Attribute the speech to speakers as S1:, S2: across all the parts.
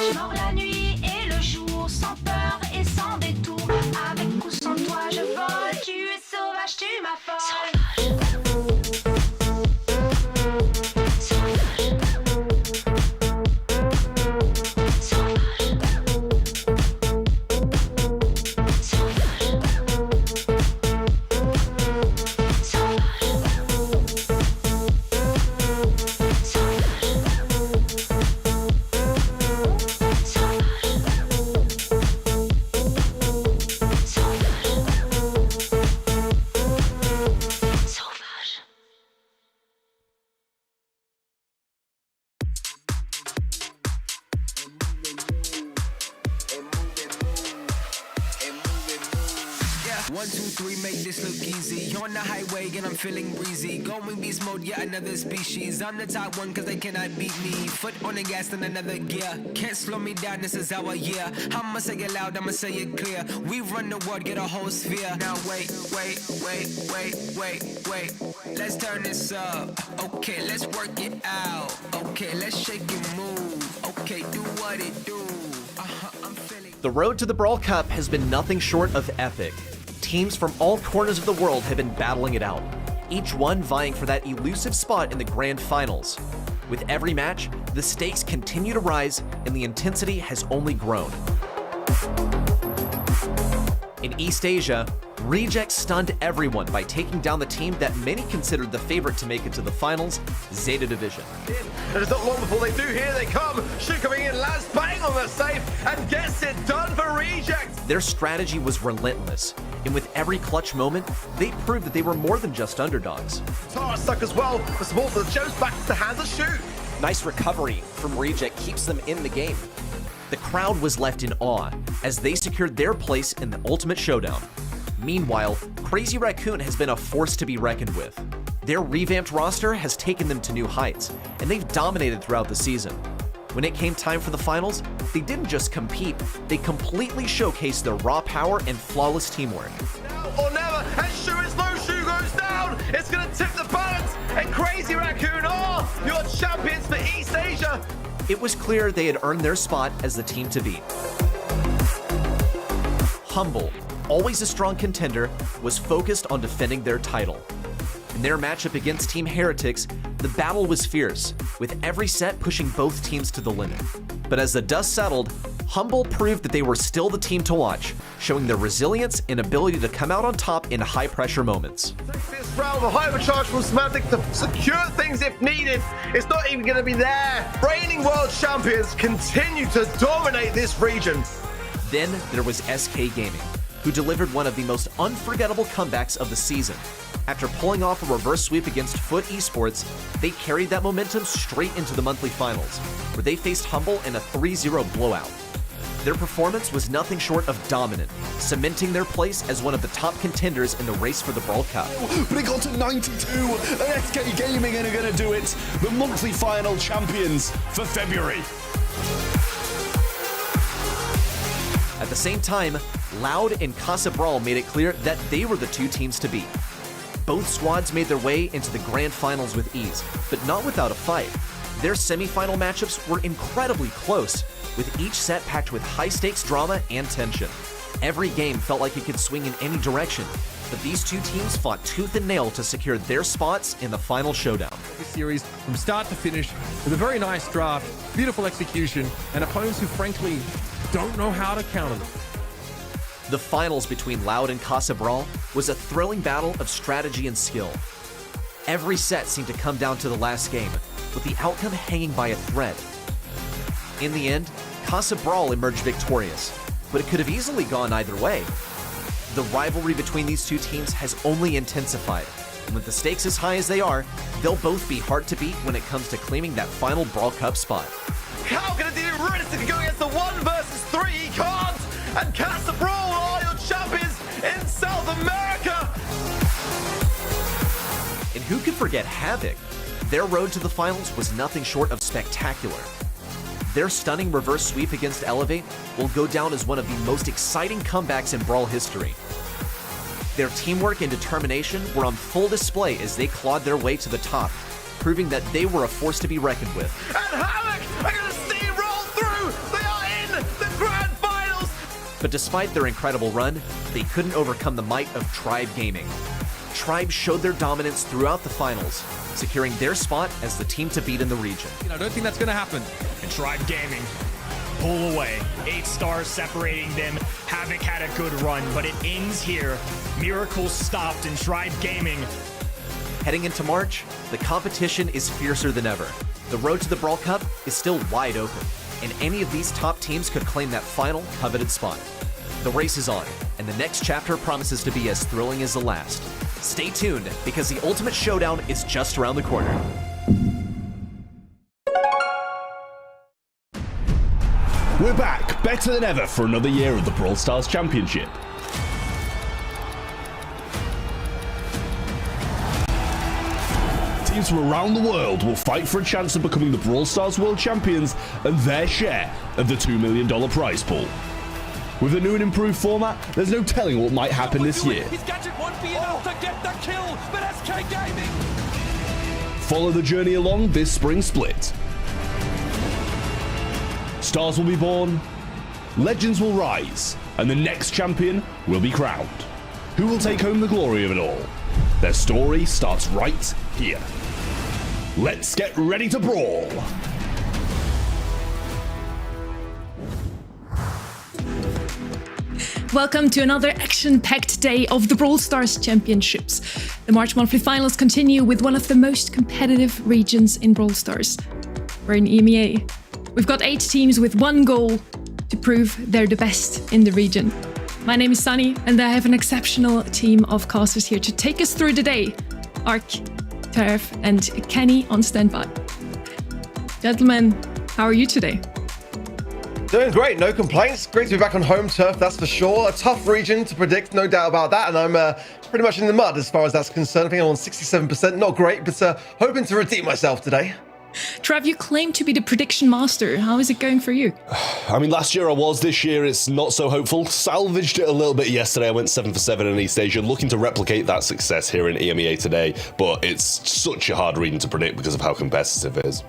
S1: Je mords la nuit et le jour, sans peur et sans détour. Avec ou sans toi, je vole. Tu es sauvage, tu m'affoles.
S2: One, two, three, make this look easy. On the highway and I'm feeling breezy. Going beast mode, yeah, another species. I'm the top one cause they cannot beat me. Foot on the gas in another gear. Can't slow me down, this is our year. I'ma say it loud, I'ma say it clear. We run the world, get a whole sphere. Now wait. Let's turn this up. Okay, let's work it out. Okay, let's shake and move. Okay, do what it do. I'm feeling.
S3: The road to the Brawl Cup has been nothing short of epic. Teams from all corners of the world have been battling it out, each one vying for that elusive spot in the grand finals. With every match, the stakes continue to rise and the intensity has only grown. In East Asia, Reject stunned everyone by taking down the team that many considered the favorite to make it to the finals, Zeta Division.
S4: And it's not long before they do. Here they come. Shu coming in, Laz bang on the safe, and gets it done for Reject.
S3: Their strategy was relentless, and with every clutch moment, they proved that they were more than just underdogs.
S4: Tara stuck as well. The support for the Joe's back to the hands of Shu.
S5: Nice recovery from Reject keeps them in the game.
S3: The crowd was left in awe as they secured their place in the ultimate showdown. Meanwhile, Crazy Raccoon has been a force to be reckoned with. Their revamped roster has taken them to new heights, and they've dominated throughout the season. When it came time for the finals, they didn't just compete, they completely showcased their raw power and flawless teamwork.
S4: Now or never, and Shu is low, Shu goes down. It's gonna tip the balance, and Crazy Raccoon are your champions for East Asia.
S3: It was clear they had earned their spot as the team to beat. Humble, always a strong contender, was focused on defending their title. In their matchup against Team Heretics, the battle was fierce, with every set pushing both teams to the limit. But as the dust settled, Humble proved that they were still the team to watch, showing their resilience and ability to come out on top in high-pressure moments.
S4: Take this round, the hypercharge from Smatic to secure things if needed. It's not even going to be there. Reigning world champions continue to dominate this region.
S3: Then there was SK Gaming, who delivered one of the most unforgettable comebacks of the season. After pulling off a reverse sweep against Foot Esports, they carried that momentum straight into the monthly finals, where they faced Humble in a 3-0 blowout. Their performance was nothing short of dominant, cementing their place as one of the top contenders in the race for the Brawl Cup.
S6: But it got to 92, and SK Gaming are going to do it, the monthly final champions for February.
S3: At the same time, Loud and Casa Brawl made it clear that they were the two teams to beat. Both squads made their way into the grand finals with ease, but not without a fight. Their semi-final matchups were incredibly close, with each set packed with high-stakes drama and tension. Every game felt like it could swing in any direction, but these two teams fought tooth and nail to secure their spots in the final showdown.
S7: This series from start to finish with a very nice draft, beautiful execution, and opponents who frankly don't know how to counter them.
S3: The finals between Loud and Casa Brawl was a thrilling battle of strategy and skill. Every set seemed to come down to the last game, with the outcome hanging by a thread. In the end, Casa Brawl emerged victorious, but it could have easily gone either way. The rivalry between these two teams has only intensified, and with the stakes as high as they are, they'll both be hard to beat when it comes to claiming that final Brawl Cup spot.
S4: How can it do realistically go against the 1 versus 3? He can't! And Casa Brawl are your champions in South America!
S3: And who could forget Havoc? Their road to the finals was nothing short of spectacular. Their stunning reverse sweep against Elevate will go down as one of the most exciting comebacks in Brawl history. Their teamwork and determination were on full display as they clawed their way to the top, proving that they were a force to be reckoned with.
S4: And Havoc are going to steamroll through! They are
S3: But despite their incredible run, they couldn't overcome the might of Tribe Gaming. Tribe showed their dominance throughout the finals, securing their spot as the team to beat in the region.
S7: I don't think that's going to happen.
S8: And Tribe Gaming pull away. 8 stars separating them. Havoc had a good run, but it ends here. Miracles stopped in Tribe Gaming.
S3: Heading into March, the competition is fiercer than ever. The road to the Brawl Cup is still wide open, and any of these top teams could claim that final coveted spot. The race is on, and the next chapter promises to be as thrilling as the last. Stay tuned, because the ultimate showdown is just around the corner.
S6: We're back, better than ever for another year of the Brawl Stars Championship. Teams from around the world will fight for a chance of becoming the Brawl Stars World Champions and their share of the $2 million prize pool. With a new and improved format, there's no telling what might happen this year.
S9: His gadget won't be enough to get the kill, but SK Gaming!
S6: Follow the journey along this spring split. Stars will be born, legends will rise, and the next champion will be crowned. Who will take home the glory of it all? Their story starts right here. Let's get ready to brawl!
S10: Welcome to another action-packed day of the Brawl Stars Championships. The March monthly finals continue with one of the most competitive regions in Brawl Stars. We're in EMEA. We've got 8 teams with one goal: to prove they're the best in the region. My name is Sunny, and I have an exceptional team of casters here to take us through the day. Ark, Turf, and Kenny on standby. Gentlemen, how are you today?
S4: Doing great, no complaints. Great to be back on home turf, that's for sure. A tough region to predict, no doubt about that. And I'm pretty much in the mud as far as that's concerned. I think I'm on 67%, not great, but hoping to redeem myself today.
S10: Trav, you claim to be the prediction master. How is it going for you?
S6: I mean, last year I was. This year it's not so hopeful. Salvaged it a little bit yesterday. I went 7 for 7 in East Asia, looking to replicate that success here in EMEA today. But it's such a hard region to predict because of how competitive it is.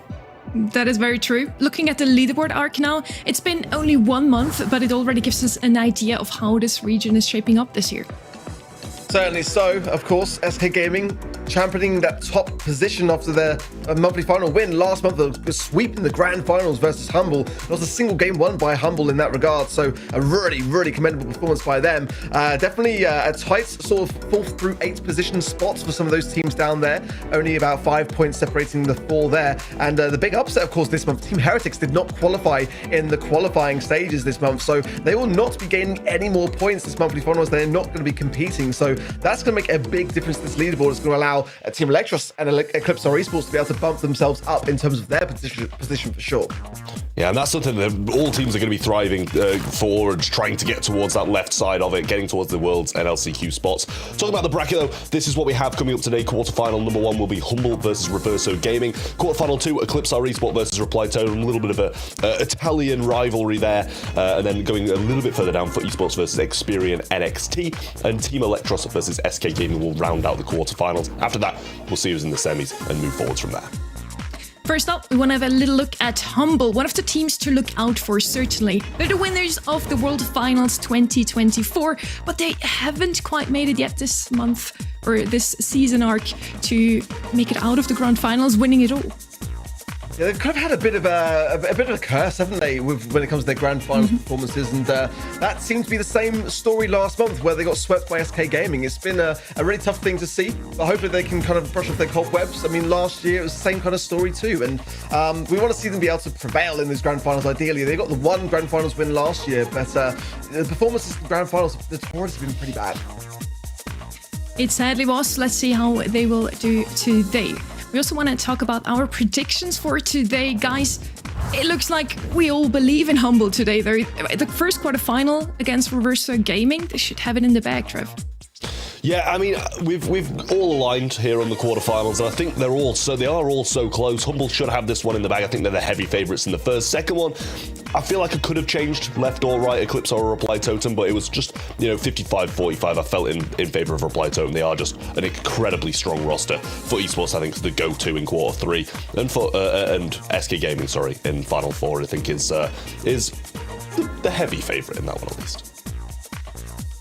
S10: That is very true. Looking at the leaderboard arc now, it's been only 1 month, but it already gives us an idea of how this region is shaping up this year.
S4: Certainly so, of course. SK Gaming championing that top position after their monthly final win last month, the sweep in the grand finals versus Humble. It was a single game won by Humble in that regard, so a really, really commendable performance by them. Definitely a tight sort of 4th through 8th position spots for some of those teams down there. Only about 5 points separating the 4 there. And the big upset, of course, this month, Team Heretics did not qualify in the qualifying stages this month, so they will not be gaining any more points this monthly finals. They're not going to be competing, so that's going to make a big difference to this leaderboard. It's going to allow Team Electros and Eclipse or Esports to be able to bump themselves up in terms of their position for sure.
S6: Yeah, and that's something that all teams are going to be thriving for, and trying to get towards that left side of it, getting towards the world's NLCQ spots. Talking about the bracket though, this is what we have coming up today. Quarterfinal number 1 will be Humble versus Reverso Gaming. Quarterfinal 2, Eclipse Esport versus Reply Totem. A little bit of a Italian rivalry there. And then going a little bit further down for Esports versus Experian NXT. And Team Electros versus SK Gaming will round out the quarterfinals. After that, we'll see who's in the semis and move forwards from there.
S10: First up, we want to have a little look at Humble, one of the teams to look out for, certainly. They're the winners of the World Finals 2024, but they haven't quite made it yet this month, or this season arc, to make it out of the Grand Finals, winning it all.
S4: Yeah, they've kind of had a bit of a curse, haven't they, when it comes to their grand finals performances, and that seemed to be the same story last month, where they got swept by SK Gaming. It's been a really tough thing to see, but hopefully they can kind of brush off their cobwebs. I mean, last year it was the same kind of story too, and we want to see them be able to prevail in these grand finals. Ideally, they got the 1 grand finals win last year, but the performances in the grand finals, the tours have been pretty bad.
S10: It sadly was. Let's see how they will do today. We also want to talk about our predictions for today, guys. It looks like we all believe in Humble today. They're the first quarterfinal against Reverso Gaming. They should have it in the bag, Trev.
S6: Yeah, I mean, we've all aligned here on the quarterfinals, and I think they are all so close. Humble should have this one in the bag. I think they're the heavy favourites in the first. Second one, I feel like I could have changed left or right, Eclipse or Reply Totem, but it was just, 55-45. I felt in favour of Reply Totem. They are just an incredibly strong roster. For Esports, I think, is the go-to in quarter 3, and for and SK Gaming, in final 4, I think is the heavy favourite in that one at least.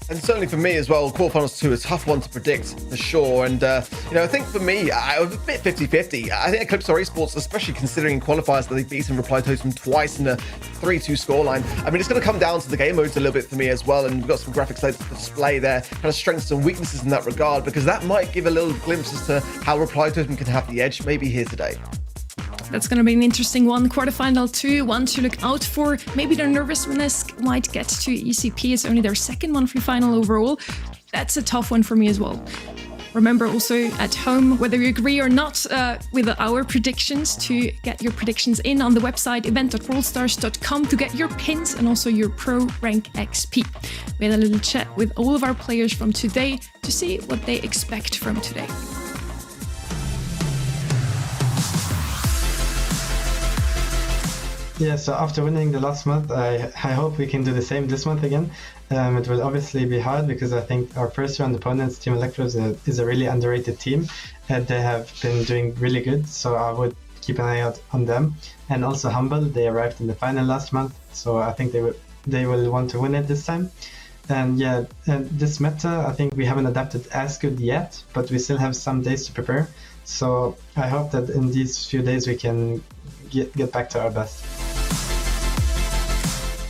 S4: And certainly for me as well, quarterfinals 2 is a tough one to predict for sure. And, I think for me, I was a bit 50-50. I think Eclipse Esports, especially considering qualifiers that they've beaten Reply Totem twice in a 3-2 scoreline. I mean, it's going to come down to the game modes a little bit for me as well. And we've got some graphics later to display there, kind of strengths and weaknesses in that regard, because that might give a little glimpse as to how Reply Totem can have the edge maybe here today.
S10: That's going to be an interesting one. Quarterfinal 2, one to look out for. Maybe their nervousness might get to ECP. It's only their second monthly final overall. That's a tough one for me as well. Remember also at home, whether you agree or not with our predictions, to get your predictions in on the website event.brawlstars.com to get your pins and also your pro rank XP. We had a little chat with all of our players from today to see what they expect from today.
S11: Yeah, so after winning the last month, I hope we can do the same this month again. It will obviously be hard because I think our first round opponents, Team Electro, is a really underrated team. They have been doing really good, so I would keep an eye out on them. And also Humble, they arrived in the final last month, so I think they will want to win it this time. And yeah, and this meta, I think we haven't adapted as good yet, but we still have some days to prepare. So I hope that in these few days we can get back to our best.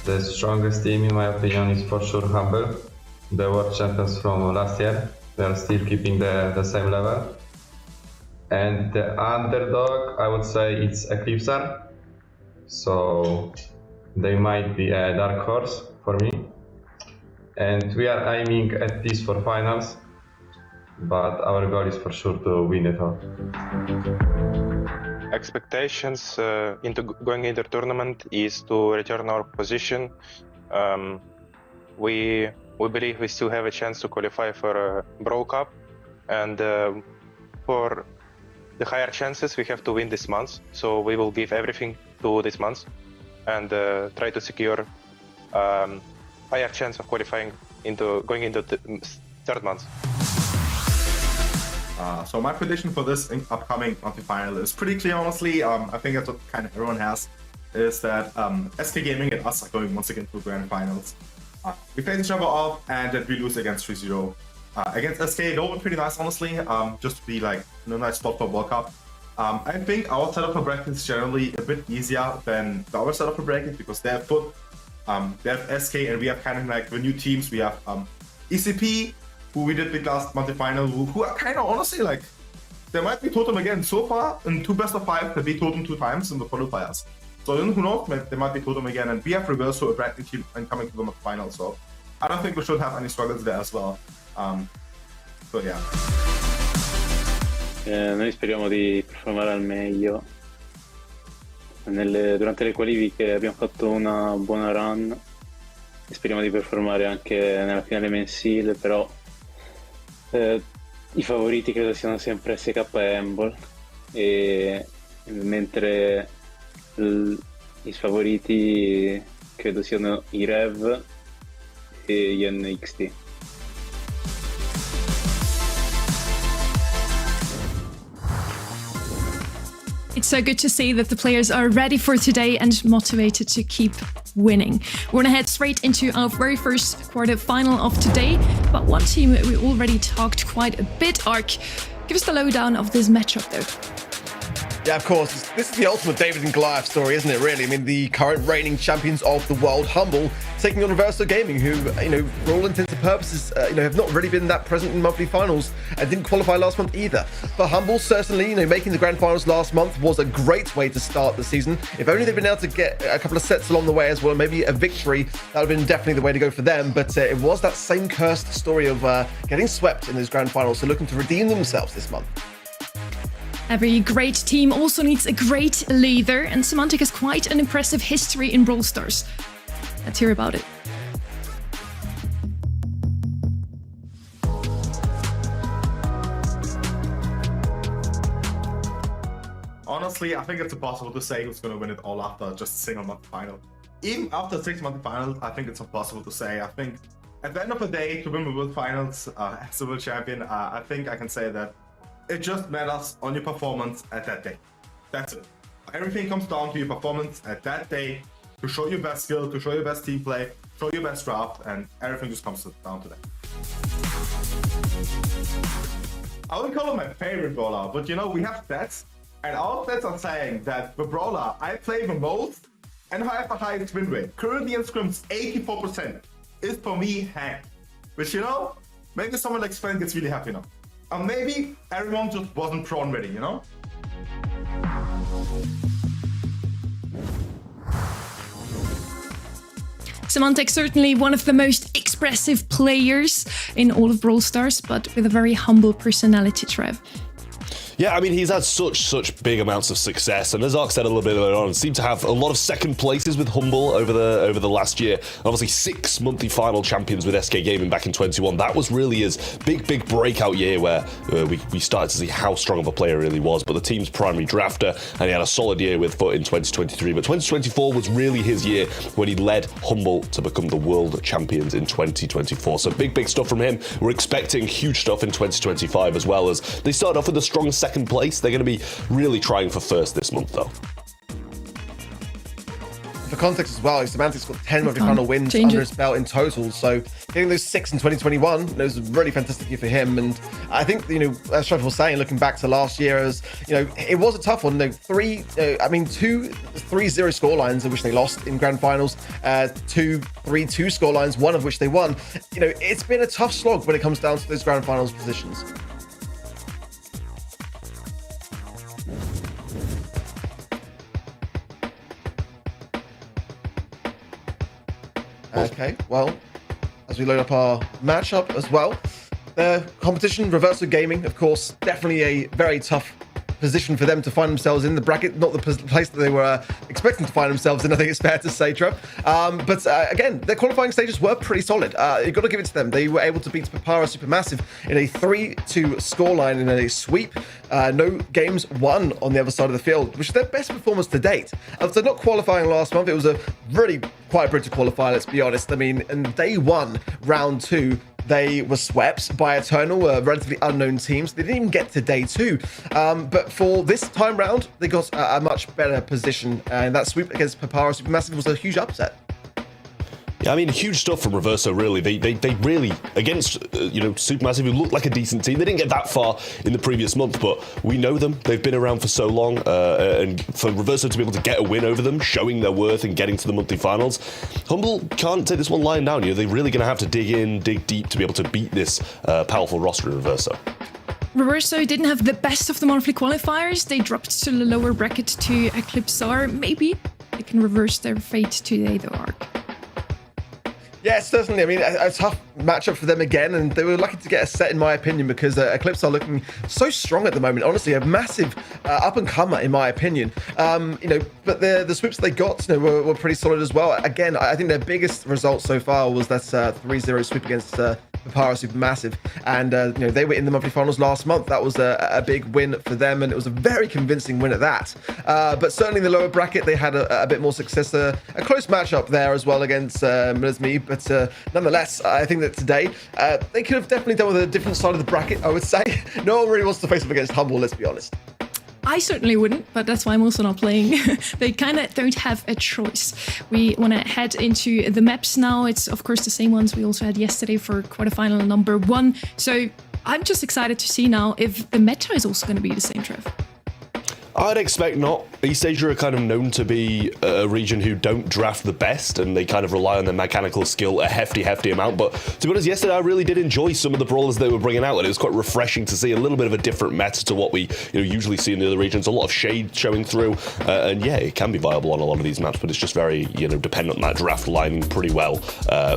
S12: The strongest team, in my opinion, is for sure Humble. The world champions from last year. They are still keeping the same level. And the underdog, I would say it's Eclipser. So they might be a dark horse for me. And we are aiming at this for finals. But our goal is for sure to win it all.
S13: Expectations going into the tournament is to return our position. We believe we still have a chance to qualify for a Brawl Cup, and for the higher chances we have to win this month. So we will give everything to this month and try to secure higher chance of qualifying going into the third month.
S14: So my prediction for this upcoming monthly final is pretty clear, honestly. I think that's what kind of everyone has, is that SK Gaming and us are going once again to grand finals. We face each other off and that we lose against 3-0. Against SK, it will be pretty nice, honestly, just to be like in a nice spot for World Cup. I think our setup for bracket is generally a bit easier than the other setup for bracket because they have Foot, they have SK, and we have kind of like the new teams. We have ECP, who we did the last monthly final, who are kind of honestly like, they might be Totem again. So far, in 2 best of 5, they beat Totem 2 times in the qualifiers. So who knows, they might be Totem again, and we have Reverso, a brand new team, and coming to the final. So I don't think we should have any struggles there as well. So yeah.
S15: Noi speriamo di performare al meglio. Durante le qualifiche abbiamo fatto una buona run e speriamo di performare anche nella finale mensile, però i favoriti credo siano sempre SK e Humble, mentre i sfavoriti credo siano i Rev e gli NXT.
S10: It's so good to see that the players are ready for today and motivated to keep winning. We're gonna head straight into our very first quarter final of today, but one team we already talked quite a bit. Ark, give us the lowdown of this matchup though.
S4: Yeah, of course. This is the ultimate David and Goliath story, isn't it, really? I mean, the current reigning champions of the world, Humble, taking on Reverso Gaming, who, for all intents and purposes, have not really been that present in monthly finals and didn't qualify last month either. For Humble, certainly, making the grand finals last month was a great way to start the season. If only they'd been able to get a couple of sets along the way as well, maybe a victory, that would have been definitely the way to go for them. But it was that same cursed story of getting swept in those grand finals, so looking to redeem themselves this month.
S10: Every great team also needs a great leader, and Semantic has quite an impressive history in Brawl Stars. Let's hear about it.
S14: Honestly, I think it's impossible to say who's going to win it all after just a single month final. Even after 6 month finals, I think it's impossible to say. I think at the end of the day, to win the World Finals as a world champion, I think I can say that it just matters on your performance at that day. That's it. Everything comes down to your performance at that day. to show your best skill, to show your best team play, show your best draft, and everything just comes down to that. I wouldn't call it my favorite brawler, but you know, we have stats, and our stats are saying that the brawler I play the most and have the highest win rate, currently in scrims 84%, is for me Hank. Which, you know, maybe someone like Sven gets really happy now. Or maybe everyone just wasn't prawn ready, you know?
S10: Symantec certainly one of the most expressive players in all of Brawl Stars, but with a very humble personality, Trev.
S6: Yeah, I mean, he's had such big amounts of success, and as Ark said a little bit earlier on, seemed to have a lot of second places with Humble over the last year. And obviously 6 monthly final champions with SK Gaming back in 21. That was really his big breakout year where we started to see how strong of a player he really was. But the team's primary drafter, and he had a solid year with FUT in 2023. But 2024 was really his year when he led Humble to become the world champions in 2024. So big stuff from him. We're expecting huge stuff in 2025 as well, as they started off with a strong second place. They're going to be really trying for first this month, though.
S4: For context as well, Symantec's got 10 monthly final wins under his belt in total. So getting those 6 in 2021 was a really fantastic year for him. And I think, you know, as Trev was saying, looking back to last year, as you know, it was a tough one. You know, 2 3-0 scorelines, of which they lost in grand finals, 2 3-2 scorelines, one of which they won. You know, it's been a tough slog when it comes down to those grand finals positions. Okay, well, as we load up our matchup as well, the competition, Reverso Gaming, of course, definitely a very tough position for them to find themselves in the bracket, not the place that they were expecting to find themselves in, I think it's fair to say, Trev. But again, their qualifying stages were pretty solid. You've got to give it to them. They were able to beat Papara Supermassive in a 3-2 scoreline in a sweep. No games won on the other side of the field, which is their best performance to date. After not qualifying last month, it was a really quite brutal qualifier, let's be honest. I mean, in day 1, round 2, they were swept by Eternal, a relatively unknown team, so they didn't even get to day 2. But for this time round, they got a much better position, and that sweep against Papara Supermassive was a huge upset.
S6: Yeah, I mean, huge stuff from Reverso, really. They really, against, Supermassive, who looked like a decent team. They didn't get that far in the previous month, but we know them. They've been around for so long, and for Reverso to be able to get a win over them, showing their worth and getting to the monthly finals, Humble can't take this one lying down. They're really going to have to dig deep to be able to beat this powerful roster in Reverso.
S10: Reverso didn't have the best of the monthly qualifiers. They dropped to the lower bracket to Eclipsar. Maybe they can reverse their fate today, though, Ark.
S4: Yeah, certainly. I mean, a tough matchup for them again, and they were lucky to get a set, in my opinion, because Eclipse are looking so strong at the moment. Honestly, a massive up-and-comer, in my opinion. But the sweeps they got were pretty solid as well. Again, I think their biggest result so far was that 3-0 sweep against Papara Supermassive, and they were in the monthly finals last month. That was a big win for them, and it was a very convincing win at that. But certainly in the lower bracket, they had a bit more success. A close matchup there as well against Milesme, but nonetheless, I think that today they could have definitely done with a different side of the bracket, I would say. No one really wants to face up against Humble, let's be honest.
S10: I certainly wouldn't, but that's why I'm also not playing. They kind of don't have a choice. We want to head into the maps now. It's, of course, the same ones we also had yesterday for quarterfinal number 1. So I'm just excited to see now if the meta is also going to be the same, Trev.
S6: I'd expect not. East Asia are kind of known to be a region who don't draft the best, and they kind of rely on their mechanical skill a hefty amount. But to be honest, yesterday I really did enjoy some of the brawlers they were bringing out, and it was quite refreshing to see a little bit of a different meta to what we usually see in the other regions. A lot of shade showing through, and yeah, it can be viable on a lot of these maps, but it's just very dependent on that draft lining pretty well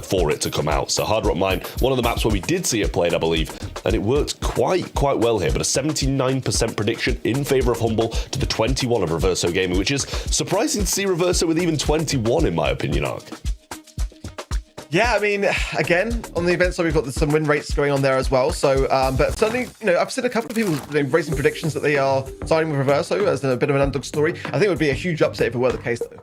S6: for it to come out. So Hard Rock Mine, one of the maps where we did see it played, I believe, and it worked quite well here. But a 79% prediction in favor of Humble to the 21 of Reverso Gaming, which is surprising to see Reverso with even 21, in my opinion, Ark.
S4: Yeah, I mean, again, on the event side, we've got some win rates going on there as well. So, but certainly, I've seen a couple of people raising predictions that they are signing with Reverso as a bit of an underdog story. I think it would be a huge upset if it were the case, though.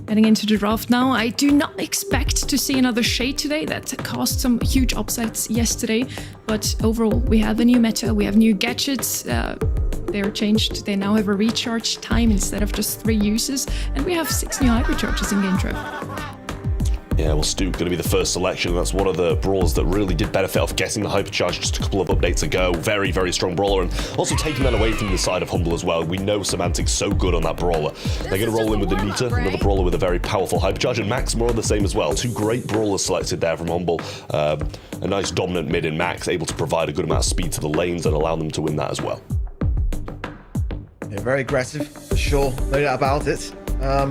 S10: Heading into the draft now, I do not expect to see another shade today. That caused some huge upsets yesterday, but overall we have a new meta, we have new gadgets. they are changed. They now have a recharge time instead of just 3 uses, and we have 6 new hypercharges in game draft.
S6: Yeah, well, Stu going to be the first selection, and that's one of the brawlers that really did benefit off getting the hypercharge just a couple of updates ago. Very, very strong brawler, and also taking that away from the side of Humble as well. We know Semantic's so good on that brawler. They're going to roll in with the Nita, another brawler with a very powerful hypercharge, and Max more of the same as well. 2 great brawlers selected there from Humble. A nice dominant mid in Max, able to provide a good amount of speed to the lanes and allow them to win that as well.
S4: Yeah, very aggressive, for sure. No doubt about it.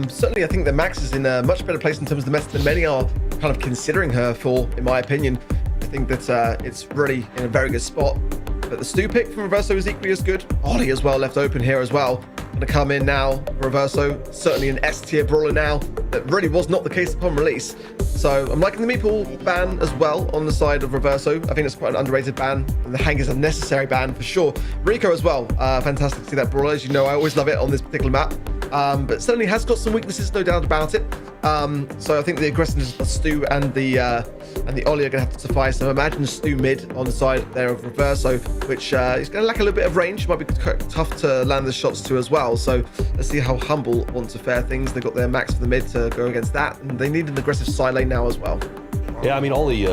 S4: Certainly, I think that Max is in a much better place in terms of the meta than many are kind of considering her for, in my opinion. I think that it's really in a very good spot. But the Stu pick from Reverso is equally as good. Ollie as well left open here as well. Going to come in now, Reverso, certainly an S-tier brawler now. That really was not the case upon release. So I'm liking the Meeple ban as well on the side of Reverso. I think it's quite an underrated ban, and the Hang is a necessary ban for sure. Rico as well, fantastic to see that brawler. As you know, I always love it on this particular map. But certainly has got some weaknesses, no doubt about it. So I think the aggressiveness of Stu and the Ollie are going to have to suffice. So imagine Stu mid on the side there of Reverso, which is going to lack a little bit of range. Might be tough to land the shots to as well. So let's see how Humble want to fare things. They've got their Max for the mid to go against that, and they need an aggressive side lane now as well.
S6: Yeah, I mean, Ollie,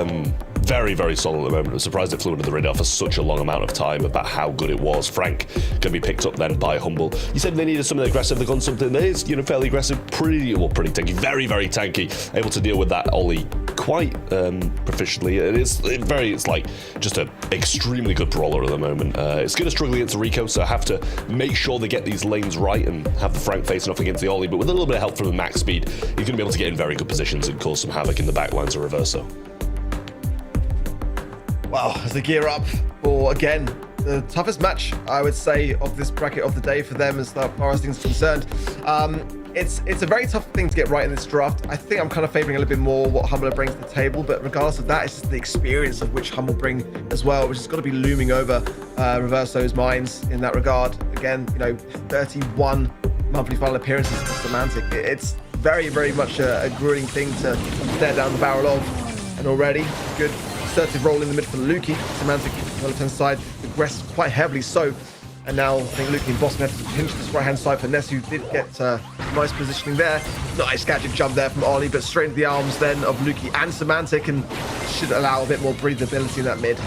S6: very, very solid at the moment. I'm surprised it flew under the radar for such a long amount of time about how good it was. Frank going to be picked up then by Humble. You said they needed something aggressive. They've gone something that is, fairly aggressive, pretty tanky, very, very tanky. Able to deal with that Ollie quite proficiently. It's like just an extremely good brawler at the moment. It's going to struggle against the Rico, so I have to make sure they get these lanes right and have the Frank facing off against the Ollie. But with a little bit of help from the max speed, he's going to be able to get in very good positions and cause some havoc in the backlines of Reverso.
S4: Wow, as they gear up for, again, the toughest match, I would say, of this bracket of the day for them as far as things are concerned. It's a very tough thing to get right in this draft. I think I'm kind of favoring a little bit more what Humble brings to the table, but regardless of that, it's just the experience of which Humble bring as well, which has got to be looming over Reverso's minds in that regard. Again, 31 monthly final appearances for Semantic. It's very, very much a grueling thing to stare down the barrel of, and already good assertive role in the mid for Lukey. Semantic on the left-hand side aggressed quite heavily so. And now I think Lukey and Boss have to pinch this right-hand side for Ness, who did get nice positioning there. Nice gadget jump there from Ollie, but straight into the arms then of Lukey and Semantic, and should allow a bit more breathability in that mid.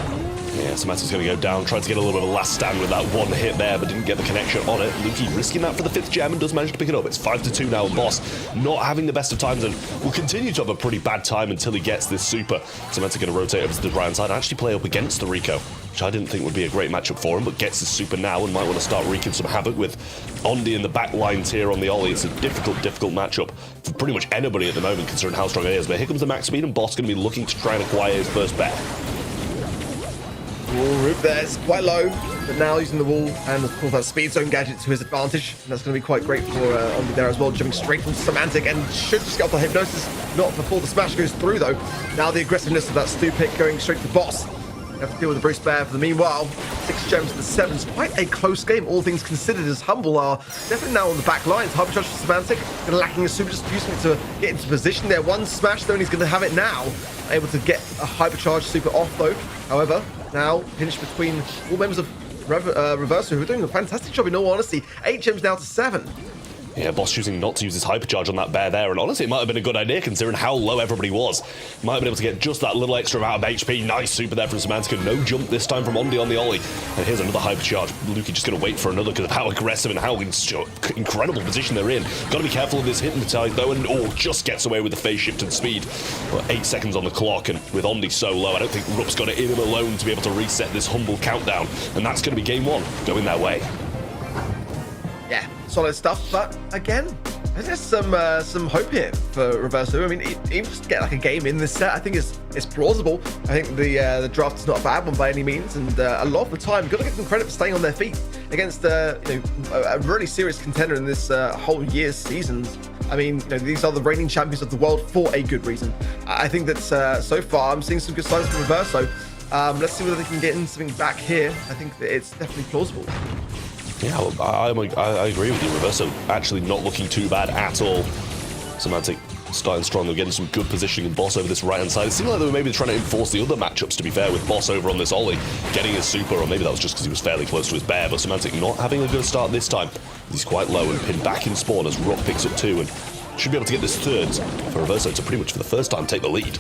S6: Yeah, Semantic's going to go down, tried to get a little bit of a last stand with that one hit there, but didn't get the connection on it. Lukey risking that for the 5th gem and does manage to pick it up. It's 5-2 now, and Boss not having the best of times and will continue to have a pretty bad time until he gets this super. Semantic going to rotate over to the right-hand side and actually play up against the Rico, which I didn't think would be a great matchup for him, but gets his super now and might want to start wreaking some havoc with Ondi in the back lines here on the Ollie. It's a difficult matchup for pretty much anybody at the moment, considering how strong it is. But here comes the max speed, and Boss going to be looking to try and acquire his first bet.
S4: Wall roof there, it's quite low, but now using the wall and of course that speed zone gadget to his advantage, and that's going to be quite great for Ondi there as well, jumping straight from Semantic and should just get off the hypnosis, not before the smash goes through though. Now the aggressiveness of that Stu pick going straight to Boss. Have to deal with the Bruce Bear for the meanwhile. 6 gems to the 7s. Quite a close game, all things considered, as Humble are definitely now on the back lines. Hypercharge for Semantic, lacking a super, just using it to get into position there. One smash though, and he's going to have it now. Able to get a hypercharge super off though. However, now pinched between all members of Reverso, who are doing a fantastic job in all honesty. 8 gems now to 7.
S6: Yeah, Boss choosing not to use his hypercharge on that bear there, and honestly, it might have been a good idea considering how low everybody was. Might have been able to get just that little extra amount of HP. Nice super there from Semantic. No jump this time from Ondi on the Ollie. And here's another hypercharge. Lukey just going to wait for another because of how aggressive and how incredible position they're in. Got to be careful of this hypnotize though, and just gets away with the phase shift and speed. Well, 8 seconds on the clock, and with Ondi so low, I don't think Rupp's got it in him alone to be able to reset this Humble countdown. And that's going to be game 1 going their way.
S4: Yeah, solid stuff, but again, there's some hope here for Reverso. I mean, even just to get like a game in this set, I think it's plausible. I think the draft is not a bad one by any means, and a lot of the time, you've got to give them credit for staying on their feet against a really serious contender in this whole year's seasons. I mean, these are the reigning champions of the world for a good reason. I think that so far, I'm seeing some good signs from Reverso. Let's see whether they can get in something back here. I think that it's definitely plausible.
S6: Yeah, I agree with you. Reverso actually not looking too bad at all. Semantic starting strong. They're getting some good positioning and Boss over this right-hand side. It seemed like they were maybe trying to enforce the other matchups, to be fair, with Boss over on this Ollie, getting his super, or maybe that was just because he was fairly close to his bear, but Semantic not having a good start this time. He's quite low and pinned back in spawn as Rock picks up 2 and should be able to get this third for Reverso to pretty much for the first time take the lead.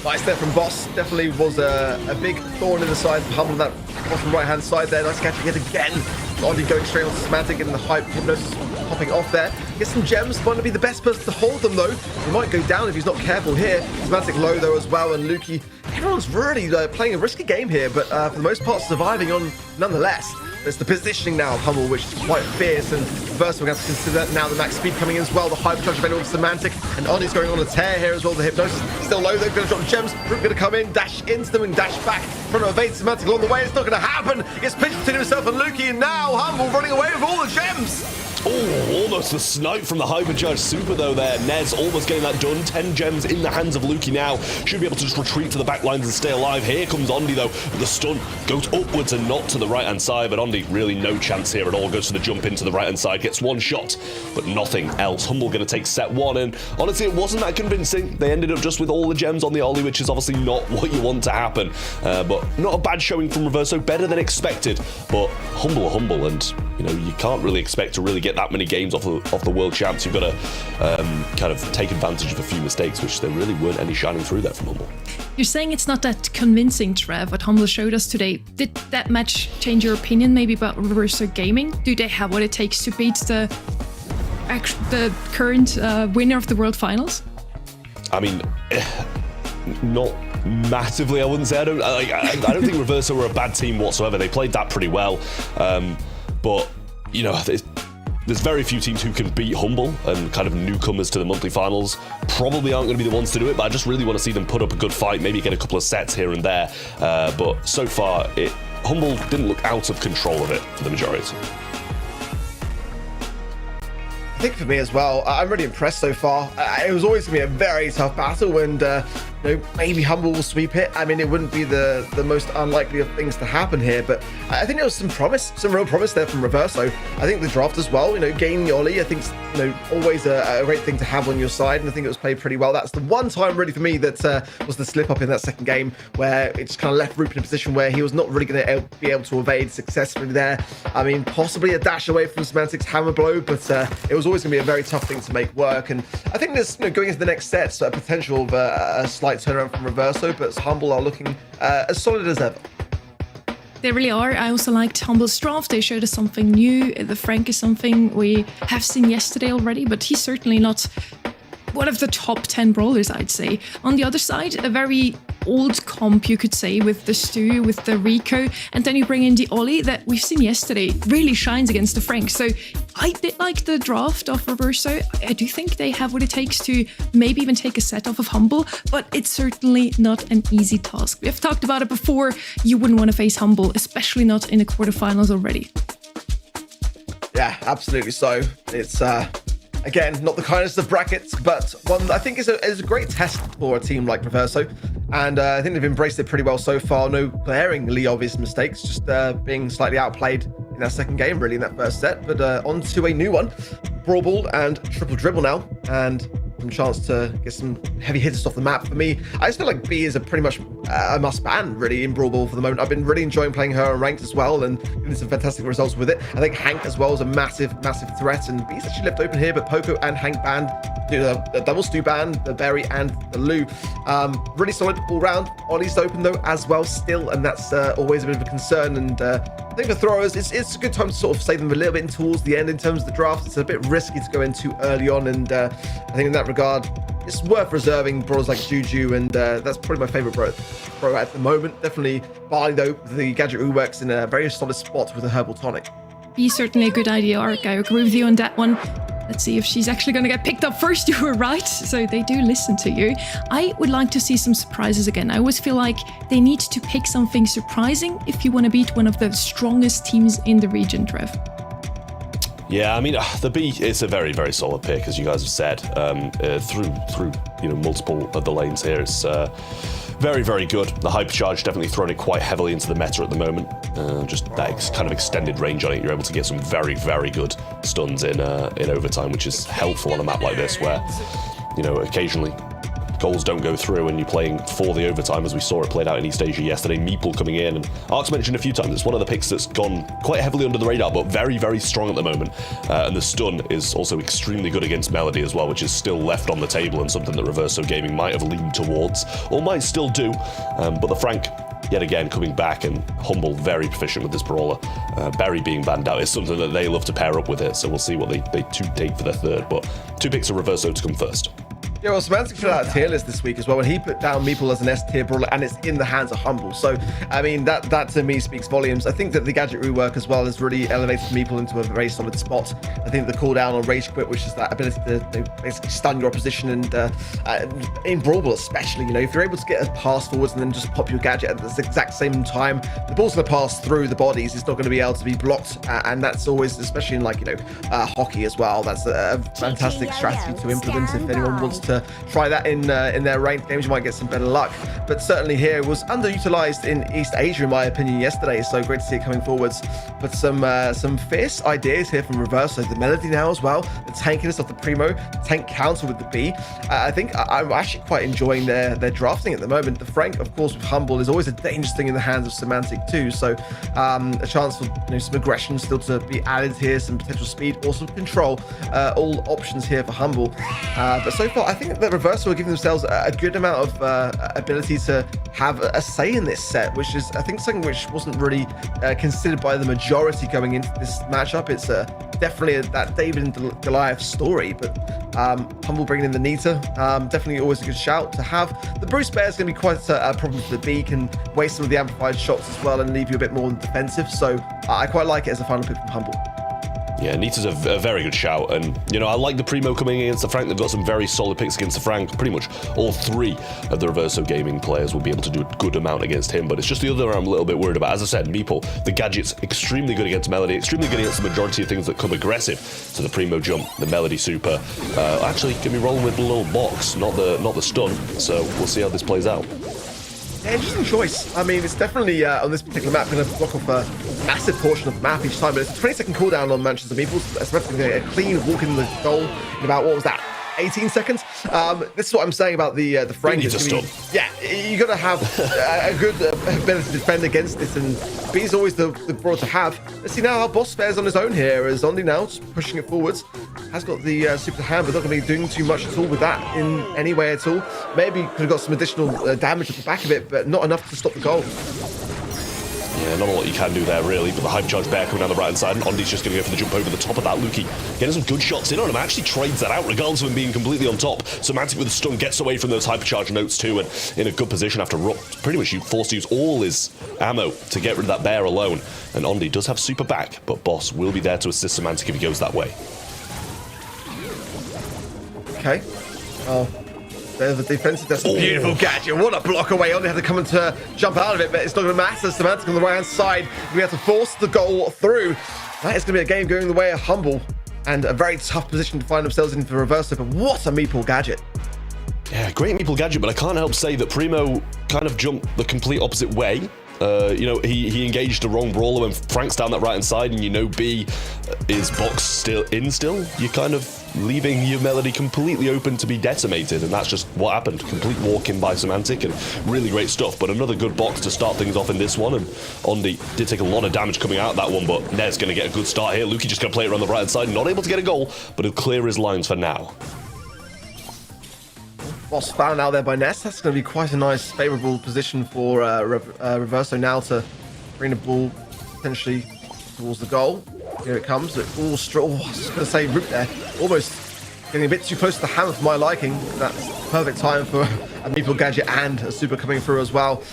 S4: Nice there from Boss. Definitely was a big thorn in the side for Humble on that bottom right-hand side there. Nice catch yet again. Oddly going straight on Semantic, getting the hype. Hypnosis popping off there. Gets some gems. Might not be the best person to hold them, though. He might go down if he's not careful here. Semantic low, though, as well. And Lukey, everyone's really playing a risky game here, but for the most part, surviving on nonetheless. It's the positioning now of Hummel, which is quite fierce, and first we're going to have to consider that now the max speed coming in as well. The hypercharge available for Semantic, and Oni's going on a tear here as well. The Hypnosis still low, they're going to drop gems. Root going to come in, dash into them and dash back, trying to evade Semantic along the way. It's not going to happen. Gets pinched between himself and Lukey, and now Hummel running away with all the gems.
S6: Oh, almost the snipe from the hypercharged super though there. Nez almost getting that done. 10 gems in the hands of Lukey now. Should be able to just retreat to the back lines and stay alive. Here comes Ondi though. The stun goes upwards and not to the right hand side, but Ondi really no chance here at all. Goes for the jump into the right hand side, gets one shot, but nothing else. Humble going to take set 1, and honestly it wasn't that convincing. They ended up just with all the gems on the Ollie, which is obviously not what you want to happen, but not a bad showing from Reverso, better than expected, but Humble, and you know, you can't really expect to really get that many games off the world champs. You've got to kind of take advantage of a few mistakes, which there really weren't any shining through there from Humble.
S10: You're saying it's not that convincing, Trev, what Humble showed us today. Did that match change your opinion maybe about Reverso Gaming? Do they have what it takes to beat the current winner of the World Finals? I
S6: mean, not massively, I wouldn't say. I don't think Reverso were a bad team whatsoever. They played that pretty well, but you know, there's very few teams who can beat Humble, and kind of newcomers to the monthly finals probably aren't going to be the ones to do it, but I just really want to see them put up a good fight, maybe get a couple of sets here and there, but so far Humble didn't look out of control of it for the majority.
S4: I think for me as well, I'm really impressed so far. It was always going to be a very tough battle, and you know, maybe Humble will sweep it. I mean, it wouldn't be the most unlikely of things to happen here, but I think there was some real promise there from Reverso. I think the draft as well, you know, gaining Ollie, I think, you know, always a great thing to have on your side, and I think it was played pretty well. That's the one time really for me that was the slip up in that second game, where it just kind of left Roop in a position where he was not really going to be able to evade successfully there. I mean, possibly a dash away from Semantic's hammer blow, but it was always going to be a very tough thing to make work. And I think there's, you know, going into the next sets, a potential of a slight turnaround from Reverso, but Humble are looking as solid as ever.
S10: They really are. I also liked Humble's draft. They showed us something new. The Frank is something we have seen yesterday already, but he's certainly not one of the top 10 brawlers, I'd say. On the other side, a very old comp, you could say, with the Stu, with the Rico, and then you bring in the Ollie that we've seen yesterday really shines against the Frank. So I did like the draft of Reverso. I do think they have what it takes to maybe even take a set off of Humble, but it's certainly not an easy task. We've talked about it before. You wouldn't want to face Humble, especially not in the quarterfinals already.
S4: Yeah, absolutely so. It's again, not the kindest of brackets, but one that I think is a great test for a team like Reverso. And I think they've embraced it pretty well so far. No glaringly obvious mistakes, just being slightly outplayed in that second game, really, in that first set. But on to a new one. Brawl Ball and Triple Dribble now. And some chance to get some heavy hitters off the map. For me, I just feel like B is a pretty much a must ban really in Brawl Ball for the moment. I've been really enjoying playing her on ranked as well and getting some fantastic results with it. I think Hank as well is a massive threat, and B's actually left open here, but Poco and Hank banned, the double Stu ban, the Berry and the Lou. Really solid all round. Ollie's open though as well still, and that's always a bit of a concern. And I think for throwers, it's a good time to sort of save them a little bit towards the end in terms of the draft. It's a bit risky to go in too early on, and I think in that regard, it's worth reserving brawlers like Juju, and that's probably my favorite bro at the moment. Definitely Barley though, the gadget who works in a very solid spot with a herbal tonic. Be
S10: certainly a good idea, Ark. I agree with you on that one. Let's see if she's actually going to get picked up first. You were right, so they do listen to you. I would like to see some surprises again. I always feel like they need to pick something surprising if you want to beat one of the strongest teams in the region, Trev.
S6: Yeah, I mean, the B is a very, very solid pick, as you guys have said. Through multiple of the lanes here, it's very, very good. The hypercharge definitely throwing it quite heavily into the meta at the moment. Just that kind of extended range on it, you're able to get some very, very good stuns in overtime, which is helpful on a map like this, where you know, occasionally goals don't go through and you're playing for the overtime, as we saw it played out in East Asia yesterday. Meeple coming in, and Ark's mentioned a few times, it's one of the picks that's gone quite heavily under the radar, but very, very strong at the moment. And the stun is also extremely good against Melody as well, which is still left on the table and something that Reverso Gaming might have leaned towards, or might still do. But the Frank, yet again, coming back, and Humble very proficient with this brawler. Berry being banned out is something that they love to pair up with it, so we'll see what they take for their third, but 2 picks of Reverso to come first.
S4: Yeah, well, Semantic put out a tier list this week as well, when he put down Meeple as an S tier brawler, and it's in the hands of Humble. So, I mean, that to me speaks volumes. I think that the gadget rework as well has really elevated Meeple into a very solid spot. I think the cooldown on Rage Quit, which is that ability to basically stun your opposition, and in Brawl especially, you know, if you're able to get a pass forwards and then just pop your gadget at the exact same time, the ball's going to pass through the bodies. It's not going to be able to be blocked, and that's always, especially in like, you know, hockey as well, that's a fantastic strategy to implement if anyone wants to try that in their ranked games. You might get some better luck, but certainly here it was underutilized in East Asia in my opinion yesterday, so great to see it coming forwards. But some fierce ideas here from Reverso. The Melody now as well, the tankiness of the Primo, the tank counter with the B. I think I'm actually quite enjoying their drafting at the moment. The Frank, of course, with Humble is always a dangerous thing in the hands of Semantic too, so a chance for, you know, some aggression still to be added here, some potential speed, also control, all options here for Humble. But so far I think that Reverso are giving themselves a good amount of ability to have a say in this set, which is, I think, something which wasn't really considered by the majority going into this matchup. It's definitely that David and Goliath story, but Humble bringing in the Nita, definitely always a good shout to have. The Bruce Bear is going to be quite a problem for the B, can waste some of the amplified shots as well and leave you a bit more defensive, so I quite like it as a final pick from Humble.
S6: Yeah, Nita's a very good shout, and you know, I like the Primo coming against the Frank. They've got some very solid picks against the Frank. Pretty much all 3 of the Reverso Gaming players will be able to do a good amount against him, but it's just the other I'm a little bit worried about. As I said, Meeple, the gadget's extremely good against Melody, extremely good against the majority of things that come aggressive. So the Primo jump, the Melody super, actually can be rolling with the little box, not the stun. So we'll see how this plays out.
S4: Yeah, interesting choice. I mean, it's definitely on this particular map going to block off a massive portion of the map each time, but it's a 20-second cooldown on Manchester Meeple. It's a clean walk in the goal in about, what was that, 18 seconds? This is what I'm saying about the Frank. Yeah, you got to have a good ability to defend against this, and B's always the broad to have. Let's see now how Boss fares on his own here, as Ondi now just pushing it forwards. Has got the super hand, but not going to be doing too much at all with that in any way at all. Maybe could have got some additional damage at the back of it, but not enough to stop the goal.
S6: Yeah, not a lot you can do there, really, but the hypercharge bear coming down the right-hand side, and Ondi's just going to go for the jump over the top of that. Luki getting some good shots in on him, actually trades that out, regardless of him being completely on top. Semantic with the stun gets away from those hypercharge notes too, and in a good position after Rupp pretty much forced to use all his ammo to get rid of that bear alone. And Ondi does have super back, but Boss will be there to assist Semantic if he goes that way.
S4: Okay. Oh. There's the defensive. That's a beautiful gadget. What a block away. Only had to come and to jump out of it, but it's not going to matter. Semantic on the right-hand side. We have to force the goal through. That is going to be a game going the way of Humble, and a very tough position to find themselves in for Reverso, but what a Meeple gadget.
S6: Yeah, great Meeple gadget, but I can't help say that Primo kind of jumped the complete opposite way. You know, he engaged the wrong brawler when Frank's down that right-hand side, and you know B is box still. You're kind of leaving your Melody completely open to be decimated, and that's just what happened. Complete walk-in by Semantic, and really great stuff, but another good box to start things off in this one, and Ondi did take a lot of damage coming out of that one, but Ned's going to get a good start here. Luki just going to play it around the right-hand side, not able to get a goal, but he'll clear his lines for now.
S4: Boss found out there by Ness. That's going to be quite a nice, favourable position for Reverso now to bring the ball potentially towards the goal. Here it comes. I was just going to say Root there. Almost getting a bit too close to the hammer for my liking. That's perfect time for a Meeple gadget and a super coming through as well.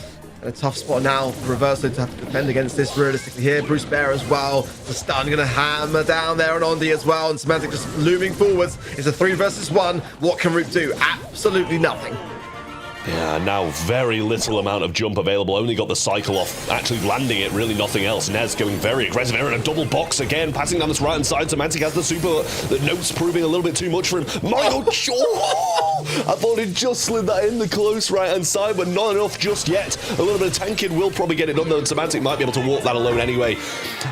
S4: And a tough spot now for Reverso to have to defend against this realistically here. Bruce Bear as well. The stun going to hammer down there on Ondi as well. And Semantic just looming forwards. It's a 3 versus 1. What can Root do? Absolutely nothing.
S6: Yeah, now very little amount of jump available. Only got the cycle off, actually landing it, really nothing else. Nez going very aggressive here in a double box again, passing down this right-hand side. Semantic has the super, the notes proving a little bit too much for him. I thought he'd just slid that in the close right-hand side, but not enough just yet. A little bit of tanking will probably get it done, though, and Semantic might be able to walk that alone anyway.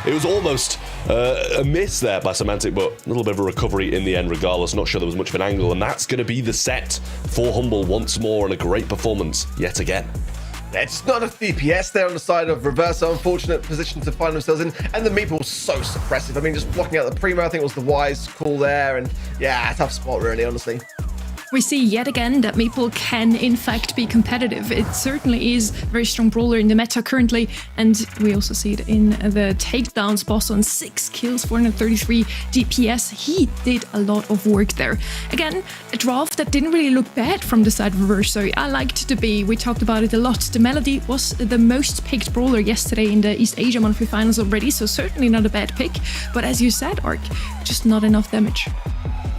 S6: It was almost A miss there by Semantic, but a little bit of a recovery in the end regardless. Not sure there was much of an angle, and that's going to be the set for Humble once more, and a great performance yet again.
S4: It's not enough DPS there on the side of Reverso. Unfortunate position to find themselves in. And the Meeple was so suppressive. I mean, just blocking out the Primo, I think was the wise call there. And yeah, tough spot, really, honestly.
S10: We see yet again that Meeple can in fact be competitive. It certainly is a very strong brawler in the meta currently, and we also see it in the takedowns. Boss on 6 kills, 433 DPS. He did a lot of work there. Again, a draft that didn't really look bad from the side of Reverso. I liked the B. We talked about it a lot. The Melody was the most picked brawler yesterday in the East Asia Monthly Finals already, so certainly not a bad pick. But as you said, Ark, just not enough damage.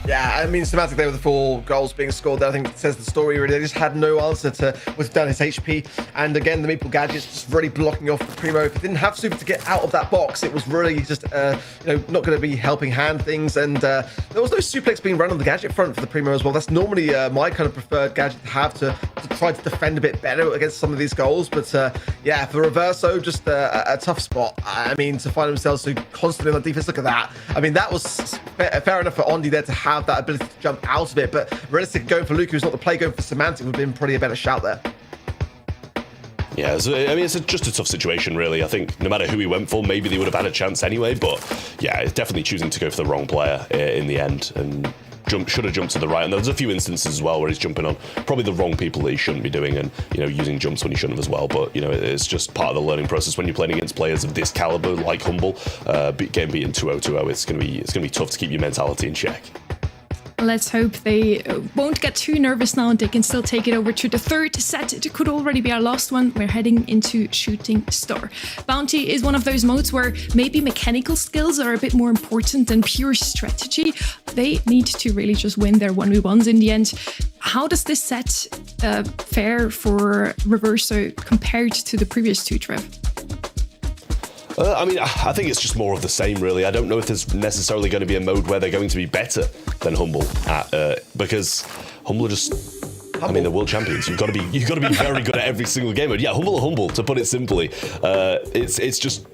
S4: Yeah, I mean, Semantic there with the 4 goals being scored there, I think it says the story really. They just had no answer to withstand his HP. And again, the Meeple gadgets just really blocking off the Primo. If it didn't have Super to get out of that box, it was really just, not going to be helping hand things. And there was no suplex being run on the gadget front for the Primo as well. That's normally my kind of preferred gadget to have to try to defend a bit better against some of these goals. But yeah, for Reverso, just a tough spot. I mean, to find themselves so constantly on the defense, look at that. I mean, that was fair enough for Ondi there to have that ability to jump out of it, but realistically, going for Luke, who's not the play, going for Semantic would have been probably a better shout there.
S6: Yeah, I mean, it's just a tough situation, really. I think no matter who he went for, maybe they would have had a chance anyway, but yeah, it's definitely choosing to go for the wrong player in the end, and should have jumped to the right. And there's a few instances as well where he's jumping on probably the wrong people that he shouldn't be doing, and using jumps when he shouldn't have as well. But it's just part of the learning process when you're playing against players of this caliber, like Humble. Game beaten 2-0-2-0, it's gonna be tough to keep your mentality in check.
S10: Let's hope they won't get too nervous now and they can still take it over to the third set. It could already be our last one. We're heading into Shooting Star. Bounty is one of those modes where maybe mechanical skills are a bit more important than pure strategy. They need to really just win their 1v1s in the end. How does this set fare for Reverso compared to the previous two, Trev?
S6: I mean, I think it's just more of the same, really. I don't know if there's necessarily going to be a mode where they're going to be better than Humble because Humble are just... I mean, they're world champions. You've got to be very good at every single game. And yeah, Humble, to put it simply. It's just...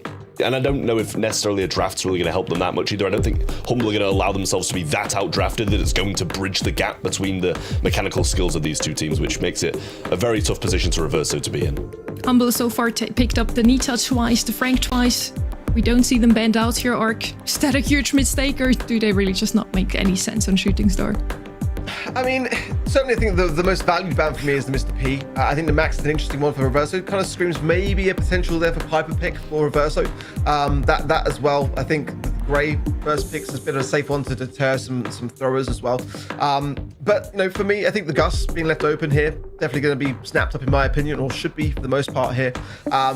S6: And I don't know if necessarily a draft's really going to help them that much either. I don't think Humble are going to allow themselves to be that outdrafted that it's going to bridge the gap between the mechanical skills of these two teams, which makes it a very tough position to Reverso to be in.
S10: Humble so far picked up the Nita twice, the Frank twice. We don't see them banned out here, Ark. Is that a huge mistake, or do they really just not make any sense on Shooting Star?
S4: I mean, certainly I think the most valued ban for me is the Mr. P. I think the Max is an interesting one for Reverso. It kind of screams maybe a potential there for Piper pick for Reverso. That as well. I think Grey first picks has been a safe one to deter some throwers as well. But for me, I think the Gus being left open here, definitely going to be snapped up in my opinion, or should be for the most part here.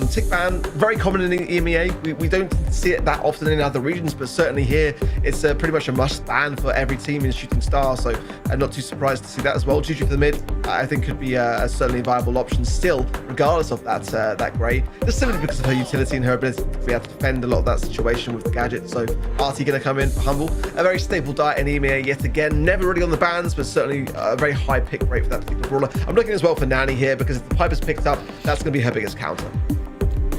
S4: Tick ban, very common in the EMEA. We don't see it that often in other regions, but certainly here, it's pretty much a must ban for every team in Shooting Star. So I'm not too surprised to see that as well. Juju for the mid, I think could be a certainly viable option still, regardless of that Grey. Just simply because of her utility and her ability to be able to defend a lot of that situation with the gadget. So RT going to come in for Humble. A very stable diet in EMEA yet again. Never really on the bans, but certainly a very high pick rate for that particular brawler. I'm looking as well for Nani here because if the Piper's picked up, that's going to be her biggest counter.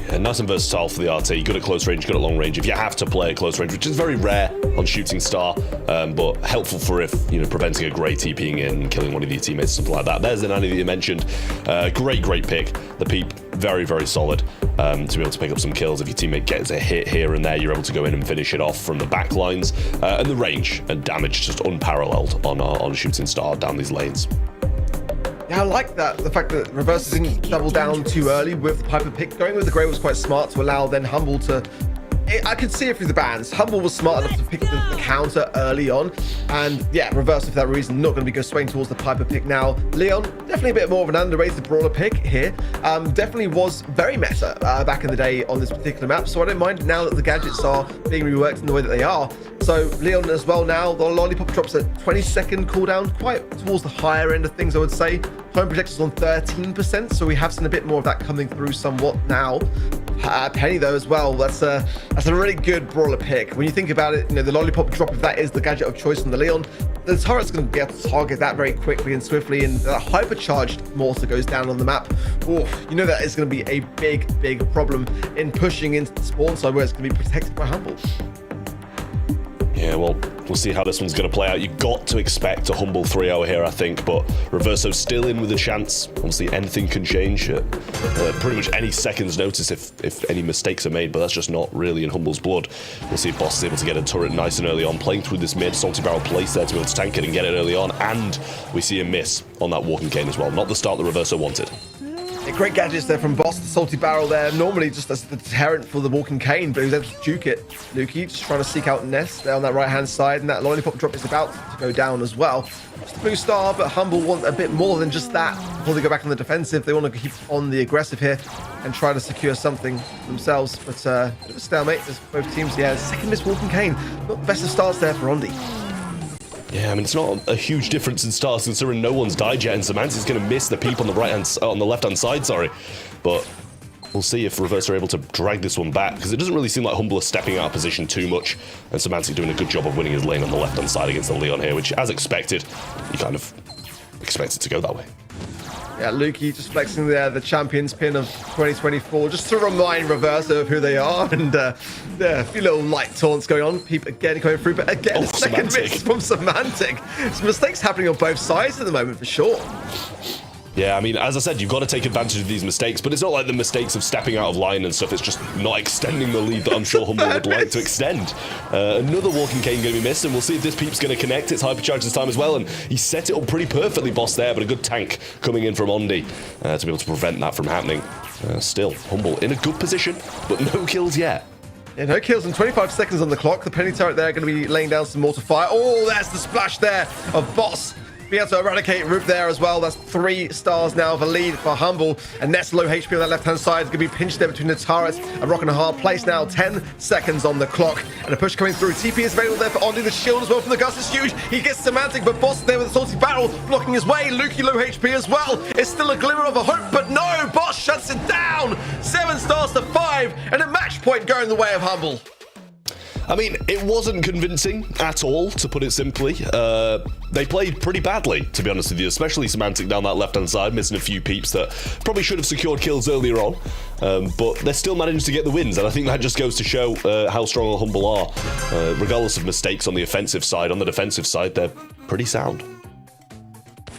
S6: Yeah, nice and versatile for the RT. Good at close range, good at long range. If you have to play at close range, which is very rare on Shooting Star, but helpful for if preventing a Grey TPing in, killing one of your teammates, something like that. There's the Nani that you mentioned. Great pick. The Peep, very solid to be able to pick up some kills. If your teammate gets a hit here and there, you're able to go in and finish it off from the back lines. And the range and damage just unparalleled on Shooting Star down these lanes.
S4: Yeah, I like that. The fact that Reverso didn't double down too early with the Piper pick. Going with the Grey was quite smart to allow then Humble to... I could see it through the bans. Humble was smart enough to pick the counter early on. And yeah, Reverso for that reason, not going to be swaying towards the Piper pick now. Leon, definitely a bit more of an underrated brawler pick here. Definitely was very meta back in the day on this particular map. So I don't mind now that the gadgets are being reworked in the way that they are. So Leon as well now, the Lollipop drops at 20-second cooldown, quite towards the higher end of things, I would say. Home projections on 13%, so we have seen a bit more of that coming through somewhat now. Penny though as well, that's a really good brawler pick. When you think about it, the Lollipop drop, if that is the gadget of choice from the Leon, the turret's going to be able to target that very quickly and swiftly, and the hypercharged mortar goes down on the map. That is going to be a big problem in pushing into the spawn side where it's going to be protected by Humble.
S6: Yeah, well, we'll see how this one's going to play out. You've got to expect a humble 3-0 here, I think, but Reverso's still in with a chance. Obviously, anything can change at pretty much any second's notice if any mistakes are made, but that's just not really in Humble's blood. We'll see if Boss is able to get a turret nice and early on, playing through this mid. Salty Barrel place there to be able to tank it and get it early on, and we see a miss on that Walking Cane as well. Not the start that Reverso wanted.
S4: Yeah, great gadgets there from Boss, the Salty Barrel there. Normally just as the deterrent for the Walking Cane, but he was able to juke it. Lukey just trying to seek out Ness there on that right-hand side, and that Lollipop drop is about to go down as well. Just a blue star, but Humble want a bit more than just that before they go back on the defensive. They want to keep on the aggressive here and try to secure something themselves, but a bit of a stalemate as both teams. Yeah, second miss Walking Cane. Not the best of starts there for Ondi.
S6: Yeah, I mean, it's not a huge difference in stars considering no one's died yet, and Semantic's going to miss the peep on the left-hand side, sorry. But we'll see if Reverse are able to drag this one back, because it doesn't really seem like Humble is stepping out of position too much, and Semantic doing a good job of winning his lane on the left-hand side against the Leon here, which, as expected, you kind of expect it to go that way.
S4: Yeah, Lukey just flexing there, the champions pin of 2024, just to remind Reverso of who they are. And yeah, a few little light taunts going on. Peep again going through, but again, a second miss from Semantic. Some mistakes happening on both sides at the moment, for sure.
S6: Yeah, I mean, as I said, you've got to take advantage of these mistakes, but it's not like the mistakes of stepping out of line and stuff. It's just not extending the lead that I'm sure Humble would like to extend. Another Walking Cane going to be missed, and we'll see if this Peep's going to connect. It's hypercharge this time as well, and he set it up pretty perfectly, Boss, there, but a good tank coming in from Ondi to be able to prevent that from happening. Still, Humble in a good position, but no kills yet.
S4: Yeah, no kills and 25 seconds on the clock. The penny turret there going to be laying down some more to fire. Oh, there's the splash there of Boss. Be able to eradicate Roop there as well. That's 3 stars now of a lead for Humble. And Ness low HP on that left-hand side. Going to be pinched there between the turrets. A rock and a hard place now. 10 seconds on the clock. And a push coming through. TP is available there for Ondi. The shield as well from the Gus is huge. He gets Semantic, but Boss there with a Salty Barrel blocking his way. Lukey low HP as well. It's still a glimmer of a hope, but no! Boss shuts it down! 7 stars to 5. And a match point going the way of Humble.
S6: I mean, it wasn't convincing at all, to put it simply. They played pretty badly, to be honest with you, especially Semantic down that left-hand side, missing a few peeps that probably should have secured kills earlier on. But they're still managed to get the wins, and I think that just goes to show how strong Humble are. Regardless of mistakes on the offensive side, on the defensive side, they're pretty sound.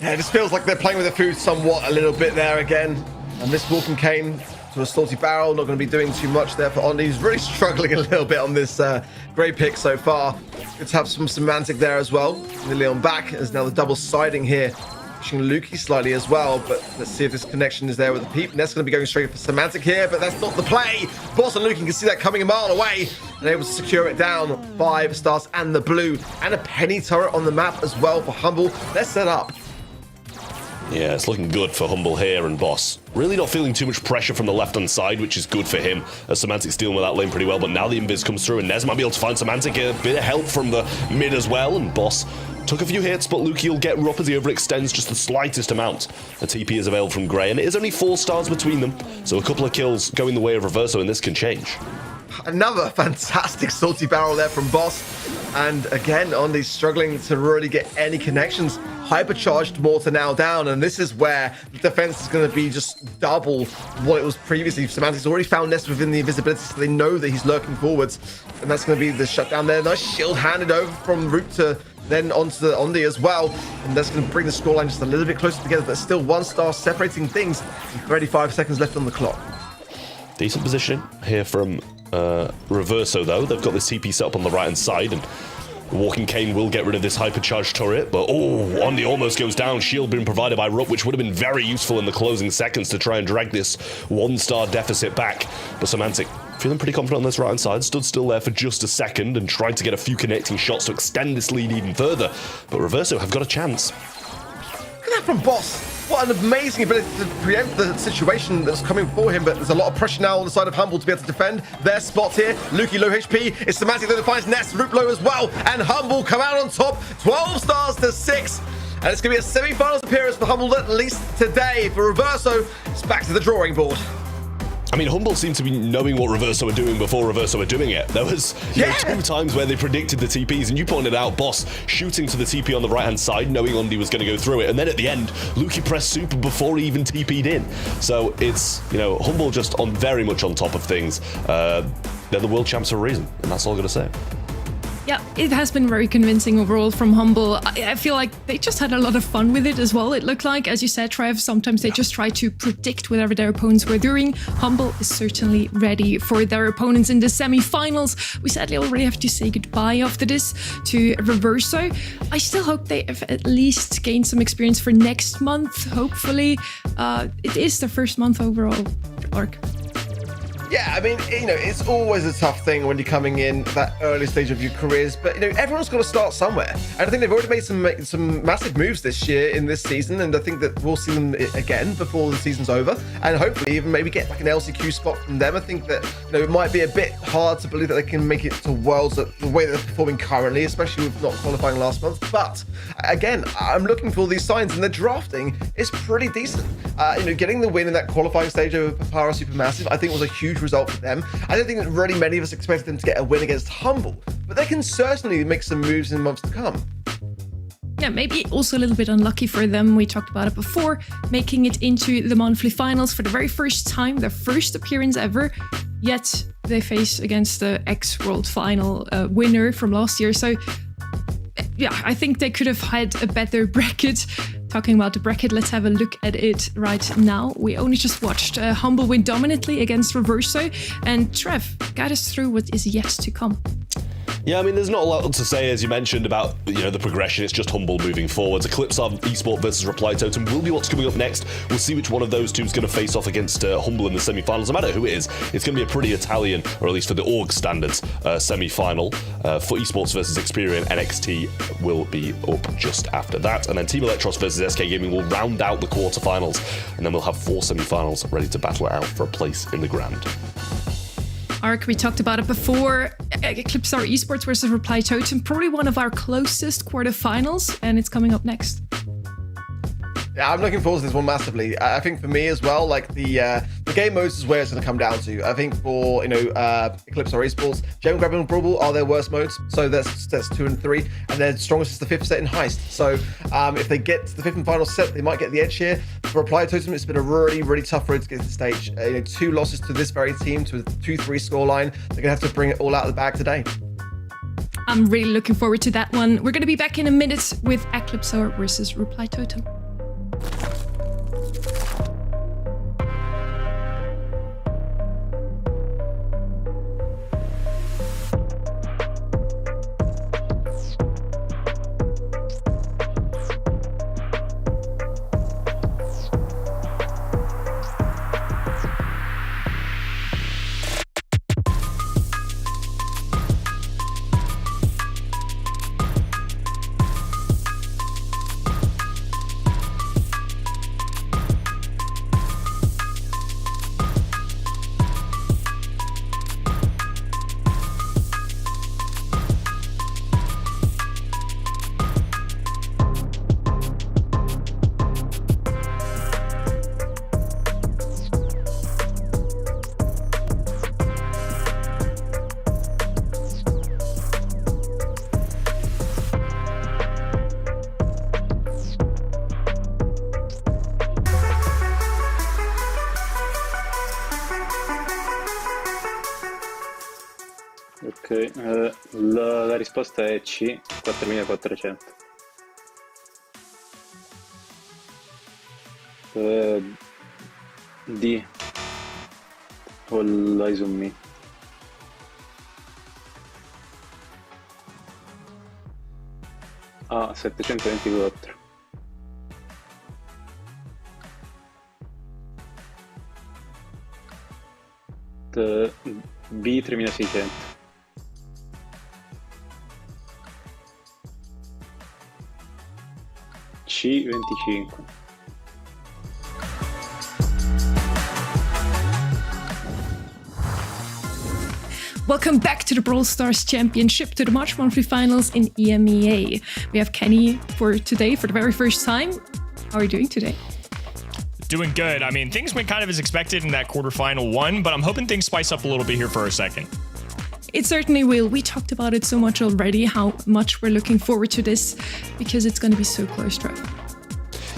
S4: Yeah, it just feels like they're playing with the food somewhat a little bit there again. And this Walking Cane to a Salty Barrel, not going to be doing too much there for Ondi. He's really struggling a little bit on this grey pick so far. Good to have some Semantic there as well. Nearly on back as now the double siding here, pushing Lukey slightly as well. But let's see if this connection is there with the Peep. Ness going to be going straight for Semantic here, but that's not the play. Boss and Lukey can see that coming a mile away and able to secure it down. 5 stars and the blue, and a penny turret on the map as well for Humble. They're set up.
S6: Yeah, it's looking good for Humble here, and Boss really not feeling too much pressure from the left-hand side, which is good for him, as Semantic's dealing with that lane pretty well, but now the invis comes through, and Nez might be able to find Semantic a bit of help from the mid as well, and Boss took a few hits, but Lukey will get Rupp as he overextends just the slightest amount. The TP is available from Grey, and it is only 4 stars between them, so a couple of kills going the way of Reverso, and this can change.
S4: Another fantastic Salty Barrel there from Boss. And again, Ondi's struggling to really get any connections. Hypercharged mortar now down, and this is where the defense is going to be just double what it was previously. Semantic's already found Nest within the invisibility, so they know that he's lurking forwards. And that's going to be the shutdown there. Nice shield handed over from Root to then onto the Ondi as well. And that's going to bring the scoreline just a little bit closer together, but still 1 star separating things. 35 seconds left on the clock.
S6: Decent positioning here from Reverso, though. They've got this TP set up on the right-hand side, and the Walking Cane will get rid of this hypercharged turret, but Ondi almost goes down. Shield being provided by Rupp, which would have been very useful in the closing seconds to try and drag this 1-star deficit back. But Semantic feeling pretty confident on this right-hand side, stood still there for just a second and tried to get a few connecting shots to extend this lead even further. But Reverso have got a chance.
S4: Look at that from Boss. What an amazing ability to preempt the situation that's coming for him, but there's a lot of pressure now on the side of Humble to be able to defend their spot here. Lukey low HP, it's Semantic that finds Ness, Roop low as well, and Humble come out on top, 12 stars to 6. And it's going to be a semi-finals appearance for Humble at least today. For Reverso, it's back to the drawing board.
S6: I mean, Humble seemed to be knowing what Reverso were doing before Reverso were doing it. There was 2 times where they predicted the TPs, and you pointed out Boss shooting to the TP on the right-hand side, knowing Ondi was going to go through it. And then at the end, Lukey pressed super before he even TP'd in. So it's, you know, Humble just very much on top of things. They're the world champs for a reason, and that's all I'm going to say.
S10: Yeah, it has been very convincing overall from Humble. I feel like they just had a lot of fun with it as well. It looked like, as you said, Trev, sometimes they just try to predict whatever their opponents were doing. Humble is certainly ready for their opponents in the semi-finals. We sadly already have to say goodbye after this to Reverso. I still hope they have at least gained some experience for next month, hopefully. It is their first month overall, Ark.
S4: Yeah, I mean, it's always a tough thing when you're coming in that early stage of your careers, but everyone's got to start somewhere. And I think they've already made some massive moves this year in this season, and I think that we'll see them again before the season's over, and hopefully even maybe get like an LCQ spot from them. I think that it might be a bit hard to believe that they can make it to Worlds the way they're performing currently, especially with not qualifying last month. But again, I'm looking for these signs, and the drafting is pretty decent. Getting the win in that qualifying stage over Papara Supermassive, I think was a huge result for them. I don't think that really many of us expected them to get a win against Humble, but they can certainly make some moves in months to come.
S10: Yeah, maybe also a little bit unlucky for them. We talked about it before, making it into the monthly finals for the very first time, their first appearance ever. Yet they face against the ex-World Final winner from last year. So yeah, I think they could have had a better bracket. Talking about the bracket, let's have a look at it right now. We only just watched Humble win dominantly against Reverso. And Trev, guide us through what is yet to come.
S6: Yeah, I mean, there's not a lot to say, as you mentioned, about the progression. It's just Humble moving forwards. Eclipse of Esports versus Reply Totem will be what's coming up next. We'll see which one of those two is going to face off against Humble in the semi-finals. No matter who it is, it's going to be a pretty Italian, or at least for the org standards, semi-final. For Esports versus Xperia and NXT will be up just after that. And then Team Electros versus SK Gaming will round out the quarterfinals. And then we'll have 4 semi-finals ready to battle it out for a place in the Grand.
S10: Ark, we talked about it before. Eclipse Esports versus Reply Totem, probably one of our closest quarterfinals, and it's coming up next.
S4: Yeah, I'm looking forward to this one massively. I think for me as well, like the game modes is where it's going to come down to. I think for Eclipse Esports, Gem Grab and Brawl are their worst modes, so that's 2 and 3, and their strongest is the 5th set in Heist. So if they get to the 5th and final set, they might get the edge here. For Reply Totem, it's been a really, really tough road to get to the stage. 2 losses to this very team, to a 2-3 scoreline. They're going to have to bring it all out of the bag today.
S10: I'm really looking forward to that one. We're going to be back in a minute with Eclipse versus Reply Totem.
S15: Ok, la risposta è C, 4400. D, All Eyes on Me. A, 724. B, 3600. C, 25.
S10: Welcome back to the Brawl Stars Championship, to the March Monthly Finals in EMEA. We have Kenny for today for the very first time. How are you doing today?
S8: Doing good. I mean, things went kind of as expected in that quarterfinal one, but I'm hoping things spice up a little bit here for a second.
S10: It certainly will. We talked about it so much already, how much we're looking forward to this, because it's going to be so close, Trev.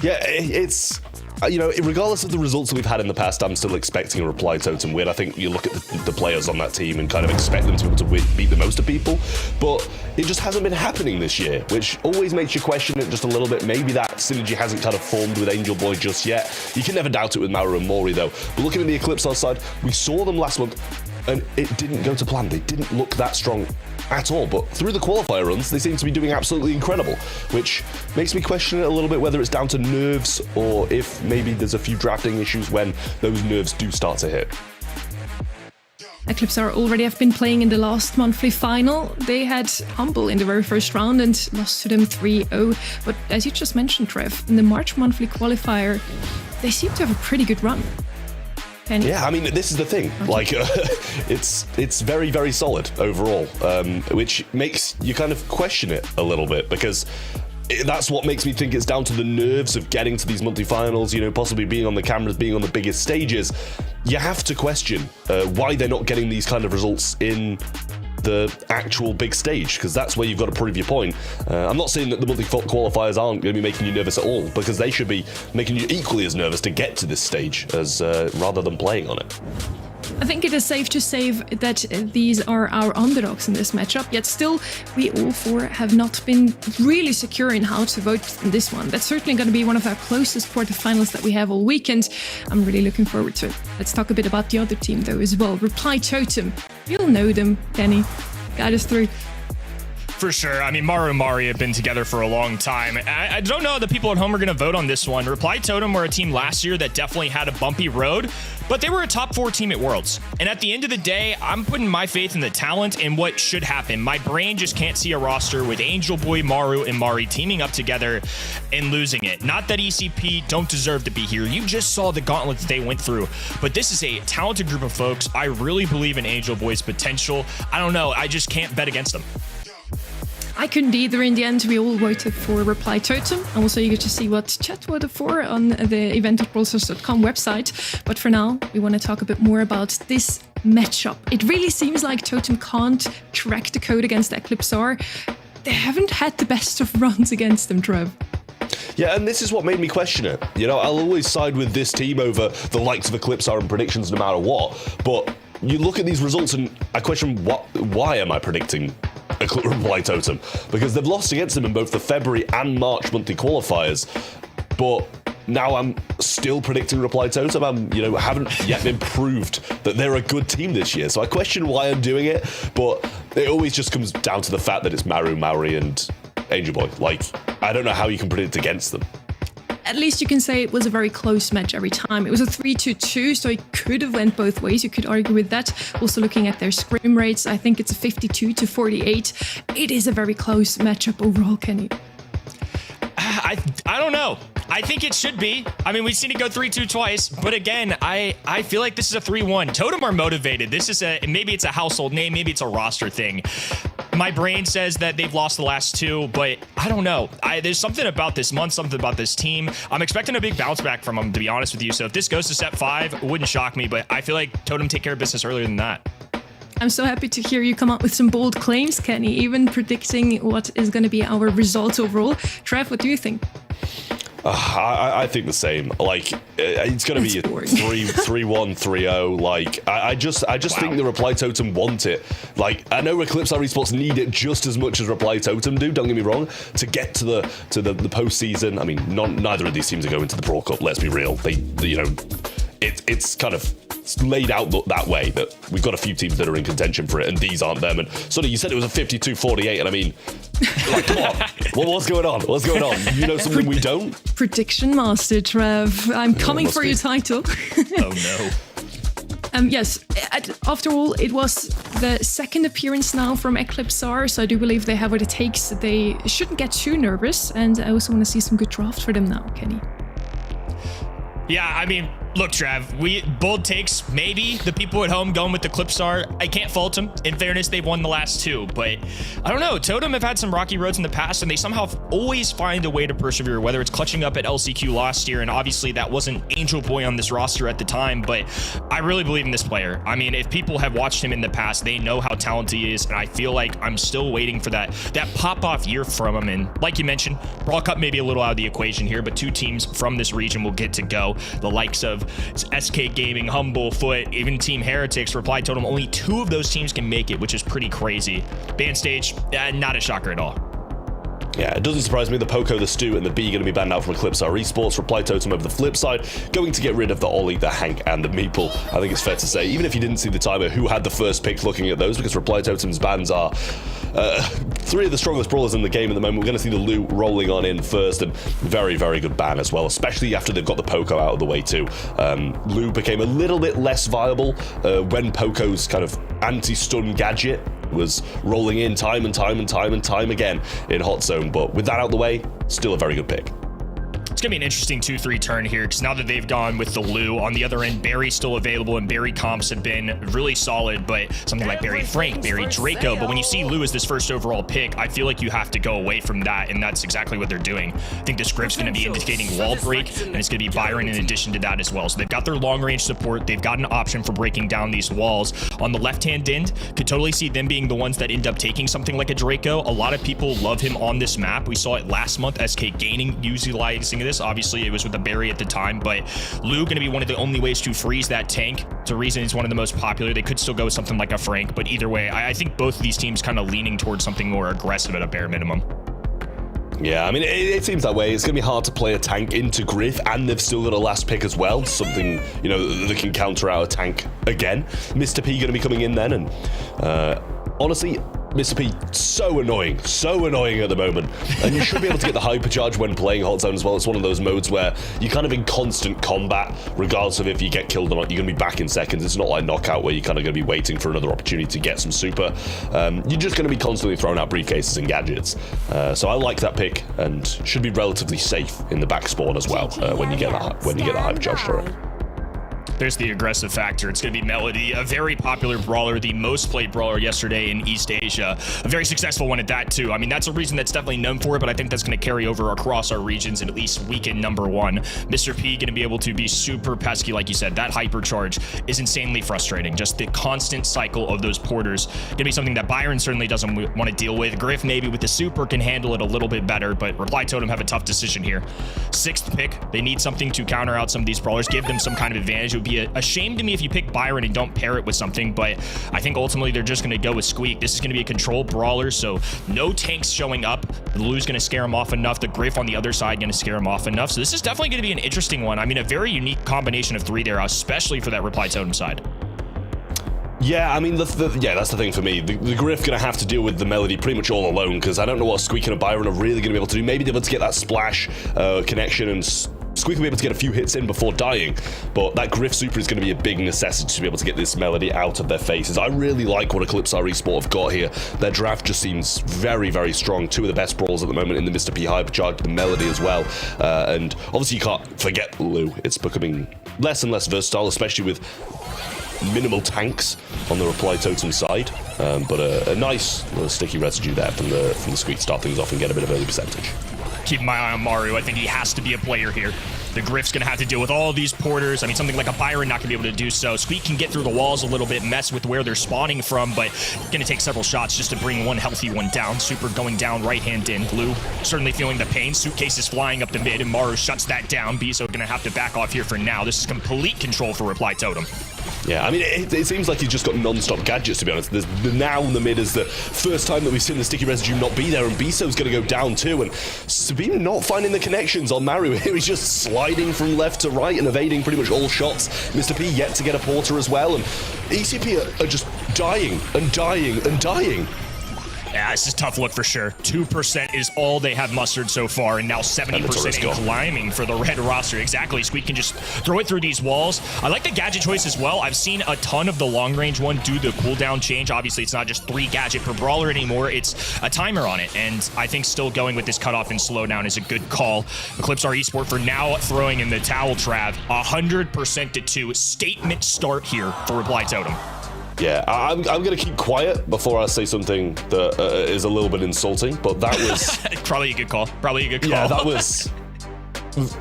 S6: Yeah, it's regardless of the results that we've had in the past, I'm still expecting a Reply Totem win. I think you look at the players on that team and kind of expect them to be able to beat the most of people, but it just hasn't been happening this year, which always makes you question it just a little bit. Maybe that synergy hasn't kind of formed with Angel Boy just yet. You can never doubt it with Maru and Mori, though. But looking at the Eclipse side, we saw them last month, and it didn't go to plan. They didn't look that strong at all, but through the qualifier runs, they seem to be doing absolutely incredible, which makes me question it a little bit whether it's down to nerves or if maybe there's a few drafting issues when those nerves do start to hit.
S10: Eclipse already have been playing in the last monthly final. They had Humble in the very first round and lost to them 3-0. But as you just mentioned, Trev, in the March monthly qualifier, they seem to have a pretty good run.
S6: Yeah, I mean, this is the thing. Like, it's very, very solid overall, which makes you kind of question it a little bit, because that's what makes me think it's down to the nerves of getting to these monthly finals, possibly being on the cameras, being on the biggest stages. You have to question why they're not getting these kind of results in the actual big stage, because that's where you've got to prove your point. I'm not saying that the monthly qualifiers aren't going to be making you nervous at all, because they should be making you equally as nervous to get to this stage as rather than playing on it.
S10: I think it is safe to say that these are our underdogs in this matchup, yet still, we all four have not been really secure in how to vote in this one. That's certainly going to be one of our closest quarterfinals that we have all weekend. I'm really looking forward to it. Let's talk a bit about the other team though as well. Reply Totem. You'll know them, Kenny. Guide us through.
S8: For sure. I mean, Maru and Mari have been together for a long time. I don't know the people at home are going to vote on this one. Reply Totem were a team last year that definitely had a bumpy road, but they were a top 4 team at Worlds. And at the end of the day, I'm putting my faith in the talent and what should happen. My brain just can't see a roster with Angel Boy, Maru, and Mari teaming up together and losing it. Not that ECP don't deserve to be here. You just saw the gauntlet that they went through. But this is a talented group of folks. I really believe in Angel Boy's potential. I don't know. I just can't bet against them.
S10: I couldn't either in the end. We all voted for Reply Totem. I'm also eager to see what chat voted for on the event.brawlstars.com website. But for now, we want to talk a bit more about this matchup. It really seems like Totem can't crack the code against Eclipse. They haven't had the best of runs against them, Trev.
S6: Yeah, and this is what made me question it. I'll always side with this team over the likes of Eclipse in predictions no matter what. But you look at these results and I question why am I predicting Reply Totem? Because they've lost against them in both the February and March monthly qualifiers, but now I'm still predicting Reply Totem. I haven't yet been proved that they're a good team this year, so I question why I'm doing it, but it always just comes down to the fact that it's Maru, Mari, and Angel Boy. Like, I don't know how you can predict against them.
S10: At least you can say it was a very close match every time. It was a 3-2, so it could have went both ways. You could argue with that. Also looking at their scrim rates, I think it's a 52-48. It is a very close matchup overall, Kenny.
S8: I don't know. I think it should be. I mean, we've seen it go 3-2 twice, but again, I feel like this is a 3-1. Totem are motivated. This is maybe it's a household name, maybe it's a roster thing. My brain says that they've lost the last 2, but I don't know. There's something about this month, something about this team. I'm expecting a big bounce back from them, to be honest with you. So if this goes to set 5, it wouldn't shock me, but I feel like Totem take care of business earlier than that.
S10: I'm so happy to hear you come up with some bold claims, Kenny, even predicting what is going to be our results overall. Trev, what do you think?
S6: I think the same. Like, it's going to be a 3-1, 3-0. Like, I just think the Reply Totem want it. Like, I know Eclipse Esports need it just as much as Reply Totem do. Don't get me wrong. To get to the postseason. I mean, neither of these teams are going to the Brawl Cup. Let's be real. It's kind of laid out that way, that we've got a few teams that are in contention for it, and these aren't them. And Sonny, you said it was a 52-48, and I mean, like, come on, what's going on? What's going on? You know something we don't?
S10: Prediction master, Trev. I'm coming for your title.
S8: Oh no.
S10: Yes, after all, it was the second appearance now from Eclipse, so I do believe they have what it takes. They shouldn't get too nervous, and I also want to see some good draft for them now, Kenny.
S8: Yeah, I mean, Look, Trav, bold takes. Maybe the people at home going with the Clipstar. I can't fault them. In fairness, they've won the last 2, but I don't know. Totem have had some rocky roads in the past, and they somehow always find a way to persevere, whether it's clutching up at LCQ last year, and obviously that wasn't Angel Boy on this roster at the time, but I really believe in this player. I mean, if people have watched him in the past, they know how talented he is, and I feel like I'm still waiting for that pop-off year from him, and like you mentioned, Brawl Cup may be a little out of the equation here, but 2 teams from this region will get to go. The likes of SK Gaming, Humble, Foot, even Team Heretics, Reply Totem, only 2 of those teams can make it, which is pretty crazy. Ban stage, not a shocker at all.
S6: Yeah, it doesn't surprise me. The Poco, the Stu, and the B going to be banned out from Eclipsar Esports. Reply Totem over the flip side, going to get rid of the Ollie, the Hank, and the Meeple. I think it's fair to say, even if you didn't see the timer, who had the first pick looking at those, because Reply Totem's bans are 3 of the strongest brawlers in the game at the moment. We're going to see the Lu rolling on in first, and very, very good ban as well, especially after they've got the Poco out of the way too. Lu became a little bit less viable when Poco's kind of anti-stun gadget was rolling in time and time again in Hot Zone, but with that out of the way, still a very good pick.
S8: It's going to be an interesting 2-3 turn here, because now that they've gone with the Lu, on the other end, Barry's still available, and Barry comps have been really solid, but something like Barry Frank, Barry Draco, but when you see Lu as this first overall pick, I feel like you have to go away from that, and that's exactly what they're doing. I think this Griff's going to be indicating wall break, and it's going to be Byron in addition to that as well. So they've got their long-range support, they've got an option for breaking down these walls. On the left-hand end, could totally see them being the ones that end up taking something like a Draco. A lot of people love him on this map. We saw it last month, SK Gaining utilizing this. Obviously, it was with the Barry at the time, but Lu going to be one of the only ways to freeze that tank. It's a reason it's one of the most popular. They could still go with something like a Frank, but either way, I think both of these teams kind of leaning towards something more aggressive at a bare minimum.
S6: Yeah, I mean, it seems that way. It's going to be hard to play a tank into Griff, and they've still got a last pick as well. Something, you know, that can counter out a tank again. Mr. P going to be coming in then, and honestly, Mr. P, so annoying at the moment. And you should be able to get the hypercharge when playing Hot Zone as well. It's one of those modes where you're kind of in constant combat, regardless of if you get killed or not. You're going to be back in seconds. It's not like Knockout where you're kind of going to be waiting for another opportunity to get some super. You're just going to be constantly throwing out briefcases and gadgets. So I like that pick, and should be relatively safe in the back spawn as well when you get that hypercharge for it.
S8: There's the aggressive factor. It's going to be Melody, a very popular brawler, the most played brawler yesterday in East Asia. A very successful one at that, too. I mean, that's a reason that's definitely known for it, but I think that's going to carry over across our regions in at least weekend number 1. Mr. P going to be able to be super pesky, like you said. That hypercharge is insanely frustrating. Just the constant cycle of those porters going to be something that Byron certainly doesn't want to deal with. Griff maybe with the super can handle it a little bit better, but Reply Totem have a tough decision here. 6th pick. They need something to counter out some of these brawlers, give them some kind of advantage. It would be a shame to me if you pick Byron and don't pair it with something, but I think ultimately they're just going to go with Squeak. This is going to be a control brawler, so no tanks showing up. The Lu's going to scare him off enough. The Griff on the other side going to scare him off enough. So this is definitely going to be an interesting one. I mean, a very unique combination of 3 there, especially for that Reply Totem side.
S6: Yeah, I mean, that's the thing for me. The Griff going to have to deal with the Melody pretty much all alone, because I don't know what Squeak and Byron are really going to be able to do. Maybe they're able to get that splash connection, and Squeak will be able to get a few hits in before dying, but that Griff super is going to be a big necessity to be able to get this Melody out of their faces. I really like what Eclipsar Esports have got here. Their draft just seems very, very strong. 2 of the best brawlers at the moment in the Mr. P hypercharge, the Melody as well. And obviously you can't forget Lu. It's becoming less and less versatile, especially with minimal tanks on the Reply Totem side, but a nice little sticky residue there from the Squeak to start things off and get a bit of early percentage.
S8: Keep my eye on Maru. I think he has to be a player here. The Griff's going to have to deal with all these porters. I mean, something like a Byron not going to be able to do so. Squeak can get through the walls a little bit, mess with where they're spawning from, but going to take several shots just to bring one healthy one down. Super going down right-hand in. Blue certainly feeling the pain. Suitcase is flying up the mid, and Maru shuts that down. Biso going to have to back off here for now. This is complete control for Reply Totem.
S6: Yeah, I mean, it seems like he's just got non-stop gadgets, to be honest. There's now in the mid is the first time that we've seen the sticky residue not be there, and Biso's going to go down too, and Sabine not finding the connections on Maru here. He's just sliding from left to right and evading pretty much all shots. Mr. P yet to get a porter as well, and ECP are just dying and dying and dying.
S8: Yeah, this is a tough look for sure. 2% is all they have mustered so far, and now 70% and climbing for the red roster. Exactly, Squeak can just throw it through these walls. I like the gadget choice as well. I've seen a ton of the long-range one do the cooldown change. Obviously, it's not just 3 gadget per brawler anymore. It's a timer on it, and I think still going with this cutoff and slowdown is a good call. Eclipse our Esports for now throwing in the towel, Trav. 100% to 2. Statement start here for Reply Totem.
S6: Yeah, I'm going to keep quiet before I say something that is a little bit insulting, but that was...
S8: Probably a good call. Probably a good call.
S6: Yeah, that was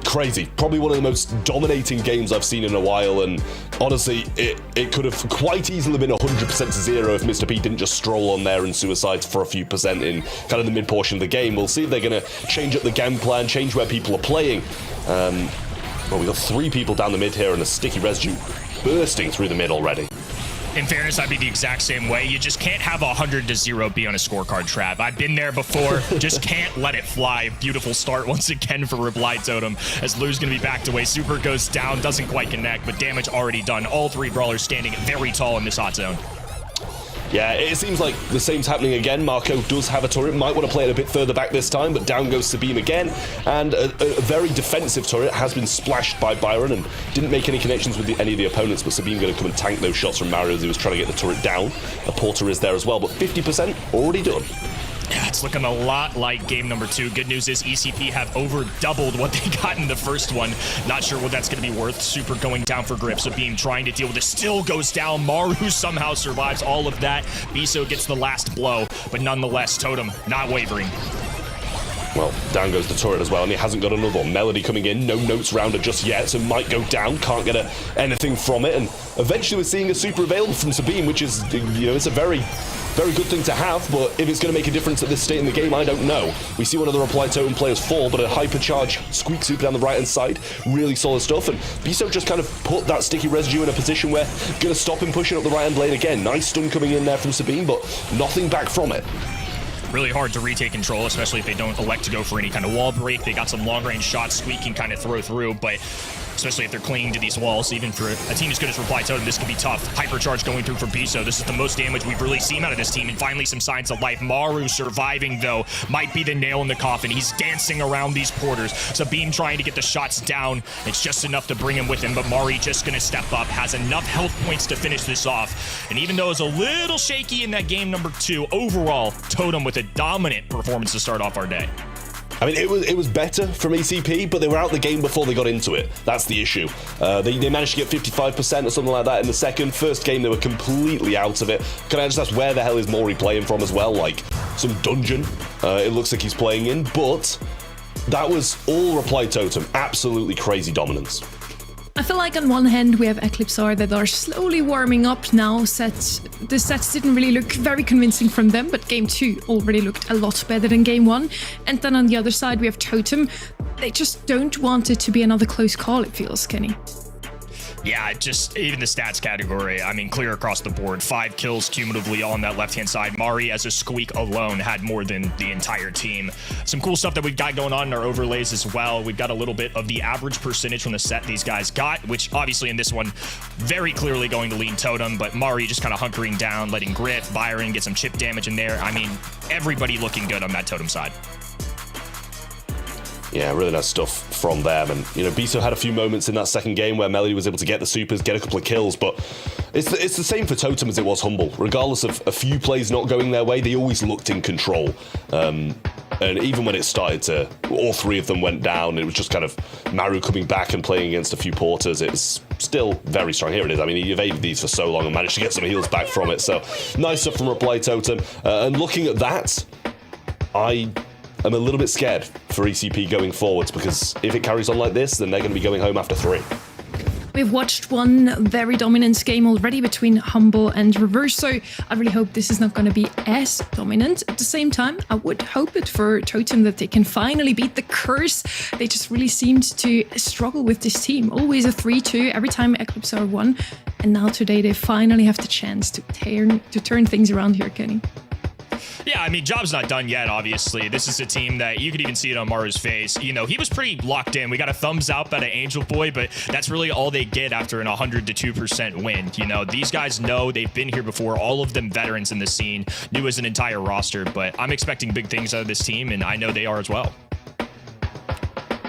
S6: crazy. Probably one of the most dominating games I've seen in a while, and honestly, it could have quite easily been 100% to 0 if Mr. P didn't just stroll on there and suicide for a few percent in kind of the mid-portion of the game. We'll see if they're going to change up the game plan, change where people are playing. Well, we've got 3 people down the mid here and a sticky residue bursting through the mid already.
S8: In fairness, I'd be the exact same way. You just can't have 100 to 0 be on a scorecard, Trav. I've been there before. Just can't let it fly. Beautiful start once again for Reply Totem as Lou's going to be backed away. Super goes down, doesn't quite connect, but damage already done. All 3 brawlers standing very tall in this hot zone.
S6: Yeah, it seems like the same's happening again. Marco does have a turret, might want to play it a bit further back this time, but down goes Sabine again. And a very defensive turret has been splashed by Byron and didn't make any connections with any of the opponents, but Sabine going to come and tank those shots from Mario as he was trying to get the turret down. A Porter is there as well, but 50% already done.
S8: Yeah, it's looking a lot like game number 2. Good news is ECP have over doubled what they got in the first one. Not sure what that's going to be worth. Super going down for grip. Sabine trying to deal with it. Still goes down. Maru somehow survives all of that. Biso gets the last blow, but nonetheless, Totem not wavering.
S6: Well, down goes the turret as well, and he hasn't got another one. Melody coming in, no notes rounder just yet, so might go down, can't get anything from it, and eventually we're seeing a super available from Sabine, which is, you know, it's a very good thing to have, but if it's going to make a difference at this state in the game, I don't know. We see one of the Reply Totem players fall, but a hypercharge Squeak super down the right-hand side, really solid stuff, and Biso just kind of put that sticky residue in a position where going to stop him pushing up the right-hand lane again. Nice stun coming in there from Sabine, but nothing back from it.
S8: Really hard to retake control, especially if they don't elect to go for any kind of wall break. They got some long-range shots Squeak can kind of throw through, but especially if they're clinging to these walls, even for a team as good as Reply Totem, this could be tough. Hypercharge going through for Biso. This is the most damage we've really seen out of this team, and finally some signs of life. Maru surviving, though, might be the nail in the coffin. He's dancing around these porters. Sabine trying to get the shots down. It's just enough to bring him with him, but Mari just going to step up, has enough health points to finish this off. And even though it was a little shaky in that game number 2, overall, Totem with a dominant performance to start off our day.
S6: I mean, it was better from ECP, but they were out the game before they got into it. That's the issue. They managed to get 55% or something like that in the second. First game, they were completely out of it. Can I just ask, where the hell is Maury playing from as well? Like, some dungeon, it looks like he's playing in, but that was all Reply Totem. Absolutely crazy dominance.
S10: I feel like on one hand we have Eclipsar that are slowly warming up now. The sets didn't really look very convincing from them, but game 2 already looked a lot better than game 1. And then on the other side we have Totem. They just don't want it to be another close call, it feels, Kenny.
S8: Yeah, just even the stats category, I mean, clear across the board. 5 kills cumulatively on that left-hand side. Mari, as a Squeak alone, had more than the entire team. Some cool stuff that we've got going on in our overlays as well. We've got a little bit of the average percentage from the set these guys got, which obviously in this one, very clearly going to lean Totem, but Mari just kind of hunkering down, letting Griff, Byron get some chip damage in there. I mean, everybody looking good on that Totem side.
S6: Yeah, really nice stuff from them. And, you know, Biso had a few moments in that second game where Melody was able to get the supers, get a couple of kills, but it's the same for Totem as it was Humble. Regardless of a few plays not going their way, they always looked in control. And even when it started to, all 3 of them went down, it was just kind of Maru coming back and playing against a few porters. It's still very strong. Here it is. I mean, he evaded these for so long and managed to get some heals back from it. So nice stuff from Reply Totem. And looking at that, I'm a little bit scared for ECP going forwards, because if it carries on like this, then they're going to be going home after 3.
S10: We've watched one very dominant game already between Humble and Reverse, so I really hope this is not going to be as dominant. At the same time, I would hope it for Totem that they can finally beat the curse. They just really seemed to struggle with this team. Always a 3-2 every time Eclipsar won, and now today they finally have the chance to turn things around here, Kenny.
S8: Yeah, I mean, job's not done yet, obviously. This is a team that you could even see it on Maru's face. You know, he was pretty locked in. We got a thumbs up out of Angel Boy, but that's really all they get after an 100-2% win. You know, these guys know they've been here before. All of them veterans in the scene, new as an entire roster, but I'm expecting big things out of this team, and I know they are as well.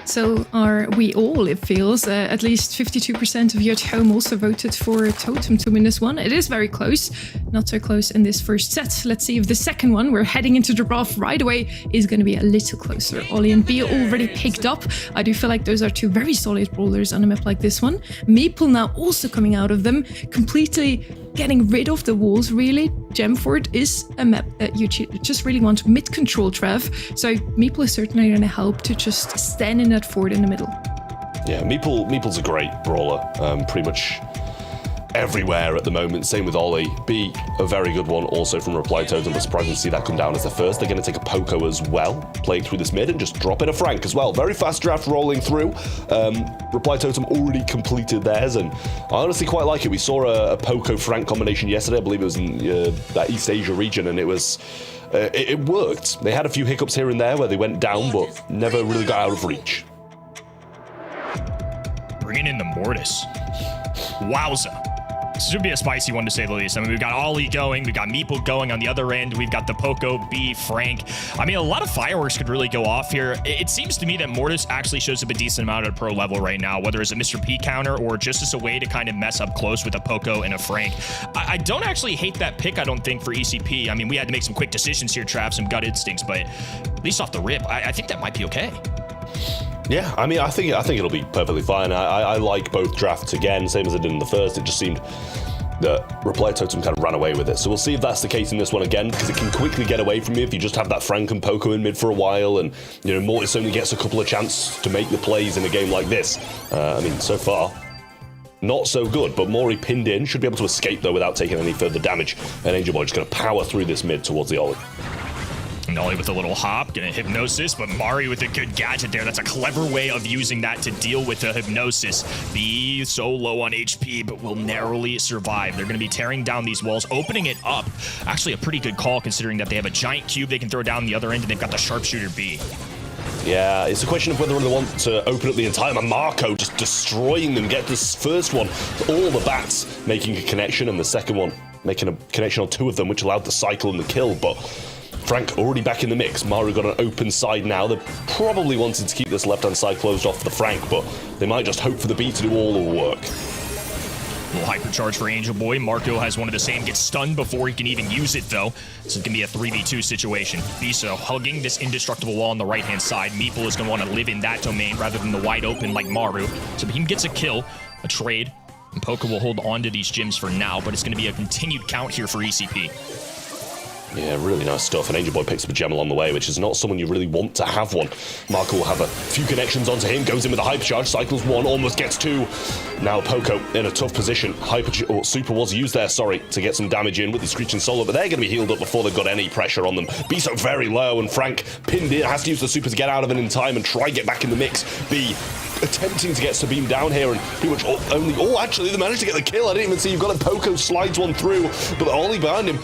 S10: So are we all, it feels. At least 52% of you at home also voted for Totem to win this one. It is very close. Not so close in this first set. Let's see if the second one, we're heading into the draft right away, is going to be a little closer. Ollie and B already picked up. I do feel like those are two very solid brawlers on a map like this one. Maple now also coming out of them, completely getting rid of the walls, really. Gemford is a map that you just really want mid-control, Trev. So Meeple is certainly going to help to just stand in that fort in the middle.
S6: Yeah, Meeple's a great brawler, pretty much everywhere at the moment. Same with Ollie. B, a very good one also from Reply Totem, but surprising to see that come down as the first. They're going to take a Poco as well, playing through this mid and just drop in a Frank as well. Very fast draft rolling through. Reply Totem already completed theirs, and I honestly quite like it. We saw a Poco Frank combination yesterday. I believe it was in that East Asia region, and it was it worked. They had a few hiccups here and there where they went down, but never really got out of reach.
S8: Bringing in the Mortis. Wowza. This should be a spicy one to say the least. I mean, we've got Ollie going, we've got Meeple going on the other end, we've got the Poco, B, Frank. I mean, a lot of fireworks could really go off here. It seems to me that Mortis actually shows up a decent amount at pro level right now, whether it's a Mr. P counter or just as a way to kind of mess up close with a Poco and a Frank. I don't actually hate that pick, I don't think, for ECP. I mean, we had to make some quick decisions here, Trav, some gut instincts, but at least off the rip, I think that might be okay.
S6: Yeah, I mean, I think it'll be perfectly fine. I like both drafts again, same as I did in the first. It just seemed that Reply Totem kind of ran away with it. So we'll see if that's the case in this one again, because it can quickly get away from you if you just have that Frank and Poco in mid for a while, and, you know, Mortis only gets a couple of chances to make the plays in a game like this. I mean, so far, not so good, but Mori pinned in, should be able to escape, though, without taking any further damage. And Angel Boy just going to power through this mid towards the Ollie.
S8: And Ollie with a little hop, gonna hypnosis, but Mari with a good gadget there. That's a clever way of using that to deal with the hypnosis. B so low on HP, but will narrowly survive. They're gonna be tearing down these walls, opening it up. Actually a pretty good call considering that they have a giant cube they can throw down the other end, and they've got the sharpshooter B.
S6: Yeah, it's a question of whether they want to open up the entire map. Marco just destroying them, get this first one, all the bats making a connection, and the second one making a connection on two of them, which allowed the cycle and the kill, but Frank already back in the mix. Maru got an open side now. They're probably wanting to keep this left-hand side closed off the Frank, but they might just hope for the B to do all the work.
S8: Little hypercharge for Angel Boy. Marco has one of the same, gets stunned before he can even use it, though. This is going to be a 3v2 situation. Biso hugging this indestructible wall on the right-hand side. Meeple is going to want to live in that domain rather than the wide open like Maru. So he gets a kill, a trade, and Poco will hold on to these gyms for now, but it's going to be a continued count here for ECP.
S6: Yeah, really nice stuff. And Angel Boy picks up a gem along the way, which is not someone you really want to have one. Marco will have a few connections onto him, goes in with a hypercharge, cycles one, almost gets two. Now Poco in a tough position. Super was used there, to get some damage in with the Screeching Solo, but they're going to be healed up before they've got any pressure on them. Biso very low, and Frank pinned in, has to use the Super to get out of it in time and try get back in the mix. B attempting to get Sabine down here, and pretty much actually they managed to get the kill. I didn't even see. You've got a Poco slides one through, but Ollie behind him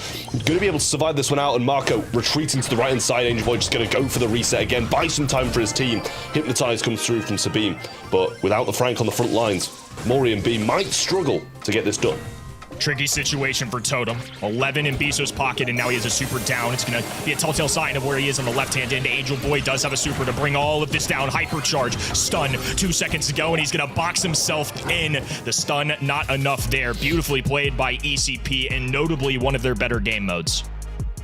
S6: going to be able to survive this one out, and Marco retreating to the right hand side. Angel Boy just going to go for the reset again, buy some time for his team. Hypnotize comes through from Sabine, but without the Frank on the front lines, Mori and B might struggle to get this done.
S8: Tricky situation for Totem. 11 in Biso's pocket, and now he has a super down. It's going to be a telltale sign of where he is on the left-hand end. Angel Boy does have a super to bring all of this down. Hypercharge, stun, 2 seconds to go, and he's going to box himself in. The stun, not enough there. Beautifully played by ECP, and notably one of their better game modes.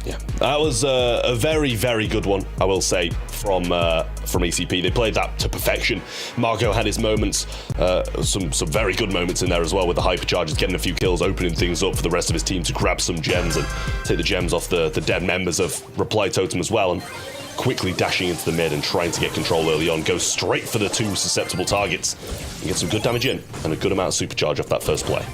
S6: Yeah, that was a very, very good one, I will say, from ECP. They played that to perfection. Marco had his moments, some very good moments in there as well, with the hypercharges, getting a few kills, opening things up for the rest of his team to grab some gems and take the gems off the dead members of Reply Totem as well, and quickly dashing into the mid and trying to get control early on, go straight for the two susceptible targets and get some good damage in and a good amount of supercharge off that first play.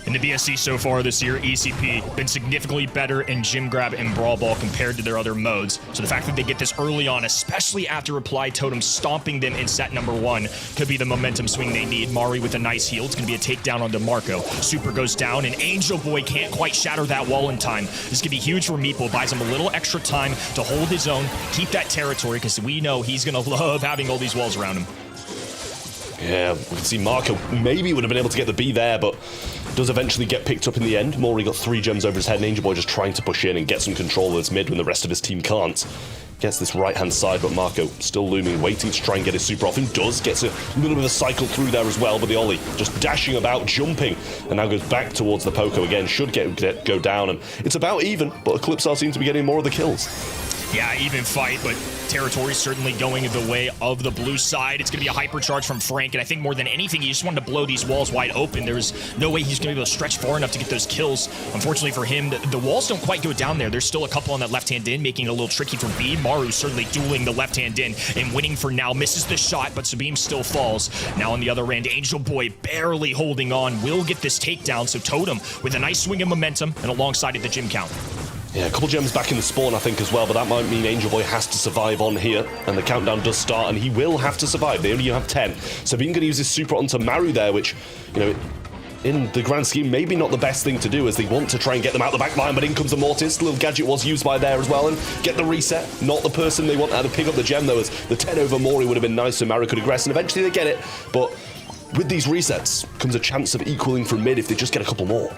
S8: In the BSC so far this year, ECP been significantly better in Gym Grab and Brawl Ball compared to their other modes. So the fact that they get this early on, especially after Reply Totem stomping them in set number 1, could be the momentum swing they need. Mari with a nice heal. It's going to be a takedown onto Marco. Super goes down, and Angel Boy can't quite shatter that wall in time. This is going to be huge for Meeple. Buys him a little extra time to hold his own, keep that territory, because we know he's going to love having all these walls around him.
S6: Yeah, we can see Marco maybe would have been able to get the B there, but does eventually get picked up in the end. Maury got 3 gems over his head, and Angel Boy just trying to push in and get some control of his mid when the rest of his team can't. Gets this right-hand side, but Marco still looming, waiting to try and get his super off him. Gets a little bit of a cycle through there as well, but the Ollie just dashing about, jumping, and now goes back towards the Poco again. Should go down, and it's about even, but Eclipsar seems to be getting more of the kills.
S8: Yeah, even fight, but territory certainly going the way of the blue side. It's going to be a hypercharge from Frank, and I think more than anything, he just wanted to blow these walls wide open. There's no way he's going to be able to stretch far enough to get those kills. Unfortunately for him, the walls don't quite go down there. There's still a couple on that left-hand in, making it a little tricky for B. Maru certainly dueling the left-hand in and winning for now. Misses the shot, but Sabim still falls. Now on the other end, Angel Boy barely holding on. Will get this takedown, so Totem with a nice swing of momentum and alongside it the gym count.
S6: Yeah, a couple gems back in the spawn, I think, as well, but that might mean Angel Boy has to survive on here, and the countdown does start, and he will have to survive. They only have 10. So being going to use his super onto Maru there, which, you know, in the grand scheme, maybe not the best thing to do, as they want to try and get them out the back line, but in comes the Mortis. Little gadget was used by there as well, and get the reset. Not the person they want to pick up the gem, though, as the 10 over Mori would have been nice, so Maru could aggress, and eventually they get it, but with these resets comes a chance of equaling from mid if they just get a couple more.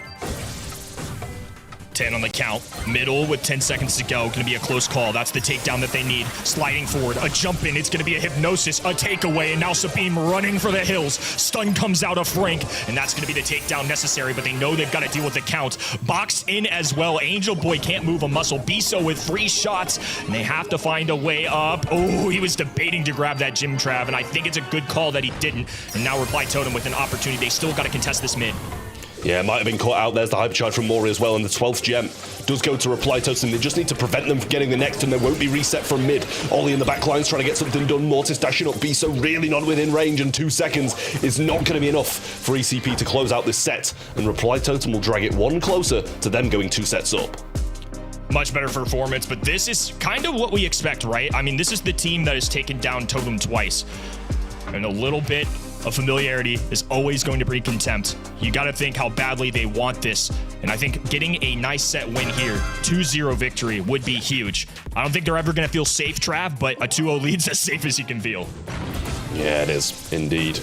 S8: 10 on the count. Middle with 10 seconds to go. Going to be a close call. That's the takedown that they need. Sliding forward. A jump in. It's going to be a hypnosis. A takeaway. And now Sabim running for the hills. Stun comes out of Frank. And that's going to be the takedown necessary. But they know they've got to deal with the count. Boxed in as well. Angel Boy can't move a muscle. Biso with 3 shots. And they have to find a way up. Oh, he was debating to grab that Gym Trav. And I think it's a good call that he didn't. And now Reply Totem with an opportunity. They still got to contest this mid.
S6: Yeah, might have been caught out. There's the hypercharge from Mori as well, and the 12th gem does go to Reply Totem. They just need to prevent them from getting the next, and they won't be reset from mid. Ollie in the back line's trying to get something done. Mortis dashing up, Biso really not within range, and 2 seconds is not going to be enough for ECP to close out this set, and Reply Totem will drag it 1 closer to them going 2 sets up.
S8: Much better performance, but this is kind of what we expect, right? I mean, this is the team that has taken down Totem twice, and a little bit of familiarity is always going to breed contempt. You got to think how badly they want this. And I think getting a nice set win here, 2-0 victory, would be huge. I don't think they're ever going to feel safe, Trav, but a 2-0 lead's as safe as you can feel.
S6: Yeah, it is, indeed.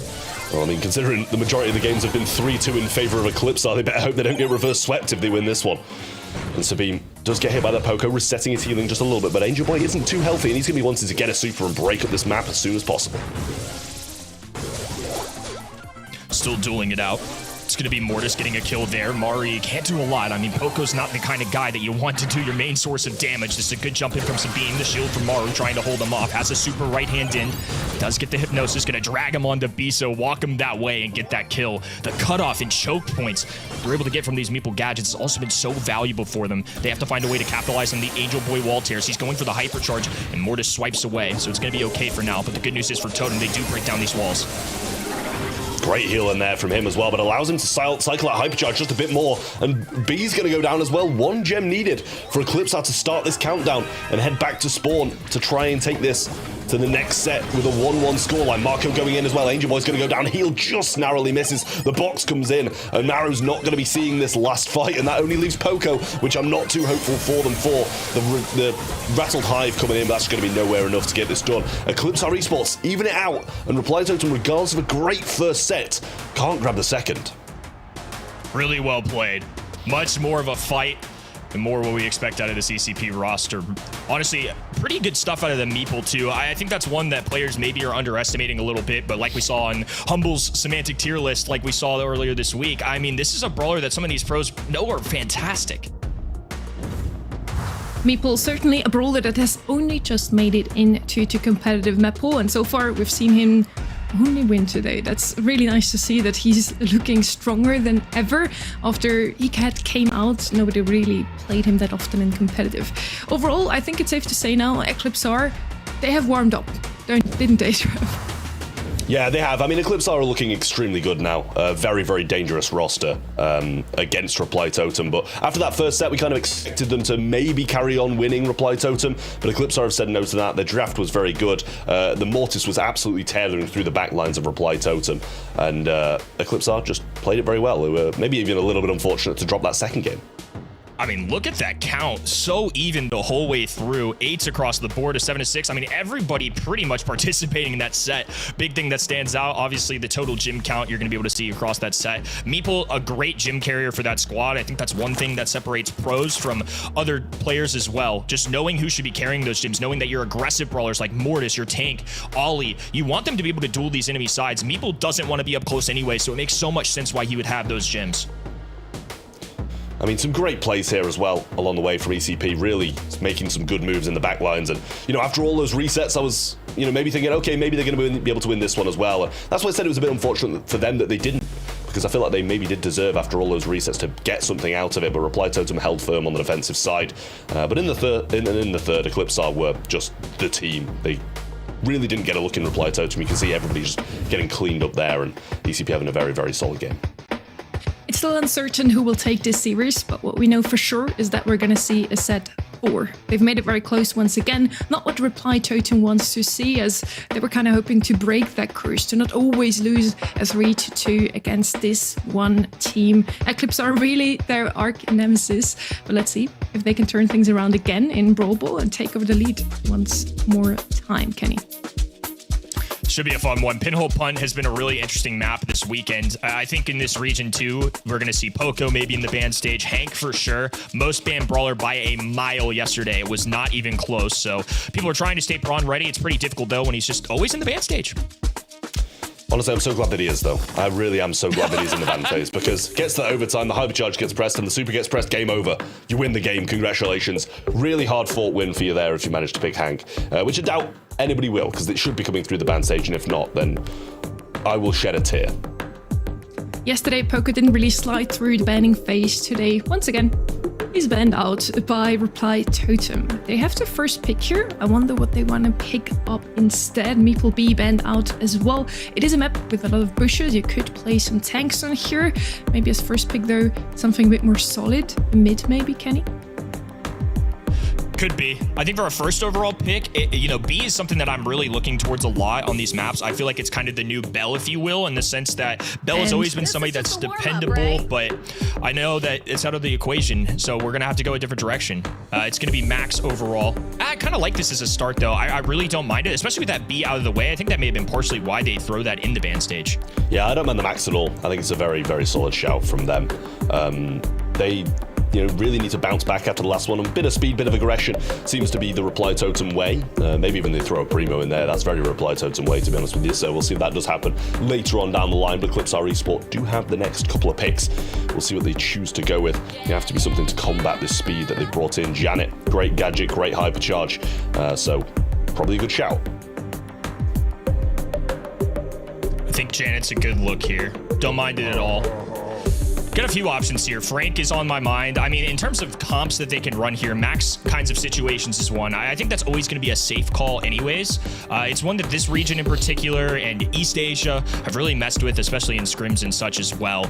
S6: Well, I mean, considering the majority of the games have been 3-2 in favor of Eclipsar, they better hope they don't get reverse swept if they win this one. And Sabim does get hit by the Poco, resetting his healing just a little bit, but Angel Boy isn't too healthy, and he's going to be wanting to get a super and break up this map as soon as possible.
S8: Still dueling it out. It's going to be Mortis getting a kill there. Mari can't do a lot. I mean, Poco's not the kind of guy that you want to do your main source of damage. This is a good jump in from Sabine. The shield from Maru trying to hold him off. Has a super right hand in. Does get the hypnosis. Going to drag him onto Biso, walk him that way, and get that kill. The cutoff and choke points they're able to get from these Meeple gadgets has also been so valuable for them. They have to find a way to capitalize on the Angel Boy wall tears. He's going for the hypercharge, and Mortis swipes away. So it's going to be okay for now. But the good news is for Totem, they do break down these walls.
S6: Great heal in there from him as well, but allows him to cycle out hypercharge just a bit more, and B's going to go down as well. 1 gem needed for Eclipsar to start this countdown and head back to spawn to try and take this to the next set with a 1-1 scoreline. Marco going in as well. Angel Boy's going to go down. Heal just narrowly misses. The box comes in, and Maru's not going to be seeing this last fight, and that only leaves Poco, which I'm not too hopeful for them for. The Rattled Hive coming in, but that's going to be nowhere enough to get this done. Eclipsar Esports even it out, and Reply Totem, regardless of a great first set, can't grab the second.
S8: Really well played. Much more of a fight and more what we expect out of this ECP roster. Honestly, pretty good stuff out of the Meeple too. I think that's one that players maybe are underestimating a little bit, but like we saw on Humble's semantic tier list, like we saw earlier this week, I mean, this is a brawler that some of these pros know are fantastic.
S10: Meeple, certainly a brawler that has only just made it into competitive map pool, and so far we've seen him only win today. That's really nice to see that he's looking stronger than ever. After ECAT came out, nobody really played him that often in competitive. Overall, I think it's safe to say now, Eclipsar, they have warmed up, didn't they, Trev?
S6: Yeah, they have. I mean, Eclipse are looking extremely good now. Very, very dangerous roster against Reply Totem. But after that first set, we kind of expected them to maybe carry on winning Reply Totem. But Eclipse have said no to that. Their draft was very good. The Mortis was absolutely tearing through the back lines of Reply Totem. And Eclipse just played it very well. They were maybe even a little bit unfortunate to drop that second game.
S8: I mean, look at that count. So even the whole way through. 8s across the board, a 7-6. I mean, everybody pretty much participating in that set. Big thing that stands out, obviously, the total gym count you're going to be able to see across that set. Meeple, a great gym carrier for that squad. I think that's one thing that separates pros from other players as well. Just knowing who should be carrying those gyms, knowing that your aggressive brawlers like Mortis, your tank, Ollie, you want them to be able to duel these enemy sides. Meeple doesn't want to be up close anyway, so it makes so much sense why he would have those gyms.
S6: I mean, some great plays here as well along the way from ECP, really making some good moves in the back lines. And, after all those resets, I was, maybe thinking, okay, maybe they're going to be able to win this one as well. And that's why I said it was a bit unfortunate for them that they didn't, because I feel like they maybe did deserve, after all those resets, to get something out of it. But Reply Totem held firm on the defensive side. But in the third, Eclipse were just the team. They really didn't get a look in Reply Totem. You can see everybody just getting cleaned up there, and ECP having a very, very solid game.
S10: It's still uncertain who will take this series, but what we know for sure is that we're going to see a set 4. They've made it very close once again, not what Reply Totem wants to see, as they were kind of hoping to break that curse, to not always lose a 3-2 against this one team. Eclipse are really their arch nemesis, but let's see if they can turn things around again in Brawl Ball and take over the lead once more time. Kenny.
S8: Should be a fun one. Pinhole Punt has been a really interesting map this weekend. I think in this region too, we're going to see Poco maybe in the ban stage, Hank for sure. Most banned brawler by a mile yesterday. It was not even close. So people are trying to stay prawn ready. It's pretty difficult though when he's just always in the ban stage.
S6: Honestly, I'm so glad that he is, though. I really am so glad that he's in the ban phase, because gets to overtime, the hypercharge gets pressed, and the super gets pressed, game over. You win the game, congratulations. Really hard-fought win for you there if you manage to pick Hank, which I doubt anybody will, because it should be coming through the ban stage, and if not, then I will shed a tear.
S10: Yesterday, Poco didn't really slide through the banning phase. Today, once again, he's banned out by Reply Totem. They have to first pick here. I wonder what they want to pick up instead. Meeple B banned out as well. It is a map with a lot of bushes. You could play some tanks on here. Maybe as first pick though, something a bit more solid. Mid maybe, Kenny?
S8: Could be. I think for a first overall pick, B is something that I'm really looking towards a lot on these maps. I feel like it's kind of the new Bell, if you will, in the sense that Bell has always been somebody that's dependable, but I know that it's out of the equation, so we're going to have to go a different direction. It's going to be Max overall. I kind of like this as a start, though. I really don't mind it, especially with that B out of the way. I think that may have been partially why they throw that in the ban stage.
S6: Yeah, I don't mind the Max at all. I think it's a very, very solid shout from them. They really need to bounce back after the last one. A bit of speed, bit of aggression seems to be the Reply Totem way. Maybe even they throw a Primo in there. That's very Reply Totem way, to be honest with you. So we'll see if that does happen later on down the line. But Eclipse Esports do have the next couple of picks. We'll see what they choose to go with. You have to be something to combat this speed that they brought in. Janet, great gadget, great hypercharge. So probably a good shout.
S8: I think Janet's a good look here. Don't mind it at all. Got a few options here. Frank is on my mind. I mean, in terms of comps that they can run here, Max kinds of situations is one. I think that's always going to be a safe call anyways. It's one that this region in particular and East Asia have really messed with, especially in scrims and such as well.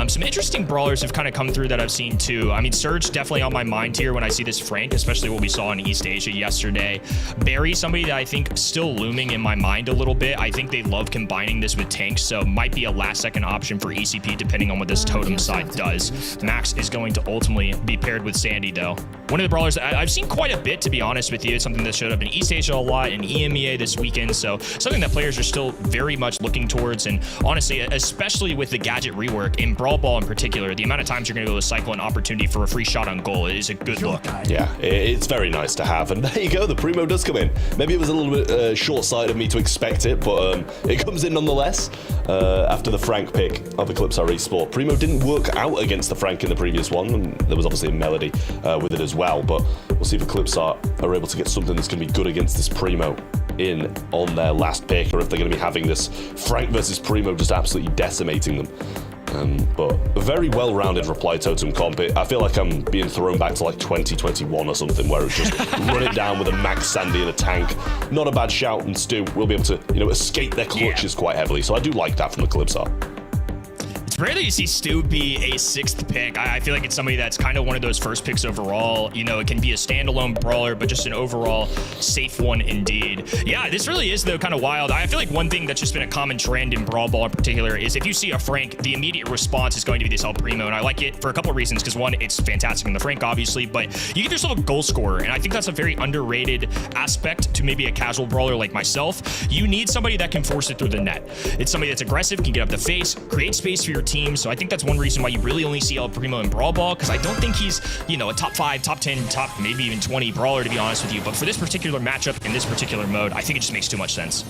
S8: Some interesting brawlers have kind of come through that I've seen too. I mean, Surge definitely on my mind here when I see this Frank, especially what we saw in East Asia yesterday. Barry, somebody that I think still looming in my mind a little bit. I think they love combining this with tanks, so might be a last second option for ECP depending on what this totem side does. Max is going to ultimately be paired with Sandy though. One of the brawlers I've seen quite a bit, to be honest with you. It's something that showed up in East Asia a lot and EMEA this weekend, so something that players are still very much looking towards. And honestly, especially with the gadget rework in Brawl Ball in particular, the amount of times you're going to be able to cycle an opportunity for a free shot on goal is a good look.
S6: Yeah, it's very nice to have, and there you go, the Primo does come in. Maybe it was a little bit short-sighted of me to expect it, but it comes in nonetheless. After the Frank pick of Eclipse Esports, Primo didn't work out against the Frank in the previous one, and there was obviously a melody with it as well, but we'll see if Eclipse are able to get something that's going to be good against this Primo in on their last pick, or if they're going to be having this Frank versus Primo just absolutely decimating them. But a very well-rounded Reply Totem comp. I feel like I'm being thrown back to like 2021 or something, where it's just run it down with a Max Sandy and a tank. Not a bad shout, and Stu will be able to, escape their clutches quite heavily. So I do like that from the Calypso.
S8: It's rare that you see Stu be a 6th pick. I feel like it's somebody that's kind of one of those first picks overall. It can be a standalone brawler, but just an overall safe one indeed. Yeah, this really is, though, kind of wild. I feel like one thing that's just been a common trend in Brawl Ball in particular is if you see a Frank, the immediate response is going to be this El Primo, and I like it for a couple of reasons, because one, it's fantastic in the Frank, obviously, but you give yourself a goal scorer, and I think that's a very underrated aspect to maybe a casual brawler like myself. You need somebody that can force it through the net. It's somebody that's aggressive, can get up the face, create space for your team. So I think that's one reason why you really only see El Primo in Brawl Ball, because I don't think he's, a top 5, top 10, top maybe even 20 brawler, to be honest with you. But for this particular matchup in this particular mode, I think it just makes too much sense.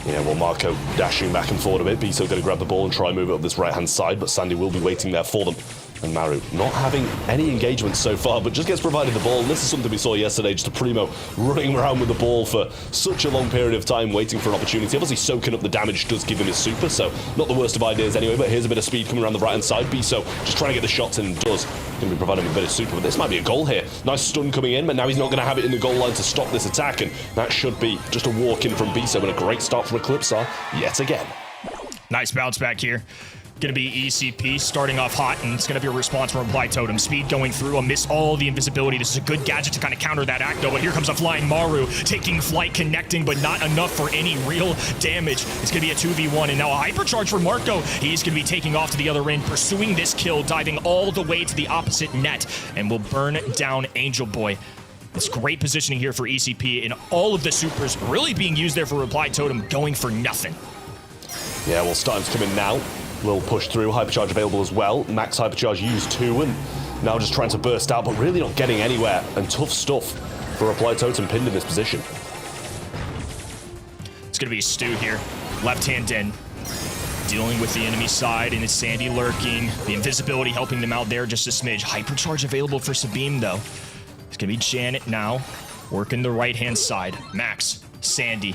S6: Yeah, well, Marco dashing back and forward a bit. Biso going to grab the ball and try and move it up this right-hand side, but Sandy will be waiting there for them. And Maru not having any engagement so far, but just gets provided the ball. And this is something we saw yesterday, just a Primo running around with the ball for such a long period of time, waiting for an opportunity. Obviously, soaking up the damage does give him his super, so not the worst of ideas anyway, but here's a bit of speed coming around the right-hand side. Biso just trying to get the shots in, and does. Going to be providing him a bit of super, but this might be a goal here. Nice stun coming in, but now he's not going to have it in the goal line to stop this attack, and that should be just a walk-in from Biso, and a great start from Eclipsar yet again.
S8: Nice bounce back here. Going to be ECP starting off hot, and it's going to be a response from Reply Totem. Speed going through, amidst all the invisibility. This is a good gadget to kind of counter that act, though. But here comes a flying Maru, taking flight, connecting, but not enough for any real damage. It's going to be a 2v1, and now a hypercharge for Marco. He's going to be taking off to the other end, pursuing this kill, diving all the way to the opposite net, and will burn down Angel Boy. It's great positioning here for ECP, and all of the supers really being used there for Reply Totem, going for nothing.
S6: Yeah, well, starting to come in now. Little push through, hypercharge available as well. Max hypercharge used too, and now just trying to burst out, but really not getting anywhere. And tough stuff for Reply Totem pinned in this position.
S8: It's going to be Stu here, left hand in, dealing with the enemy side, and it's Sandy lurking. The invisibility helping them out there just a smidge. Hypercharge available for Sabine, though. It's going to be Janet now, working the right-hand side. Max, Sandy,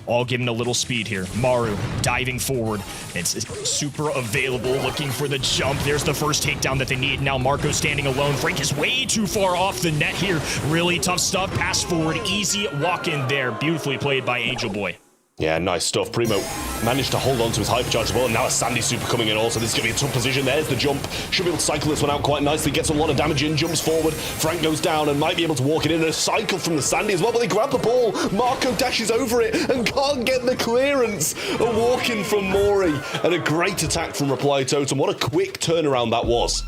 S8: all giving a little speed here. Maru diving forward. It's super available, looking for the jump. There's the first takedown that they need. Now Marco standing alone. Frank is way too far off the net here. Really tough stuff. Pass forward, easy walk in there. Beautifully played by Angel Boy.
S6: Yeah, nice stuff. Primo managed to hold on to his hypercharge as well. Now a Sandy super coming in also. This is going to be a tough position. There's the jump. Should be able to cycle this one out quite nicely. Gets a lot of damage in. Jumps forward. Frank goes down and might be able to walk it in. And a cycle from the Sandy as well. But they grab the ball. Marco dashes over it and can't get the clearance. A walk in from Mori. And a great attack from Reply Totem. What a quick turnaround that was.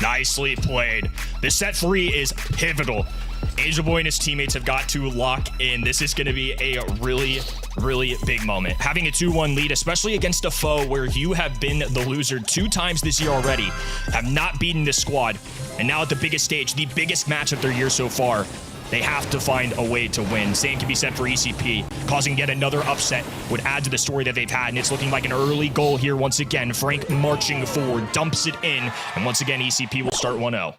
S8: Nicely played. This set 3 is pivotal. Angel Boy and his teammates have got to lock in. This is going to be a really, really big moment. Having a 2-1 lead, especially against a foe where you have been the loser 2 times this year already, have not beaten this squad, and now at the biggest stage, the biggest match of their year so far, they have to find a way to win. Same can be said for ECP. Causing yet another upset would add to the story that they've had, and it's looking like an early goal here once again. Frank marching forward, dumps it in, and once again, ECP will start 1-0.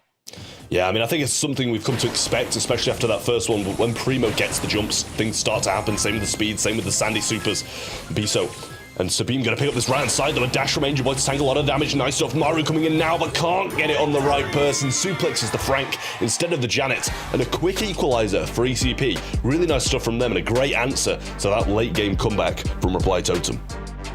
S6: Yeah, I mean, I think it's something we've come to expect, especially after that first one. But when Primo gets the jumps, things start to happen. Same with the speed, same with the Sandy supers. Biso and Sabine going to pick up this right-hand side. Though a dash from Angel Boy to tank a lot of damage. Nice stuff. Maru coming in now, but can't get it on the right person. Suplexes the Frank instead of the Janet. And a quick equalizer for ECP. Really nice stuff from them, and a great answer to that late-game comeback from Reply Totem.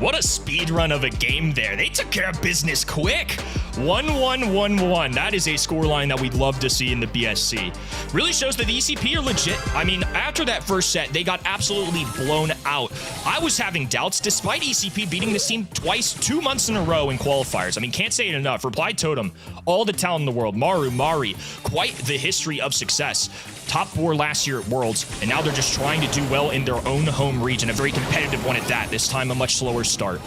S8: What a speed run of a game there. They took care of business quick. 1-1-1-1. That is a scoreline that we'd love to see in the BSC. Really shows that the ECP are legit. I mean, after that first set, they got absolutely blown out. I was having doubts, despite ECP beating this team twice, 2 months in a row in qualifiers. I mean, can't say it enough. Reply Totem, all the talent in the world. Maru, Mari, quite the history of success. Top 4 last year at Worlds, and now they're just trying to do well in their own home region. A very competitive one at that. This time, a much slower start.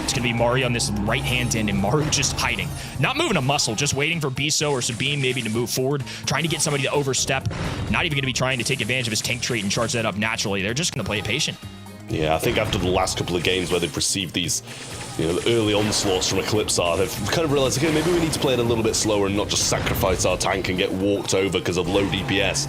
S8: It's going to be Mari on this right-hand end, and Maru just hiding. Not moving a muscle, just waiting for Biso or Sabine maybe to move forward, trying to get somebody to overstep. Not even going to be trying to take advantage of his tank trait and charge that up naturally. They're just going to play it patient.
S6: Yeah, I think after the last couple of games where they've received these, early onslaughts from Eclipsar, they've kind of realized, okay, maybe we need to play it a little bit slower and not just sacrifice our tank and get walked over because of low DPS.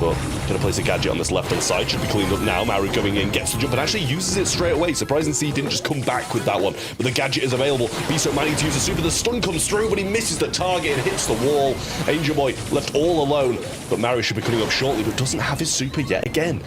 S6: But gonna place a gadget on this left-hand side. Should be cleaned up now. Maru going in, gets the jump, and actually uses it straight away. Surprising to see he didn't just come back with that one. But the gadget is available. Biso managing to use the super. The stun comes through, but he misses the target and hits the wall. Angel Boy left all alone. But Maru should be coming up shortly, but doesn't have his super yet again.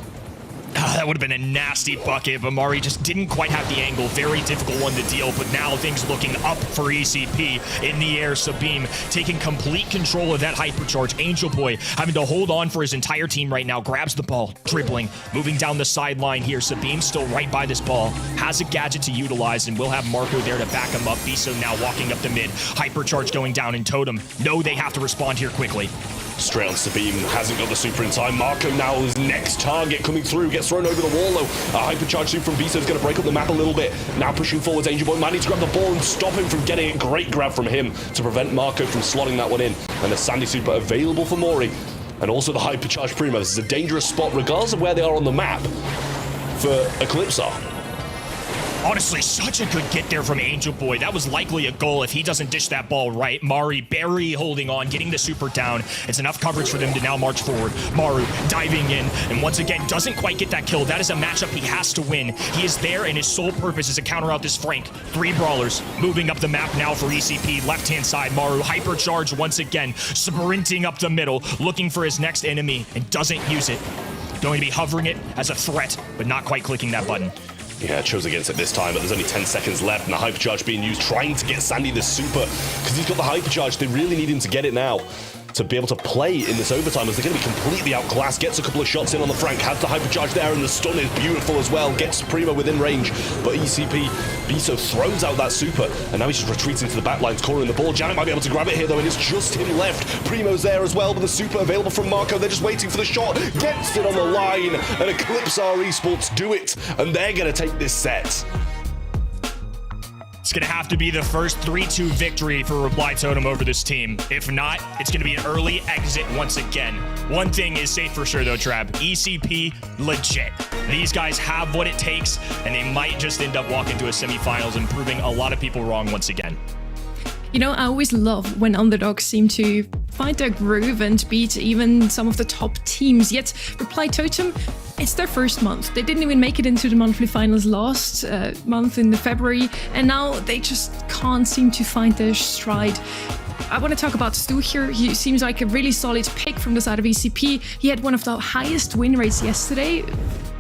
S8: That would have been a nasty bucket, but Mari just didn't quite have the angle. Very difficult one to deal, but now things looking up for ECP. In the air, Sabim taking complete control of that hypercharge. Angel Boy having to hold on for his entire team right now. Grabs the ball, dribbling, moving down the sideline here. Sabim still right by this ball. Has a gadget to utilize, and will have Marco there to back him up. Biso now walking up the mid. Hypercharge going down, and Totem know they have to respond here quickly.
S6: Straight on Sabim, hasn't got the super in time. Marco now his next target coming through, gets thrown over the wall though. A hypercharge super from Biso is going to break up the map a little bit. Now pushing forwards, Angel Boy managed to grab the ball and stop him from getting it. Great grab from him to prevent Marco from slotting that one in. And the Sandy super available for Mori. And also the hypercharge Primo. This is a dangerous spot regardless of where they are on the map for Eclipsar.
S8: Honestly, such a good get there from Angel Boy. That was likely a goal if he doesn't dish that ball right. Mari barely holding on, getting the super down. It's enough coverage for them to now march forward. Maru diving in, and once again, doesn't quite get that kill. That is a matchup he has to win. He is there, and his sole purpose is to counter out this Frank. 3 brawlers moving up the map now for ECP. Left-hand side, Maru hypercharge once again, sprinting up the middle, looking for his next enemy, and doesn't use it. Going to be hovering it as a threat, but not quite clicking that button.
S6: Yeah, chose against it this time, but there's only 10 seconds left, and the hypercharge being used, trying to get Sandy this super, because he's got the hypercharge. They really need him to get it now to be able to play in this overtime, as they're going to be completely outclassed. Gets a couple of shots in on the Frank, has the hypercharge there, and the stun is beautiful as well. Gets Primo within range, but ECP, Biso throws out that super, and now he's just retreating to the back lines, cornering the ball. Janet might be able to grab it here, though, and it's just him left. Primo's there as well, but the super available from Marco. They're just waiting for the shot. Gets it on the line, and Eclipsar Esports do it, and they're going to take this set.
S8: It's going to have to be the first 3-2 victory for Reply Totem over this team. If not, it's going to be an early exit once again. One thing is safe for sure, though, Trav. ECP, legit. These guys have what it takes, and they might just end up walking to a semifinals and proving a lot of people wrong once again.
S10: You know, I always love when underdogs seem to find their groove and beat even some of the top teams. Yet, Reply Totem, it's their first month. They didn't even make it into the monthly finals last month in February, and now they just can't seem to find their stride. I want to talk about Stu here. He seems like a really solid pick from the side of ECP. He had one of the highest win rates yesterday,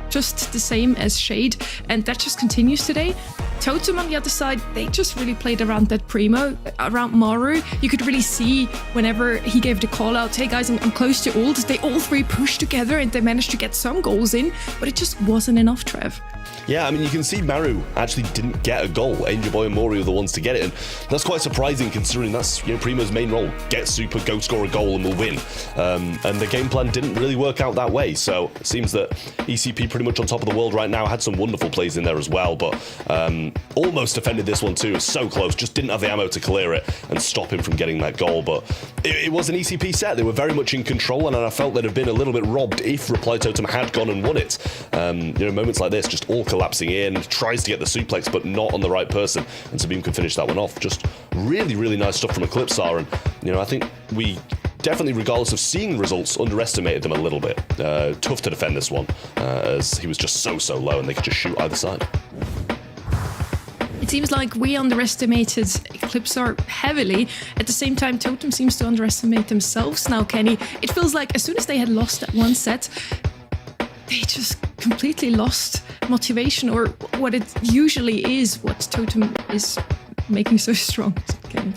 S10: just the same as Shade, and that just continues today. Totem on the other side, they just really played around that Primo, around Maru. You could really see whenever he gave the call out, hey guys, I'm close to ult, they all 3 pushed together and they managed to get some goals in, but it just wasn't enough, Trev.
S6: Yeah, I mean, you can see Maru actually didn't get a goal. Angel Boy and Mori were the ones to get it, and that's quite surprising considering that's, you know, Primo's main role. Get super, go score a goal, and we'll win. And the game plan didn't really work out that way, so it seems that ECP pretty much on top of the world right now. Had some wonderful plays in there as well, but almost defended this one too. So close, just didn't have the ammo to clear it and stop him from getting that goal. But it was an ECP set. They were very much in control, and I felt they'd have been a little bit robbed if Reply Totem had gone and won it. You know, moments like this, just all collapsing in, tries to get the suplex, but not on the right person, and Sabim can finish that one off. Just really, really nice stuff from Eclipsar, and you know, I think we definitely, regardless of seeing the results, underestimated them a little bit. Tough to defend this one, as he was just so low, and they could just shoot either side.
S10: It seems like we underestimated Eclipsar heavily. At the same time, Totem seems to underestimate themselves now, Kenny. It feels like as soon as they had lost that one set, they just completely lost motivation, or what it usually is, what Totem is making so strong. Kenny.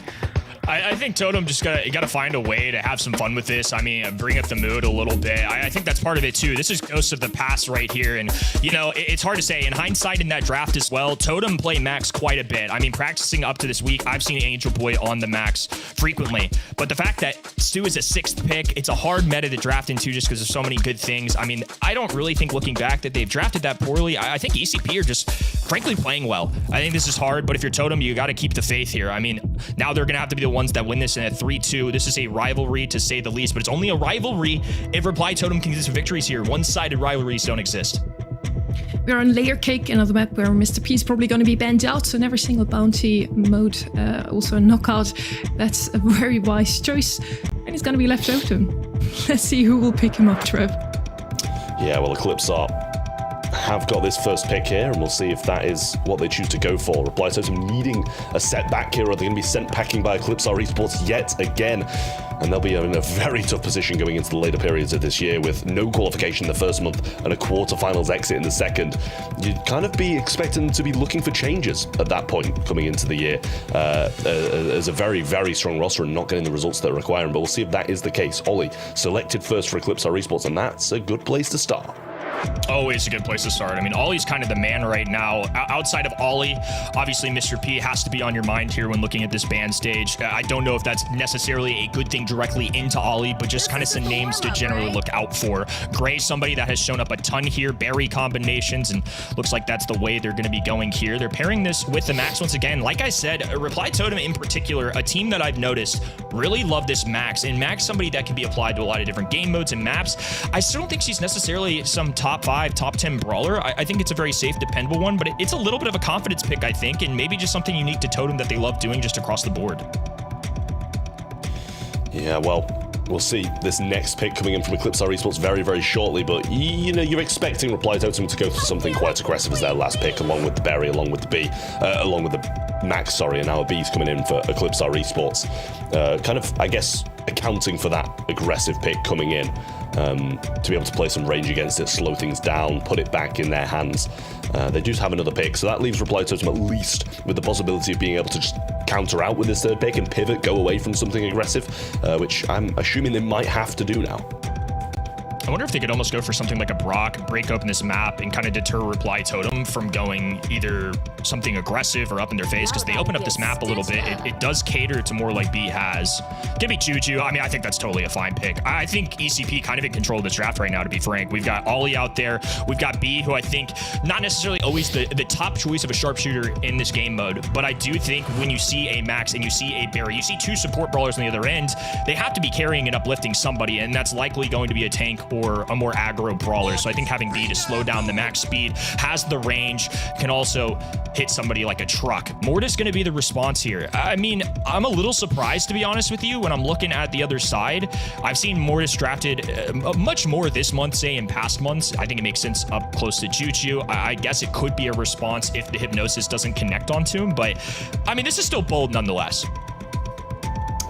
S8: I think Totem just gotta find a way to have some fun with this. I mean, bring up the mood a little bit. I think that's part of it too. This is Ghosts of the Past right here, and you know, it's hard to say. In hindsight, in that draft as well, Totem play Max quite a bit. I mean, practicing up to this week, I've seen Angel Boy on the Max frequently. But the fact that Stu is a 6th pick, it's a hard meta to draft into just because there's so many good things. I mean, I don't really think, looking back, that they've drafted that poorly. I think ECP are just frankly playing well. I think this is hard, but if you're Totem, you got to keep the faith here. I mean, now they're gonna have to be the ones that win this in a 3-2. This is a rivalry, to say the least, but it's only a rivalry if Reply Totem can get some victories here. One-sided rivalries don't exist.
S10: We're on Layer Cake, another map where Mr. P is probably going to be banned out, so never single bounty mode, also a knockout. That's a very wise choice, and he's going to be left open. Let's see who will pick him up, Trev.
S6: Yeah, well, Eclipse have got this first pick here, and we'll see if that is what they choose to go for. Reply Totem needing a setback here, or they're going to be sent packing by Eclipse Esports yet again. And they'll be in a very tough position going into the later periods of this year with no qualification in the first month and a quarterfinals exit in the second. You'd kind of be expecting them to be looking for changes at that point coming into the year as a very, very strong roster and not getting the results they're requiring. But we'll see if that is the case. Ollie selected first for Eclipse Esports, and that's a good place to start.
S8: Always a good place to start. I mean, Ollie's kind of the man right now. Outside of Ollie, obviously Mr. P has to be on your mind here when looking at this band stage. I don't know if that's necessarily a good thing directly into Ollie, but just kind of some names to generally look out for. Gray, somebody that has shown up a ton here, berry combinations, and looks like that's the way they're going to be going here. They're pairing this with the Max once again. Like I said, Reply Totem in particular, a team that I've noticed really love this Max, and Max somebody that can be applied to a lot of different game modes and maps. I still don't think she's necessarily some top 5, top 10 brawler. I think it's a very safe, dependable one, but it's a little bit of a confidence pick, I think, and maybe just something unique to Totem that they love doing just across the board.
S6: Yeah, well, we'll see this next pick coming in from Eclipse Esports very, very shortly, but you know, you're expecting Reply Totem to go for something quite aggressive as their last pick, along with the Berry, along with the Max, sorry, and now a B's coming in for Eclipse Esports. Kind of, I guess, accounting for that aggressive pick coming in. To be able to play some range against it, slow things down, put it back in their hands. They do have another pick, so that leaves Reply Totem at least with the possibility of being able to just counter out with this third pick and pivot, go away from something aggressive, which I'm assuming they might have to do now.
S8: I wonder if they could almost go for something like a Brock, break open this map, and kind of deter Reply Totem from going either something aggressive or up in their face, because they open up this map a little bit. It does cater to more like B has. Give me Juju. I mean, I think that's totally a fine pick. I think ECP kind of in control of this draft right now, to be frank. We've got Ollie out there. We've got B, who I think not necessarily always the top choice of a sharpshooter in this game mode, but I do think when you see a Max and you see a Barry, you see two support brawlers on the other end, they have to be carrying and uplifting somebody, and that's likely going to be a tank or a more aggro brawler. So I think having B to slow down the Max speed, has the range, can also hit somebody like a truck. Mortis going to be the response here. I mean, I'm a little surprised, to be honest with you, when I'm looking at the other side. I've seen Mortis drafted much more this month, say, in past months. I think it makes sense up close to Juju. I guess it could be a response if the Hypnosis doesn't connect onto him, but I mean, this is still bold nonetheless.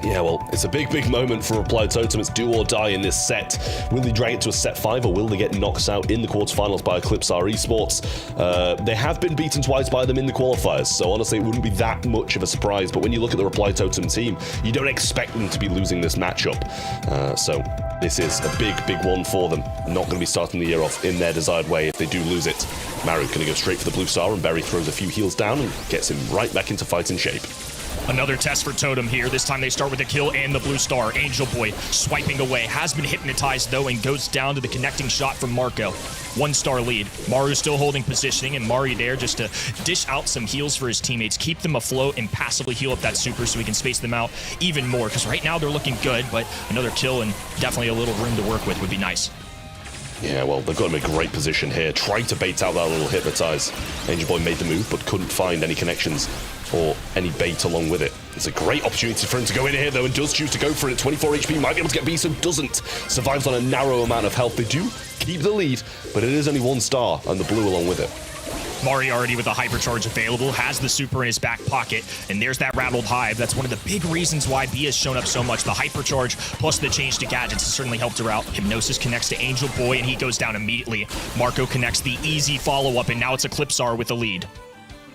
S6: Yeah, well, it's a big, big moment for Reply Totem. It's do or die in this set. Will they drag it to a set 5, or will they get knocked out in the quarterfinals by Eclipse Esports? They have been beaten twice by them in the qualifiers, so honestly, it wouldn't be that much of a surprise. But when you look at the Reply Totem team, you don't expect them to be losing this matchup. So this is a big, big one for them. Not going to be starting the year off in their desired way if they do lose it. Maru going to go straight for the blue star, and Berry throws a few heals down and gets him right back into fighting shape.
S8: Another test for Totem here. This time they start with a kill and the blue star. Angel Boy swiping away. Has been hypnotized, though, and goes down to the connecting shot from Marco. 1-star lead. Maru still holding positioning, and Mari there just to dish out some heals for his teammates. Keep them afloat and passively heal up that super so we can space them out even more, because right now they're looking good, but another kill and definitely a little room to work with would be nice.
S6: Yeah, well, they've got him in a great position here, trying to bait out that little hypnotize. Angel Boy made the move, but couldn't find any connections or any bait along with it. It's a great opportunity for him to go in here, though, and does choose to go for it. 24 HP, might be able to get B, so doesn't. Survives on a narrow amount of health. They do keep the lead, but it is only 1 star, and the blue along with it.
S8: Mari already with a hypercharge available, has the super in his back pocket, and there's that rattled hive. That's one of the big reasons why B has shown up so much. The hypercharge plus the change to gadgets has certainly helped her out. Hypnosis connects to Angel Boy, and he goes down immediately. Marco connects the easy follow-up, and now it's Eclipsar with the lead.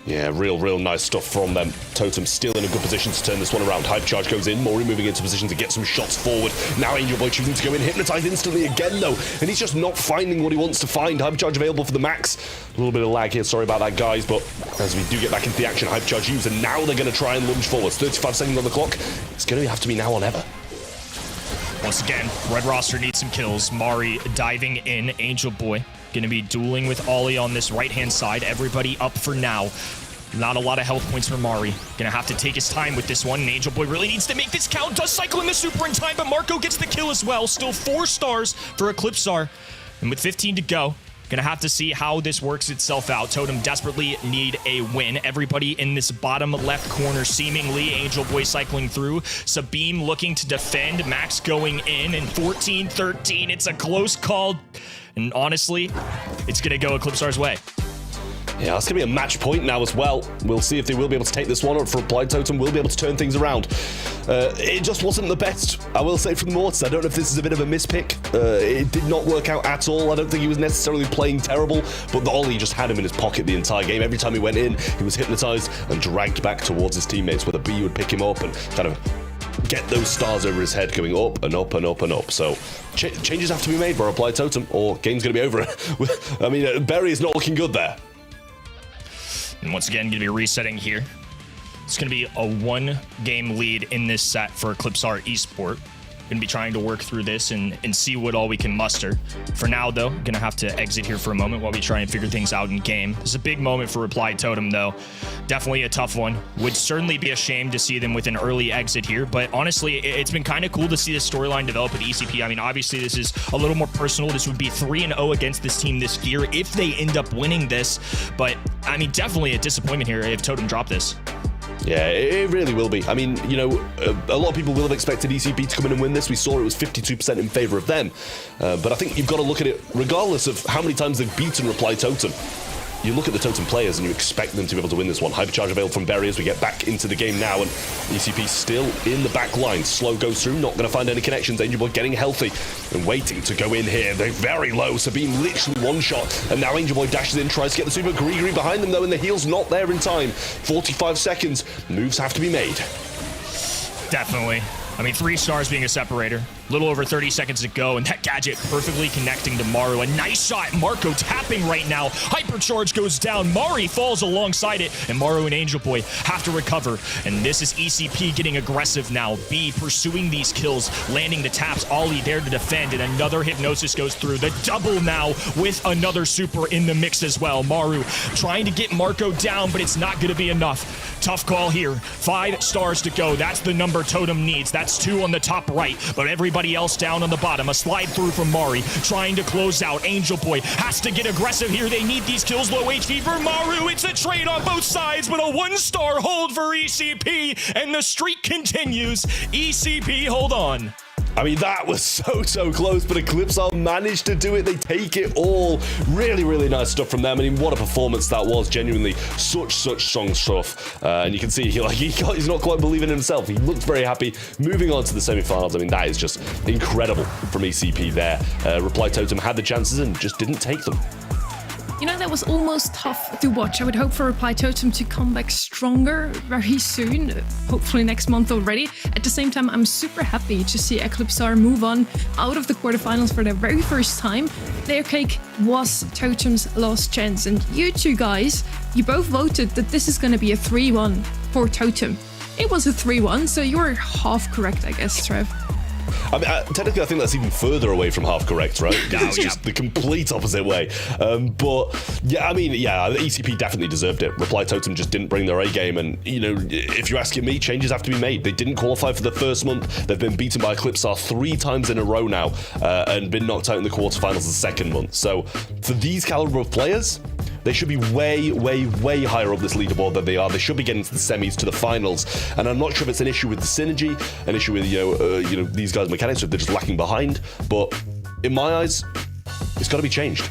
S6: Yeah, real nice stuff from them. Totem still in a good position to turn this one around. Hype charge goes in, Mori moving into position to get some shots forward. Now Angel Boy choosing to go in, hypnotized instantly again though, and he's just not finding what he wants to find. Hype charge available for the Max. A little bit of lag here, sorry about that guys, but as we do get back into the action, hype charge used, and now they're going to try and lunge forwards. 35 seconds on the clock. It's going to have to be now or never.
S8: Once again, red roster needs some kills. Mari diving in, Angel Boy going to be dueling with Ollie on this right-hand side. Everybody up for now. Not a lot of health points for Mari. Gonna have to take his time with this one, and Angel Boy really needs to make this count. Does cycle in the super in time, but Marco gets the kill as well. Still 4 stars for Eclipsar. And with 15 to go, Gonna have to see how this works itself out. Totem desperately need a win. Everybody in this bottom left corner, seemingly. Angel Boy cycling through. Sabine looking to defend. Max going in, and 14-13. It's a close call. And honestly, it's gonna go Eclipsar's way.
S6: Yeah, it's going to be a match point now as well. We'll see if they will be able to take this one, or if Reply Totem will be able to turn things around. It just wasn't the best, I will say, from Mortis. I don't know if this is a bit of a mispick. It did not work out at all. I don't think he was necessarily playing terrible, but the Ollie just had him in his pocket the entire game. Every time he went in, he was hypnotized and dragged back towards his teammates, where the B would pick him up and kind of get those stars over his head going up and up and up and up. So changes have to be made by Reply Totem, or game's going to be over. I mean, Berry is not looking good there.
S8: And once again, going to be resetting here. It's going to be a 1-game lead in this set for Eclipsar Esports. Going to be trying to work through this and see what all we can muster. For now, though, going to have to exit here for a moment while we try and figure things out in game. This is a big moment for Reply Totem, though. Definitely a tough one. Would certainly be a shame to see them with an early exit here, but honestly, it's been kind of cool to see this storyline develop at ECP. I mean, obviously, this is a little more personal. This would be 3-0 against this team this year if they end up winning this, but I mean, definitely a disappointment here if Totem drop this.
S6: Yeah, it really will be. I mean, you know, a lot of people will have expected ECP to come in and win this. We saw it was 52% in favor of them. But I think you've got to look at it, regardless of how many times they've beaten Reply Totem. You look at the Totem players and you expect them to be able to win this one. Hypercharge available from Berry as we get back into the game now, and ECP still in the back line. Slow goes through, not going to find any connections. Angel Boy getting healthy and waiting to go in here. They're very low. Sabine literally one shot, and now Angel Boy dashes in, tries to get the super. Gree behind them though, and the heal's not there in time. 45 seconds. Moves have to be made.
S8: Definitely. I mean, 3 stars being a separator. Little over 30 seconds to go, and that gadget perfectly connecting to Maru. A nice shot. Marco tapping right now. Hypercharge goes down. Mari falls alongside it, and Maru and Angel Boy have to recover. And this is ECP getting aggressive now. B pursuing these kills, landing the taps. Ollie there to defend, and another Hypnosis goes through. The double now with another super in the mix as well. Maru trying to get Marco down, but it's not going to be enough. Tough call here. 5 stars to go. That's the number Totem needs. That's 2 on the top right, but everybody else down on the bottom. A slide through from Mari, trying to close out. Angel Boy has to get aggressive here. They need these kills. Low HP for Maru. It's a trade on both sides, but a 1-star hold for ECP, and the streak continues. ECP, hold on.
S6: I mean, that was so close, but Eclipsar managed to do it. They take it all. Really nice stuff from them. I mean, what a performance that was. Genuinely, such strong stuff. And you can see he's not quite believing in himself. He looked very happy. Moving on to the semi-finals. I mean, that is just incredible from ECP there. Reply Totem had the chances and just didn't take them.
S10: You know, that was almost tough to watch. I would hope for Reply Totem to come back stronger very soon, hopefully next month already. At the same time, I'm super happy to see Eclipsar move on out of the quarterfinals for their very first time. Layer Cake was Totem's last chance, and you two guys, you both voted that this is going to be a 3-1 for Totem. It was a 3-1, so you were half correct, I guess, Trev.
S6: I mean, technically, I think that's even further away from half correct, right? It's just the complete opposite way. But yeah, I mean, yeah, ECP definitely deserved it. Reply Totem just didn't bring their A game, and you know, if you're asking me, changes have to be made. They didn't qualify for the first month. They've been beaten by Eclipsar 3 times in a row now, and been knocked out in the quarterfinals the second month. So for these caliber of players, they should be way higher up this leaderboard than they are. They should be getting to the semis, to the finals, and I'm not sure if it's an issue with the synergy, an issue with you know these guys' mechanics, if they're just lacking behind. But in my eyes, it's got to be changed.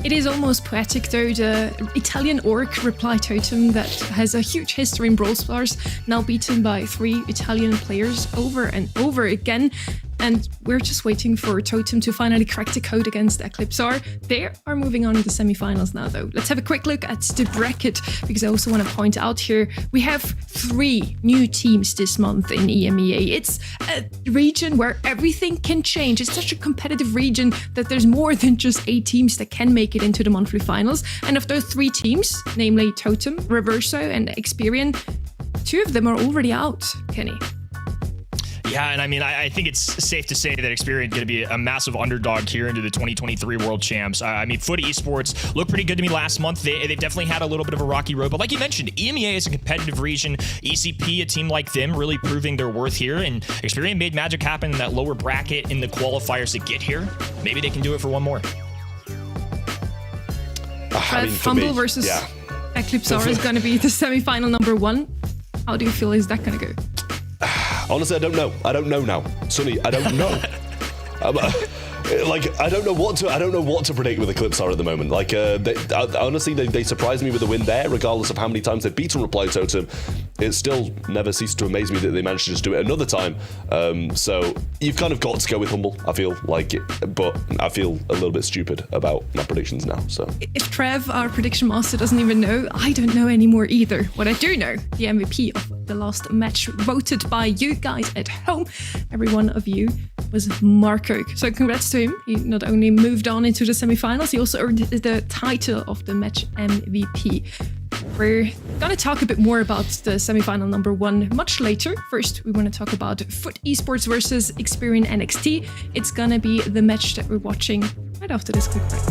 S10: It is almost poetic though, the Italian orc Reply Totem that has a huge history in Brawl Stars, now beaten by 3 Italian players over and over again. And we're just waiting for Totem to finally crack the code against Eclipsar. They are moving on to the semi-finals now, though. Let's have a quick look at the bracket, because I also want to point out here, we have 3 new teams this month in EMEA. It's a region where everything can change. It's such a competitive region that there's more than just 8 teams that can make it into the monthly finals. And of those 3 teams, namely Totem, Reverso, and Experian, 2 of them are already out, Kenny.
S8: Yeah, and I mean, I think it's safe to say that Experian is going to be a massive underdog here into the 2023 World Champs. I mean, Foot Esports looked pretty good to me last month. They've definitely had a little bit of a rocky road, but like you mentioned, EMEA is a competitive region. ECP, a team like them, really proving their worth here, and Experian made magic happen in that lower bracket in the qualifiers to get here. Maybe they can do it for one more.
S10: Trev,
S6: for
S10: Humble
S6: me,
S10: versus
S6: yeah.
S10: Eclipse R is going to be the semi-final number 1. How do you feel is that going to go?
S6: Honestly, I don't know. I don't know now, Sonny. I don't know. I don't know what to predict with Eclipse R at the moment. Honestly, they surprised me with a win there, regardless of how many times they've beaten Reply Totem. It still never ceased to amaze me that they managed to just do it another time. So you've kind of got to go with Humble, I feel like it, but I feel a little bit stupid about my predictions now. So
S10: if Trev, our prediction master, doesn't even know, I don't know anymore either. What I do know, the MVP of the last match, voted by you guys at home, every one of you, was Marco. So congrats to him. He not only moved on into the semi-finals, he also earned the title of the match MVP. We're gonna talk a bit more about the semi-final number 1 much later. First, we want to talk about Foot Esports versus Experian NXT. It's gonna be the match that we're watching right after this quick break.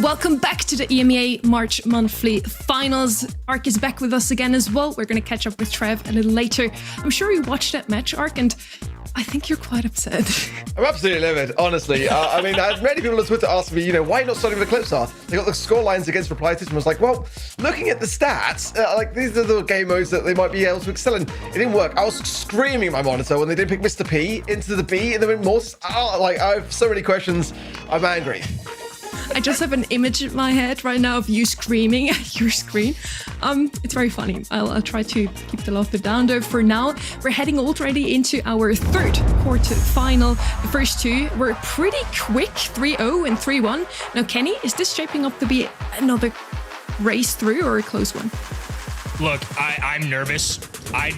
S10: Welcome back to the EMEA March Monthly Finals. Ark is back with us again as well. We're going to catch up with Trev a little later. I'm sure you watched that match, Ark, and I think you're quite upset.
S4: I'm absolutely livid, honestly. I mean, I had many people on Twitter asking me, why not starting with Eclipse R? They got the score lines against Reply System. I was like, well, looking at the stats, these are the game modes that they might be able to excel in. It didn't work. I was screaming at my monitor when they didn't pick Mr. P into the B and then went more. I have so many questions. I'm angry.
S10: I just have an image in my head right now of you screaming at your screen. It's very funny. I'll try to keep the laughter down though. For now, we're heading already into our third quarter final. The first two were pretty quick, 3-0 and 3-1. Now, Kenny, is this shaping up to be another race through or a close one?
S8: Look, I'm nervous.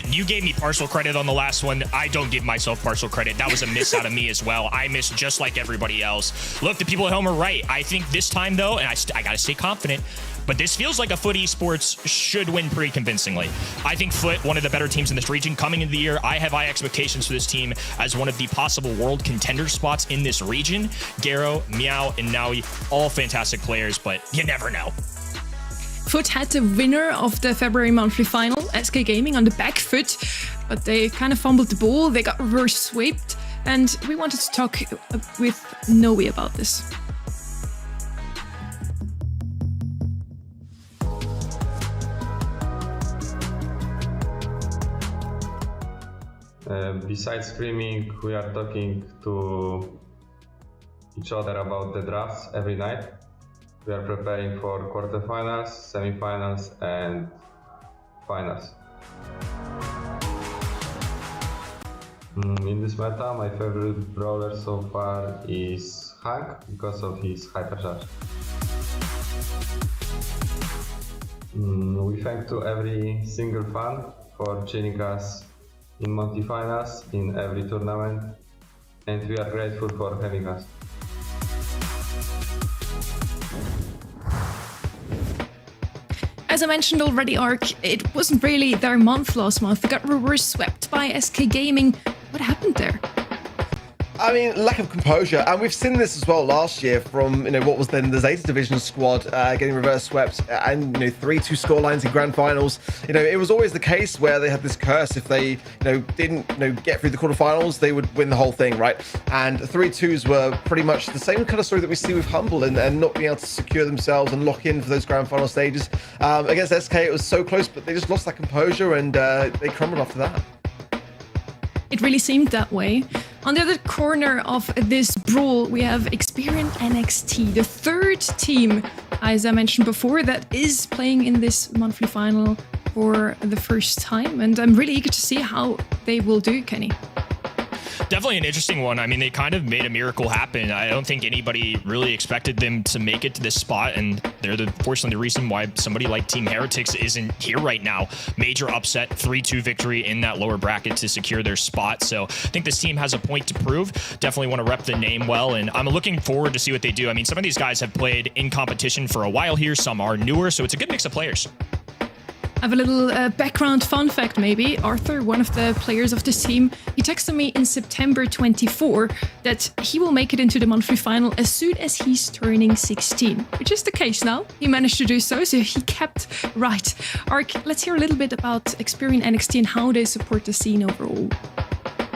S8: You gave me partial credit on the last one. I don't give myself partial credit. That was a miss out of me as well. I missed just like everybody else. Look, the people at home are right. I think this time, though, and I got to stay confident, but this feels like a Foot Esports should win pretty convincingly. I think Foot, one of the better teams in this region, coming into the year, I have high expectations for this team as one of the possible world contender spots in this region. Garo, Meow, and Naui, all fantastic players, but you never know.
S10: Foot had the winner of the February monthly final, SK Gaming, on the back foot, but they kind of fumbled the ball, they got reverse swept, and we wanted to talk with Noe about this.
S12: Besides screaming, we are talking to each other about the drafts every night. We are preparing for quarterfinals, semifinals, and finals. In this meta, my favorite brawler so far is Hank because of his hypercharge. We thank to every single fan for cheering us in monthly finals in every tournament, and we are grateful for having us.
S10: As I mentioned already, Ark, it wasn't really their month last month. They got reverse swept by SK Gaming. What happened there?
S4: I mean, lack of composure, and we've seen this as well last year from what was then the Zeta Division squad getting reverse swept and 3-2 scorelines in grand finals. It was always the case where they had this curse. If they didn't get through the quarterfinals, they would win the whole thing, right? And 3-2s were pretty much the same kind of story that we see with Humble and not being able to secure themselves and lock in for those grand final stages. Against SK, it was so close, but they just lost that composure and they crumbled after that.
S10: It really seemed that way. On the other corner of this brawl, we have Experian NXT, the third team, as I mentioned before, that is playing in this monthly final for the first time. And I'm really eager to see how they will do, Kenny.
S8: Definitely an interesting one. I mean, they kind of made a miracle happen. I don't think anybody really expected them to make it to this spot, and they're unfortunately the reason why somebody like Team Heretics isn't here right now. Major upset, 3-2 victory in that lower bracket to secure their spot. So I think this team has a point to prove. Definitely want to rep the name well, and I'm looking forward to see what they do. I mean, some of these guys have played in competition for a while here. Some are newer, so it's a good mix of players.
S10: I have a little background fun fact, maybe. Arthur, one of the players of this team, he texted me in September 24 that he will make it into the monthly final as soon as he's turning 16, which is the case now. He managed to do so he kept right. Ark, let's hear a little bit about Experian NXT and how they support the scene overall.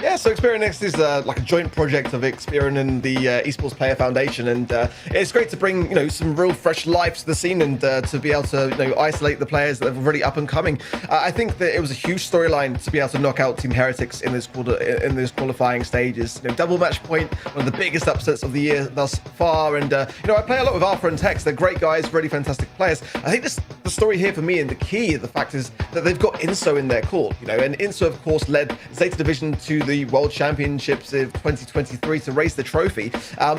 S4: Yeah, so Experian NXT is like a joint project of Experian and the Esports Player Foundation, and it's great to bring some real fresh life to the scene and to be able to isolate the players that are really up and coming. I think that it was a huge storyline to be able to knock out Team Heretics in this qualifying stages. Double match point, one of the biggest upsets of the year thus far, and I play a lot with Arthur and Tex. They're great guys, really fantastic players. I think the story here for me and the key, the fact is that they've got Inso in their court, and Inso of course led Zeta Division to the World Championships of 2023 to raise the trophy.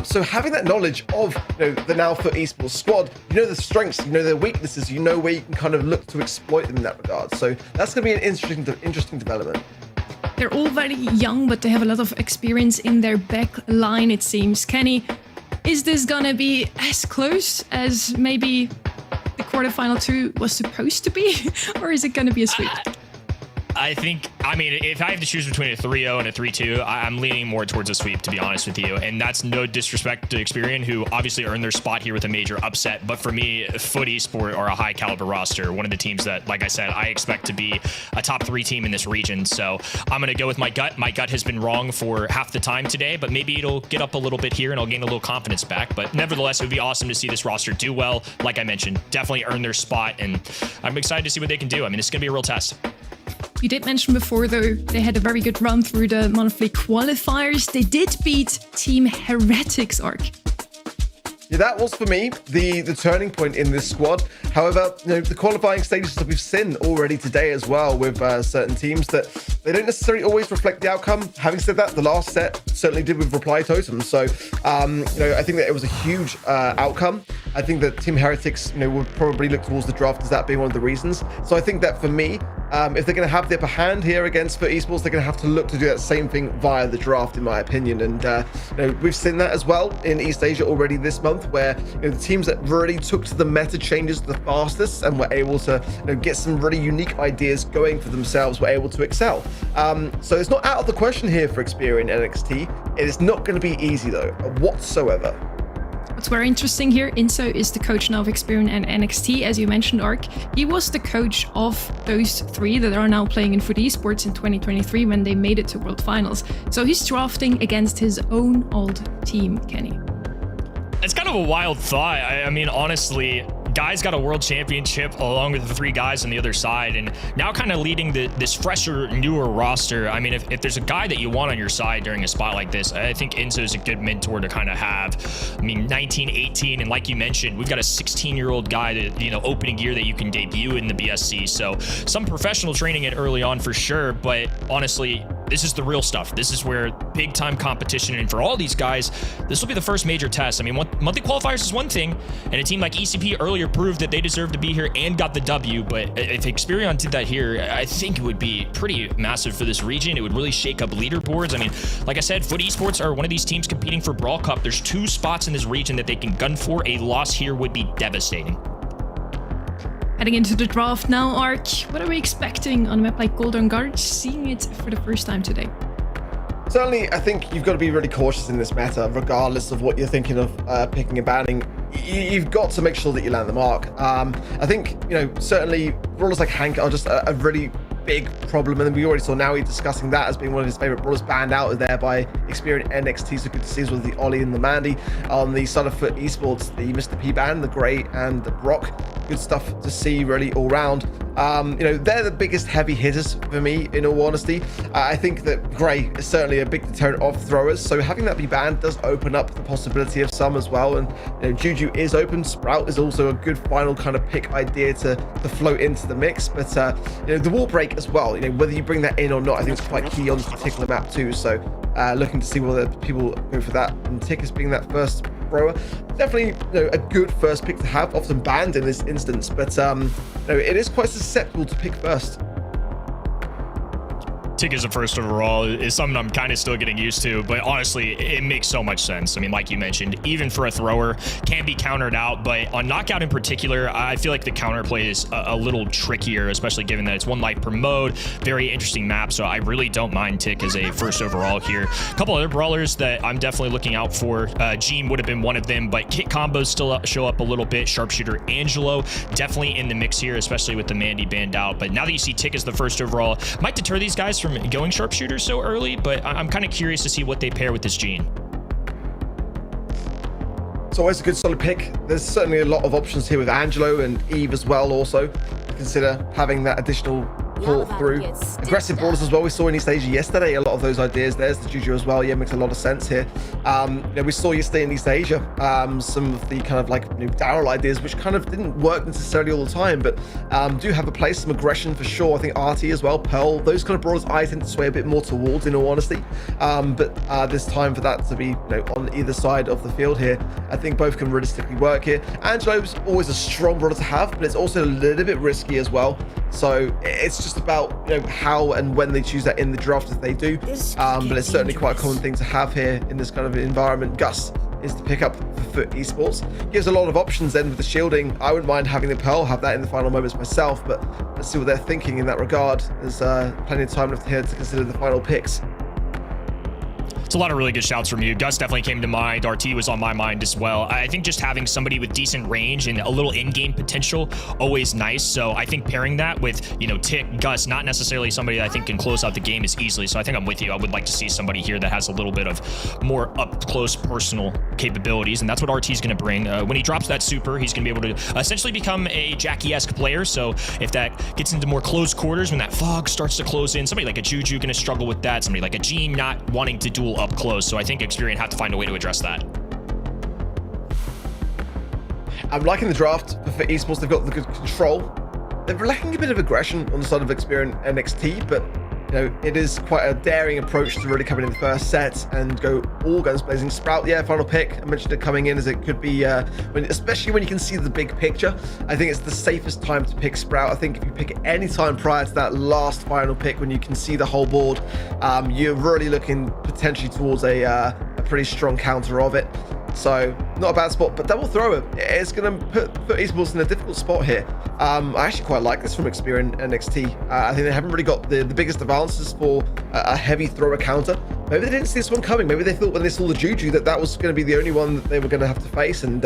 S4: So having that knowledge of the Now Foot Esports squad, the strengths, their weaknesses, where you can kind of look to exploit them in that regard. So that's going to be an interesting development.
S10: They're all very young, but they have a lot of experience in their back line, it seems. Kenny, is this going to be as close as maybe the quarterfinal 2 was supposed to be? Or is it going to be a sweep?
S8: I mean, if I have to choose between a 3-0 and a 3-2, I'm leaning more towards a sweep, to be honest with you. And that's no disrespect to Experian, who obviously earned their spot here with a major upset. But for me, Foot Esport are a high caliber roster. One of the teams that, like I said, I expect to be a top 3 team in this region. So I'm going to go with my gut. My gut has been wrong for half the time today, but maybe it'll get up a little bit here and I'll gain a little confidence back. But nevertheless, it would be awesome to see this roster do well. Like I mentioned, definitely earn their spot. And I'm excited to see what they can do. I mean, it's going to be a real test.
S10: You did mention before, though, they had a very good run through the monthly qualifiers. They did beat Team Heretics, Ark.
S4: Yeah, that was for me the turning point in this squad. However, the qualifying stages that we've seen already today as well with certain teams, that they don't necessarily always reflect the outcome. Having said that, the last set certainly did with Reply Totem. So, I think that it was a huge outcome. I think that Team Heretics, would probably look towards the draft as that being one of the reasons. So I think that for me, if they're going to have the upper hand here against Foot Esports, they're going to have to look to do that same thing via the draft, in my opinion. And we've seen that as well in East Asia already this month, where the teams that really took to the meta changes the fastest and were able to get some really unique ideas going for themselves were able to excel. So it's not out of the question here for Experian NXT. It is not going to be easy though, whatsoever.
S10: What's very interesting here, Inso is the coach now of Experian and NXT, as you mentioned, Ark. He was the coach of those 3 that are now playing in Foot Esports in 2023 when they made it to World Finals. So he's drafting against his own old team, Kenny.
S8: It's kind of a wild thought. I mean, honestly, guys got a world championship along with the 3 guys on the other side, and now kind of leading this fresher, newer roster. I mean, if there's a guy that you want on your side during a spot like this, I think Enzo is a good mentor to kind of have. I mean, 19, 18, and like you mentioned, we've got a 16-year-old guy that, opening year that you can debut in the BSC. So some professional training it early on for sure, but honestly, this is the real stuff. This is where big time competition, and for all these guys, this will be the first major test. I mean, monthly qualifiers is one thing, and a team like ECP earlier proved that they deserved to be here and got the W, but if Experian did that here, I think it would be pretty massive for this region. It would really shake up leaderboards. I mean, like I said, Foot Esports are one of these teams competing for Brawl Cup. There's 2 spots in this region that they can gun for. A loss here would be devastating.
S10: Heading into the draft now, Ark. What are we expecting on a map like Golden Guard, seeing it for the first time today?
S4: Certainly, I think you've got to be really cautious in this meta, regardless of what you're thinking of picking and banning. You've got to make sure that you land the mark. I think, certainly brawlers like Hank are just a really big problem, and then we already saw now he's discussing that as being one of his favorite brawlers, banned out of there by Experian NXT. So good to see as well the Ollie and the Mandy. On the side of Foot Esports, the Mr. P ban, the Grey and the Brock. Good stuff to see really all round. They're the biggest heavy hitters for me, in all honesty. I think that Grey is certainly a big deterrent of throwers, so having that be banned does open up the possibility of some as well. And Juju is open. Sprout is also a good final kind of pick idea to float into the mix. But the wall break as well, whether you bring that in or not, I think it's quite key on this particular map too. So looking to see whether people go for that, and Tick as being that first thrower, definitely a good first pick to have, often banned in this instance, but it is quite susceptible to pick first.
S8: Tick as a first overall is something I'm kind of still getting used to, but honestly, it makes so much sense. I mean, like you mentioned, even for a thrower, can be countered out, but on knockout in particular, I feel like the counterplay is a little trickier, especially given that it's 1 life per mode. Very interesting map, so I really don't mind Tick as a first overall here. A couple other brawlers that I'm definitely looking out for. Gene would have been one of them, but kit combos still show up a little bit. Sharpshooter Angelo definitely in the mix here, especially with the Mandy banned out. But now that you see Tick as the first overall, might deter these guys from going sharpshooter so early, but I'm kind of curious to see what they pair with this Gene.
S4: It's always a good solid pick. There's certainly a lot of options here with Angelo and Eve as well also. Consider having that additional thought through. Aggressive brawlers as well. We saw in East Asia yesterday a lot of those ideas. There's the Juju as well. Yeah, makes a lot of sense here. We saw yesterday in East Asia some of the kind of like Daryl ideas, which kind of didn't work necessarily all the time, but do have a place. Some aggression for sure. I think RT as well, Pearl, those kind of brawlers I tend to sway a bit more towards, in all honesty. But there's time for that to be on either side of the field here. I think both can realistically work here. Angelo's always a strong brawler to have, but it's also a little bit risky as well. So it's just about how and when they choose that in the draft, if they do. But it's certainly quite a common thing to have here in this kind of environment. Gus is to pick up for Foot Esports. Gives a lot of options then with the shielding. I wouldn't mind having the Pearl have that in the final moments myself, but let's see what they're thinking in that regard. There's plenty of time left here to consider the final picks.
S8: It's a lot of really good shouts from you. Gus definitely came to mind. RT was on my mind as well. I think just having somebody with decent range and a little in-game potential, always nice. So I think pairing that with, Tick, Gus, not necessarily somebody that I think can close out the game as easily. So I think I'm with you. I would like to see somebody here that has a little bit of more up-close personal capabilities, and that's what RT's going to bring. When he drops that super, he's going to be able to essentially become a Jackie-esque player. So if that gets into more close quarters, when that fog starts to close in, somebody like a Juju going to struggle with that. Somebody like a Gene not wanting to duel up close. So I think Experian have to find a way to address that.
S4: I'm liking the draft for Esports. They've got the good control. They're lacking a bit of aggression on the side of Experian NXT, but it is quite a daring approach to really come in the first set and go all guns blazing. Sprout, yeah, final pick. I mentioned it coming in as it could be, especially when you can see the big picture. I think it's the safest time to pick Sprout. I think if you pick it any time prior to that last final pick, when you can see the whole board, you're really looking potentially towards a pretty strong counter of it. So not a bad spot, but double thrower is going to put Esports in a difficult spot here. I actually quite like this from Experian NXT. I think they haven't really got the biggest advances for a heavy thrower counter. Maybe they didn't see this one coming. Maybe they thought when they saw the Juju that was going to be the only one that they were going to have to face, and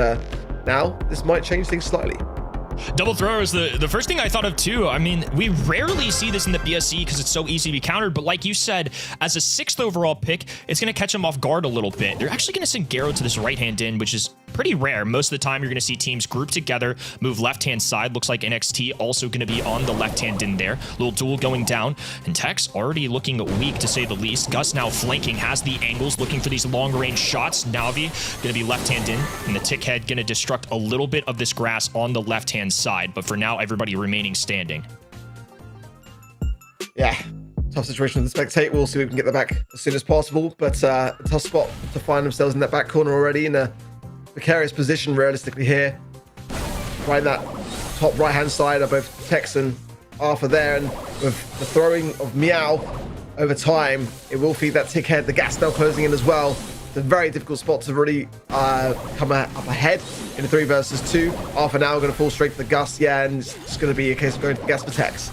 S4: now this might change things slightly.
S8: Double thrower is the first thing I thought of too. I mean, we rarely see this in the BSC because it's so easy to be countered, but like you said, as a 6th overall pick, it's going to catch them off guard a little bit. They're actually going to send Garo to this right-hand in, which is pretty rare. Most of the time, you're going to see teams group together, move left-hand side. Looks like NXT also going to be on the left-hand in there. Little duel going down, and Tex already looking weak to say the least. Gus now flanking, has the angles, looking for these long-range shots. Navi going to be left-hand in, and the Tick head going to destruct a little bit of this grass on the left-hand side, but for now, everybody remaining standing.
S4: Yeah, tough situation with the spectate. We'll see if we can get that back as soon as possible, but a tough spot to find themselves in that back corner already, in a precarious position realistically here. Right in that top right-hand side are both Tex and Arthur there, and with the throwing of Meow over time, it will feed that Tick head. The gas now closing in as well. It's a very difficult spot to really come up ahead in a 3 versus 2. Arthur now going to fall straight to the Gus, yeah, and it's just going to be a case of going to the gas for Tex.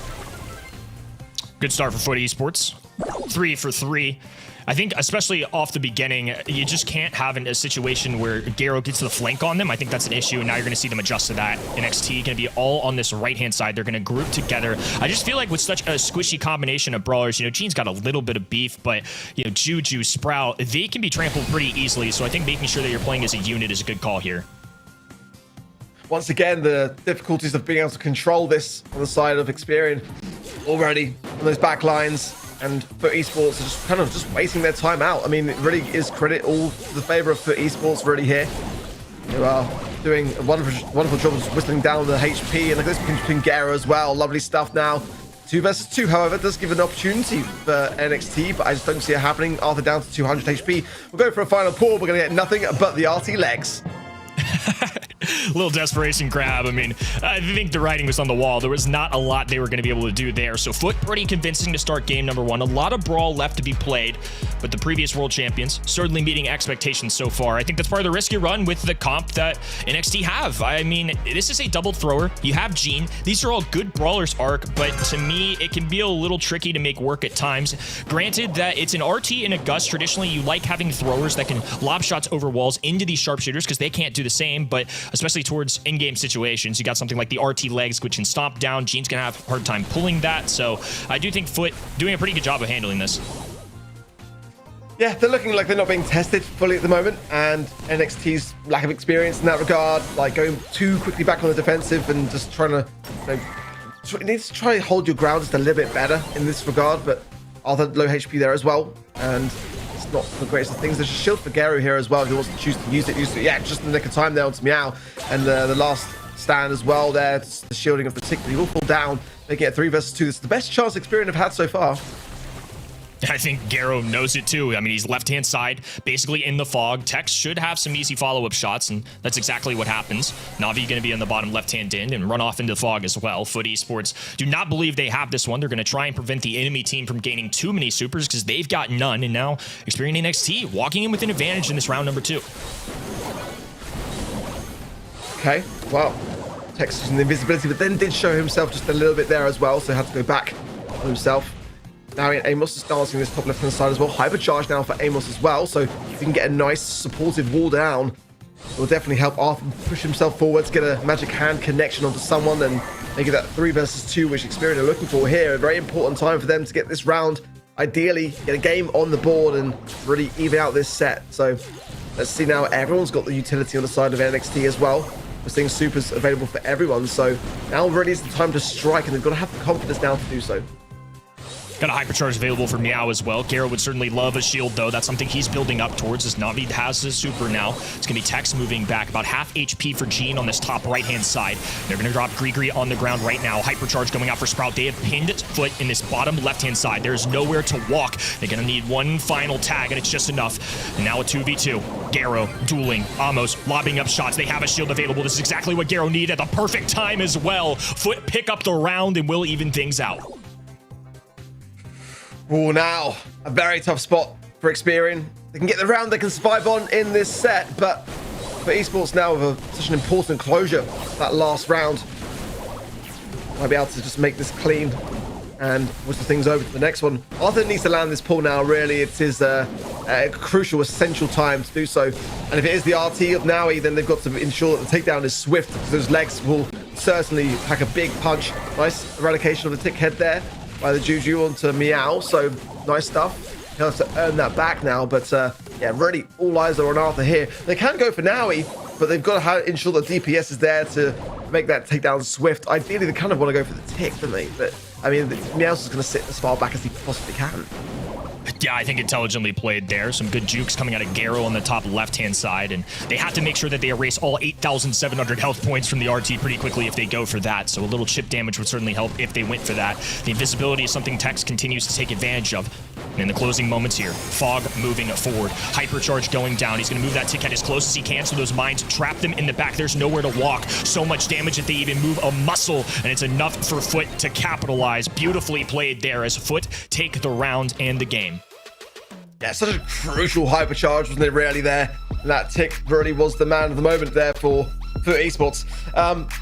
S8: Good start for Foot Esports. 3 for 3. I think especially off the beginning, you just can't have a situation where Garo gets the flank on them. I think that's an issue, and now you're going to see them adjust to that. NXT going to be all on this right-hand side. They're going to group together. I just feel like with such a squishy combination of brawlers, you know, Gene's got a little bit of beef, but, you know, Juju, Sprout, they can be trampled pretty easily, so I think making sure that you're playing as a unit is a good call here.
S4: Once again, the difficulties of being able to control this on the side of Experian already on those back lines. And FUT Esports are just kind of just wasting their time out. I mean, it really is credit all to the favor of FUT Esports really here. Who are doing a wonderful job of whistling down the HP. And look at this between Garo as well. Lovely stuff now. 2 versus 2, however, does give an opportunity for NXT, but I just don't see it happening. Arthur down to 200 HP. We're going for a final pull. We're going to get nothing but the RT legs.
S8: Little desperation grab. I mean, I think the writing was on the wall. There was not a lot they were going to be able to do there. So FUT pretty convincing to start game number 1. A lot of Brawl left to be played, but the previous world champions certainly meeting expectations so far. I think that's part of the risk you run with the comp that NXT have. I mean, this is a double thrower. You have Gene. These are all good brawlers, Arc, but to me, it can be a little tricky to make work at times. Granted that it's an RT and a Gus. Traditionally, you like having throwers that can lob shots over walls into these sharpshooters because they can't do the same, but especially towards in-game situations, you got something like the RT legs, which can stomp down. Gene's gonna have a hard time pulling that, so I do think FUT doing a pretty good job of handling this.
S4: Yeah, they're looking like they're not being tested fully at the moment, and NXT's lack of experience in that regard, like going too quickly back on the defensive and just trying to, you know, it needs to try and hold your ground just a little bit better in this regard, but Arthur low HP there as well, and it's not the greatest of things. There's a shield for Garo here as well if he wants to choose to use it. Yeah, just in the nick of time there onto Meow, and the last stand as well there, the shielding in particular. He will fall down, making it 3 versus 2. This is the best chance Experian have had so far.
S8: I think Garo knows it too. I mean, he's left-hand side, basically in the fog. Tex should have some easy follow-up shots, and that's exactly what happens. Na'Vi going to be on the bottom left-hand end and run off into the fog as well. FUT Esports do not believe they have this one. They're going to try and prevent the enemy team from gaining too many supers because they've got none, and now Experian NXT walking in with an advantage in this round number 2.
S4: Okay, well, Tex using the invisibility, but then did show himself just a little bit there as well, so had to go back on himself. Now Amos is starting this top left-hand side as well. Hypercharge now for Amos as well, so if you can get a nice supportive wall down, it will definitely help Arthur push himself forward to get a magic hand connection onto someone and make it that 3 versus 2, which Experian are looking for here. A very important time for them to get this round, ideally get a game on the board and really even out this set. So let's see now, everyone's got the utility on the side of NXT as well. We're seeing supers available for everyone, so now really is the time to strike, and they've got to have the confidence now to do so.
S8: Got a hypercharge available for Meow as well. Garo would certainly love a shield, though. That's something he's building up towards as Na'Vi has his super now. It's going to be Tex moving back. About half HP for Gene on this top right-hand side. They're going to drop Grigri on the ground right now. Hypercharge going out for Sprout. They have pinned FUT in this bottom left-hand side. There's nowhere to walk. They're going to need one final tag, and it's just enough. And now a 2v2. Garo dueling. Amos lobbing up shots. They have a shield available. This is exactly what Garo needed at the perfect time as well. FUT pick up the round and will even things out.
S4: Oh, now a very tough spot for Experian. They can get the round they can survive on in this set, but for Esports now with such an important closure, that last round, might be able to just make this clean and whistle things over to the next one. Arthur needs to land this pull now, really. It is a crucial, essential time to do so. And if it is the RT of Naui, then they've got to ensure that the takedown is swift, because those legs will certainly pack a big punch. Nice eradication of the tick head there by the Juju onto Meow, so nice stuff. He'll have to earn that back now, but yeah, really all eyes are on Arthur here. They can go for Naui, but they've got to ensure that DPS is there to make that takedown swift. Ideally, they kind of want to go for the tick, don't they? But I mean, Meow's is going to sit as far back as he possibly can.
S8: Yeah, I think intelligently played there. Some good jukes coming out of Garo on the top left-hand side, and they have to make sure that they erase all 8,700 health points from the RT pretty quickly if they go for that, so a little chip damage would certainly help if they went for that. The invisibility is something Tex continues to take advantage of. And in the closing moments here, Fog moving forward, Hypercharge going down. He's going to move that tick head as close as he can so those mines trap them in the back. There's nowhere to walk. So much damage that they even move a muscle, and it's enough for FUT to capitalize. Beautifully played there as FUT take the round and the game.
S4: Yeah, such a crucial hypercharge, wasn't it, really, there? And that tick really was the man of the moment there for for Esports.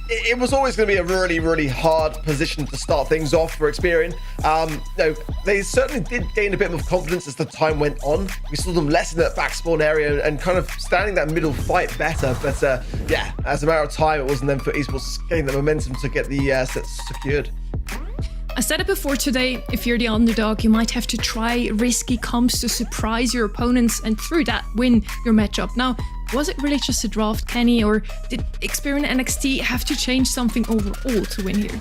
S4: It was always going to be a really, really hard position to start things off for Experian. They certainly did gain a bit of confidence as the time went on. We saw them less in that back spawn area and kind of standing that middle fight better. But yeah, as a matter of time, it wasn't them for Esports getting the momentum to get the sets secured.
S10: I said it before today, if you're the underdog, you might have to try risky comps to surprise your opponents and through that win your matchup. Now, was it really just a draft, Kenny, or did Experian NXT have to change something overall to win here?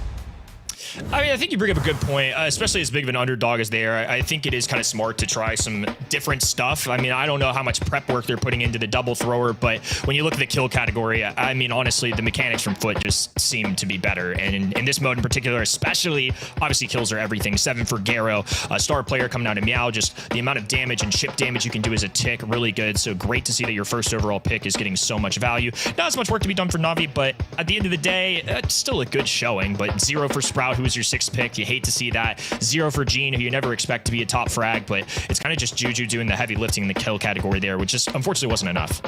S8: I mean, I think you bring up a good point, especially as big of an underdog as they are. I think it is kind of smart to try some different stuff. I mean, I don't know how much prep work they're putting into the double thrower, but when you look at the kill category, I mean, honestly, the mechanics from Foot just seem to be better. And in this mode in particular, especially, obviously kills are everything. 7 for Garo, a star player coming out of Meow. Just the amount of damage and chip damage you can do as a tick, really good. So great to see that your first overall pick is getting so much value. Not as much work to be done for Navi, but at the end of the day, it's still a good showing. But 0 for Sprout, who was your 6th pick. You hate to see that. 0 for Gene, who you never expect to be a top frag, but it's kind of just Juju doing the heavy lifting in the kill category there, which just unfortunately wasn't enough.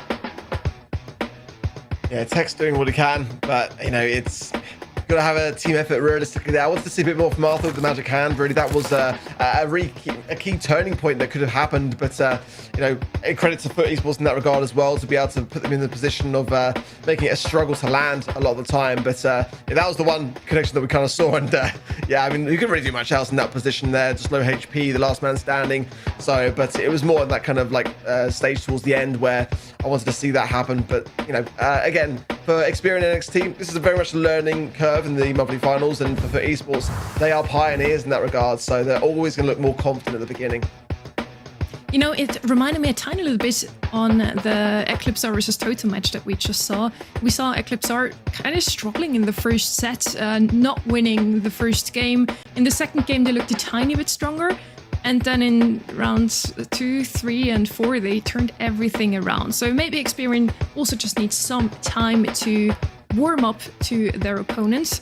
S4: Yeah, Tech's doing what he can, but it's got to have a team effort realistically there. I wanted to see a bit more from Arthur with the magic hand. Really, that was a key turning point that could have happened. But credit to Foot Esports in that regard as well, to be able to put them in the position of making it a struggle to land a lot of the time. But that was the one connection that we kind of saw. And yeah, I mean, you couldn't really do much else in that position there. Just low HP, the last man standing. So, but it was more in that kind of like stage towards the end where I wanted to see that happen. But again, for Experian NXT, this is a very much a learning curve in the monthly finals, and for Esports, they are pioneers in that regard, so they're always going to look more confident at the beginning.
S10: It reminded me a tiny little bit on the Eclipsar versus Totem match that we just saw. We saw Eclipsar kind of struggling in the first set, not winning the first game. In the second game, they looked a tiny bit stronger. And then in rounds 2, 3, and 4, they turned everything around. So maybe Experian also just needs some time to warm up to their opponents.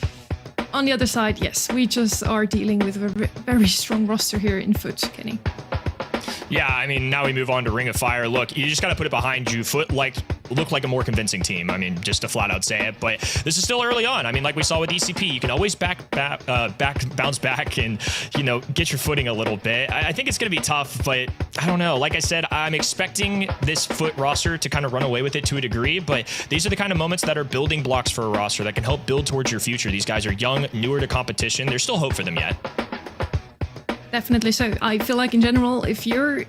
S10: On the other side, yes, we just are dealing with a very strong roster here in Foot, Kenny.
S8: Yeah, I mean, now we move on to Ring of Fire. Look, you just got to put it behind you. Foot look like a more convincing team. I mean, just to flat out say it. But this is still early on. I mean, like we saw with ECP, you can always bounce back and, get your footing a little bit. I think it's going to be tough, but I don't know. Like I said, I'm expecting this Foot roster to kind of run away with it to a degree, but these are the kind of moments that are building blocks for a roster that can help build towards your future. These guys are young, newer to competition. There's still hope for them yet.
S10: Definitely so. I feel like in general, if you're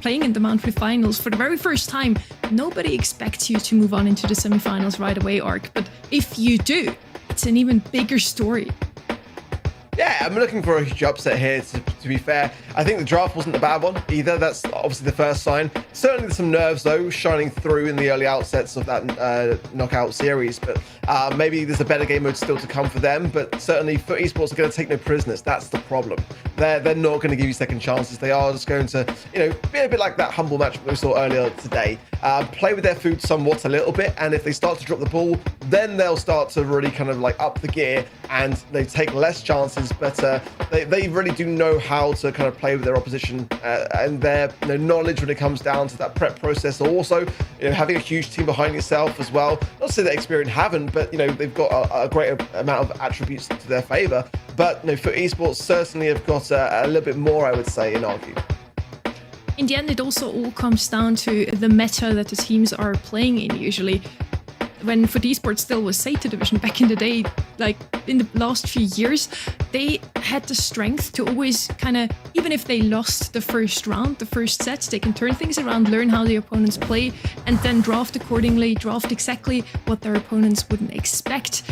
S10: playing in the monthly finals for the very first time, nobody expects you to move on into the semifinals right away, Ark. But if you do, it's an even bigger story.
S4: Yeah, I'm looking for a huge upset here, to be fair. I think the draft wasn't a bad one either. That's obviously the first sign. Certainly there's some nerves, though, shining through in the early outsets of that knockout series. But maybe there's a better game mode still to come for them. But certainly Foot Esports are going to take no prisoners. That's the problem. They're not going to give you second chances. They are just going to, be a bit like that Humble match we saw earlier today. Play with their food somewhat a little bit. And if they start to drop the ball, then they'll start to really kind of like up the gear and they take less chances. But they really do know how to kind of play with their opposition and their knowledge when it comes down to that prep process. Also, having a huge team behind yourself as well. Not to say that Experian haven't, but they've got a great amount of attributes to their favor. But for Esports, certainly have got a little bit more, I would say, in argue.
S10: In the end, it also all comes down to the meta that the teams are playing in usually. When Foot Esports still was Sata Division back in the day, like in the last few years, they had the strength to always kind of, even if they lost the first round, the first set, they can turn things around, learn how the opponents play, and then draft accordingly, draft exactly what their opponents wouldn't expect.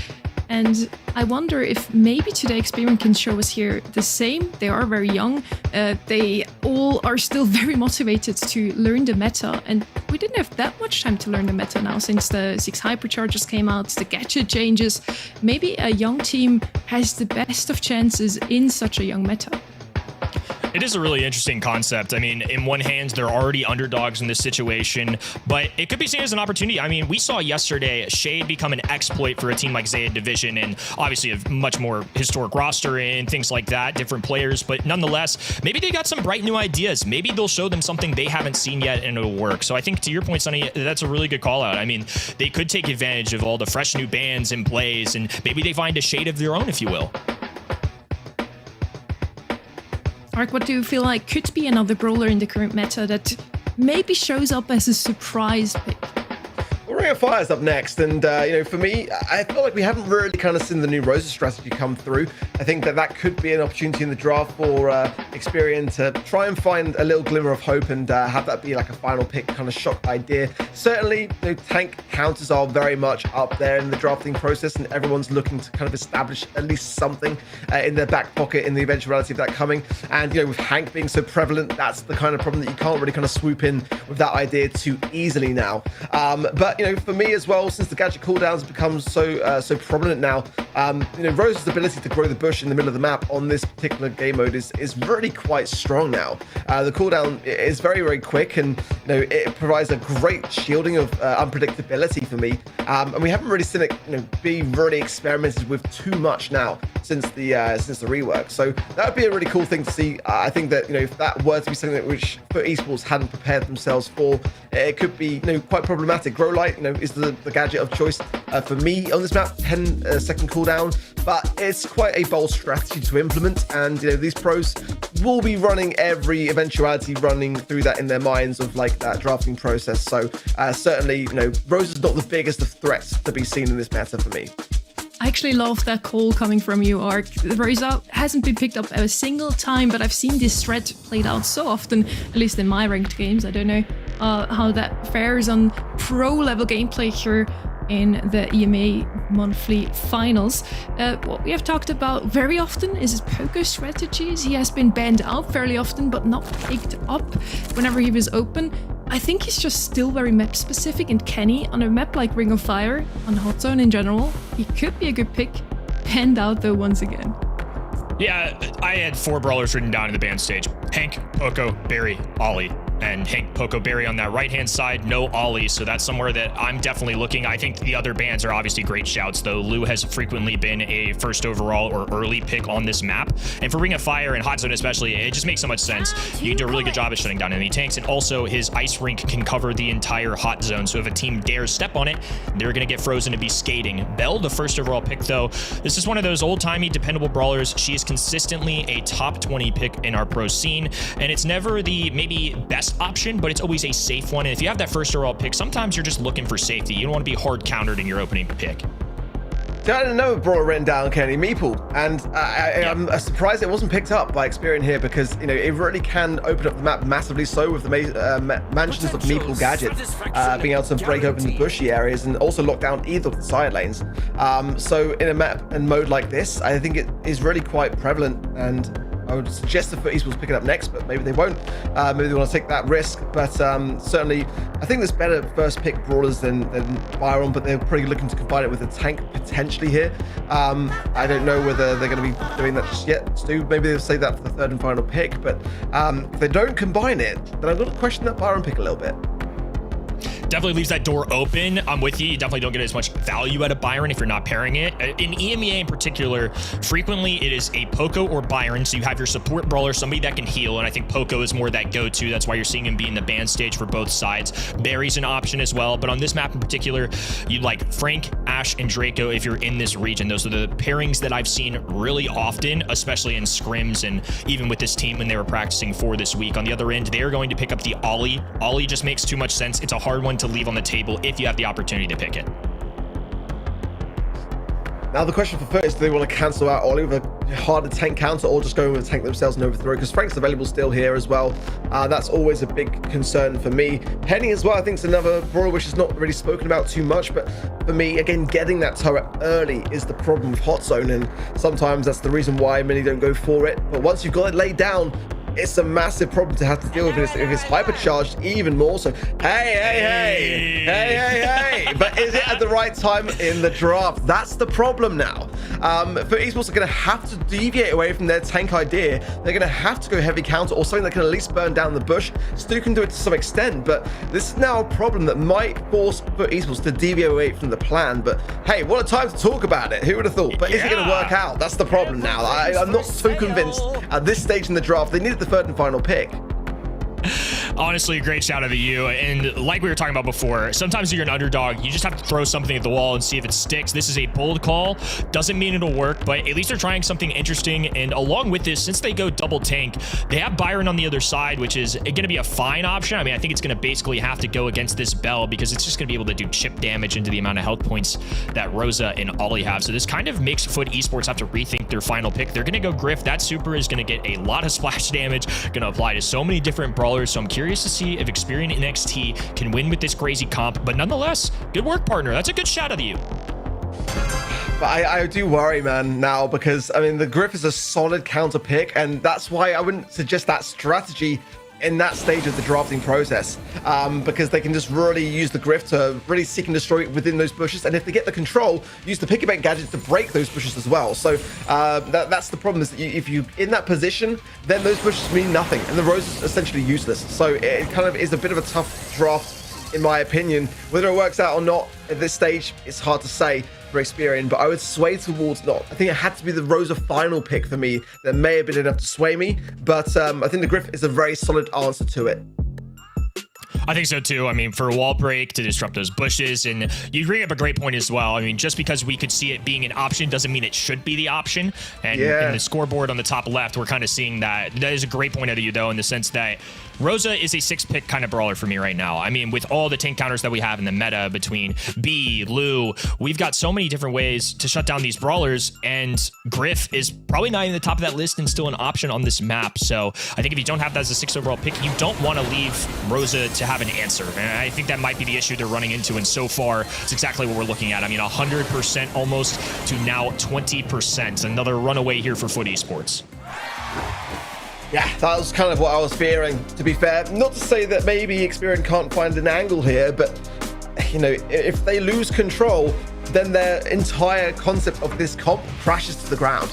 S10: And I wonder if maybe today Experian can show us here the same. They are very young. They all are still very motivated to learn the meta. And we didn't have that much time to learn the meta now since the 6 hyperchargers came out, the gadget changes. Maybe a young team has the best of chances in such a young meta.
S8: It is a really interesting concept. I mean, in one hand, they're already underdogs in this situation, but it could be seen as an opportunity. I mean, we saw yesterday Shade become an exploit for a team like Zayed Division, and obviously a much more historic roster and things like that, different players, but nonetheless, maybe they got some bright new ideas. Maybe they'll show them something they haven't seen yet and it'll work. So I think to your point, Sonny, that's a really good call out. I mean, they could take advantage of all the fresh new bands and plays, and maybe they find a shade of their own, if you will.
S10: Mark, what do you feel like could be another brawler in the current meta that maybe shows up as a surprise pick?
S4: Ring of Fire's up next, and for me, I feel like we haven't really kind of seen the new Rosa strategy come through. I think that could be an opportunity in the draft for Experian to try and find a little glimmer of hope and have that be like a final pick kind of shock idea. Certainly, tank counters are very much up there in the drafting process, and everyone's looking to kind of establish at least something in their back pocket in the eventuality of that coming. And with Hank being so prevalent, that's the kind of problem that you can't really kind of swoop in with that idea too easily now. But for me as well, since the gadget cooldowns have become so prominent now, Rose's ability to grow the bush in the middle of the map on this particular game mode is really quite strong now. The cooldown is very, very quick, and it provides a great shielding of unpredictability for me. And we haven't really seen it be really experimented with too much now since the rework. So that would be a really cool thing to see. I think that if that were to be something which for esports hadn't prepared themselves for, it could be quite problematic. Grow light is the gadget of choice for me on this map, 10-second cooldown, but it's quite a bold strategy to implement, and these pros will be running every eventuality running through that in their minds of like that drafting process. So certainly Rose is not the biggest of threats to be seen in this meta for me.
S10: I actually love that call coming from you, Ark. Rosa hasn't been picked up a single time, but I've seen this threat played out so often, at least in my ranked games. I don't know how that fares on pro-level gameplay here in the EMEA monthly finals. What we have talked about very often is his poker strategies. He has been banned out fairly often, but not picked up whenever he was open. I think he's just still very map specific, and Kenny on a map like Ring of Fire, on Hot Zone in general, he could be a good pick. Panned out though once again.
S8: Yeah, I had 4 brawlers written down in the band stage. Hank, Poco, Barry, Ollie. And Hank, Poco, Barry on that right-hand side, no Ollie, so that's somewhere that I'm definitely looking. I think the other bands are obviously great shouts, though. Lou has frequently been a first overall or early pick on this map. And for Ring of Fire and Hot Zone especially, it just makes so much sense. You can do a really good job at shutting down enemy tanks, and also his ice rink can cover the entire Hot Zone, so if a team dares step on it, they're going to get frozen to be skating. Belle, the first overall pick, though, this is one of those old-timey, dependable brawlers. She is consistently a top 20 pick in our pro scene, and it's never the maybe best option, but it's always a safe one. And if you have that first overall pick, sometimes you're just looking for safety. You don't want to be hard countered in your opening pick.
S4: I didn't know brawler written down Kenny Meeple, and I'm surprised it wasn't picked up by Experian here, because it really can open up the map massively so with the mansions of Meeple gadgets being able to break open the bushy areas and also lock down either of the side lanes. So in a map and mode like this, I think it is really quite prevalent, and I would suggest the Esports pick it up next, but maybe they won't. Maybe they want to take that risk. But certainly, I think there's better first pick brawlers than Byron, but they're probably looking to combine it with a tank potentially here. I don't know whether they're going to be doing that just yet, Stu. Maybe they'll say that for the third and final pick. But if they don't combine it, then I'm going to question that Byron pick a little bit.
S8: Definitely leaves that door open. I'm with you. You definitely don't get as much value out of Byron if you're not pairing it. In EMEA in particular, frequently it is a Poco or Byron, so you have your support brawler, somebody that can heal, and I think Poco is more that go-to. That's why you're seeing him be in the ban stage for both sides. Barry's an option as well, but on this map in particular, you'd like Frank, Ash, and Draco if you're in this region. Those are the pairings that I've seen really often, especially in scrims and even with this team when they were practicing for this week. On the other end, they're going to pick up the Ollie. Ollie just makes too much sense. It's a hard one to leave on the table if you have the opportunity to pick it.
S4: Now the question for first is, do they want to cancel out Ollie with a harder tank counter, or just go with a tank themselves and overthrow? Because Frank's available still here as well. That's always a big concern for me. Penny as well, I think, is another brawler which is not really spoken about too much, but for me, again, getting that turret early is the problem with Hot Zone, and sometimes that's the reason why many don't go for it. But once you've got it laid down, it's a massive problem to have to deal with if it's hypercharged even more so. Hey. But is it at the right time in the draft? That's the problem now. For Esports are going to have to deviate away from their tank idea. They're going to have to go heavy counter or something that can at least burn down the bush. Stu can do it to some extent, but this is now a problem that might force for Esports to deviate away from the plan. But hey, what a time to talk about it. Who would have thought? But is it going to work out? That's the problem now. I'm not so convinced at this stage in the draft. They needed the third and final pick.
S8: Honestly, a great shout out to you. And like we were talking about before, sometimes you're an underdog. You just have to throw something at the wall and see if it sticks. This is a bold call. Doesn't mean it'll work, but at least they're trying something interesting. And along with this, since they go double tank, they have Byron on the other side, which is going to be a fine option. I mean, I think it's going to basically have to go against this Bell because it's just going to be able to do chip damage into the amount of health points that Rosa and Ollie have. So this kind of makes Foot Esports have to rethink their final pick. They're going to go Griff. That super is going to get a lot of splash damage, going to apply to so many different brawlers. So I'm curious to see if Experian and NXT can win with this crazy comp, but nonetheless, good work, partner. That's a good shout out to you.
S4: But I do worry, man, now, because I mean the Griff is a solid counter pick, and that's why I wouldn't suggest that strategy in that stage of the drafting process, because they can just really use the Griff to really seek and destroy within those bushes, and if they get the control, use the piggy bank gadget to break those bushes as well. So that's the problem, is that if you're in that position, then those bushes mean nothing, and the Rose is essentially useless. So it kind of is a bit of a tough draft, in my opinion. Whether it works out or not at this stage, it's hard to say for Experian, but I would sway towards not. I think it had to be the Rosa final pick for me. That may have been enough to sway me, but I think the Griff is a very solid answer to it.
S8: I think so too. I mean, for a wall break to disrupt those bushes, and you bring up a great point as well. I mean, just because we could see it being an option doesn't mean it should be the option. And in the scoreboard on the top left, we're kind of seeing that. That is a great point out of you, though, in the sense that Rosa is a 6-pick kind of brawler for me right now. I mean, with all the tank counters that we have in the meta between B, Lou, we've got so many different ways to shut down these brawlers, and Griff is probably not in the top of that list and still an option on this map. So I think if you don't have that as a 6th overall pick, you don't want to leave Rosa to have an answer. And I think that might be the issue they're running into, and so far, it's exactly what we're looking at. I mean, 100% almost to now 20%. Another runaway here for Foot Esports.
S4: Yeah, that was kind of what I was fearing, to be fair. Not to say that maybe Experian can't find an angle here, but, you know, if they lose control, then their entire concept of this comp crashes to the ground.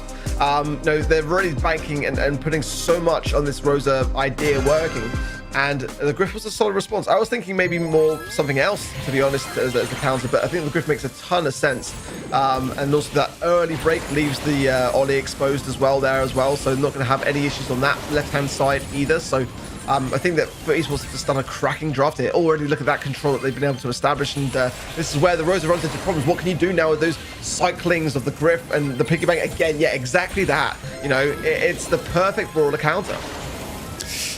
S4: No, they're really banking and putting so much on this Rosa idea working. And the Griff was a solid response. I was thinking maybe more something else, to be honest, as a counter, but I think the Griff makes a ton of sense. And also that early break leaves the Ollie exposed as well there as well, so not going to have any issues on that left-hand side either. So I think that for Esports have just done a cracking draft here. Already look at that control that they've been able to establish, and this is where the Rosa runs into problems. What can you do now with those cyclings of the Griff and the piggy bank? Again, yeah, exactly that. You know, it's the perfect brawler counter.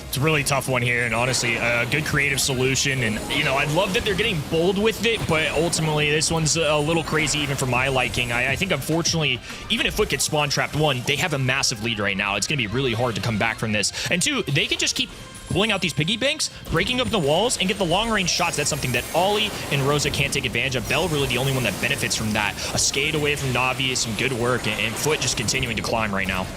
S8: It's a really tough one here, and honestly, a good creative solution. And, you know, I love that they're getting bold with it, but ultimately, this one's a little crazy even for my liking. I think, unfortunately, even if Foot gets spawn trapped, 1, they have a massive lead right now. It's going to be really hard to come back from this. And 2, they can just keep pulling out these piggy banks, breaking up the walls, and get the long-range shots. That's something that Ollie and Rosa can't take advantage of. Bell really the only one that benefits from that. A skate away from Navi is some good work, and Foot just continuing to climb right now.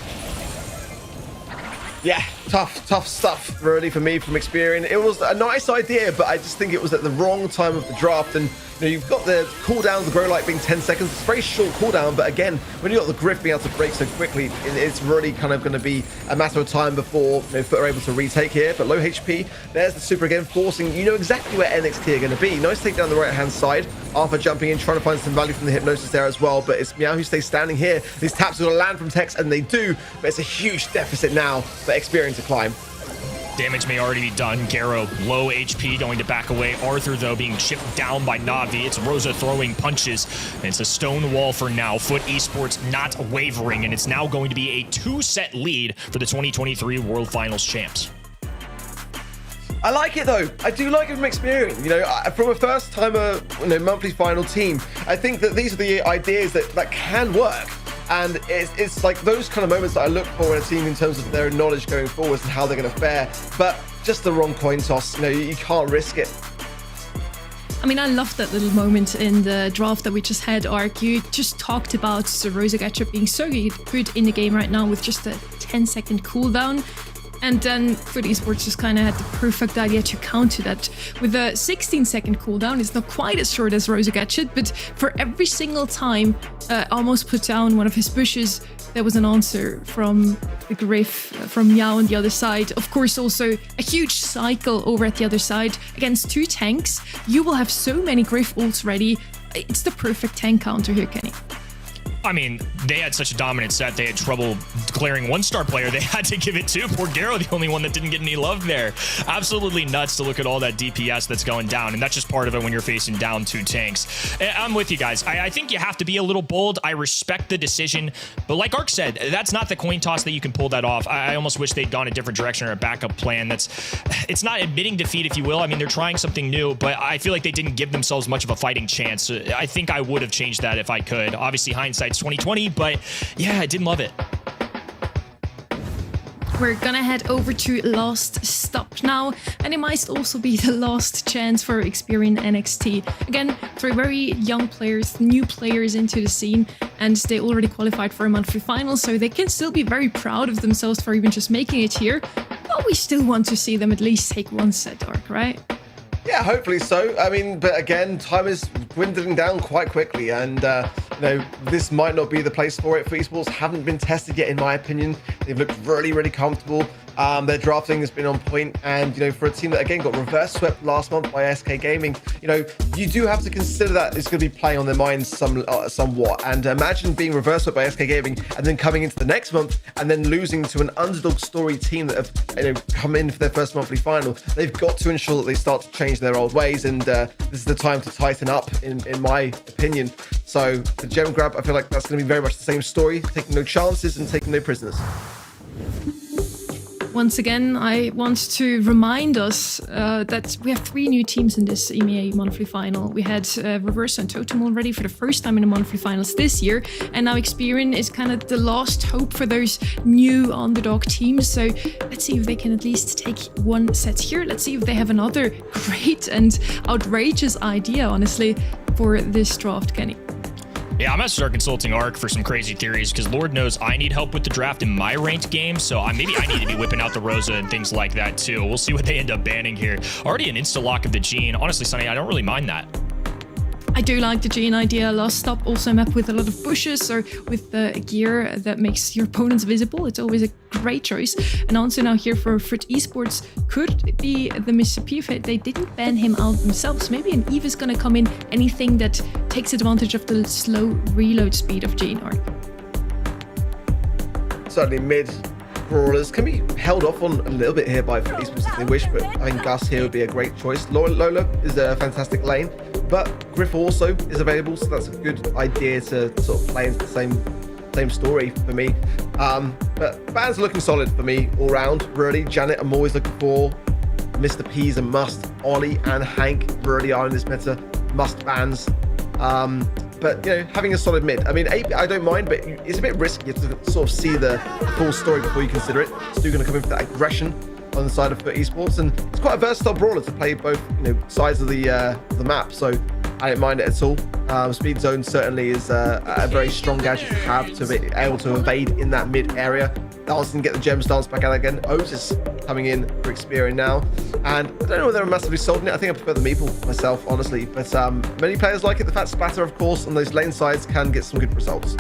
S4: Yeah, tough stuff, really, for me from Experian. It was a nice idea, but I just think it was at the wrong time of the draft. And you know, you've got the cooldown of the Grow Light being 10 seconds. It's a very short cooldown, but again, when you've got the Griff being able to break so quickly, it's really kind of going to be a matter of time before Foot are able to retake here. But low HP, there's the super again, forcing, you know exactly where NXT are going to be. Nice take down the right-hand side. Arthur jumping in, trying to find some value from the hypnosis there as well, but it's Meow who stays standing here. These taps are going to land from Tex, and they do, but it's a huge deficit now for Experian to climb.
S8: Damage may already be done. Garo, low HP, going to back away. Arthur, though, being chipped down by Navi. It's Rosa throwing punches. And it's a stone wall for now. Foot Esports not wavering, and it's now going to be a 2-set lead for the 2023 World Finals champs.
S4: I like it, though. I do like it from Experian. You know, from a first-timer, monthly final team, I think that these are the ideas that can work. And it's like those kind of moments that I look for in a team in terms of their knowledge going forwards and how they're going to fare. But just the wrong coin toss. You know, you can't risk it.
S10: I mean, I love that little moment in the draft that we just had, Ark. You just talked about the Rosa gadget being so good in the game right now with just a 10-second cooldown. And then Foot Esports just kind of had the perfect idea to counter that. With a 16-second cooldown, it's not quite as short as Rosa Gadget, but for every single time almost put down one of his bushes, there was an answer from the Griff, from Yao on the other side. Of course, also a huge cycle over at the other side. Against 2 tanks, you will have so many Griff ults ready. It's the perfect tank counter here, Kenny.
S8: I mean, they had such a dominant set, they had trouble declaring 1-star player. They had to give it to poor Garo, the only one that didn't get any love there. Absolutely nuts to look at all that DPS that's going down, and that's just part of it when you're facing down 2 tanks. I'm with you guys. I think you have to be a little bold. I respect the decision, but like Ark said, that's not the coin toss that you can pull that off. I almost wish they'd gone a different direction or a backup plan. It's not admitting defeat, if you will. I mean, they're trying something new, but I feel like they didn't give themselves much of a fighting chance. I think I would have changed that if I could. Obviously, hindsight's 2020, but yeah, I didn't love it.
S10: We're gonna head over to last stop now, and it might also be the last chance for Experian NXT. Again, 3 very young players, new players into the scene, and they already qualified for a monthly final, so they can still be very proud of themselves for even just making it here. But we still want to see them at least take 1 set, Dark, right?
S4: Yeah, hopefully so. I mean, but again, time is dwindling down quite quickly, and you know, this might not be the place for it. For Esports haven't been tested yet, in my opinion. They've looked really, really comfortable. Their drafting has been on point, and you know, for a team that again got reverse swept last month by SK Gaming, you know, you do have to consider that it's going to be playing on their minds somewhat. And imagine being reverse swept by SK Gaming and then coming into the next month and then losing to an underdog story team that have, you know, come in for their first monthly final. They've got to ensure that they start to change their old ways, and this is the time to tighten up, in my opinion. So the gem grab, I feel like that's going to be very much the same story, taking no chances and taking no prisoners.
S10: Once again, I want to remind us that we have 3 new teams in this EMEA monthly final. We had Reverse and Totem already for the first time in the monthly finals this year, and now Experian is kind of the last hope for those new underdog teams. So let's see if they can at least take 1 set here. Let's see if they have another great and outrageous idea, honestly, for this draft, Kenny.
S8: Yeah, I'm gonna start consulting Ark for some crazy theories, because Lord knows I need help with the draft in my ranked game, so maybe I need to be whipping out the Rosa and things like that too. We'll see what they end up banning here. Already an insta-lock of the Gene. Honestly, Sunny, I don't really mind that.
S10: I do like the Gene idea. Last stop, also a map with a lot of bushes or with the gear that makes your opponents visible. It's always a great choice. And also now here for Foot Esports could be the Mississippi if they didn't ban him out themselves. Maybe an Eve is going to come in, anything that takes advantage of the slow reload speed of Gene.
S4: Certainly mid brawlers can be held off on a little bit here by Foot Esports if they wish, but I think Gus here would be a great choice. Lola is a fantastic lane, but Griff also is available, so that's a good idea to sort of play into the same story for me. But bans are looking solid for me all round, really. Janet, I'm always looking for. Mr. P's a must. Ollie and Hank really are in this meta must bans. But, you know, having a solid mid. I mean, AP, I don't mind, but it's a bit risky to sort of see the full story before you consider it. Still going to come in for that aggression on the side of Foot Esports, and it's quite a versatile brawler to play both, you know, sides of the map. So I don't mind it at all. Speed Zone certainly is a very strong gadget to have to be able to evade in that mid area. That also can get the gems dance back out again. Otis coming in for Experian now, and I don't know whether they're massively sold in it. I think I prefer the Meeple myself, honestly, but many players like it. The fat splatter, of course, on those lane sides can get some good results.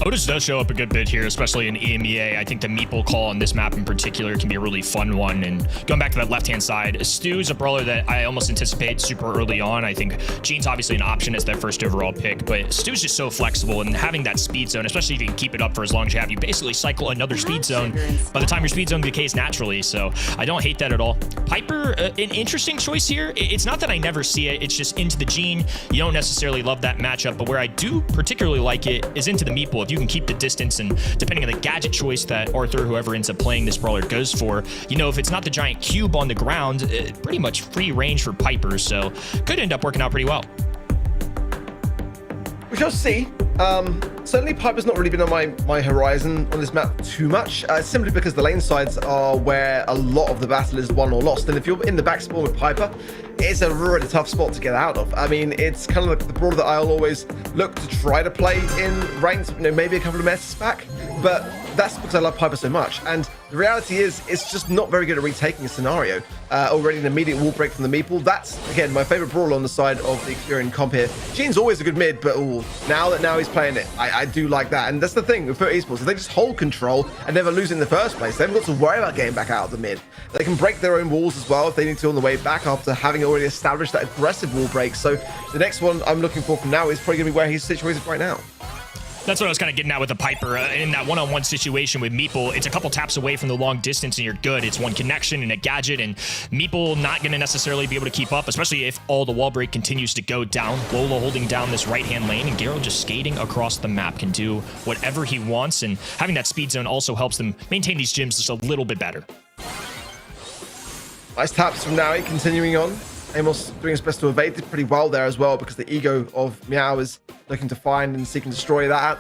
S8: Otis does show up a good bit here, especially in EMEA. I think the Meeple call on this map in particular can be a really fun one. And going back to that left-hand side, Stu's a brawler that I almost anticipate super early on. I think Gene's obviously an option as that first overall pick, but Stu's just so flexible, and having that speed zone, especially if you can keep it up for as long as you have, you basically cycle another speed zone by the time your speed zone decays naturally. So I don't hate that at all. Piper, an interesting choice here. It's not that I never see it. It's just into the Gene. You don't necessarily love that matchup, but where I do particularly like it is into the Meeple. If you can keep the distance, and depending on the gadget choice that Arthur, whoever ends up playing this brawler, goes for, you know, if it's not the giant cube on the ground, pretty much free range for Piper, so could end up working out pretty well.
S4: We shall see. Certainly Piper's not really been on my horizon on this map too much, simply because the lane sides are where a lot of the battle is won or lost, and if you're in the back spawn with Piper, it's a really tough spot to get out of. I mean, it's kind of like the brawler that I'll always look to try to play in ranked, you know, maybe a couple of messes back, but that's because I love Piper so much. And the reality is, it's just not very good at retaking a scenario. Already an immediate wall break from the Meeple. That's, again, my favorite brawler on the side of the Experian comp here. Jean's always a good mid, but now he's playing it, I do like that. And that's the thing with Esports, if they just hold control and never lose in the first place, they haven't got to worry about getting back out of the mid. They can break their own walls as well if they need to on the way back after having already established that aggressive wall break. So the next one I'm looking for from now is probably going to be where he's situated right now.
S8: That's what I was kind of getting at with the Piper. In that one-on-one situation with Meeple, it's a couple taps away from the long distance and you're good. It's one connection and a gadget, and Meeple not going to necessarily be able to keep up, especially if all the wall break continues to go down. Lola holding down this right-hand lane, and Garo just skating across the map, can do whatever he wants, and having that speed zone also helps them maintain these gyms just a little bit better.
S4: Nice taps from Naui, continuing on. Amos doing his best to evade it pretty well there as well, because the ego of Meow is looking to find and seek and destroy that.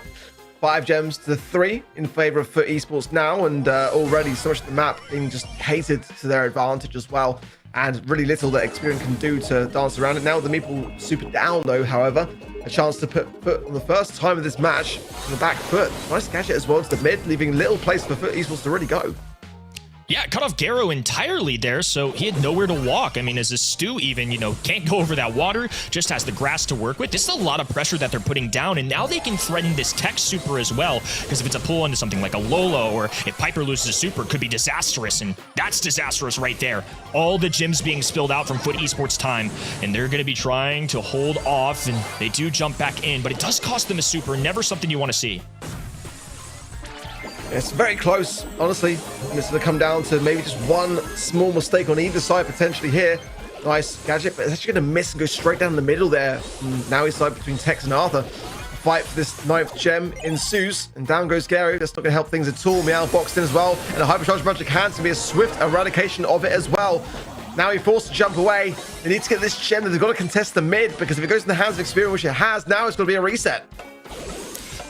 S4: 5 gems to 3 in favor of FUT Esports now, and already so much of the map being just hated to their advantage as well, and really little that Experian can do to dance around it. Now the Meeple super down though, however, a chance to put FUT on the first time of this match on the back foot. Nice gadget as well to the mid, leaving little place for FUT Esports to really go.
S8: Yeah, cut off Garo entirely there, so he had nowhere to walk. I mean, as a Stu even, can't go over that water, just has the grass to work with. This is a lot of pressure that they're putting down, and now they can threaten this tech super as well, because if it's a pull into something like a Lola, or if Piper loses a super, it could be disastrous, and that's disastrous right there. All the gems being spilled out from FUT Esports time, and they're going to be trying to hold off, and they do jump back in, but it does cost them a super, never something you want to see.
S4: It's very close, honestly. And it's going to come down to maybe just one small mistake on either side potentially here. Nice gadget, but it's actually going to miss and go straight down the middle there. Now he's side between Tex and Arthur. The fight for this 9th gem ensues, and down goes Gary. That's not going to help things at all. Meow boxed in as well, and a hypercharged magic hands to be a swift eradication of it as well. Now he's forced to jump away. They need to get this gem. They've got to contest the mid, because if it goes in the hands of Experian, which it has, now it's going to be a reset.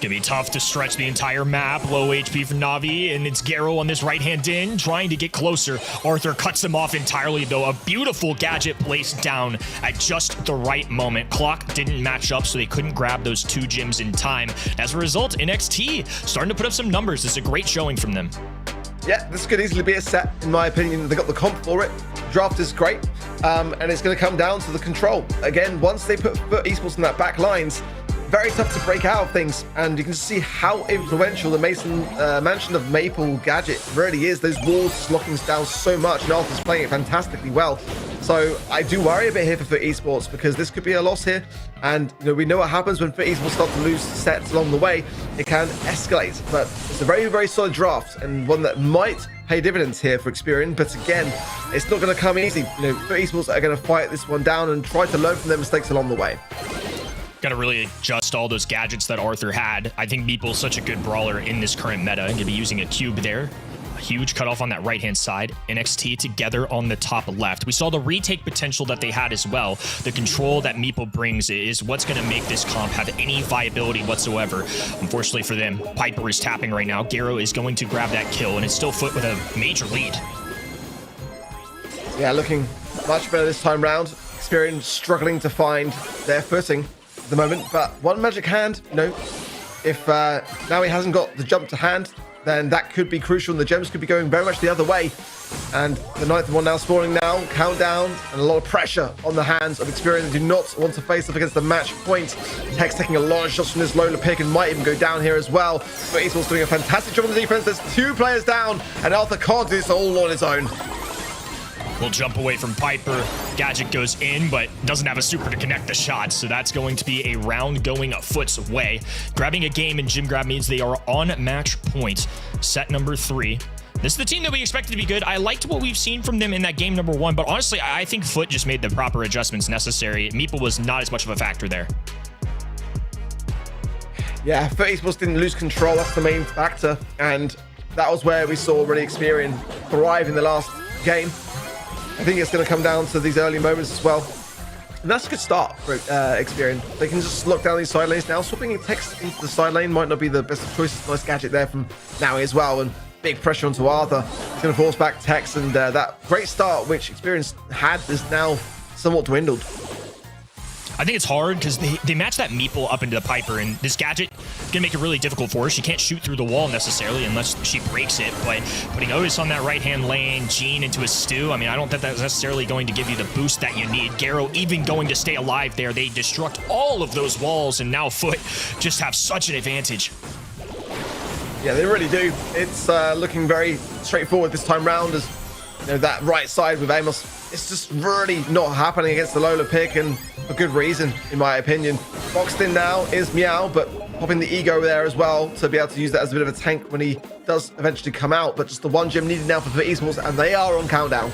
S8: Gonna be tough to stretch the entire map. Low HP for Navi, and it's Garo on this right-hand in, trying to get closer. Arthur cuts him off entirely, though. A beautiful gadget placed down at just the right moment. Clock didn't match up, so they couldn't grab those 2 gems in time. As a result, NXT starting to put up some numbers. This is a great showing from them.
S4: Yeah, this could easily be a set, in my opinion. They got the comp for it. Draft is great, and it's going to come down to the control. Again, once they put FUT Esports in that back lines, very tough to break out of things, and you can see how influential the Mansion of Meeple gadget really is. Those walls locking us down so much, and Arthur's playing it fantastically well. So I do worry a bit here for FUT Esports, because this could be a loss here, and we know what happens when FUT Esports start to lose sets along the way. It can escalate, but it's a very, very solid draft, and one that might pay dividends here for Experian, but again, it's not going to come easy. FUT Esports are going to fight this one down and try to learn from their mistakes along the way.
S8: Got to really adjust all those gadgets that Arthur had. I think Meeple's such a good brawler in this current meta. Going to be using a cube there. A huge cutoff on that right-hand side. NXT together on the top left. We saw the retake potential that they had as well. The control that Meeple brings is what's going to make this comp have any viability whatsoever. Unfortunately for them, Piper is tapping right now. Garo is going to grab that kill, and it's still FUT with a major lead.
S4: Yeah, looking much better this time round. Experian struggling to find their footing at the moment, but one magic hand, if now he hasn't got the jump to hand, then that could be crucial, and the gems could be going very much the other way. And the 9th one now spawning now, countdown, and a lot of pressure on the hands of Experian. They do not want to face up against the match point. Tex taking a lot of shots from this Lola pick and might even go down here as well. But Esports doing a fantastic job on the defense. There's 2 players down, and Arthur can't do this all on his own.
S8: Will jump away from Piper. Gadget goes in, but doesn't have a super to connect the shot, so that's going to be a round going FUT's way. Grabbing a game in Gym Grab means they are on match point. Set number 3. This is the team that we expected to be good. I liked what we've seen from them in that game number 1, but honestly, I think FUT just made the proper adjustments necessary. Meeple was not as much of a factor there.
S4: Yeah, FUT Esports didn't lose control. That's the main factor, and that was where we saw really Experian thrive in the last game. I think it's going to come down to these early moments as well. And that's a good start for Experian. They can just lock down these side lanes now. Swapping text into the side lane might not be the best of choices. Nice gadget there from Naui as well. And big pressure onto Arthur. He's going to force back Tex. And that great start, which Experian had, is now somewhat dwindled.
S8: I think it's hard because they match that meeple up into the Piper, and this gadget is going to make it really difficult for her. She can't shoot through the wall necessarily unless she breaks it, but putting Otis on that right-hand lane, Jean into a stew, I mean, I don't think that's necessarily going to give you the boost that you need. Garo even going to stay alive there. They destruct all of those walls, and now Foot just have such an advantage.
S4: Yeah, they really do. It's looking very straightforward this time round, as you know, that right side with Amos, it's just really not happening against the Lola pick, and for good reason, in my opinion. Boxed in now is Meow, but popping the ego there as well to be able to use that as a bit of a tank when he does eventually come out. But just the one gem needed now for Esports, and they are on countdown.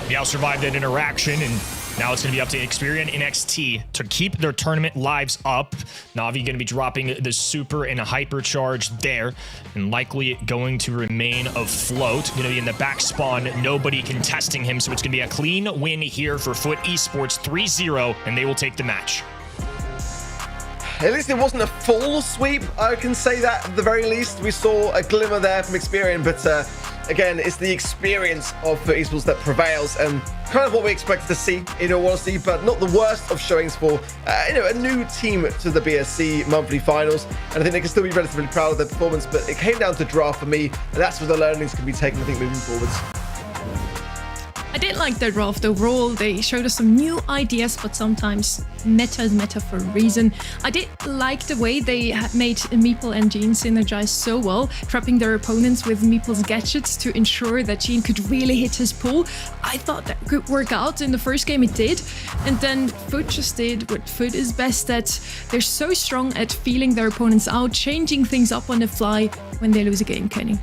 S8: Meow survived that interaction, and now it's going to be up to Xperia and NXT to keep their tournament lives up. Na'Vi going to be dropping the super and a hypercharge there, and likely going to remain afloat. Going to be in the back spawn, nobody contesting him, so it's going to be a clean win here for Foot Esports, 3-0, and they will take the match.
S4: At least it wasn't a full sweep, I can say that at the very least. We saw a glimmer there from Xperia, but again, it's the experience of the Esports that prevails, and kind of what we expected to see, in all honesty, but not the worst of showings for a new team to the BSC monthly finals. And I think they can still be relatively proud of their performance, but it came down to draft for me, and that's where the learnings can be taken, I think, moving forwards.
S10: I did like their draft overall. They showed us some new ideas, but sometimes meta is meta for a reason. I did like the way they made Meeple and Jean synergize so well, trapping their opponents with Meeple's gadgets to ensure that Jean could really hit his pull. I thought that could work out. In the first game it did, and then Foot just did what Foot is best at. They're so strong at feeling their opponents out, changing things up on the fly when they lose a game, Kenny.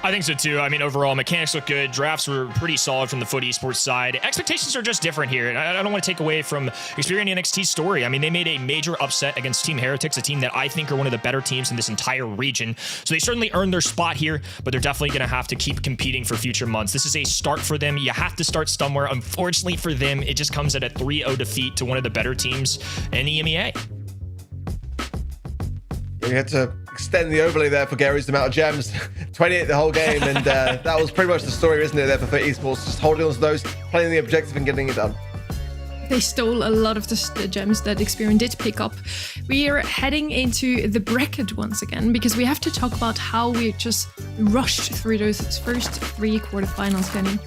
S8: I think so too. I mean, overall, mechanics look good. Drafts were pretty solid from the Foot Esports side. Expectations are just different here. And I don't want to take away from Xperia and NXT's story. I mean, they made a major upset against Team Heretics, a team that I think are one of the better teams in this entire region. So they certainly earned their spot here, but they're definitely going to have to keep competing for future months. This is a start for them. You have to start somewhere. Unfortunately for them, it just comes at a 3-0 defeat to one of the better teams in the EMEA.
S4: You had to extend the overlay there for Gary's amount of gems. 28 the whole game, and that was pretty much the story, isn't it, there for Foot Esports? Just holding on to those, playing the objective and getting it done.
S10: They stole a lot of the gems that Xperia did pick up. We are heading into the bracket once again, because we have to talk about how we just rushed through those first 3 quarterfinals, Kenny.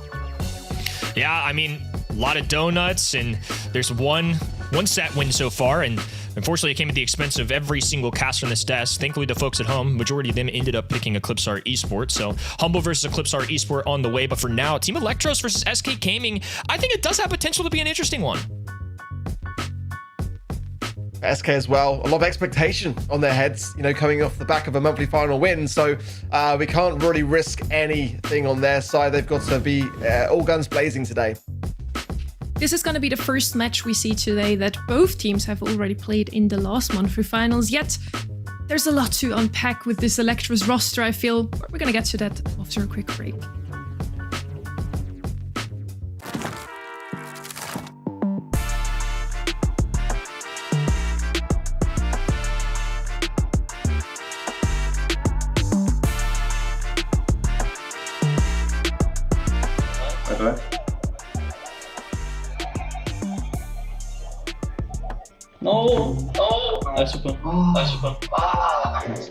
S8: Yeah, I mean, a lot of donuts, and there's one set win so far, and unfortunately, it came at the expense of every single caster on this desk. Thankfully, the folks at home, majority of them ended up picking Eclipse Esports. So, Humble versus Eclipse Esports on the way. But for now, Team Electros versus SK Gaming, I think it does have potential to be an interesting one.
S4: SK as well, a lot of expectation on their heads, coming off the back of a monthly final win. So we can't really risk anything on their side. They've got to be all guns blazing today.
S10: This is going to be the first match we see today that both teams have already played in the last monthly finals, yet there's a lot to unpack with this Electros roster, I feel. We're going to get to that after a quick break.
S14: Okay.
S16: No! Nice one. Nice one.
S14: Nice.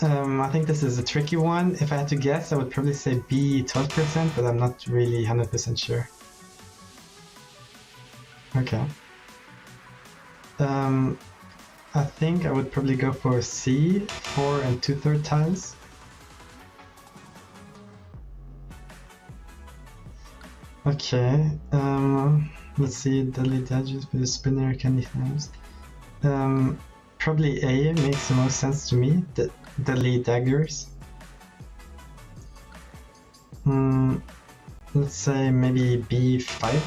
S11: I think this is a tricky one. If I had to guess, I would probably say B 12%, but I'm not really 100% sure. Okay. I think I would probably go for C, 4 2/3 tiles. Okay, let's see, deadly dodges with a spinner, candy flames. Probably A makes the most sense to me, the deadly daggers. Let's say maybe B5.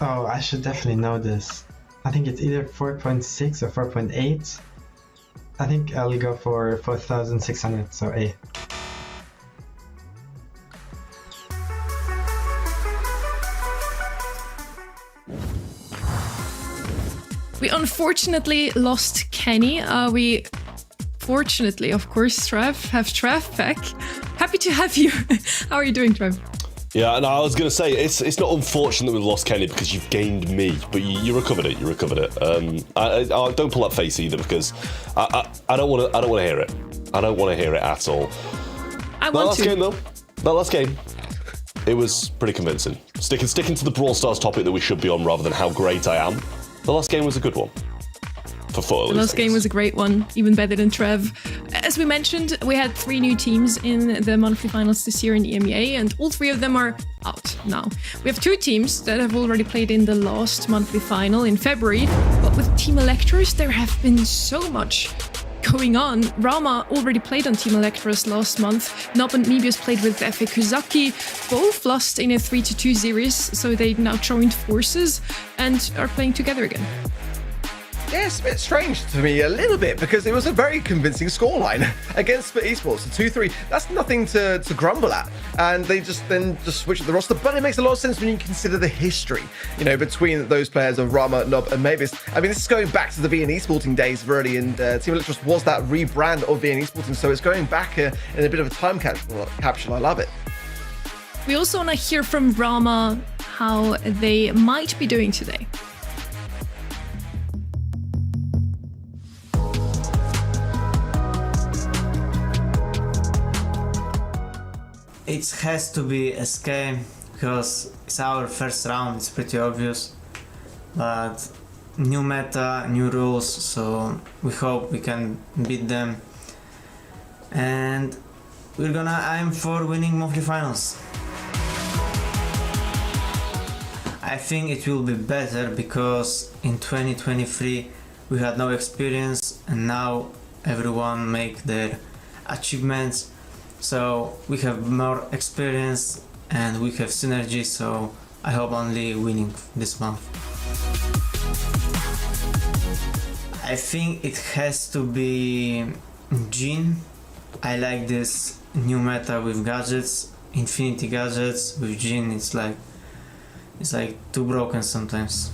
S11: Oh, I should definitely know this. I think it's either 4.6 or 4.8. I think I'll go for 4,600, so A.
S10: unfortunately lost Kenny. We fortunately, of course, have Trev back. Happy to have you. How are you doing, Trev?
S6: Yeah, and I was going to say, it's not unfortunate that we've lost Kenny because you've gained me, but you recovered it. You recovered it. I don't pull that face either because I don't want to hear it. I don't want to hear it at all.
S10: I want to.
S6: That last game, it was pretty convincing. Sticking to the Brawl Stars topic that we should be on rather than how great I am. The last game was a good one. The
S10: last game was a great one, even better than Trev. As we mentioned, we had 3 new teams in the monthly finals this year in EMEA, and all 3 of them are out now. We have 2 teams that have already played in the last monthly final in February, but with Team Electros, there have been so much going on. Rama already played on Team Electros last month. Nob and Mebius played with FA Kuzaki. Both lost in a 3-2 series, so they now joined forces and are playing together again.
S4: Yeah, it's a bit strange to me, a little bit, because it was a very convincing scoreline against Esports, 2-3. That's nothing to grumble at. And they just switched the roster. But it makes a lot of sense when you consider the history, between those players of Rama, Nob, and Mavis. I mean, this is going back to the VN Esporting days, really, and Team Electros was that rebrand of VN Esporting, so it's going back in a bit of a time capsule. I love it.
S10: We also want to hear from Rama how they might be doing today.
S17: It has to be SK because it's our first round, it's pretty obvious, but new meta, new rules, so we hope we can beat them, and we're gonna aim for winning monthly finals. I think it will be better because in 2023 we had no experience and now everyone make their achievements. So we have more experience and we have synergy, so I hope only winning this month. I think it has to be Jhin. I like this new meta with gadgets, infinity gadgets. With Jhin it's like too broken sometimes.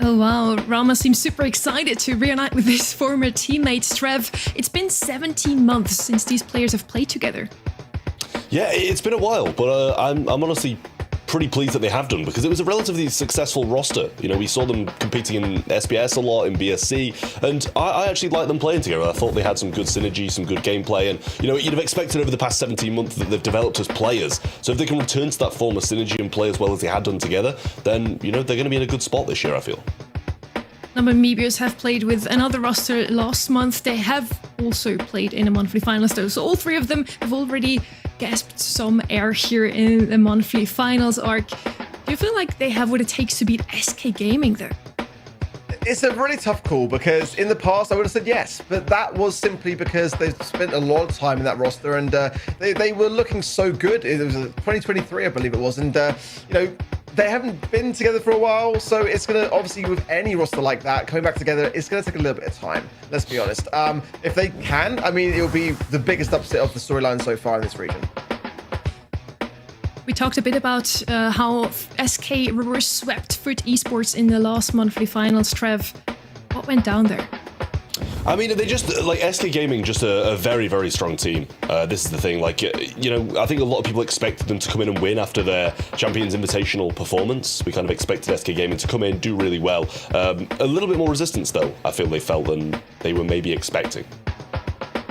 S10: Oh wow, Rama seems super excited to reunite with his former teammates. Trev, it's been 17 months since these players have played together.
S6: Yeah, it's been a while, but I'm honestly pretty pleased that they have done because it was a relatively successful roster. We saw them competing in SBS a lot, in BSC, and I actually liked them playing together. I thought they had some good synergy, some good gameplay, and you'd have expected over the past 17 months that they've developed as players. So if they can return to that form of synergy and play as well as they had done together, then they're going to be in a good spot this year, I feel.
S10: Nob and Mebius have played with another roster last month. They have also played in a monthly finals though, so all 3 of them have already gasped some air here in the monthly finals arc. Do you feel like they have what it takes to beat SK Gaming though?
S4: It's a really tough call because in the past I would have said yes, but that was simply because they've spent a lot of time in that roster and they were looking so good. It was 2023, I believe it was, and they haven't been together for a while, so it's going to, obviously, with any roster like that, coming back together, it's going to take a little bit of time, let's be honest. If they can, I mean, it'll be the biggest upset of the storyline so far in this region.
S10: We talked a bit about how SK reverse swept FUT Esports in the last monthly finals. Trev, what went down there?
S6: I mean, they just, SK Gaming, just a very, very strong team. This is the thing, I think a lot of people expected them to come in and win after their Champions Invitational performance. We kind of expected SK Gaming to come in, do really well. A little bit more resistance, though, I feel they felt than they were maybe expecting.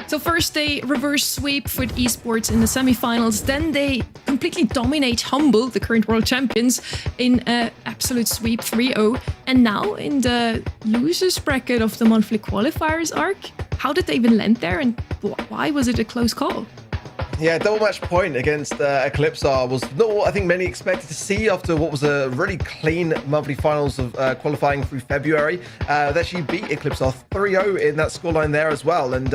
S10: So first they reverse sweep FUT Esports in the semi-finals, then they completely dominate Humble, the current world champions, in an absolute sweep 3-0. And now in the losers bracket of the monthly qualifiers arc, how did they even land there and why was it a close call?
S4: Yeah, double match point against Eclipsar was not what I think many expected to see after what was a really clean monthly finals of qualifying through February. They actually beat Eclipsar 3-0 in that scoreline there as well. And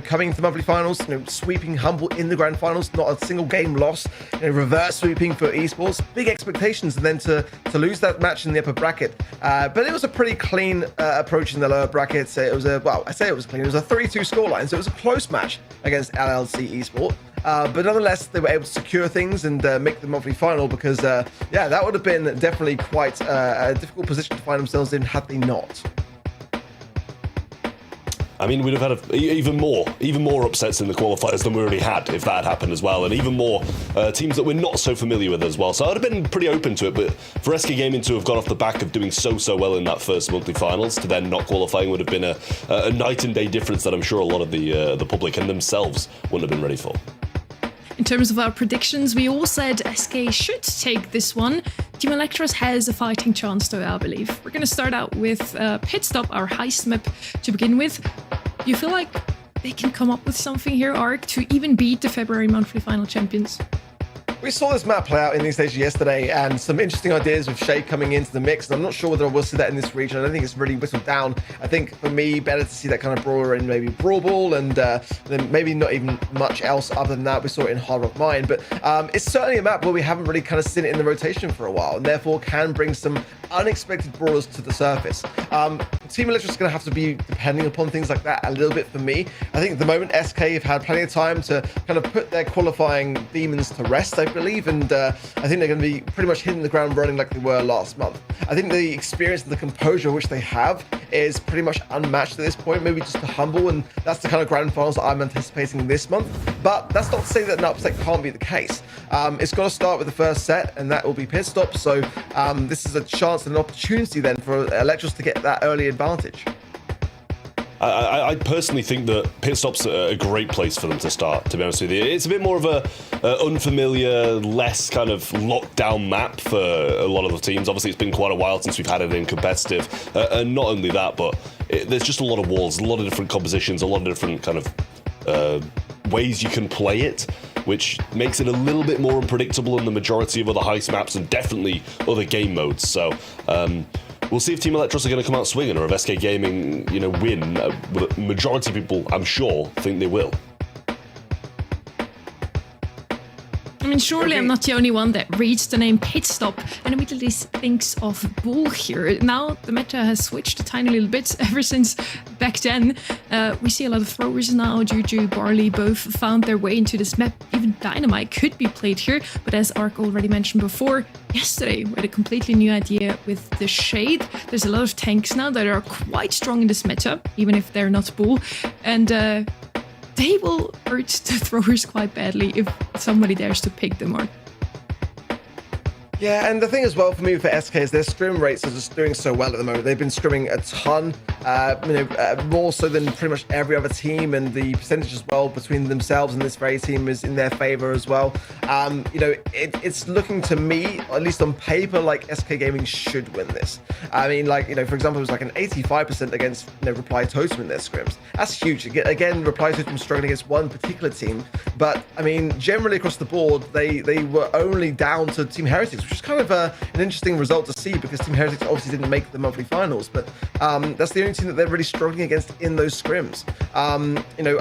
S4: coming into monthly finals, sweeping Humble in the grand finals, not a single game lost. Reverse sweeping for Esports, big expectations, and then to lose that match in the upper bracket. But it was a pretty clean approach in the lower brackets. It was I say it was clean. It was a 3-2 scoreline, so it was a close match against LLC Esports. but nonetheless, they were able to secure things and make the monthly final because, yeah, that would have been definitely quite a difficult position to find themselves in had they not.
S6: I mean, we'd have had even more upsets in the qualifiers than we already had if that had happened as well, and even more teams that we're not so familiar with as well. So I'd have been pretty open to it, but for SK Gaming to have got off the back of doing so well in that first monthly finals to then not qualifying would have been a night and day difference that I'm sure a lot of the public and themselves wouldn't have been ready for.
S10: In terms of our predictions, we all said SK should take this one. Team Electros has a fighting chance though, I believe. We're going to start out with Pit Stop, our heist map to begin with. Do you feel like they can come up with something here, Ark, to even beat the February monthly final champions?
S4: We saw this map play out in the stage yesterday, and some interesting ideas with Shade coming into the mix. And I'm not sure whether I will see that in this region. I don't think it's really whittled down. I think for me, better to see that kind of brawler in maybe Brawl Ball, and then maybe not even much else other than that. We saw it in Hard Rock Mine, but it's certainly a map where we haven't really kind of seen it in the rotation for a while, and therefore can bring some unexpected brawlers to the surface. Team Electros is going to have to be depending upon things like that a little bit for me. I think at the moment SK have had plenty of time to kind of put their qualifying demons to rest, I believe, and I think they're going to be pretty much hitting the ground running like they were last month. I think the experience and the composure which they have is pretty much unmatched at this point, maybe just a humble, and that's the kind of grand finals that I'm anticipating this month. But that's not to say that an upset can't be the case. It's got to start with the first set, and that will be Pit Stop, so this is a chance and an opportunity then for Electros to get that early advantage.
S6: I personally think that Pit Stop's a great place for them to start, to be honest with you. It's a bit more of a unfamiliar, less kind of locked down map for a lot of the teams. Obviously, it's been quite a while since we've had it in competitive. And not only that, but there's just a lot of walls, a lot of different compositions, a lot of different kind of ways you can play it, which makes it a little bit more unpredictable than the majority of other heist maps and definitely other game modes. So, we'll see if Team Electros are going to come out swinging, or if SK Gaming, win. Majority of people, I'm sure, think they will.
S10: I mean, surely I'm not the only one that reads the name Pit Stop and immediately thinks of Bull here. Now the meta has switched a tiny little bit ever since back then. We see a lot of throwers now. Juju, Barley both found their way into this map. Even Dynamite could be played here, but as Ark already mentioned before, yesterday we had a completely new idea with the Shade. There's a lot of tanks now that are quite strong in this meta, even if they're not Bull, and they will hurt the throwers quite badly if somebody dares to pick them up.
S4: Yeah, and the thing as well for me for SK is their scrim rates are just doing so well at the moment. They've been scrimming a ton, more so than pretty much every other team, and the percentage as well between themselves and this very team is in their favor as well. It's looking to me, at least on paper, like SK Gaming should win this. I mean, for example, it was like an 85% against Reply Totem in their scrims. That's huge. Again, Reply Totem struggling against one particular team, but I mean, generally across the board, they were only down to Team Heretics, which is kind of an interesting result to see because Team Heretics obviously didn't make the monthly finals, but that's the only team that they're really struggling against in those scrims. I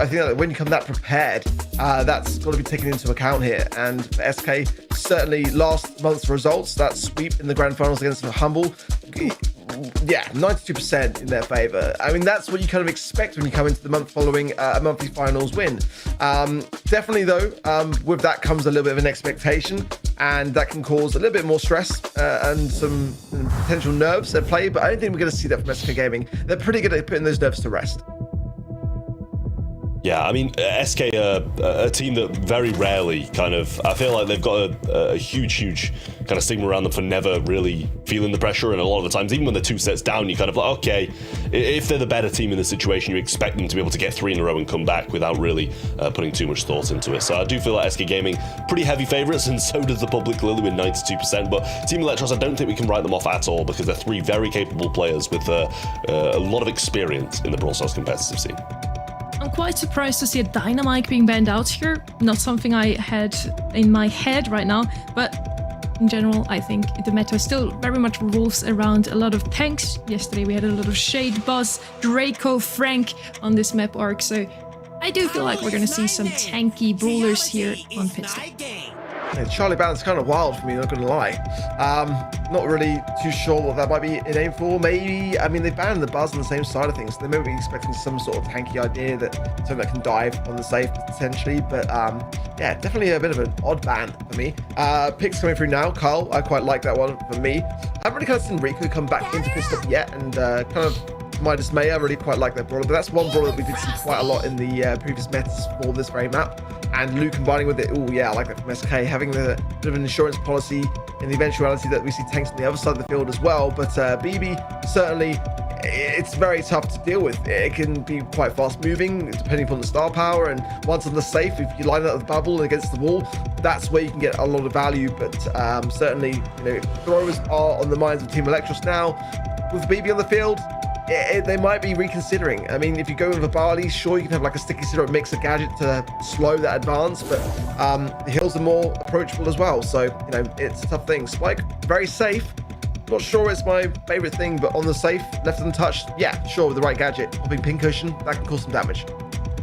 S4: think that when you come that prepared, that's got to be taken into account here. And for SK, certainly last month's results, that sweep in the grand finals against Humble, yeah, 92% in their favor. I mean, that's what you kind of expect when you come into the month following a monthly finals win. Definitely, though, with that comes a little bit of an expectation, and that can cause a little bit more stress and some potential nerves at play. But I don't think we're going to see that from SK Gaming. They're pretty good at putting those nerves to rest.
S6: Yeah, I mean, SK are a team that very rarely I feel like they've got a huge kind of stigma around them for never really feeling the pressure. And a lot of the times, even when they're 2 sets down, you kind of like, okay, if they're the better team in the situation, you expect them to be able to get 3 in a row and come back without really putting too much thought into it. So I do feel like SK Gaming, pretty heavy favourites, and so does the public clearly with 92%. But Team Electros, I don't think we can write them off at all because they're 3 very capable players with a lot of experience in the Brawl Stars competitive scene.
S10: I'm quite surprised to see a Dynamite being banned out here. Not something I had in my head right now, but in general, I think the meta still very much revolves around a lot of tanks. Yesterday we had a lot of Shade, Boss, Draco, Frank on this map arc, so I do feel like we're gonna see some tanky brawlers here on Pit Stop.
S4: Yeah, Charlie Band's kind of wild for me, not gonna lie. Not really too sure what that might be in aim for. Maybe, I mean, they banned the Buzz on the same side of things. So they may be expecting some sort of tanky idea that something that can dive on the safe potentially. But yeah, definitely a bit of an odd ban for me. Picks coming through now. Kyle, I quite like that one for me. I haven't really kind of seen Riku come back into pissed up yet, and kind of to my dismay, I really quite like that brawler. But that's one brawler that we did see quite a lot in the previous metas for this very map. And Luke combining with it, oh yeah, I like that from SK, having the bit of an insurance policy in the eventuality that we see tanks on the other side of the field as well. But BB, certainly, it's very tough to deal with. It can be quite fast moving, depending upon the star power. And once on the safe, if you line up the bubble against the wall, that's where you can get a lot of value. But certainly, you know, throwers are on the minds of Team Electros now. With BB on the field, they might be reconsidering. I mean, if you go with a Barley, sure, you can have like a sticky syrup mixer gadget to slow that advance, but the hills are more approachable as well. So, you know, it's a tough thing. Spike, very safe. Not sure it's my favorite thing, but on the safe, left untouched, yeah, sure, with the right gadget. Popping pin cushion, that can cause some damage.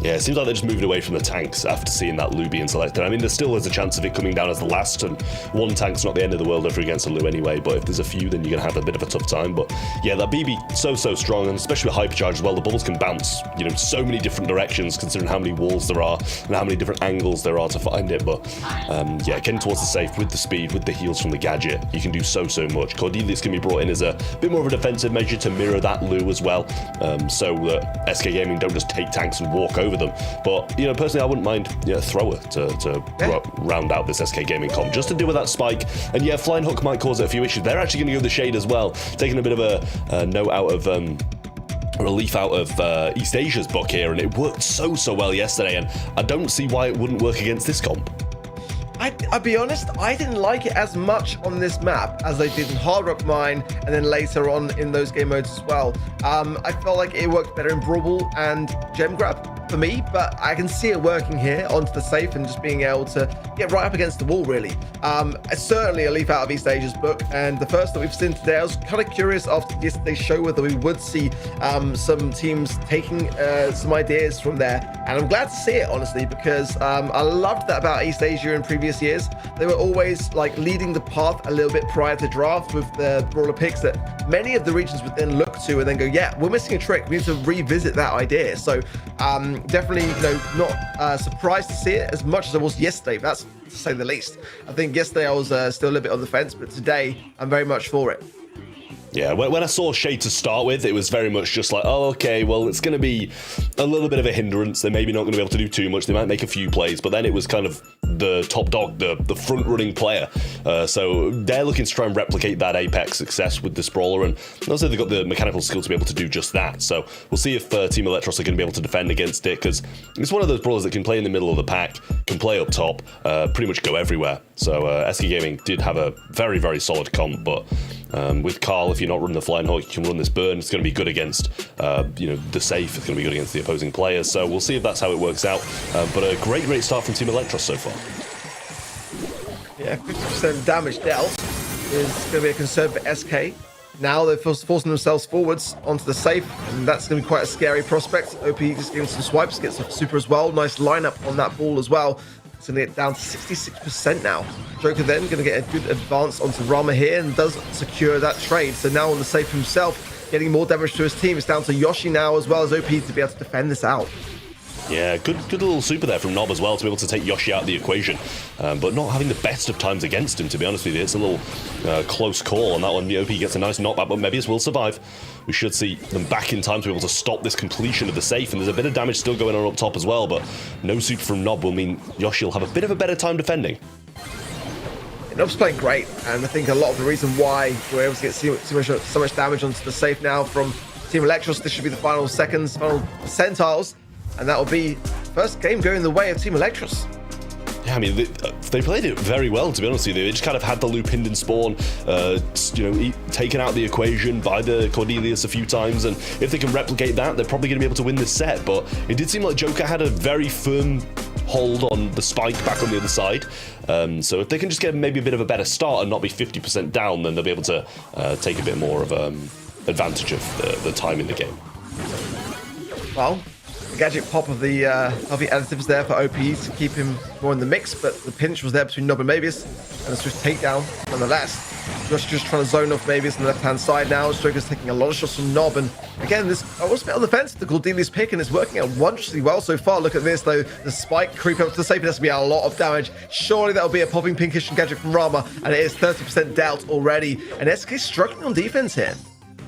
S6: Yeah, it seems like they're just moving away from the tanks after seeing that Lu being selected. I mean, there still is a chance of it coming down as the last, and one tank's not the end of the world if you're against a Lu anyway, but if there's a few, then you're going to have a bit of a tough time. But yeah, that BB so strong, and especially with hypercharge as well, the bubbles can bounce, you know, so many different directions considering how many walls there are and how many different angles there are to find it. But yeah, getting towards the safe with the speed, with the heals from the gadget, you can do so much. Cordelius can be brought in as a bit more of a defensive measure to mirror that Lu as well, so that SK Gaming don't just take tanks and walk over them. But you know, personally, I wouldn't mind a thrower to round out this SK Gaming comp, just to deal with that spike. And yeah, Flying Hook might cause it a few issues. They're actually going to go the shade as well, taking a bit of a note out of relief out of East Asia's book here, and it worked so well yesterday, and I don't see why it wouldn't work against this comp.
S4: I'll be honest, I didn't like it as much on this map as I did in Hard Rock Mine, and then later on in those game modes as well. I felt like it worked better in Brawl and Gem Grab for me, but I can see it working here onto the safe and just being able to get right up against the wall, really. It's certainly a leaf out of East Asia's book, and the first that we've seen today, I was kind of curious after yesterday's show whether we would see some teams taking some ideas from there, and I'm glad to see it, honestly, because I loved that about East Asia in previous years. They were always like leading the path a little bit prior to draft with the brawler picks that many of the regions would then look to and then go, yeah, we're missing a trick, we need to revisit that idea. So definitely, you know, not surprised to see it as much as I was yesterday. That's to say the least. I think yesterday I was still a little bit on the fence, but today I'm very much for it.
S6: Yeah, when I saw Shade to start with, it was very much just like, oh, okay, well, it's going to be a little bit of a hindrance. They're maybe not going to be able to do too much. They might make a few plays, but then it was kind of the top dog, the front-running player. So they're looking to try and replicate that Apex success with this brawler, and also they've got the mechanical skill to be able to do just that. So we'll see if Team Electros are going to be able to defend against it, because it's one of those brawlers that can play in the middle of the pack, can play up top, pretty much go everywhere. So SK Gaming did have a very solid comp, but with Carl, if you're not running the Flying Hawk, you can run this burn. It's going to be good against, you know, the safe. It's going to be good against the opposing players. So we'll see if that's how it works out. But a great start from Team Electros so far.
S4: Yeah, 50% damage dealt is going to be a concern for SK. Now they're forcing themselves forwards onto the safe, and that's going to be quite a scary prospect. OP just getting some swipes, gets a super as well. Nice lineup on that ball as well. It's going to get down to 66% now. Joker then going to get a good advance onto Rama here and does secure that trade. So now on the safe himself, getting more damage to his team. It's down to Yoshi now as well as OP to be able to defend this out.
S6: Yeah, good little super there from Nob as well to be able to take Yoshi out of the equation, but not having the best of times against him, to be honest with you. It's a little close call on that one. The OP gets a nice knockback, but Mebius will survive. We should see them back in time to be able to stop this completion of the safe, and there's a bit of damage still going on up top as well, but no super from Nob will mean Yoshi will have a bit of a better time defending.
S4: Nob's playing great, and I think a lot of the reason why we're able to get so much damage onto the safe now from Team Electros, this should be the final seconds, final percentiles, and that will be first game going the way of Team Electros.
S6: Yeah, I mean, they played it very well, to be honest with you. They just kind of had the loop pinned and spawn, you know, taken out the equation by the Cordelius a few times, and if they can replicate that, they're probably going to be able to win this set. But it did seem like Joker had a very firm hold on the spike back on the other side. So if they can just get maybe a bit of a better start and not be 50% down, then they'll be able to take a bit more of advantage of the time in the game.
S4: Well, gadget pop of the additives there for OP to keep him more in the mix, but the pinch was there between Nob and Mavius, and a swift takedown nonetheless. Just trying to zone off Mavius on the left-hand side now. Joker's taking a lot of shots from Nob, and again, this I was a bit on the fence with the Cordelius pick, and it's working out wondrously well so far. Look at this, though. The spike creep up to the safe. It has to be a lot of damage. Surely that'll be a popping pinkish gadget from Rama, and it is 30% dealt already. And SK struggling on defense here.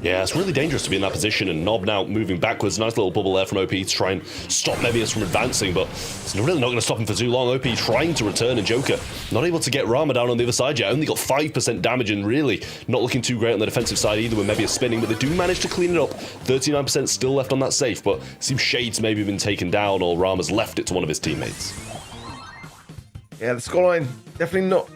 S6: Yeah, it's really dangerous to be in that position, and Nob now moving backwards. Nice little bubble there from OP to try and stop Mebius from advancing, but it's really not going to stop him for too long. OP trying to return, and Joker not able to get Rama down on the other side yet. Only got 5% damage, and really not looking too great on the defensive side either with Mebius spinning, but they do manage to clean it up. 39% still left on that safe, but it seems Shade's maybe been taken down, or Rama's left it to one of his teammates.
S4: Yeah, the scoreline definitely not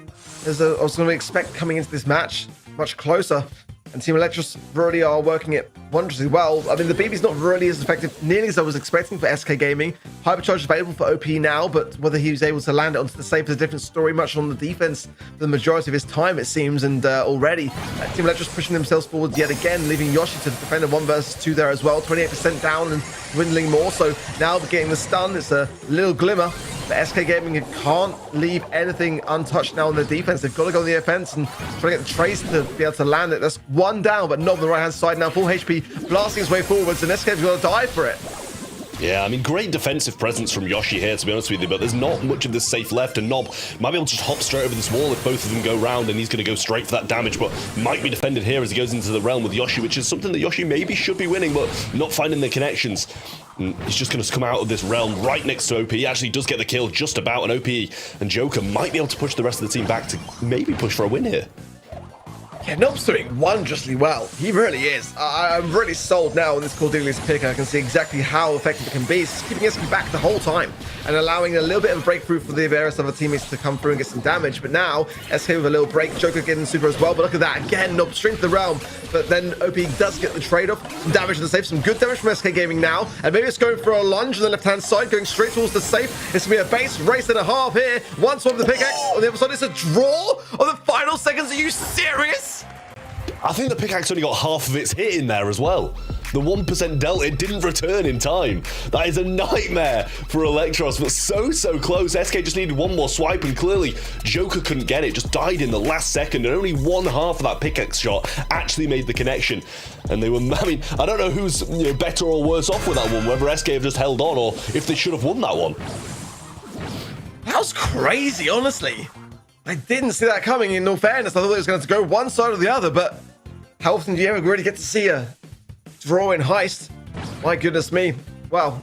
S4: as I was going to expect coming into this match. Much closer. And Team Electros really are working it wondrously well. I mean, the BB's not really as effective nearly as I was expecting for SK Gaming. Hypercharge is available for OP now, but whether he was able to land it onto the safe is a different story, much on the defense for the majority of his time, it seems. And already, Team Electros pushing themselves forward yet again, leaving Yoshi to defend a 1 versus 2 there as well. 28% down and dwindling more. So now getting the stun, it's a little glimmer. But SK Gaming can't leave anything untouched now on the defense. They've got to go on the offense and try to get the Trace to be able to land it. That's one down, but not on the right-hand side now. Full HP, blasting his way forwards, and SK's got to die for it.
S6: Yeah, I mean, great defensive presence from Yoshi here, to be honest with you, but there's not much of this safe left, and Nob might be able to just hop straight over this wall if both of them go round, and he's going to go straight for that damage, but might be defended here as he goes into the realm with Yoshi, which is something that Yoshi maybe should be winning, but not finding the connections. And he's just going to come out of this realm right next to OP. He actually does get the kill just about, and OP and Joker might be able to push the rest of the team back to maybe push for a win here.
S4: Yeah, Nob's doing wondrously well. He really is. I'm really sold now on this Cordelius pick. I can see exactly how effective it can be. It's keeping SK back the whole time and allowing a little bit of a breakthrough for the various other teammates to come through and get some damage. But now, SK with a little break. Joker getting super as well. But look at that. Again, Nob straight to the realm. But then OP does get the trade-off. Some damage to the safe. Some good damage from SK Gaming now. And maybe it's going for a lunge on the left-hand side, going straight towards the safe. It's going to be a base race and a half here. One swap of the pickaxe. On the other side, it's a draw on the final seconds. Are you serious?
S6: I think the pickaxe only got half of its hit in there as well. The 1% delta, it didn't return in time. That is a nightmare for Electros, but so close. SK just needed one more swipe, and clearly Joker couldn't get it, just died in the last second, and only one half of that pickaxe shot actually made the connection. And they were, I mean, I don't know who's better or worse off with that one, whether SK have just held on or if they should have won that one.
S4: That was crazy, honestly. I didn't see that coming, in all fairness. I thought it was going to go one side or the other, but how often do you ever really get to see a draw in Heist? My goodness me. Well,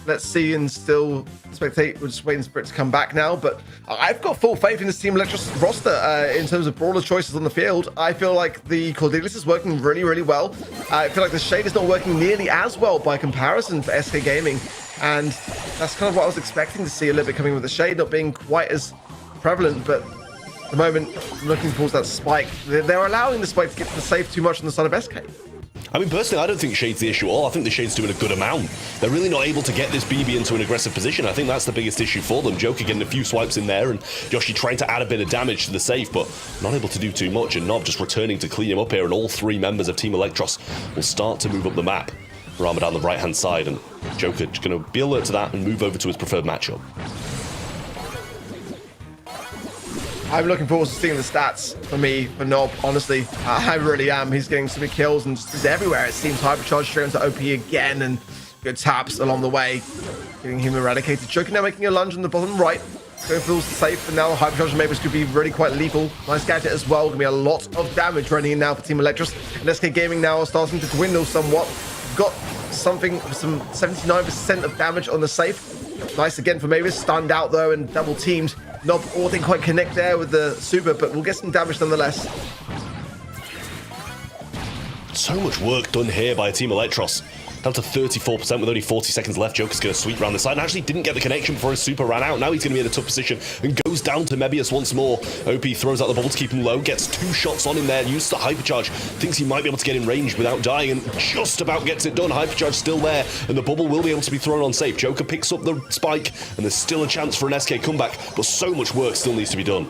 S4: let's see and still spectate. We're just waiting for it to come back now, but I've got full faith in this Team Electros roster in terms of brawler choices on the field. I feel like the Cordelius is working really well. I feel like the Shade is not working nearly as well by comparison for SK Gaming, and that's kind of what I was expecting to see a little bit coming with the Shade not being quite as prevalent, but at the moment, looking towards that spike, they're allowing the spike to get to the safe too much on the side of SK.
S6: I mean, personally, I don't think Shade's the issue at all. I think the Shade's doing a good amount. They're really not able to get this BB into an aggressive position. I think that's the biggest issue for them. Joker getting a few swipes in there, and Yoshi trying to add a bit of damage to the safe, but not able to do too much, and Nob just returning to clean him up here, and all three members of Team Electros will start to move up the map. Rama down the right-hand side, and Joker just going to be alert to that and move over to his preferred matchup.
S4: I'm looking forward to seeing the stats for me, for Nob, honestly. I really am. He's getting so many kills and just everywhere. It seems Hypercharge straight into OP again, and good taps along the way, getting him eradicated. Joker now making a lunge on the bottom right. Going for the safe, and now Hypercharge maybe could be really quite lethal. Nice gadget as well. Gonna be a lot of damage running in now for Team Electros. And SK Gaming now are starting to dwindle somewhat. Got something, some 79% of damage on the safe. Nice again for Mavis, stunned out though and double teamed. Nob all didn't quite connect there with the super, but we'll get some damage nonetheless.
S6: So much work done here by Team Electros. Down to 34% with only 40 seconds left. Joker's going to sweep around the side and actually didn't get the connection before his super ran out. Now he's going to be in a tough position and goes down to Mebius once more. OP throws out the bubble to keep him low, gets 2 shots on him there, uses the Hypercharge, thinks he might be able to get in range without dying, and just about gets it done. Hypercharge still there, and the bubble will be able to be thrown on safe. Joker picks up the spike, and there's still a chance for an SK comeback, but so much work still needs to be done.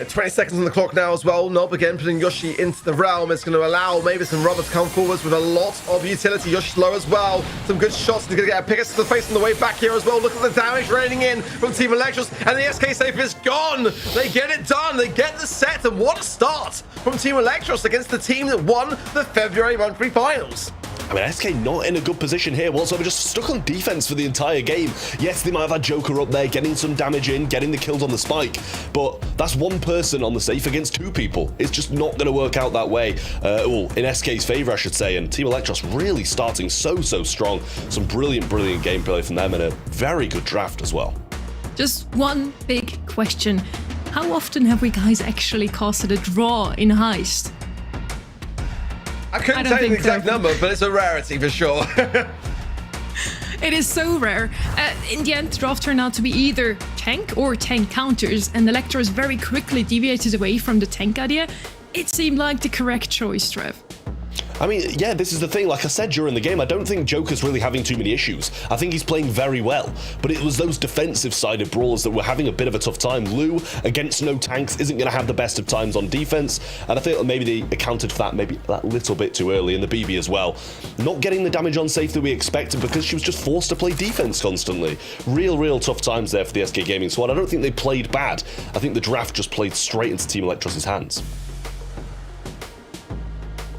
S4: 20 seconds on the clock now as well. Nob again putting Yoshi into the realm. It's going to allow maybe some Robert to come forwards with a lot of utility. Yoshi's low as well. Some good shots. He's going to get a pickaxe to the face on the way back here as well. Look at the damage raining in from Team Electros. And the SK safe is gone. They get it done. They get the set. And what a start from Team Electros against the team that won the February monthly finals.
S6: I mean, SK not in a good position here whatsoever, just stuck on defense for the entire game. Yes, they might have had Joker up there, getting some damage in, getting the kills on the spike, but that's one person on the safe against two people. It's just not going to work out that way. Well, in SK's favor, I should say, and Team Electros really starting so strong. Some brilliant gameplay from them and a very good draft as well.
S10: Just one big question. How often have we guys actually casted a draw in Heist?
S4: I couldn't tell you the exact number, but it's a rarity for sure.
S10: It is so rare. In the end, the draft turned out to be either tank or tank counters, and Electros very quickly deviated away from the tank idea. It seemed like the correct choice, Trev.
S6: I mean, yeah, this is the thing. Like I said during the game, I don't think Joker's really having too many issues. I think he's playing very well, but it was those defensive-sided brawlers that were having a bit of a tough time. Lou, against no tanks, isn't going to have the best of times on defense, and I think maybe they accounted for that maybe that little bit too early in the BB as well. Not getting the damage on safe that we expected because she was just forced to play defense constantly. Real tough times there for the SK Gaming squad. I don't think they played bad. I think the draft just played straight into Team Electros' hands.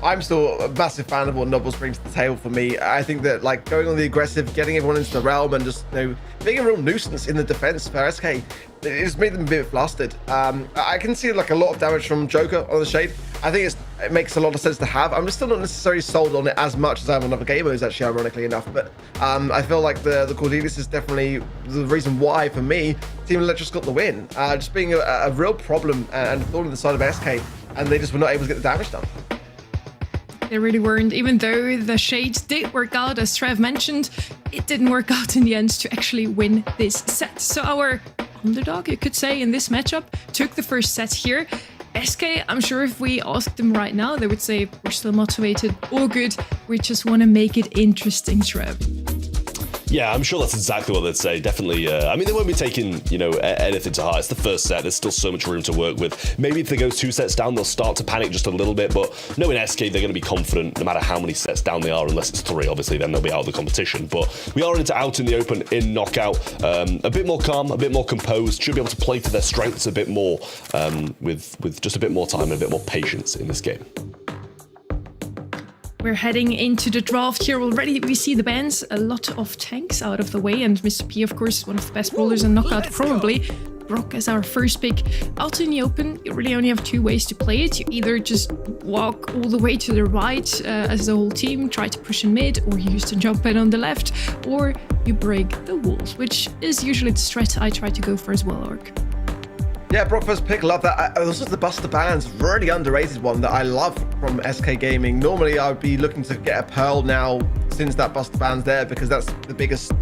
S4: I'm still a massive fan of what Nobles brings to the table for me. I think that like going on the aggressive, getting everyone into the realm and just being a real nuisance in the defense for SK, it just made them a bit flustered. I can see like a lot of damage from Joker on the Shade. I think it makes a lot of sense to have. I'm just still not necessarily sold on it as much as I am on other gamers, actually, ironically enough. But I feel like the Cordelius is definitely the reason why, for me, Team Electros got the win. Just being a real problem and thorn in the side of SK, and they just were not able to get the damage done.
S10: They really weren't, even though the Shades did work out, as Trev mentioned, it didn't work out in the end to actually win this set. So our underdog, you could say, in this matchup, took the first set here. SK, I'm sure if we asked them right now, they would say, we're still motivated, all good, we just want to make it interesting, Trev.
S6: Yeah, I'm sure that's exactly what they'd say. Definitely. I mean, they won't be taking, anything to heart. It's the first set. There's still so much room to work with. Maybe if they go 2 sets down, they'll start to panic just a little bit. But knowing SK, they're going to be confident no matter how many sets down they are, unless it's 3. Obviously, then they'll be out of the competition. But we are out in the open in knockout. A bit more calm, a bit more composed. Should be able to play to their strengths a bit more with just a bit more time and a bit more patience in this game.
S10: We're heading into the draft here already. We see the bans, a lot of tanks out of the way, and Mr. P, of course, one of the best brawlers in knockout, probably. Brock as our first pick. Out in the open, you really only have 2 ways to play it. You either just walk all the way to the right as the whole team, try to push in mid, or you use the jump pad on the left, or you break the walls, which is usually the strat I try to go for as well, Orc.
S4: Yeah, Brock first pick, love that. Also, the Buster Bands, really underrated one that I love from SK Gaming. Normally, I would be looking to get a Pearl now since that Buster Band's there, because that's the biggest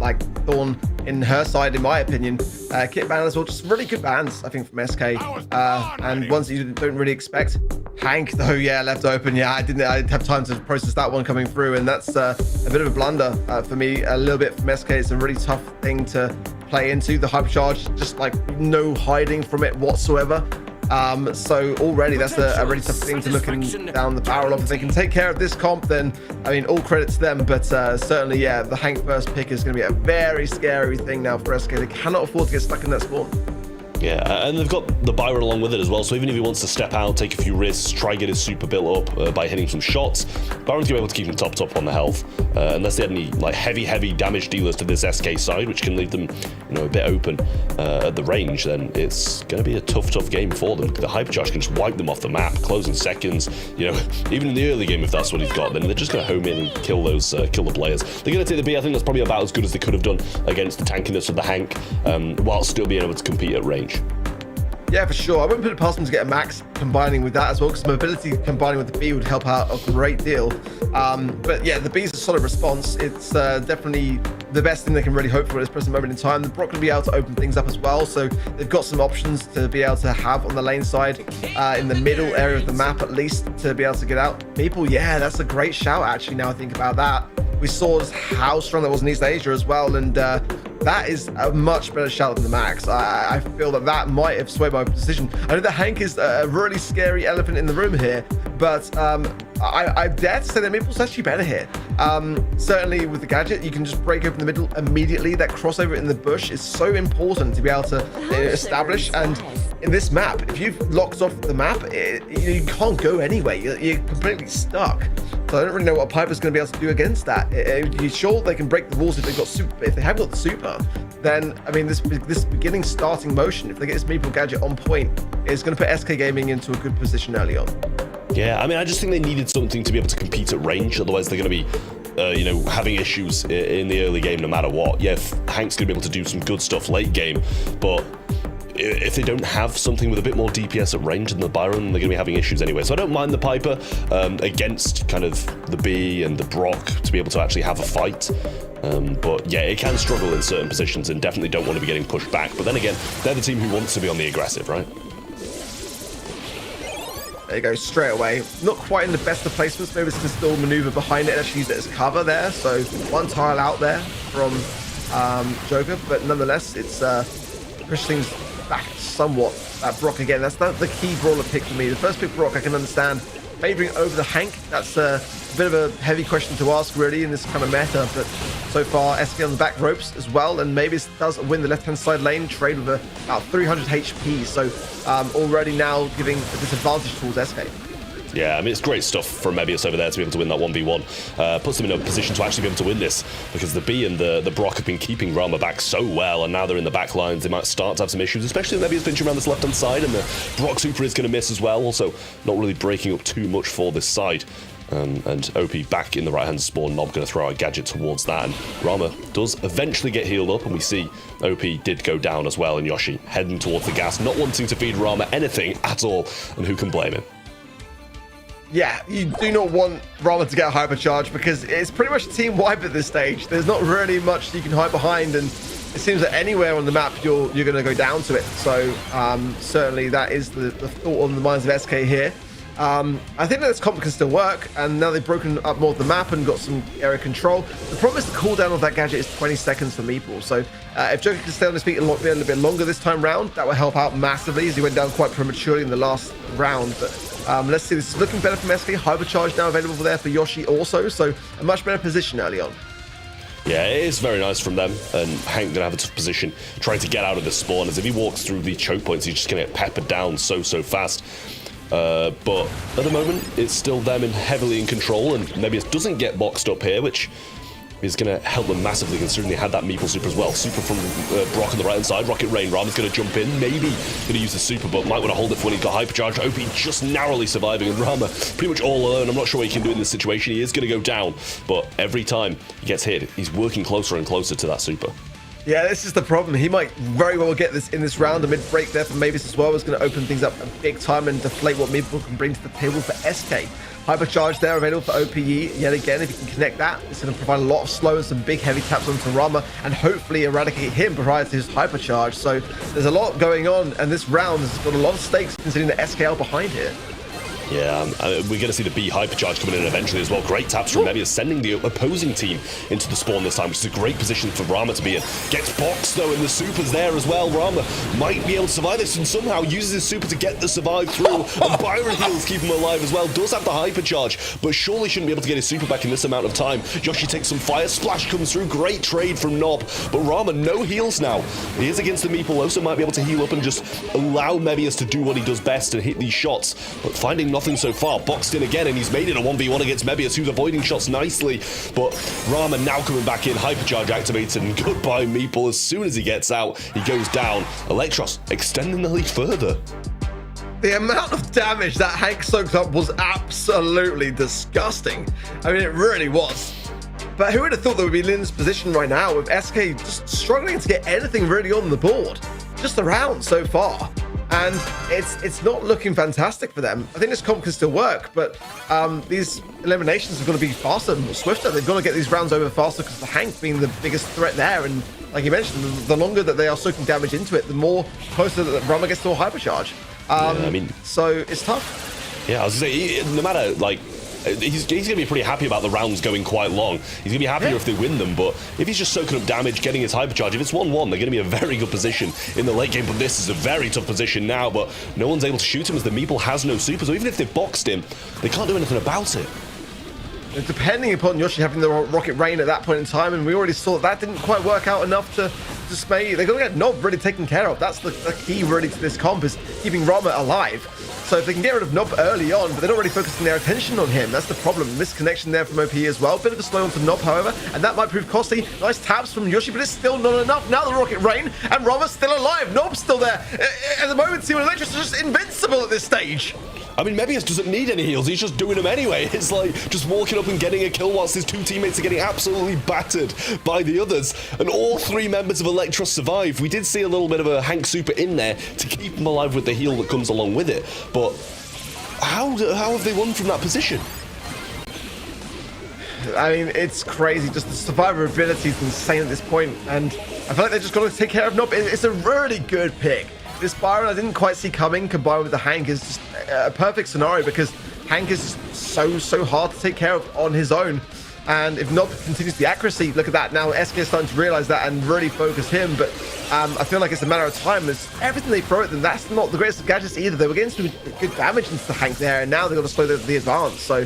S4: thorn in her side, in my opinion. Kit Band as well, just really good bands, I think, from SK. And ones that you don't really expect. Hank, though, yeah, left open. Yeah, I didn't have time to process that one coming through, and that's a bit of a blunder for me. A little bit from SK. It's a really tough thing to play into. The hypercharge, just like no hiding from it whatsoever. So already that's a really tough thing to looking down the barrel of. If they can take care of this comp, then I mean, all credit to them. But certainly, yeah, the Hank first pick is going to be a very scary thing now for SK. They cannot afford to get stuck in that spawn.
S6: Yeah, and they've got the Byron along with it as well, so even if he wants to step out, take a few risks, try and get his super built up by hitting some shots, Byron's going to be able to keep him top on the health, unless they had any heavy damage dealers to this SK side, which can leave them a bit open at the range. Then it's going to be a tough game for them. The hypercharge can just wipe them off the map, closing seconds, even in the early game, if that's what he's got, then they're just going to home in and kill the players. They're going to take the B. I think that's probably about as good as they could have done against the tankiness of the Hank, while still being able to compete at range.
S4: Yeah, for sure. I wouldn't put it past them to get a max combining with that as well, because mobility combining with the B would help out a great deal. But yeah, the B is a solid response. It's definitely the best thing they can really hope for at this present moment in time. The Brock will be able to open things up as well, so they've got some options to be able to have on the lane side, in the middle area of the map at least, to be able to get out. People, yeah, that's a great shout actually, now I think about that. We saw just how strong that was in East Asia as well, and that is a much better shout than the Max. I feel that might have swayed my decision. I know the Hank is a really scary elephant in the room here, but I dare to say that Maple's actually better here. Certainly with the gadget, you can just break open the middle immediately. That crossover in the bush is so important to be able to establish. And in this map, if you've locked off the map, you can't go anywhere. You're completely stuck. So I don't really know what Piper's going to be able to do against that. You're sure they can break the walls if they've got super, but if they haven't got the super, then I mean this beginning starting motion, if they get this Maple gadget on point, is going to put SK Gaming into a good position early on.
S6: Yeah, I mean, I just think they needed something to be able to compete at range. Otherwise, they're going to be, having issues in the early game no matter what. Yeah, Hank's going to be able to do some good stuff late game, but if they don't have something with a bit more DPS at range than the Byron, they're going to be having issues anyway. So I don't mind the Piper against kind of the B and the Brock to be able to actually have a fight. But yeah, it can struggle in certain positions and definitely don't want to be getting pushed back. But then again, they're the team who wants to be on the aggressive, right?
S4: There you go, straight away. Not quite in the best of placements. Maybe can still maneuver behind it and actually use it as cover there. So one tile out there from Joker, but nonetheless, it's pushed things back somewhat. Brock again, that's the key brawler pick for me. The first pick, Brock, I can understand favoring over the Hank. That's a bit of a heavy question to ask really in this kind of meta, but so far SK on the back ropes as well, and maybe it does win the left hand side lane trade with about 300 HP, so already now giving a disadvantage towards SK.
S6: Yeah, I mean, it's great stuff from Mebius over there to be able to win that 1v1. Puts them in a position to actually be able to win this, because the B and the Brock have been keeping Rama back so well, and now they're in the back lines. They might start to have some issues, especially with Mebius pinching around this left-hand side, and the Brock super is going to miss as well. Also, not really breaking up too much for this side. And OP back in the right-hand spawn. Nob going to throw a gadget towards that, and Rama does eventually get healed up, and we see OP did go down as well, and Yoshi heading towards the gas, not wanting to feed Rama anything at all, and who can blame him?
S4: Yeah, you do not want Rama to get a hypercharge because it's pretty much a team wipe at this stage. There's not really much you can hide behind, and it seems that anywhere on the map you're going to go down to it. So certainly that is the thought on the minds of SK here. I think that this comp can still work, and now they've broken up more of the map and got some area control. The problem is the cooldown of that gadget is 20 seconds for Meeple, so if Joker can stay on his feet a little bit longer this time round, that will help out massively, as he went down quite prematurely in the last round. But let's see, this is looking better from SK. Hypercharge now available there for Yoshi also, so a much better position early on.
S6: Yeah, it is very nice from them, and Hank gonna have a tough position trying to get out of the spawn, as if he walks through the choke points, he's just gonna get peppered down so fast. But at the moment, it's still them heavily in control, and Mebius doesn't get boxed up here, which is going to help them massively, considering they had that Meeple super as well. Super from Brock on the right-hand side. Rocket Rain. Rama's going to jump in, maybe going to use the super, but might want to hold it for when he's got hypercharge. OP just narrowly surviving, and Rama pretty much all alone. I'm not sure what he can do in this situation. He is going to go down, but every time he gets hit, he's working closer and closer to that super.
S4: Yeah, this is the problem. He might very well get this in this round. A mid-break there for Mavis as well is going to open things up a big time and deflate what Meeple can bring to the table for SK. Hypercharge there available for OPE yet again. If you can connect that, it's going to provide a lot of slow and some big heavy taps onto Rama and hopefully eradicate him prior to his hypercharge. So there's a lot going on, and this round has got a lot of stakes considering the SKL behind here.
S6: Yeah, we're going to see the B hypercharge coming in eventually as well. Great taps from Mebius, sending the opposing team into the spawn this time, which is a great position for Rama to be in. Gets boxed though, and the super's there as well. Rama might be able to survive this, and somehow uses his super to get the survive through. And Byron heals keep him alive as well. Does have the hypercharge, but surely shouldn't be able to get his super back in this amount of time. Yoshi takes some fire. Splash comes through. Great trade from Nob, but Rama no heals now. He is against the Meeple. Also might be able to heal up and just allow Mebius to do what he does best and hit these shots, but finding nothing so far. Boxed in again, and he's made it a 1v1 against Mebius, who's avoiding shots nicely, but Rama now coming back in, hypercharge activated, and goodbye Meeple. As soon as he gets out, he goes down. Electros extending the lead further.
S4: The amount of damage that Hank soaked up was absolutely disgusting. I mean, it really was. But who would have thought they would be in this position right now with SK just struggling to get anything really on the board? Just around so far. And it's not looking fantastic for them. I think this comp can still work, but these eliminations are going to be faster and more swifter. They've got to get these rounds over faster because the Hank being the biggest threat there. And like you mentioned, the longer that they are soaking damage into it, the more closer that Rama gets to a hypercharge.
S6: Yeah, I mean,
S4: so it's tough.
S6: Yeah, I was going to say, no matter like he's going to be pretty happy about the rounds going quite long. He's going to be happier if they win them, but if he's just soaking up damage, getting his hypercharge, if it's 1-1, they're going to be in a very good position in the late game, but this is a very tough position now, but no one's able to shoot him as the Meeple has no super, so even if they boxed him, they can't do anything about it.
S4: Depending upon Yoshi having the Rocket Rain at that point in time, and we already saw that didn't quite work out enough to dismay. They're going to get Nob really taken care of. That's the key really to this comp, is keeping Rama alive. So if they can get rid of Nob early on, but they're not really focusing their attention on him, that's the problem. Misconnection there from OP as well. Bit of a slow on to Nob, however, and that might prove costly. Nice taps from Yoshi, but it's still not enough. Now the Rocket Rain, and Rama's still alive. Nob's still there. At the moment, Team Electros is just invincible at this stage.
S6: I mean, Mebius doesn't need any heals. He's just doing them anyway. It's like just walking up and getting a kill whilst his two teammates are getting absolutely battered by the others. And all three members of Electros survive. We did see a little bit of a Hank Super in there to keep him alive with the heal that comes along with it. But how have they won from that position?
S4: I mean, it's crazy. Just the survivability is insane at this point. And I feel like they're just got to take care of Nob. It's a really good pick. This Byron I didn't quite see coming, combined with the Hank, is just a perfect scenario, because Hank is so hard to take care of on his own. And if Nob continues the accuracy, look at that. Now SK is starting to realize that and really focus him. But I feel like it's a matter of time. As everything they throw at them, that's not the greatest of gadgets either. They were getting some good damage into the Hank there, and now they've got to slow the advance. So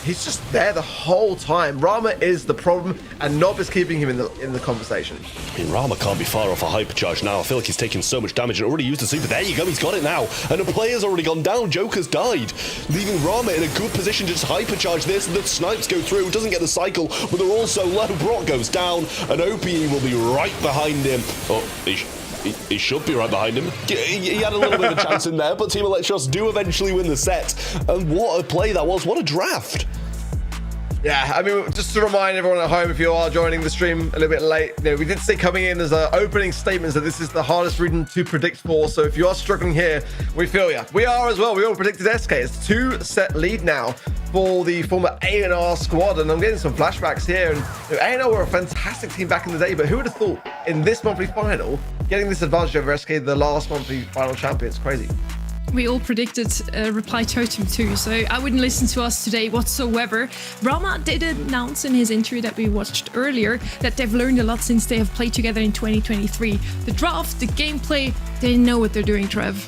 S4: he's just there the whole time. Rama is the problem, and Nob is keeping him in the conversation.
S6: I mean, Rama can't be far off a hypercharge now. I feel like he's taking so much damage and already used the super. There you go, he's got it now. And the player's already gone down. Joker's died, leaving Rama in a good position to just hypercharge this. The snipes go through, doesn't get the cycle, but they're also low. Brock goes down, and OPE will be right behind him. Oh, he should be right behind him. He had a little bit of a chance in there, but Team Electros do eventually win the set. And what a play that was. What a draft.
S4: Yeah, I mean, just to remind everyone at home, if you are joining the stream a little bit late, we did say coming in as opening statements that this is the hardest region to predict for. So if you are struggling here, we feel you. We are as well. We all predicted SK. It's 2-set lead now for the former A&R squad. And I'm getting some flashbacks here. And A&R were a fantastic team back in the day, but who would have thought in this monthly final, getting this advantage over SK, the last monthly final champion? It's crazy.
S10: We all predicted Reply Totem too, so I wouldn't listen to us today whatsoever. Rama did announce in his interview that we watched earlier that they've learned a lot since they have played together in 2023. The draft, the gameplay, they know what they're doing, Trev.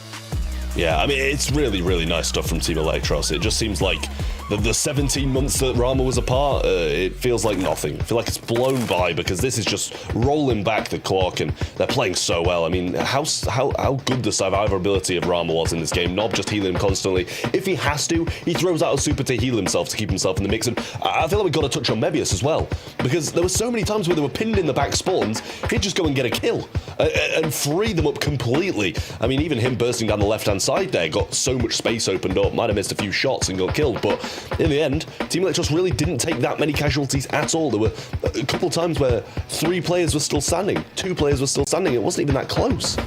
S6: Yeah, I mean, it's really, really nice stuff from Team Electros. It just seems like the 17 months that Rama was apart, it feels like nothing. I feel like it's blown by, because this is just rolling back the clock, and they're playing so well. I mean, how good the survivability of Rama was in this game. Nob just healing him constantly. If he has to, he throws out a super to heal himself to keep himself in the mix. And I feel like we've got to touch on Mebius as well, because there were so many times where they were pinned in the back spawns, he'd just go and get a kill and free them up completely. I mean, even him bursting down the left-hand side there got so much space opened up, might have missed a few shots and got killed, but in the end, Team Electros really didn't take that many casualties at all. There were a couple of times where 3 players were still standing, 2 players were still standing. It wasn't even that close.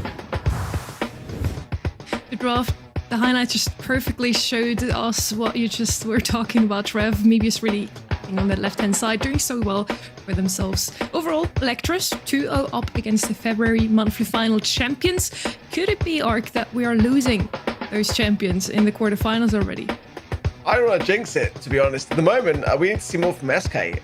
S10: The draft, the highlights just perfectly showed us what you just were talking about, Trev. Mebius really acting on that left-hand side, doing so well for themselves. Overall, Electros 2-0 up against the February monthly final champions. Could it be, Ark, that we are losing those champions in the quarterfinals already?
S4: I don't want to jinx it, to be honest. At the moment, we need to see more from SK.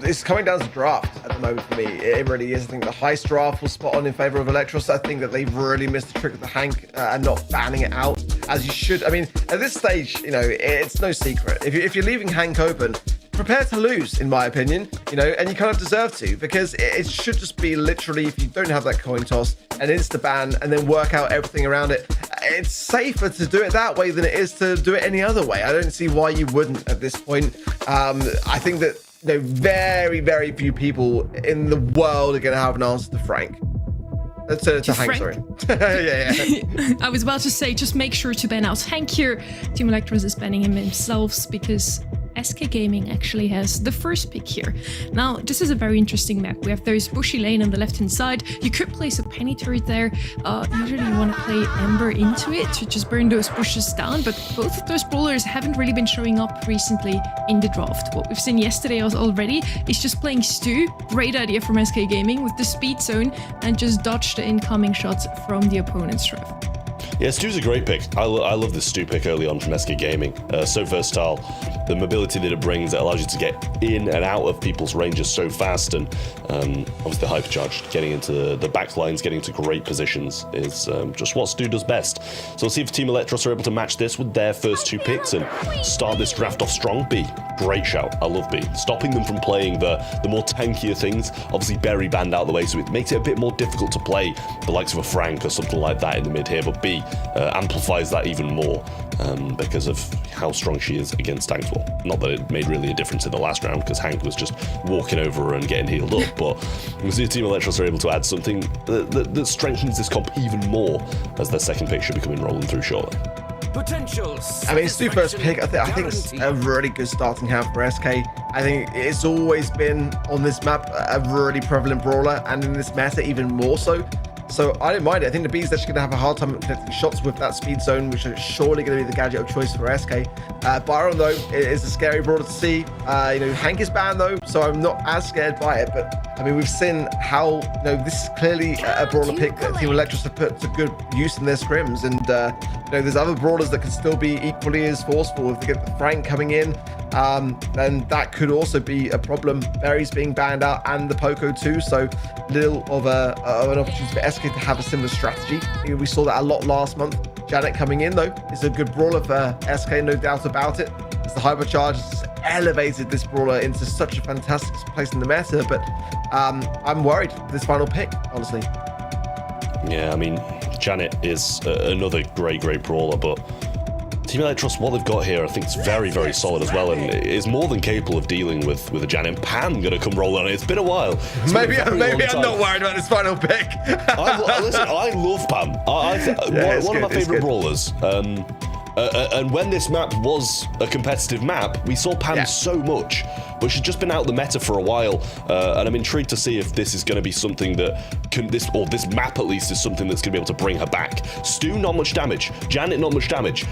S4: It's coming down to draft at the moment for me. It really is. I think the heist draft was spot on in favor of Electros. I think that they've really missed the trick with the Hank and not banning it out as you should. I mean, at this stage, it's no secret. If you're leaving Hank open, prepare to lose, in my opinion, and you kind of deserve to, because it should just be literally, if you don't have that coin toss, an insta-ban, and then work out everything around it. It's safer to do it that way than it is to do it any other way. I don't see why you wouldn't at this point. I think that very, very few people in the world are going to have an answer to Frank. To Hank, sorry. yeah.
S10: I was about to say, just make sure to ban out Hank here. Team Electros is banning him themselves, because SK Gaming actually has the first pick here. Now, this is a very interesting map. We have those bushy lane on the left-hand side. You could place a penny turret there. Usually you want to play Ember into it to just burn those bushes down, but both of those brawlers haven't really been showing up recently in the draft. What we've seen yesterday already is just playing Stu. Great idea from SK Gaming with the speed zone, and just dodge the incoming shots from the opponent's Trev.
S6: Yeah, Stu's a great pick. I love this Stu pick early on from SK Gaming. So versatile. The mobility that it brings, it allows you to get in and out of people's ranges so fast, and obviously the hypercharge, getting into the back lines, getting into great positions is just what Stu does best. So we'll see if Team Electros are able to match this with their first 2 picks and start this draft off strong. B, great shout. I love B. Stopping them from playing the more tankier things. Obviously Berry banned out of the way, so it makes it a bit more difficult to play the likes of a Frank or something like that in the mid here, but B amplifies that even more because of how strong she is against tanks. Well, not that it made really a difference in the last round, because Hank was just walking over her and getting healed up, but we see Team Electros are able to add something that strengthens this comp even more, as their second pick should be coming rolling through shortly.
S4: I mean, Stu's first pick, I think it's a really good starting hand for SK. I think it's always been on this map a really prevalent brawler, and in this meta even more so. So I don't mind it. I think the B's actually going to have a hard time connecting shots with that speed zone, which is surely going to be the gadget of choice for SK. Byron, though, is a scary brawler to see. You know, Hank is banned, though, so I'm not as scared by it. But, I mean, we've seen how, you know, this is clearly a brawler pick that Team Electros have put to good use in their scrims. And, you know, there's other brawlers that can still be equally as forceful. If they get the Frank coming in, then that could also be a problem. Berry's being banned out, and the Poco too, so little of an opportunity for SK to have a similar strategy. We saw that a lot last month. Janet coming in, though, is a good brawler for SK, no doubt about it, as the hypercharge has elevated this brawler into such a fantastic place in the meta. But I'm worried for this final pick, honestly.
S6: Yeah, I mean, Janet is another great brawler, but Team Electros, what they've got here, I think it's very, very solid as well, and is more than capable of dealing with a Janet. Pam going to come roll on it. It's been a while.
S4: Maybe I'm not worried about this final pick.
S6: Listen, I love Pam. One of my favorite brawlers. And when this map was a competitive map, we saw Pam so much, but she's just been out the meta for a while, and I'm intrigued to see if this is going to be something that this map at least is something that's going to be able to bring her back. Stu, not much damage. Janet, not much damage.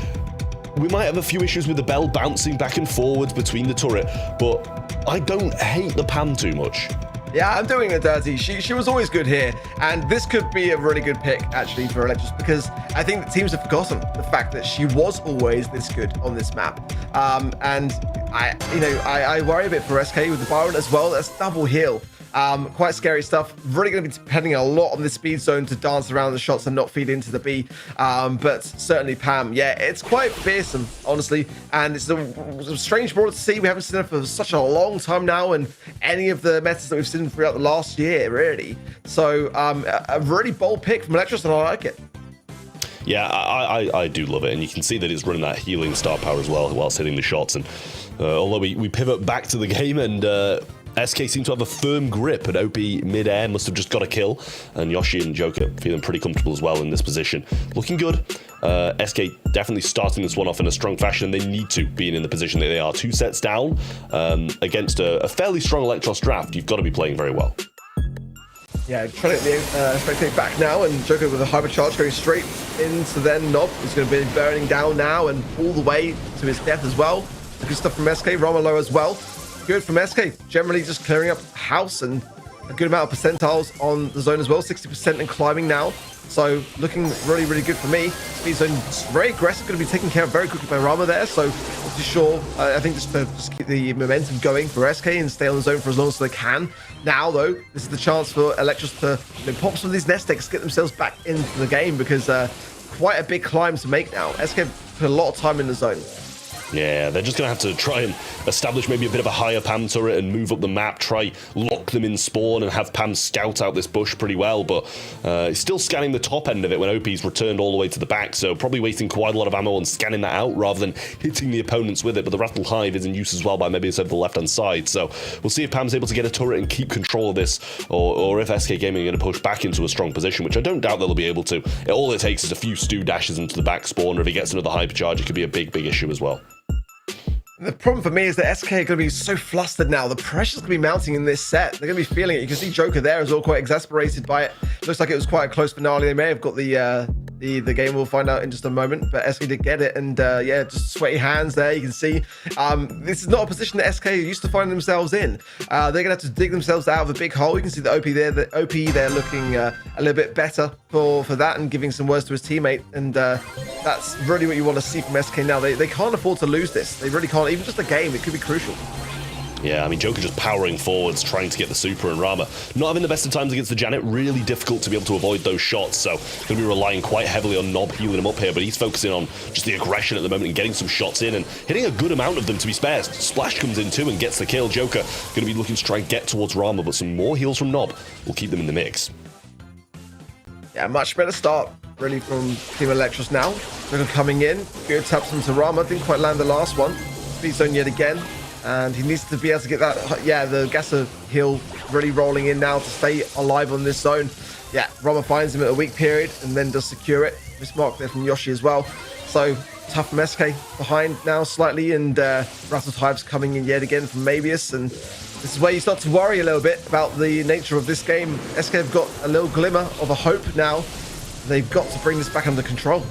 S6: We might have a few issues with the Bell bouncing back and forwards between the turret, but I don't hate the Pam too much.
S4: Yeah, I'm doing it dirty. She was always good here, and this could be a really good pick actually for Electros, because I think the teams have forgotten the fact that she was always this good on this map. And I worry a bit for SK with the Byron as well. That's double heal. Quite scary stuff. Really going to be depending a lot on the speed zone to dance around the shots and not feed into the B. But certainly Pam, yeah, it's quite fearsome, honestly. And it's a strange brawler to see. We haven't seen her for such a long time now, and any of the metas that we've seen throughout the last year, really. So a really bold pick from Electros, and I like it.
S6: Yeah, I do love it, and you can see that it's running that healing star power as well whilst hitting the shots. And although we pivot back to the game, and SK seem to have a firm grip at OP mid-air, must have just got a kill, and Yoshi and Joker feeling pretty comfortable as well in this position. Looking good. SK definitely starting this one off in a strong fashion. They need to, being in the position that they are. 2 sets down against a fairly strong Electros draft. You've got to be playing very well.
S4: Yeah, trying to get the spectate back now, and Joker with a hypercharge going straight into their knob. He's going to be burning down now and all the way to his death as well. Good stuff from SK. Romolo as well. Good from SK. Generally just clearing up house, and a good amount of percentiles on the zone as well. 60% and climbing now. So looking really, really good for me. Speed zone very aggressive, going to be taken care of very quickly by Rama there. So just sure, I think just to keep the momentum going for SK and stay on the zone for as long as they can. Now though, this is the chance for Electros to pop some of these nest eggs, get themselves back into the game, because quite a big climb to make now. SK put a lot of time in the zone.
S6: Yeah, they're just going to have to try and establish maybe a bit of a higher Pam turret and move up the map, try lock them in spawn and have Pam scout out this bush pretty well, but he's still scanning the top end of it when OP's returned all the way to the back, so probably wasting quite a lot of ammo on scanning that out rather than hitting the opponents with it. But the Rattle Hive is in use as well by maybe over the left-hand side, so we'll see if Pam's able to get a turret and keep control of this, or if SK Gaming are going to push back into a strong position, which I don't doubt they'll be able to. All it takes is a few Stu dashes into the back spawn, or if he gets another hypercharge, it could be a big issue as well.
S4: The problem for me is that SK are going to be so flustered now. The pressure's going to be mounting in this set. They're going to be feeling it. You can see Joker there as well, quite exasperated by it. Looks like it was quite a close finale. They may have got the the game. We'll find out in just a moment, but SK did get it, and yeah, just sweaty hands there. You can see this is not a position that SK used to find themselves in. They're gonna have to dig themselves out of a big hole. You can see the OP there. The OP there looking a little bit better for that, and giving some words to his teammate, and that's really what you want to see from SK now. They can't afford to lose this. They really can't. Even just a game, it could be crucial.
S6: Yeah, I mean, Joker just powering forwards, trying to get the super, and Rama not having the best of times against the Janet. Really difficult to be able to avoid those shots, so going to be relying quite heavily on Nob healing him up here, but he's focusing on just the aggression at the moment and getting some shots in and hitting a good amount of them, to be spared. Splash comes in too and gets the kill. Joker going to be looking to try and get towards Rama, but some more heals from Nob will keep them in the mix.
S4: Yeah, much better start, really, from Team Electros now. Joker coming in, good taps into Rama, didn't quite land the last one. Speed zone yet again. And he needs to be able to get that, yeah, the Gasser heal really rolling in now to stay alive on this zone. Yeah, Rama finds him at a weak period and then does secure it. Mismark there from Yoshi as well. So tough from SK behind now slightly, and Rattle Types coming in yet again from Mabius. And this is where you start to worry a little bit about the nature of this game. SK have got a little glimmer of a hope now. They've got to bring this back under control.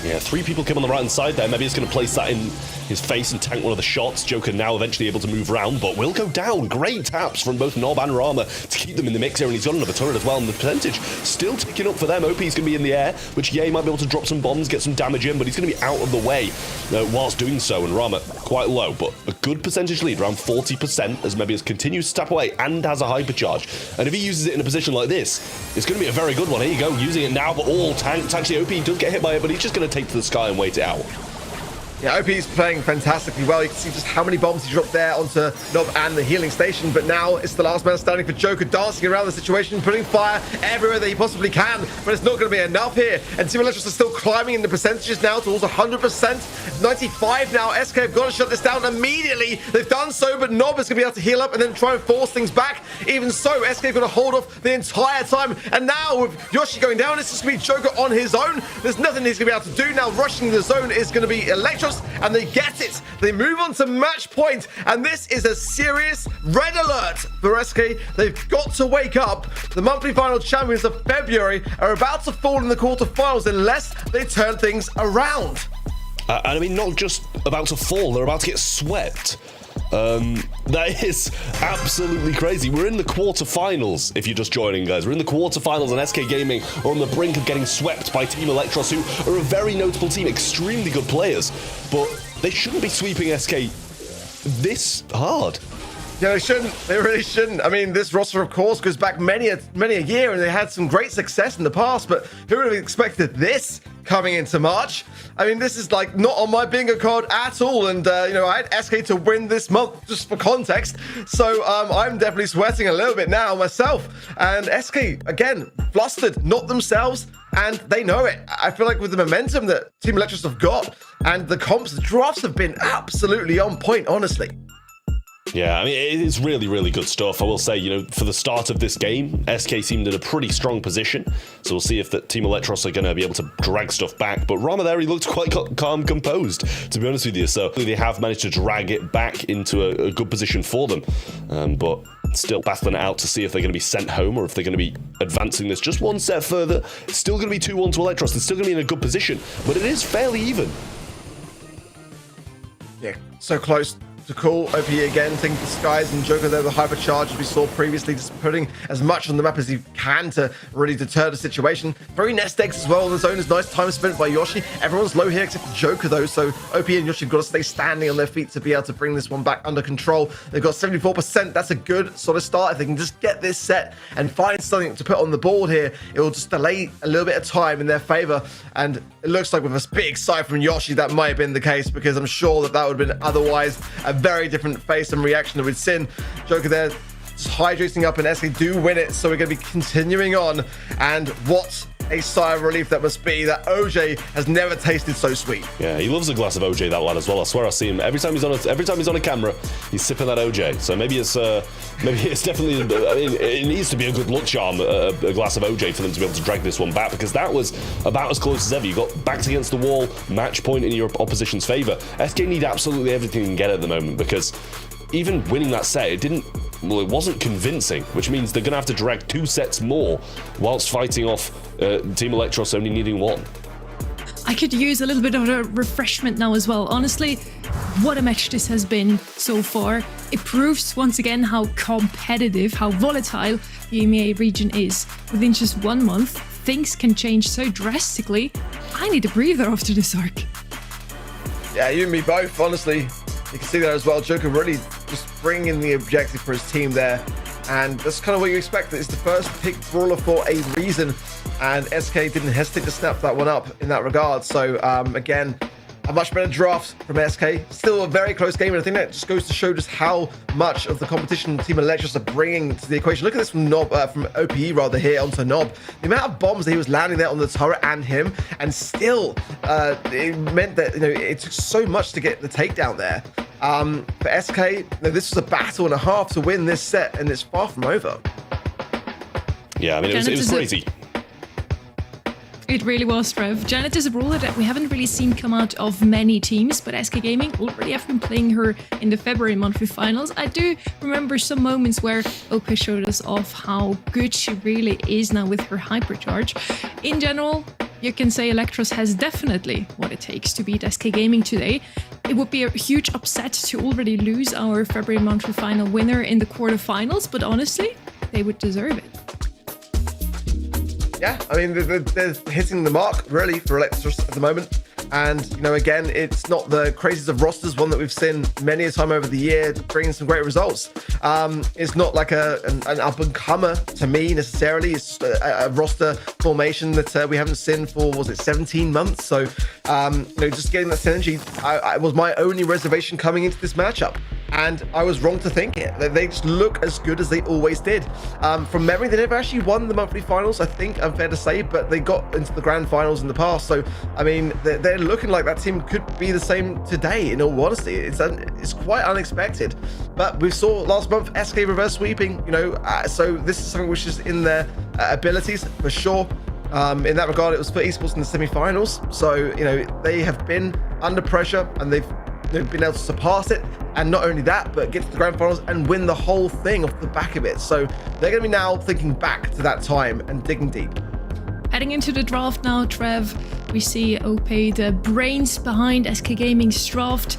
S6: Yeah, 3 people came on the right-hand side there. Maybe it's going to place that in his face and tank one of the shots. Joker now eventually able to move around, but will go down. Great taps from both Nob and Rama to keep them in the mix here, and he's got another turret as well, and the percentage still ticking up for them. OP is going to be in the air, which Ye might be able to drop some bombs, get some damage in, but he's going to be out of the way whilst doing so, and Rama quite low, but a good percentage lead, around 40%, as Mebius continues to tap away and has a hypercharge. And if he uses it in a position like this, it's going to be a very good one. Here you go, using it now, but all tanked. Actually, OP does get hit by it, but he's just going to take to the sky and wait it out.
S4: Yeah, OP is playing fantastically well. You can see just how many bombs he dropped there onto Nob and the healing station, but now it's the last man standing for Joker, dancing around the situation, putting fire everywhere that he possibly can, but it's not going to be enough here. And Team Electros are still climbing in the percentages now towards 100%. 95 now. SK have got to shut this down immediately. They've done so, but Nob is going to be able to heal up and then try and force things back. Even so, SK have got to hold off the entire time. And now with Yoshi going down, it's just going to be Joker on his own. There's nothing he's going to be able to do now. Rushing the zone is going to be Electros, and they get it. They move on to match point, and this is a serious red alert for SK. They've got to wake up. The monthly final champions of February are about to fall in the quarterfinals unless they turn things around.
S6: And I mean, not just about to fall, they're about to get swept. That is absolutely crazy. We're in the quarterfinals, if you're just joining, guys. We're in the quarterfinals, and SK Gaming are on the brink of getting swept by Team Electros, who are a very notable team, extremely good players, but they shouldn't be sweeping SK this hard.
S4: Yeah, they shouldn't. They really shouldn't. I mean, this roster, of course, goes back many a year, and they had some great success in the past, but who would have expected this coming into March? I mean, this is like not on my bingo card at all, and you know, I had SK to win this month, just for context, so I'm definitely sweating a little bit now myself. And SK, again, flustered, not themselves, and they know it. I feel like with the momentum that Team Electros have got, and the comps, the drafts have been absolutely on point, honestly.
S6: Yeah, I mean, it is really, really good stuff. I will say, you know, for the start of this game, SK seemed in a pretty strong position. So we'll see if the Team Electros are going to be able to drag stuff back. But Rama there, he looked quite calm, composed, to be honest with you. So they have managed to drag it back into a good position for them. But still battling it out to see if they're going to be sent home or if they're going to be advancing this just one step further. It's still going to be 2-1 to Electros. They're still going to be in a good position. But it is fairly even.
S4: Yeah, so close to call. OP again, taking the skies, and Joker there, the hypercharge, as we saw previously, just putting as much on the map as he can to really deter the situation. 3 nest eggs as well in the zone is nice time spent by Yoshi. Everyone's low here except for Joker though, so OP and Yoshi have got to stay standing on their feet to be able to bring this one back under control. They've got 74%. That's a good solid start. If they can just get this set and find something to put on the board here, it will just delay a little bit of time in their favor. And it looks like with a big side from Yoshi, that might have been the case, because I'm sure that would have been otherwise a very different face and reaction that we'd seen. Joker there just hydrating up, and SK do win it, so we're going to be continuing on. And what a sigh of relief that must be, that OJ has never tasted so sweet.
S6: Yeah, he loves a glass of OJ, that lad, as well. I swear I see him every time he's on a camera, he's sipping that OJ. So maybe it's definitely, I mean, it needs to be a good luck charm, a glass of OJ, for them to be able to drag this one back, because that was about as close as ever. You got backed against the wall, match point in your opposition's favor. SK need absolutely everything they can get at the moment, because even winning that set, it wasn't convincing, which means they're going to have to drag 2 sets more whilst fighting off Team Electros only needing 1.
S10: I could use a little bit of a refreshment now as well. Honestly, what a match this has been so far. It proves once again how competitive, how volatile the EMEA region is. Within just 1 month, things can change so drastically. I need a breather after this arc.
S4: Yeah, you and me both, honestly. You can see that as well. Joker really just bringing the objective for his team there. And that's kind of what you expect. It's the first pick brawler for a reason. And SK didn't hesitate to snap that one up in that regard. So, again, a much better draft from SK. Still a very close game, and I think that just goes to show just how much of the competition Team Electros are bringing to the equation. Look at this from Nob, from OPE rather, here onto Nob. The amount of bombs that he was landing there on the turret and him, and still it meant that, you know, it took so much to get the takedown there. For SK, you know, this was a battle and a half to win this set, and it's far from over.
S6: Yeah, I mean, it was crazy.
S10: It really was, Trev. Janet is a brawler that we haven't really seen come out of many teams, but SK Gaming already have been playing her in the February monthly finals. I do remember some moments where OP showed us off how good she really is now with her hypercharge. In general, you can say Electros has definitely what it takes to beat SK Gaming today. It would be a huge upset to already lose our February monthly final winner in the quarterfinals, but honestly, they would deserve it.
S4: Yeah, I mean, they're hitting the mark, really, for Electros at the moment. And, you know, again, it's not the craziest of rosters, one that we've seen many a time over the year, bringing some great results. It's not like an up-and-comer to me, necessarily. It's a roster formation that we haven't seen for, was it 17 months? So, you know, just getting that synergy was my only reservation coming into this matchup. And I was wrong to think it. They just look as good as they always did. From memory, they never actually won the monthly finals, I think, I'm fair to say, but they got into the grand finals in the past. So, I mean, they're looking like that team could be the same today, in all honesty. It's quite unexpected. But we saw last month SK reverse sweeping, you know, so this is something which is in their abilities, for sure. In that regard, it was for Esports in the semi-finals. So, you know, they have been under pressure, and they've been able to surpass it, and not only that, but get to the grand finals and win the whole thing off the back of it. So they're going to be now thinking back to that time and digging deep.
S10: Heading into the draft now, Trev, we see OP, the brains behind SK Gaming's draft.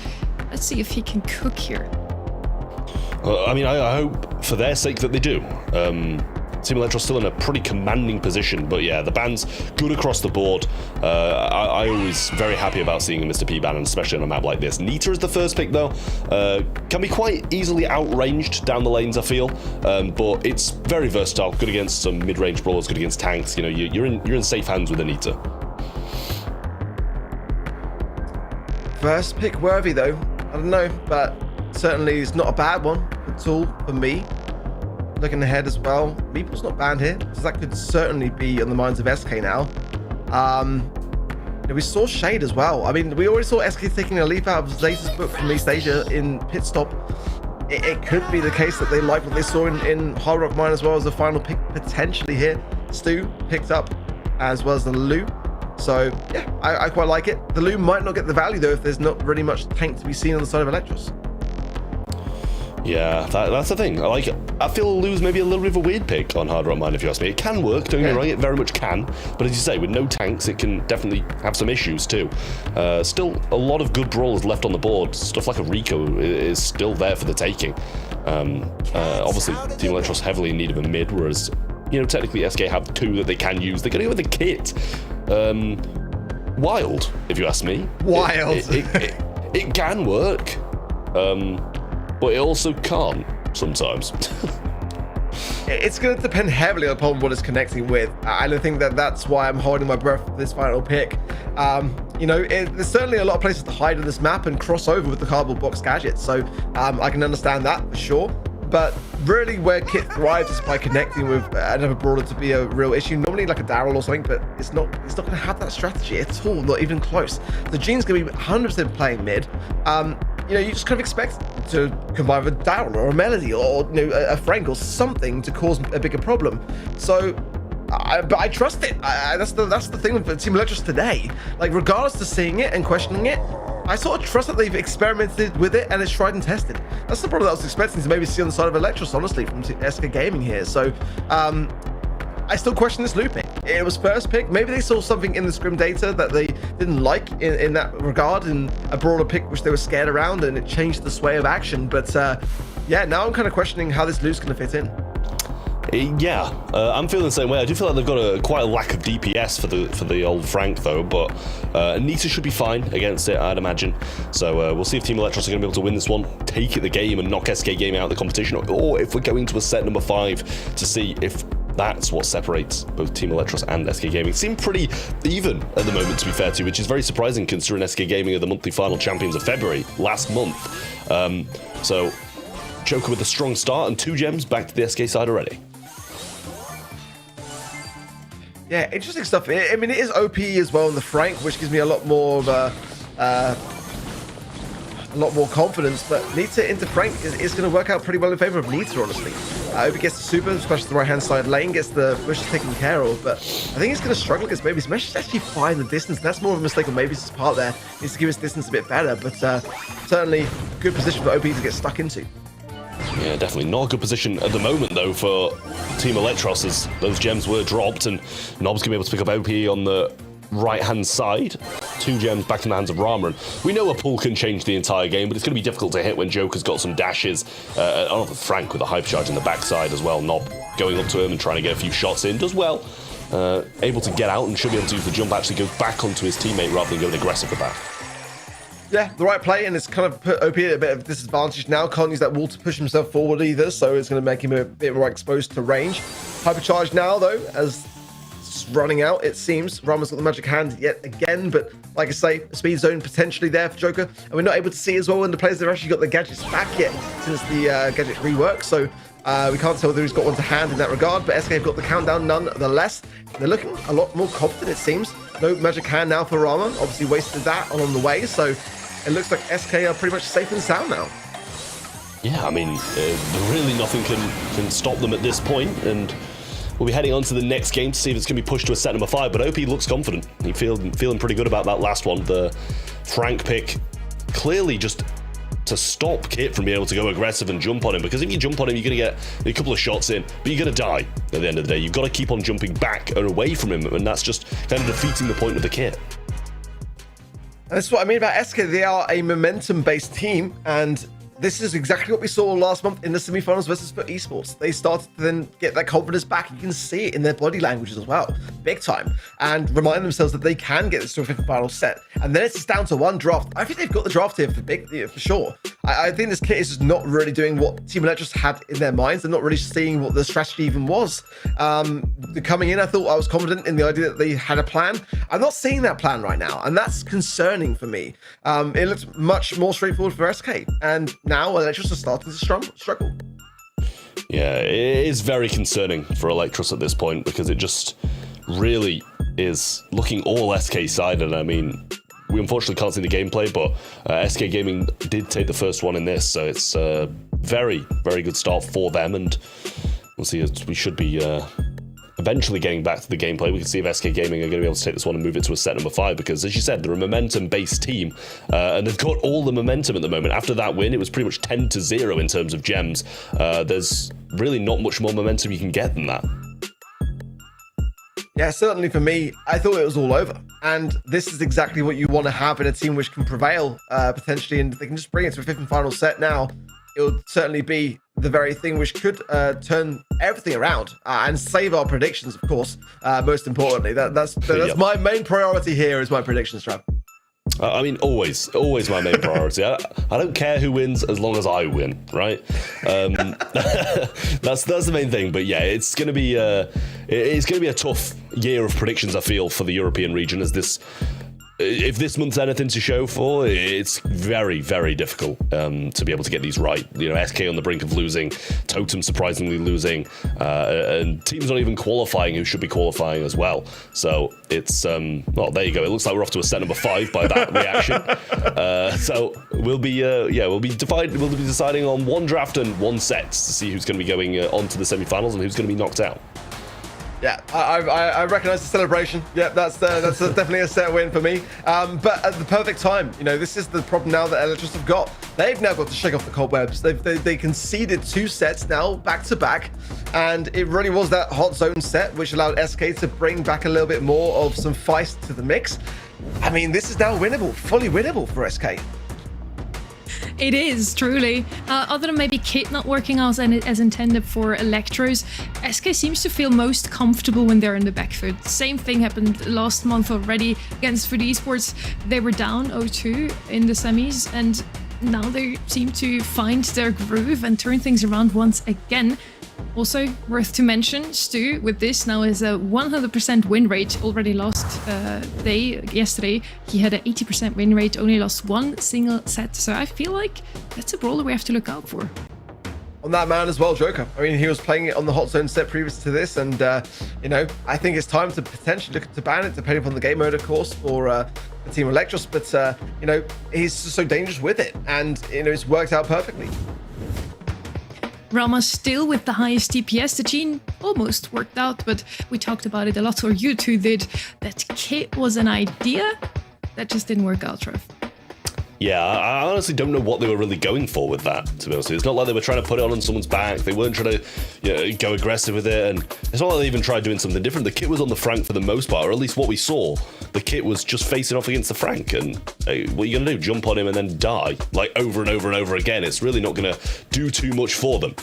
S10: Let's see if he can cook here.
S6: I mean, I hope for their sake that they do. Team Electros still in a pretty commanding position, but yeah, the ban's good across the board. I always very happy about seeing a Mr. P ban, and especially on a map like this. Nita is the first pick though. Can be quite easily outranged down the lanes, I feel, but it's very versatile. Good against some mid-range brawlers, good against tanks. You know, you're in safe hands with a Nita.
S4: First pick worthy though, I don't know, but certainly it's not a bad one at all for me. Looking ahead as well, Meeple's not banned here, so that could certainly be on the minds of SK now. We saw Shade as well. I mean, we already saw SK taking a leaf out of Zeta's book from East Asia in Pit Stop. It could be the case that they like what they saw in Hard Rock Mine as well as the final pick potentially here. Stu picked up as well as the Lu. So yeah, I quite like it. The Lu might not get the value though if there's not really much tank to be seen on the side of Electros.
S6: Yeah, that's the thing. I feel Lu's maybe a little bit of a weird pick on Hard Rock Mine, if you ask me. It can work, don't get me wrong, it very much can. But as you say, with no tanks, it can definitely have some issues too. Still, a lot of good brawlers left on the board. Stuff like a Rico is still there for the taking. Obviously, Team Electros heavily in need of a mid, whereas, you know, technically SK have two that they can use. They're going to go with the kit. Wild, if you ask me.
S4: Wild.
S6: It can work. But it also can't sometimes.
S4: It's going to depend heavily upon what it's connecting with. I don't think that's why I'm holding my breath for this final pick. You know, there's certainly a lot of places to hide on this map and cross over with the cardboard box gadgets, so I can understand that for sure. But really where Kit thrives is by connecting with another brawler to be a real issue. Normally like a Daryl or something, but it's not going to have that strategy at all, not even close. The Gene's going to be 100% playing mid. You know, you just kind of expect to combine with a Daryl or a Melody or, you know, a Frank or something to cause a bigger problem. So, but I trust it. That's the thing with Team Electros today. Like, regardless to seeing it and questioning it, I sort of trust that they've experimented with it and it's tried and tested. That's the problem that I was expecting to maybe see on the side of Electros, honestly, from SK Gaming here. So, I still question this loop pick. It was first pick. Maybe they saw something in the scrim data that they didn't like in that regard, in a brawler pick which they were scared around, and it changed the sway of action. But yeah, now I'm kind of questioning how this loop's going to fit in.
S6: Yeah, I'm feeling the same way. I do feel like they've got quite a lack of DPS for the old Frank though, but Nita should be fine against it, I'd imagine. So we'll see if Team Electros are going to be able to win this one, take it the game, and knock SK Gaming out of the competition, or if we're going to a set number 5 to see if that's what separates both Team Electros and SK Gaming. Seem pretty even at the moment, to be fair to you, which is very surprising considering SK Gaming are the monthly final champions of February last month. So Joker with a strong start and 2 gems back to the SK side already.
S4: Yeah, interesting stuff. I mean, it is OP as well in the Frank, which gives me a lot more of a lot more confidence. But Nita into Frank is going to work out pretty well in favor of Nita, honestly. OP gets the super, especially the right-hand side lane, gets the bushes taken care of. But I think he's going to struggle against Mavis. Mesh is actually fine the distance. And that's more of a mistake on Mavis' part there. He needs to give his distance a bit better. But certainly good position for OP to get stuck into.
S6: Yeah, definitely not a good position at the moment, though, for Team Electros, as those gems were dropped, and Nob's going to be able to pick up OP on the right-hand side. 2 gems back in the hands of Rama, and we know a pull can change the entire game, but it's going to be difficult to hit when Joker's got some dashes. Frank with a hypercharge in the backside as well. Nob going up to him and trying to get a few shots in. Does well. Able to get out and should be able to use the jump, actually goes back onto his teammate rather than going aggressive with that.
S4: Yeah, the right play, and it's kind of put OP at a bit of disadvantage now. Can't use that wall to push himself forward either, so it's going to make him a bit more exposed to range. Hypercharge now, though, as it's running out, it seems. Rama's got the magic hand yet again, but like I say, a speed zone potentially there for Joker. And we're not able to see as well when the players have actually got their gadgets back yet since the gadget rework, so we can't tell whether he's got one to hand in that regard, but SK have got the countdown nonetheless. They're looking a lot more confident, it seems. No magic hand now for Rama. Obviously wasted that along the way, so it looks like SK are pretty much safe and sound now.
S6: Yeah, I mean, really nothing can stop them at this point, and we'll be heading on to the next game to see if it's going to be pushed to a set number 5, but OP looks confident. He's feeling pretty good about that last one. The Frank pick, clearly just to stop Kit from being able to go aggressive and jump on him, because if you jump on him, you're going to get a couple of shots in, but you're going to die at the end of the day. You've got to keep on jumping back and away from him, and that's just kind of defeating the point of the Kit.
S4: And that's what I mean about SK. They are a momentum-based team, and this is exactly what we saw last month in the semifinals versus for Esports. They started to then get that confidence back. You can see it in their body languages as well, big time, and remind themselves that they can get this to a 5th final set. And then it's just down to one draft. I think they've got the draft here for sure. I think this kit is just not really doing what Team Electros had in their minds. They're not really seeing what the strategy even was. Coming in, I thought I was confident in the idea that they had a plan. I'm not seeing that plan right now, and that's concerning for me. It looks much more straightforward for SK, and now Electros are starting to struggle.
S6: Yeah, it is very concerning for Electros at this point, because it just really is looking all SK side, and I mean, we unfortunately can't see the gameplay, but SK Gaming did take the first one in this, so it's a very, very good start for them, and we'll see. We should be eventually getting back to the gameplay. We can see if SK Gaming are going to be able to take this one and move it to a set number 5, because as you said, they're a momentum-based team, and they've got all the momentum at the moment. After that win, it was pretty much 10-0 in terms of gems. There's really not much more momentum you can get than that.
S4: Yeah, certainly for me, I thought it was all over. And this is exactly what you want to have in a team which can prevail, potentially, and they can just bring it to a 5th and final set now. It would certainly be the very thing which could turn everything around and save our predictions, of course, most importantly. That's my main priority here, is my predictions, Trav.
S6: I mean, always my main priority. I don't care who wins as long as I win, right? That's the main thing. But yeah, it's gonna be a tough year of predictions, I feel, for the European region, as this. If this month's anything to show for, it's very, very difficult to be able to get these right. You know, SK on the brink of losing, Totem surprisingly losing, and teams not even qualifying who should be qualifying as well. So it's, well, there you go. It looks like we're off to a set number 5 by that reaction. So we'll be deciding on one draft and one set to see who's going to be going on to the semi-finals and who's going to be knocked out.
S4: Yeah, I recognize the celebration. Yeah, that's definitely a set win for me. But at the perfect time, you know, this is the problem now that Electros have got. They've now got to shake off the cobwebs. They conceded 2 sets now back to back, and it really was that hot zone set which allowed SK to bring back a little bit more of some feist to the mix. I mean, this is now winnable, fully winnable for SK.
S10: It is, truly. Other than maybe Kit not working out as intended for Electros, SK seems to feel most comfortable when they're in the back foot. Same thing happened last month already against Food Esports. They were down 0-2 in the semis, and now they seem to find their groove and turn things around once again. Also, worth to mention, Stu, with this now is a 100% win rate. Already lost yesterday, he had an 80% win rate, only lost 1 single set. So I feel like that's a brawler we have to look out for.
S4: On that man as well, Joker. I mean, he was playing it on the hot zone set previous to this, and you know, I think it's time to potentially look to ban it, depending upon the game mode, of course, for the team Electros. But you know, he's just so dangerous with it, and you know, it's worked out perfectly.
S10: Rama still with the highest DPS. The gene almost worked out, but we talked about it a lot, or you two did, that Kit was an idea that just didn't work out, Trev.
S6: Yeah, I honestly don't know what they were really going for with that, to be honest. It's not like they were trying to put it on someone's back. They weren't trying to, you know, go aggressive with it. And it's not like they even tried doing something different. The Kit was on the Frank for the most part, or at least what we saw. The Kit was just facing off against the Frank. And hey, what are you going to do? Jump on him and then die, like over and over and over again. It's really not going to do too much for them.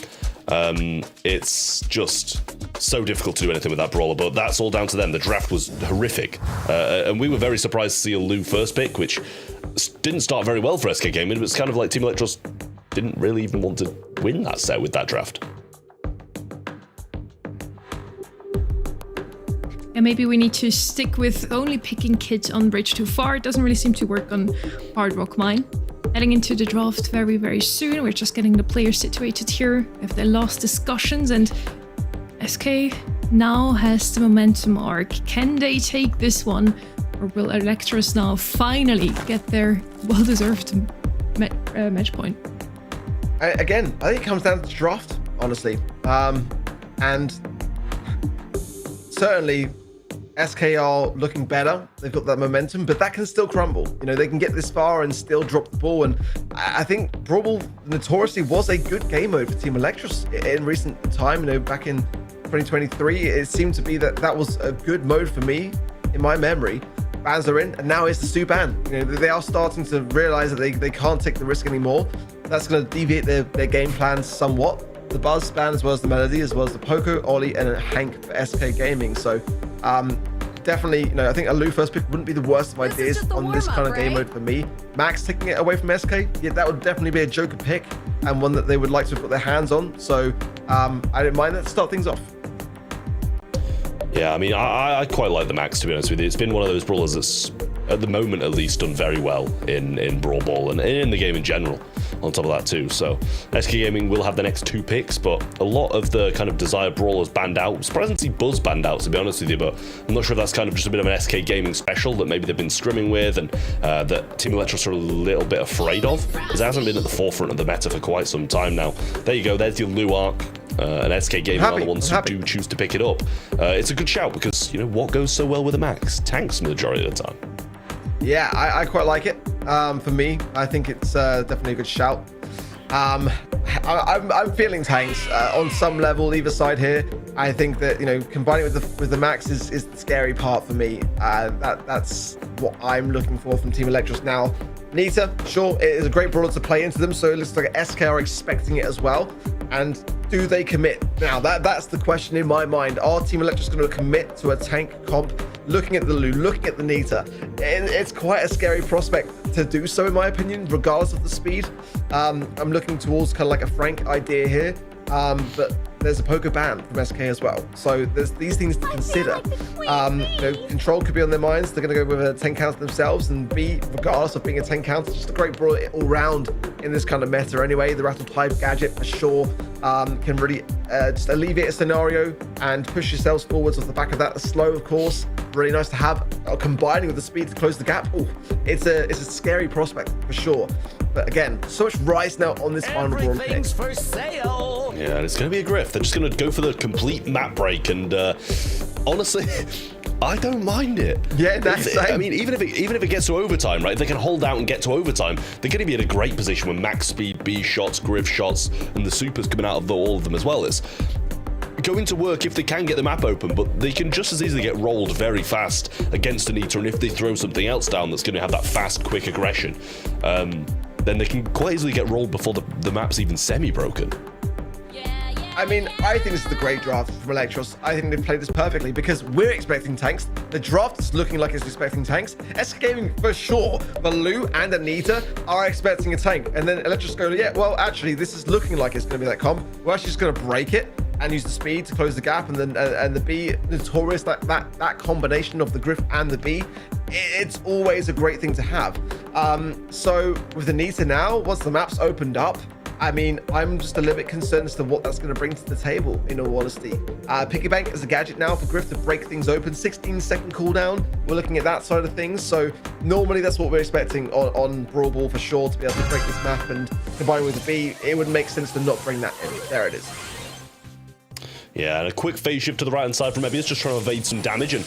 S6: It's just so difficult to do anything with that brawler, but that's all down to them. The draft was horrific, and we were very surprised to see a Lou first pick, which didn't start very well for SK Gaming. It was kind of like Team Electros didn't really even want to win that set with that draft.
S10: And maybe we need to stick with only picking Kit on Bridge too far. It doesn't really seem to work on Hard Rock Mine. Heading into the draft very, very soon. We're just getting the players situated here. We have the last discussions, and SK now has the momentum arc. Can they take this one, or will Electros now finally get their well-deserved match point?
S4: Again, I think it comes down to the draft, honestly. And certainly SK are looking better. They've got that momentum, but that can still crumble. You know, they can get this far and still drop the ball. And I think Brawl notoriously was a good game mode for Team Electros in recent time. You know, back in 2023, it seemed to be that was a good mode for me in my memory. Bans are in, and now it's the Stu ban. You know, they are starting to realize that they can't take the risk anymore. That's going to deviate their game plans somewhat. The Buzz ban, as well as the Melody, as well as the Poco, Ollie, and Hank for SK Gaming. So definitely, you know, I think a Lou first pick wouldn't be the worst of ideas on this kind of game mode for me. Max taking it away from SK, yeah, that would definitely be a Joker pick, and one that they would like to put their hands on. So I don't mind that to start things off.
S6: Yeah, I mean, I quite like the Max, to be honest with you. It's been one of those brawlers that's, at the moment at least, done very well in Brawl Ball and in the game in general, on top of that too. So SK Gaming will have the next 2 picks, but a lot of the kind of desired brawlers banned out. Surprising to see Buzz banned out, to be honest with you, but I'm not sure if that's kind of just a bit of an SK Gaming special that maybe they've been scrimming with, and that Team Electros are a little bit afraid of, because it hasn't been at the forefront of the meta for quite some time now. There you go, there's your Lou arc. And SK Gaming are the ones who do choose to pick it up. It's a good shout because, you know, what goes so well with a Max? Tanks the majority of the time.
S4: Yeah, I quite like it. For me, I think it's definitely a good shout. I'm feeling tanks on some level either side here. I think that, you know, combining with the Max is the scary part for me. That's what I'm looking for from Team Electros now. Nita, sure, it is a great brawler to play into them, so it looks like SK are expecting it as well. And do they commit? Now, that's the question in my mind. Are Team Electros going to commit to a tank comp? Looking at the Lou, looking at the Nita, it's quite a scary prospect to do so, in my opinion, regardless of the speed. I'm looking towards kind of like a Frank idea here, but there's a Poker ban from SK as well. So there's these things to consider. You know, control could be on their minds. They're going to go with a 10 counter themselves, and B, regardless of being a 10 counter, just a great brawler all round in this kind of meta anyway. The Rattle Type gadget for sure can really just alleviate a scenario and push yourselves forwards off the back of that. The slow, of course, really nice to have, combining with the speed to close the gap. Ooh, it's a scary prospect for sure. But again, so much rise now on this final Brawl pick.
S6: Yeah, and it's going to be a grift. Griff. They're just going to go for the complete map break, and honestly, I don't mind it.
S4: Yeah, that's
S6: I mean, even if it gets to overtime, right? If they can hold out and get to overtime, they're going to be in a great position with max speed, B shots, Griff shots, and the supers coming out of all of them as well. It's going to work if they can get the map open, but they can just as easily get rolled very fast against Anita, and if they throw something else down that's going to have that fast, quick aggression, then they can quite easily get rolled before the map's even semi-broken.
S4: I mean, I think this is the great draft from Electros. I think they've played this perfectly because we're expecting tanks. The draft is looking like it's expecting tanks. SK Gaming for sure, but Lou and Anita are expecting a tank. And then Electros go, yeah, well, actually, this is looking like it's going to be that comp. We're actually just going to break it and use the speed to close the gap. And then and the B, notorious, that combination of the Griff and the B, it's always a great thing to have. So with Anita now, once the map's opened up, I mean, I'm just a little bit concerned as to what that's going to bring to the table, in all honesty. Piggy Bank is a gadget now for Griff to break things open. 16-second cooldown. We're looking at that side of things. So normally that's what we're expecting on Brawl Ball for sure, to be able to break this map and combine with the B. It would make sense to not bring that in. There it is.
S6: Yeah, and a quick phase shift to the right-hand side from Ebius, just trying to evade some damage. And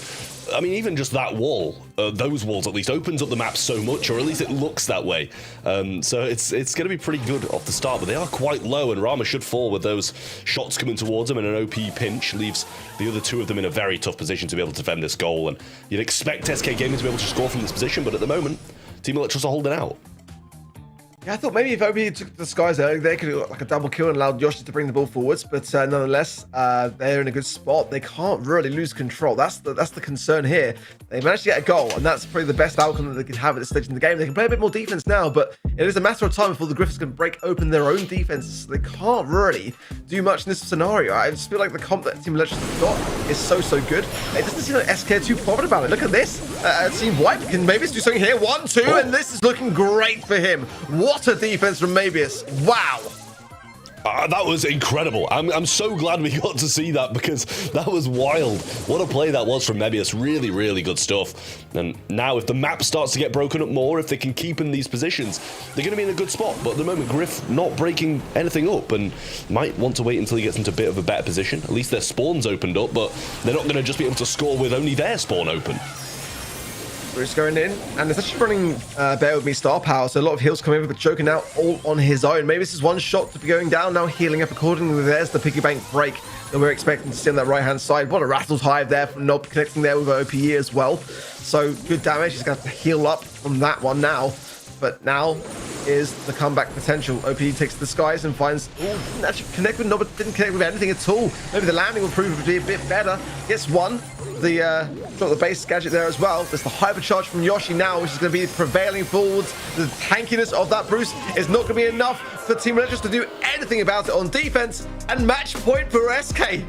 S6: I mean, even just that wall, those walls at least, opens up the map so much, or at least it looks that way. So it's going to be pretty good off the start, but they are quite low, and Rama should fall with those shots coming towards him, and an OP pinch leaves the other two of them in a very tough position to be able to defend this goal. And you'd expect SK Gaming to be able to score from this position, but at the moment, Team Electros are holding out.
S4: Yeah, I thought maybe if OP took the skies early, they could have like a double kill and allowed Yoshi to bring the ball forwards. But nonetheless, they're in a good spot. They can't really lose control. That's the concern here. They managed to get a goal, and that's probably the best outcome that they could have at this stage in the game. They can play a bit more defense now, but it is a matter of time before the Griffins can break open their own defenses. They can't really do much in this scenario. I just feel like the comp that Team Legends have got is so good. It doesn't seem like SK are too bothered about it. Look at this. Team White can maybe do something here. 1-2, and this is looking great for him. What a defense from Mabius. Wow.
S6: That was incredible. I'm so glad we got to see that, because that was wild. What a play that was from Mebius. Really, really good stuff. And now if the map starts to get broken up more, if they can keep in these positions, they're going to be in a good spot. But at the moment, Griff not breaking anything up, and might want to wait until he gets into a bit of a better position. At least their spawn's opened up, but they're not going to just be able to score with only their spawn open.
S4: Bruce going in, and it's actually running Bear With Me star power, so a lot of heals coming in, but Joker now all on his own. Maybe this is one shot to be going down, now healing up accordingly. There's the piggy bank break that we're expecting to see on that right-hand side. What a rattled hive there from Nob, connecting there with OPE as well. So good damage. He's going to have to heal up from that one now. But now is the comeback potential. OP takes the skies and finds... Oh, didn't actually connect with Nob, didn't connect with anything at all. Maybe the landing will prove to be a bit better. Gets one. Drop the base gadget there as well. There's the hypercharge from Yoshi now, which is going to be prevailing forwards. The tankiness of that Bruce is not going to be enough for Team Legends to do anything about it on defense. And match point for SK.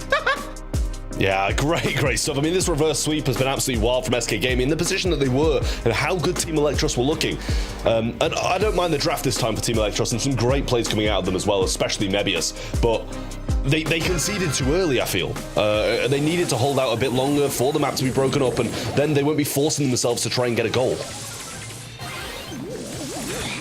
S6: Yeah, great stuff. I mean, this reverse sweep has been absolutely wild from SK Gaming in the position that they were and how good Team Electros were looking. And I don't mind the draft this time for Team Electros, and some great plays coming out of them as well, especially Mebius. But they conceded too early, I feel. They needed to hold out a bit longer for the map to be broken up, and then they won't be forcing themselves to try and get a goal.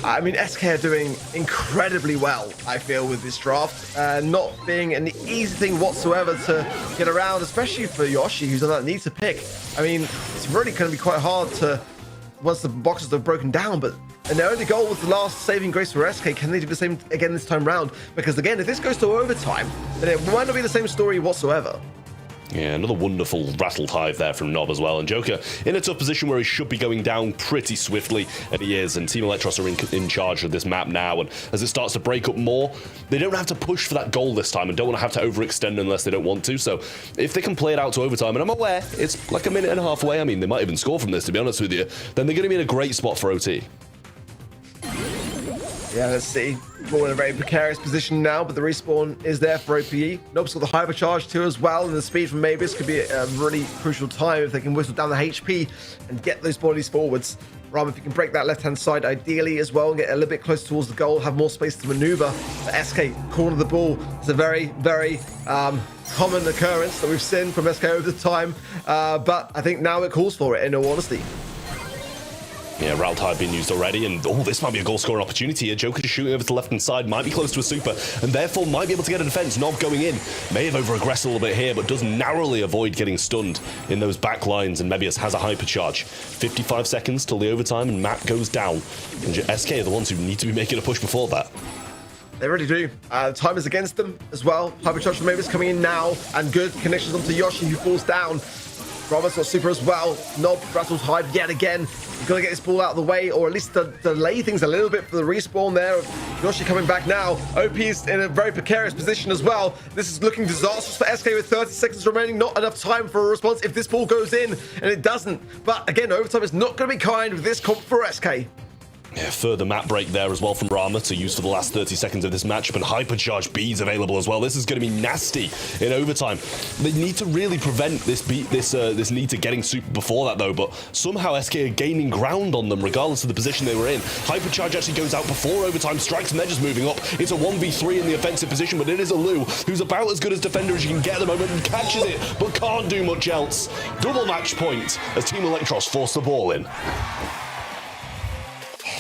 S4: I mean, SK are doing incredibly well, I feel, with this draft. Not being an easy thing whatsoever to get around, especially for Yoshi, who's on that need to pick. I mean, it's really going to be quite hard to, once the boxes are broken down, but and their only goal was the last saving grace for SK. Can they do the same again this time round? Because again, if this goes to overtime, then it might not be the same story whatsoever.
S6: Yeah, another wonderful rattled hive there from Nob as well. And Joker in a tough position where he should be going down pretty swiftly, and he is. And Team Electros are in charge of this map now. And as it starts to break up more, they don't have to push for that goal this time and don't want to have to overextend unless they don't want to. So if they can play it out to overtime, and I'm aware it's like a minute and a half away. I mean, they might even score from this, to be honest with you. Then they're going to be in a great spot for OT.
S4: Yeah, let's see. We're in a very precarious position now, but the respawn is there for OPE. Nob's got the hypercharge too as well, and the speed from Mavis could be a really crucial time if they can whistle down the HP and get those bodies forwards. Ram, if you can break that left-hand side ideally as well and get a little bit closer towards the goal, have more space to maneuver. The SK corner of the ball is a very common occurrence that we've seen from SK over the time, but I think now it calls for it, in all honesty.
S6: Yeah, Raul Tide being used already, and this might be a goal-scoring opportunity here. Joker just shooting over to the left-hand side, might be close to a super, and therefore might be able to get a defense. Nob going in, may have over-aggressed a little bit here, but does narrowly avoid getting stunned in those back lines, and Mebius has a hypercharge. 55 seconds till the overtime, and Matt goes down. And SK are the ones who need to be making a push before that.
S4: They really do. Time is against them as well. Hypercharge from Mebius coming in now, and good connections onto Yoshi, who falls down. Robert's got super as well. Nob rattles Hive yet again. You've got to get this ball out of the way, or at least delay things a little bit for the respawn there. Yoshi coming back now. OP is in a very precarious position as well. This is looking disastrous for SK with 30 seconds remaining. Not enough time for a response if this ball goes in, and it doesn't. But again, overtime is not going to be kind with this comp for SK.
S6: Yeah, further map break there as well from Rama to use for the last 30 seconds of this matchup, and hypercharge B's available as well. This is going to be nasty in overtime. They need to really prevent this need to getting super before that though, but somehow SK are gaining ground on them regardless of the position they were in. Hypercharge actually goes out before overtime strikes, and they're just moving up. It's a 1v3 in the offensive position, but it is a Lou who's about as good as defender as you can get at the moment, and catches it but can't do much else. Double match point as Team Electros force the ball in.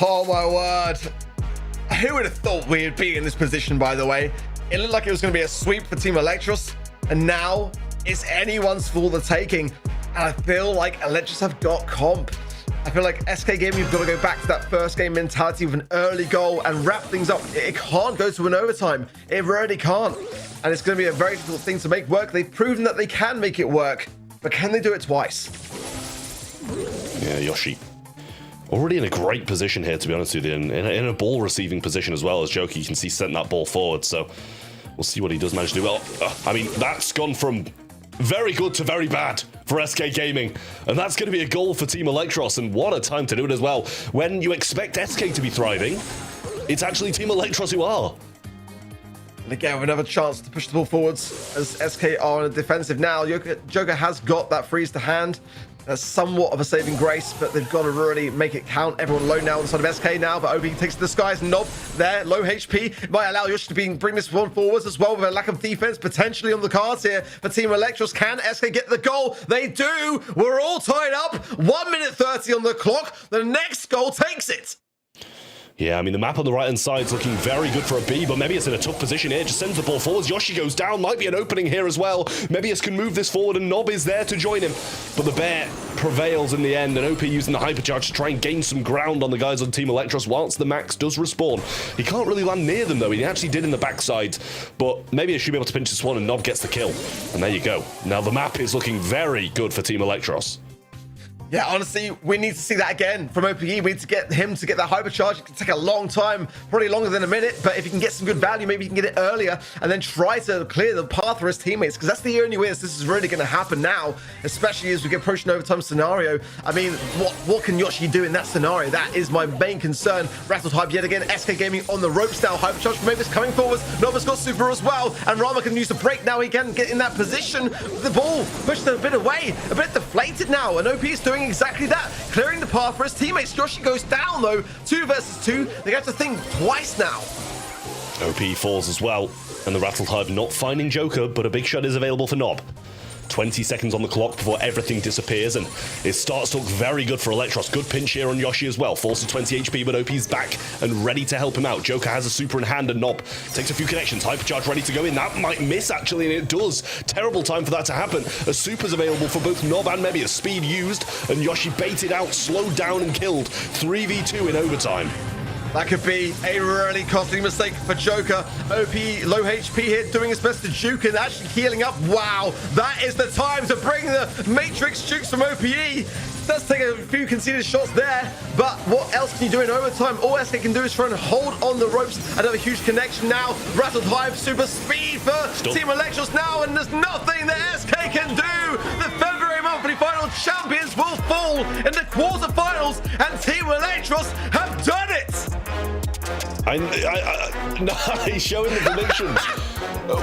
S4: Oh my word. Who would have thought we'd be in this position, by the way? It looked like it was going to be a sweep for Team Electros, and now it's anyone's for the taking. And I feel like Electros have got comp. I feel like SK Gaming, you've got to go back to that first game mentality with an early goal and wrap things up. It can't go to an overtime. It really can't. And it's going to be a very difficult thing to make work. They've proven that they can make it work, but can they do it twice?
S6: Yeah, Yoshi. Already in a great position here, to be honest with you, in a ball receiving position as well as Joker. You can see sent that ball forward, so we'll see what he does manage to do. Well, I mean, that's gone from very good to very bad for SK Gaming, and that's going to be a goal for Team Electros, and what a time to do it as well. When you expect SK to be thriving, it's actually Team Electros who are.
S4: And again, with another chance to push the ball forwards as SK are on a defensive now. Joker has got that freeze to hand. That's somewhat of a saving grace, but they've got to really make it count. Everyone low now on the side of SK now, but OB takes the skies. Nob there, low HP. Might allow Yoshi to bring this one forwards as well with a lack of defense potentially on the cards here for Team Electros. Can SK get the goal? They do. We're all tied up. 1 minute 30 on the clock. The next goal takes it.
S6: Yeah, I mean, the map on the right-hand side is looking very good for a B, but Mebius in a tough position here. Just sends the ball forwards. Yoshi goes down. Might be an opening here as well. Mebius can move this forward, and Nob is there to join him. But the bear prevails in the end, and OP using the hypercharge to try and gain some ground on the guys on Team Electros whilst the Max does respawn. He can't really land near them, though. He actually did in the backside, but Mebius should be able to pinch this one, and Nob gets the kill. And there you go. Now the map is looking very good for Team Electros.
S4: Yeah, honestly, we need to see that again from OPE. We need to get him to get that hypercharge. It can take a long time, probably longer than a minute, but if you can get some good value, maybe you can get it earlier and then try to clear the path for his teammates, because that's the only way this is really going to happen now, especially as we get approaching an overtime scenario. I mean, what can Yoshi do in that scenario? That is my main concern. Rattled Hype yet again. SK Gaming on the ropes now. Hypercharge from Mavis coming forwards. Nova's got super as well, and Rama can use the break now. He can get in that position. The ball pushed a bit away, a bit deflated now, and OP is doing exactly that, clearing the path for his teammates. Yoshi goes down though, 2 versus 2. They have to think twice now.
S6: OP falls as well, and the Rattled Hive not finding Joker, but a big shot is available for Nob. 20 seconds on the clock before everything disappears, and it starts to look very good for Electros. Good pinch here on Yoshi as well. Falls to 20 HP, but OP's back and ready to help him out. Joker has a super in hand, and Nob takes a few connections. Hypercharge ready to go in. That might miss, actually, and it does. Terrible time for that to happen. A super's available for both Nob and Mebius. Speed used, and Yoshi baited out, slowed down, and killed. 3v2 in overtime.
S4: That could be a really costly mistake for Joker. OP, low HP here, doing his best to juke and actually healing up. Wow, that is the time to bring the Matrix jukes from OPE. Does take a few conceded shots there, but what else can you do in overtime? All SK can do is try and hold on the ropes. Another huge connection now. Rattled Hive, super speed for Team Electros now, and there's nothing that SK can do. The February monthly final champions will fall in the quarterfinals, and Team Electros have done it.
S6: He's showing the predictions.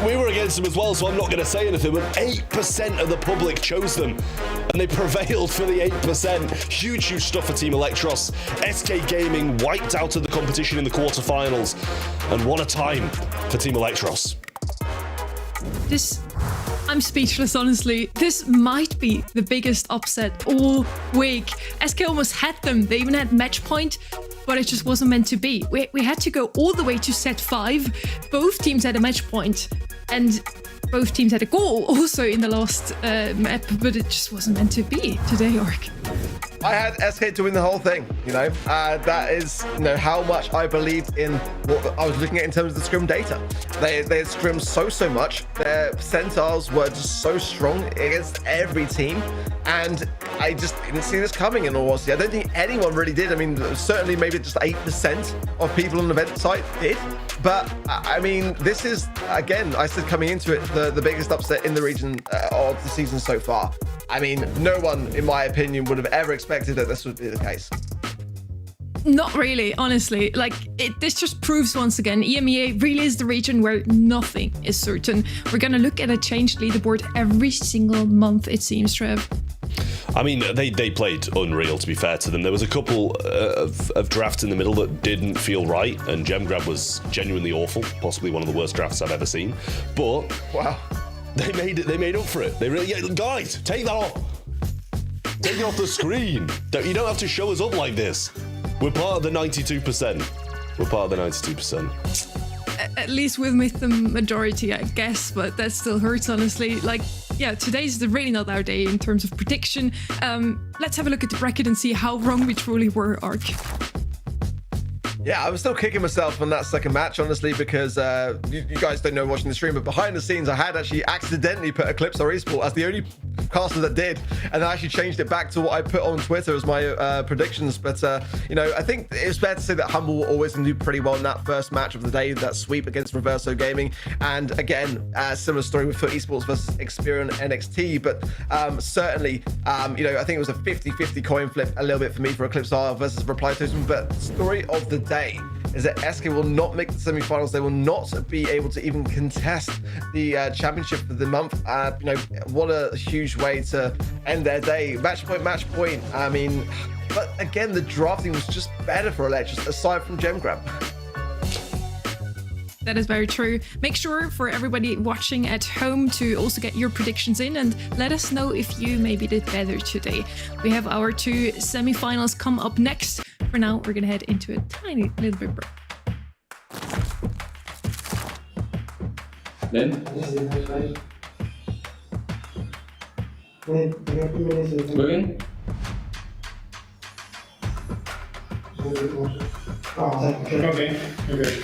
S6: We were against them as well, so I'm not going to say anything, but 8% of the public chose them, and they prevailed for the 8%. Huge stuff for Team Electros. SK Gaming wiped out of the competition in the quarterfinals, and what a time for Team Electros.
S10: This I'm speechless, honestly. This might be the biggest upset all week. SK almost had them. They even had match point, but it just wasn't meant to be. We had to go all the way to set 5. Both teams had a match point, and both teams had a goal also in the last map, but it just wasn't meant to be today, Orc.
S4: I had SK to win the whole thing, you know. That is, you know, how much I believed in what I was looking at in terms of the scrim data. They had scrimmed so much. Their percentiles were just so strong against every team, and I just didn't see this coming, in all honesty. I don't think anyone really did. I mean, certainly maybe just 8% of people on the event site did. But I mean, this is, again, I said coming into it, the biggest upset in the region of the season so far. I mean, no one, in my opinion, would have ever expected that this would be the case.
S10: Not really, honestly. Like, this just proves once again, EMEA really is the region where nothing is certain. We're gonna look at a changed leaderboard every single month, it seems, Trev.
S6: I mean, they played unreal, to be fair to them. There was a couple of drafts in the middle that didn't feel right, and Gem Grab was genuinely awful, possibly one of the worst drafts I've ever seen. But
S4: wow,
S6: they made up for it. They really, guys, take that off. Take it off the screen. You don't have to show us up like this. We're part of the 92%. We're part of the 92%.
S10: At least with the majority, I guess, but that still hurts, honestly. Like, yeah, today's really not our day in terms of prediction. Let's have a look at the bracket and see how wrong we truly were, Ark.
S4: Yeah, I was still kicking myself on that second match, honestly, because you guys don't know watching the stream, but behind the scenes, I had actually accidentally put Eclipse or Esports as the only caster that did, and I actually changed it back to what I put on Twitter as my predictions. But, you know, I think it's fair to say that Humble were always going to do pretty well in that first match of the day, that sweep against Reverso Gaming. And again, similar story with Foot Esports versus Experian NXT, but certainly, you know, I think it was a 50-50 coin flip a little bit for me for Eclipse R versus Reply Totem. But story of the day is that SK will not make the semi-finals. They will not be able to even contest the championship for the month. You know, what a huge way to end their day. Match point. I mean, but again, the drafting was just better for Electros, aside from Gem Grab.
S10: That is very true. Make sure for everybody watching at home to also get your predictions in and let us know if you maybe did better today. We have our 2 semi-finals come up next. For now, we're gonna head into a tiny little bit break.
S16: Then? Moving? Okay, okay.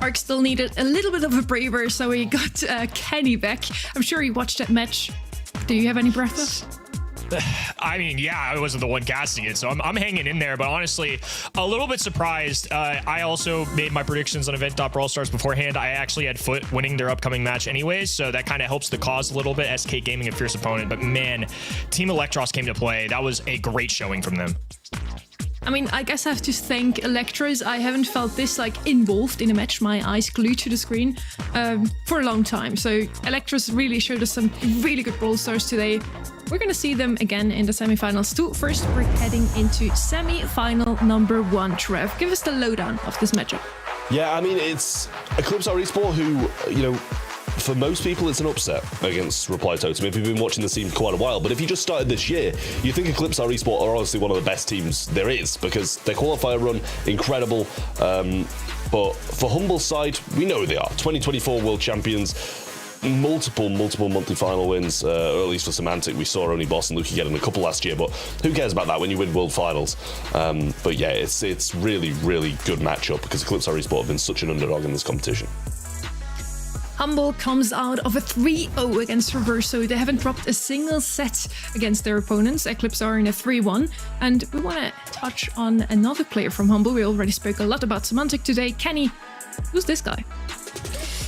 S10: Ark still needed a little bit of a breather, so he got Kenny back. I'm sure he watched that match. Do you have any breath left?
S8: I mean, yeah, I wasn't the one casting it, so I'm hanging in there, but honestly, a little bit surprised. I also made my predictions on event.brawlstars beforehand. I actually had Foot winning their upcoming match anyways, so that kind of helps the cause a little bit. SK Gaming, a fierce opponent, but man, Team Electros came to play. That was a great showing from them.
S10: I mean, I guess I have to thank Electros. I haven't felt this involved in a match, my eyes glued to the screen, for a long time. So Electros really showed us some really good Brawl Stars today. We're gonna see them again in the semi-finals too. First, we're heading into semi-final number 1. Trev, give us the lowdown of this matchup.
S6: Yeah, I mean, it's Eclipse Esport who, you know, for most people, it's an upset against Reply Totem if you've been watching the scene quite a while. But if you just started this year, you think Eclipse Esport are honestly one of the best teams there is because their qualifier run, incredible. But for Humble's side, we know who they are. 2024 world champions, multiple monthly final wins, or at least for Semantic. We saw only Boss and Luki getting a couple last year, but who cares about that when you win world finals? But yeah, it's really good matchup because Eclipse Esports have been such an underdog in this competition.
S10: Humble comes out of a 3-0 against Reverso. They haven't dropped a single set against their opponents. Eclipse are in a 3-1. And we want to touch on another player from Humble. We already spoke a lot about Semantic today. Kenny, who's this guy?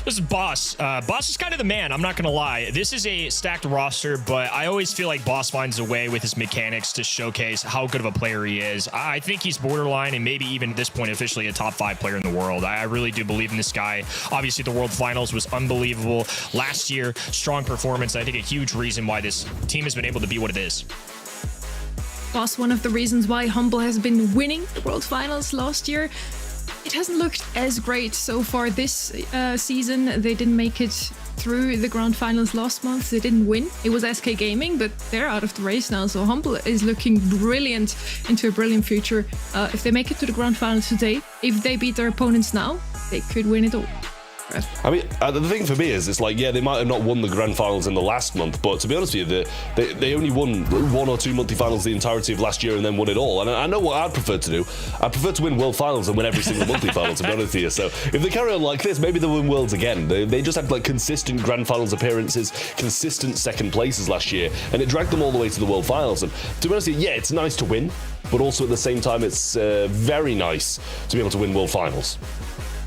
S8: This is Boss. Boss is kind of the man, I'm not going to lie. This is a stacked roster, but I always feel like Boss finds a way with his mechanics to showcase how good of a player he is. I think he's borderline and maybe even at this point officially a top 5 player in the world. I really do believe in this guy. Obviously, the World Finals was unbelievable last year. Strong performance. I think a huge reason why this team has been able to be what it is.
S10: Boss, one of the reasons why Humble has been winning the World Finals last year. It hasn't looked as great so far this season. They didn't make it through the grand finals last month. They didn't win. It was SK Gaming, but they're out of the race now. So Humble is looking brilliant into a brilliant future. If they make it to the grand finals today, if they beat their opponents now, they could win it all.
S6: I mean, the thing for me is, it's like, yeah, they might have not won the grand finals in the last month, but to be honest with you, they only won 1 or 2 monthly finals the entirety of last year and then won it all. And I know what I'd prefer to do. I'd prefer to win world finals and win every single monthly final, to be honest with you. So if they carry on like this, maybe they'll win worlds again. They just had like consistent grand finals appearances, consistent second places last year, and it dragged them all the way to the world finals. And to be honest with you, yeah, it's nice to win, but also at the same time, it's very nice to be able to win world finals.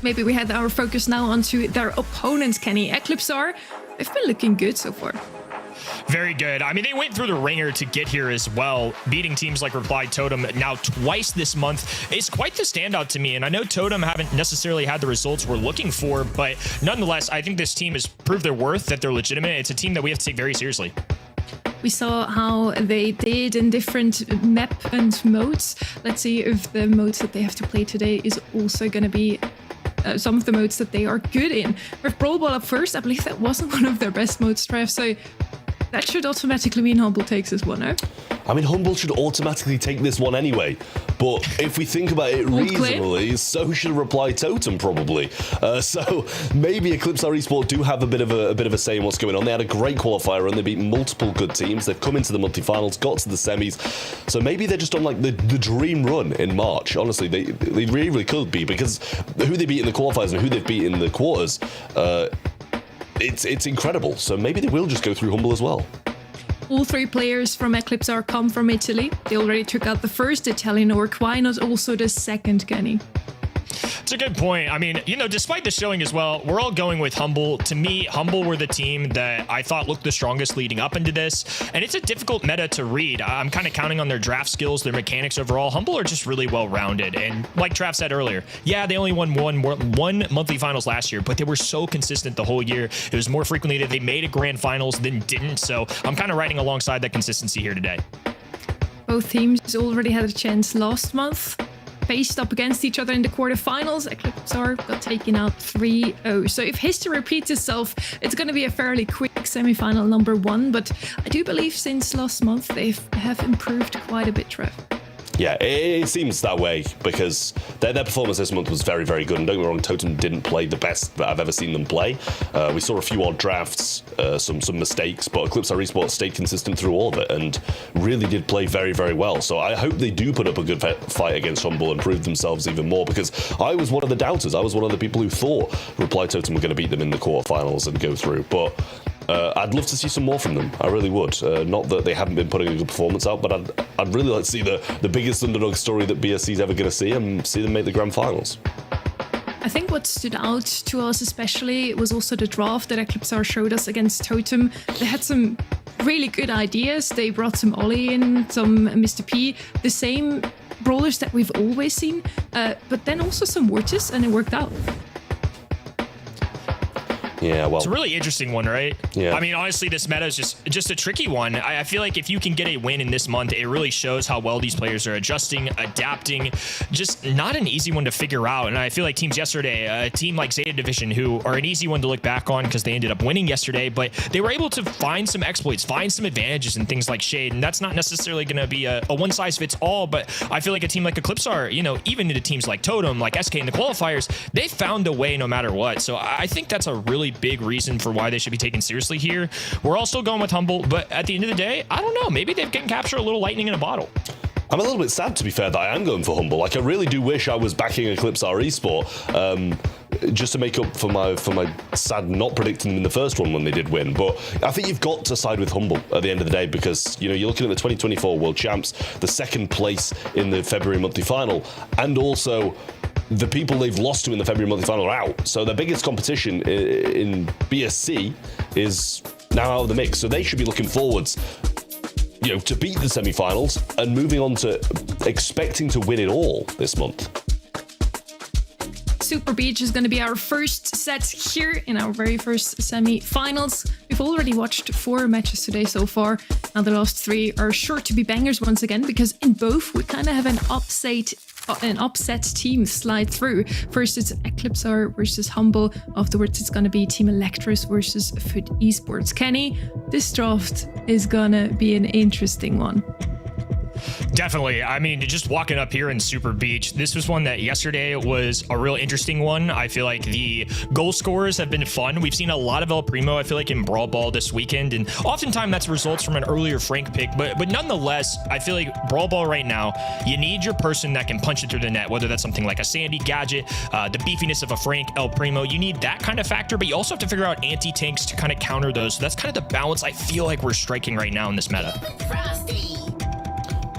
S10: Maybe we had our focus now onto their opponents, Kenny. Eclipse are, they've been looking good so far.
S8: Very good. I mean, they went through the ringer to get here as well, beating teams like Reply Totem now twice this month. It's quite the standout to me, and I know Totem haven't necessarily had the results we're looking for, but nonetheless, I think this team has proved their worth, that they're legitimate. It's a team that we have to take very seriously.
S10: We saw how they did in different map and modes. Let's see if the modes that they have to play today is also going to be some of the modes that they are good in. With Brawl Ball up first, I believe that wasn't one of their best modes, Trev, so that should automatically mean Humble takes this one, no?
S6: I mean, Humble should automatically take this one anyway, but if we think about it reasonably, so should Reply Totem probably. So maybe Eclipse Esports do have a bit of a say in what's going on. They had a great qualifier run. They beat multiple good teams. They've come into the monthly finals, got to the semis. So maybe they're just on like the dream run in March. Honestly, they really could be, because who they beat in the qualifiers and who they've beat in the quarters, it's incredible. So maybe they will just go through Humble as well.
S10: All 3 players from Eclipse are come from Italy. They already took out the first Italian orc. Why not also the second, Kenny?
S8: It's a good point. I mean, you know, despite the showing as well, we're all going with Humble. To me, Humble were the team that I thought looked the strongest leading up into this. And it's a difficult meta to read. I'm kind of counting on their draft skills, their mechanics overall. Humble are just really well-rounded. And like Trav said earlier, yeah, they only won one monthly finals last year, but they were so consistent the whole year. It was more frequently that they made a grand finals than didn't. So I'm kind of riding alongside that consistency here today.
S10: Both teams already had a chance last month. Faced up against each other in the quarterfinals. Eclipse got taken out 3-0. So if history repeats itself, it's going to be a fairly quick semi-final number 1. But I do believe since last month they have improved quite a bit, Trev.
S6: Yeah, it seems that way, because their performance this month was very good. And don't get me wrong, Totem didn't play the best that I've ever seen them play. We saw a few odd drafts, some mistakes, but Eclipse Esports stayed consistent through all of it and really did play very well. So I hope they do put up a good fight against Humble and prove themselves even more, because I was one of the doubters. I was one of the people who thought Reply Totem were going to beat them in the quarterfinals and go through. But I'd love to see some more from them. I really would. Not that they haven't been putting a good performance out, but I'd really like to see the biggest underdog story that BSC is ever going to see, and see them make the grand finals.
S10: I think what stood out to us especially was also the draft that Eclipse showed us against Totem. They had some really good ideas. They brought some Ollie in, some Mr. P, the same brawlers that we've always seen, but then also some Mortis, and it worked out.
S6: Yeah, well,
S8: it's a really interesting one, right?
S6: Yeah.
S8: I mean, honestly, this meta is just a tricky one. I feel like if you can get a win in this month, it really shows how well these players are adjusting, adapting. Just not an easy one to figure out. And I feel like teams yesterday, a team like Zeta Division, who are an easy one to look back on because they ended up winning yesterday, but they were able to find some exploits, find some advantages in things like Shade. And that's not necessarily going to be a one size fits all, but I feel like a team like Eclipsar, you know, even into teams like Totem, like SK in the qualifiers, they found a way no matter what. So I think that's a really big reason for why they should be taken seriously here. We're all still going with Humble, but at the end of the day, I don't know, maybe they can capture a little lightning in a bottle.
S6: I'm a little bit sad, to be fair, that I am going for Humble. Like, I really do wish I was backing Eclipsar Esport, just to make up for my sad not predicting them in the first one when they did win. But I think you've got to side with Humble at the end of the day, because, you know, you're looking at the 2024 World Champs, the second place in the February monthly final, and also the people they've lost to in the February monthly final are out. So their biggest competition in BSC is now out of the mix. So they should be looking forwards, you know, to beat the semi-finals and moving on to expecting to win it all this month.
S10: Super Beach is going to be our first set here in our very first semi-finals. We've already watched 4 matches today so far, and the last 3 are sure to be bangers once again, because in both we kind of have an upset team slide through. First it's Eclipsar versus Humble. Afterwards it's going to be Team Electros versus Foot Esports. Kenny, this draft is gonna be an interesting one.
S8: Definitely. I mean, just walking up here in Super Beach, this was one that yesterday was a real interesting one. I feel like the goal scorers have been fun. We've seen a lot of El Primo, I feel like, in Brawl Ball this weekend, and oftentimes that's results from an earlier Frank pick, but nonetheless, I feel like Brawl Ball right now, you need your person that can punch it through the net, whether that's something like a Sandy Gadget, the beefiness of a Frank, El Primo. You need that kind of factor, but you also have to figure out anti-tanks to kind of counter those. So that's kind of the balance I feel like we're striking right now in this meta.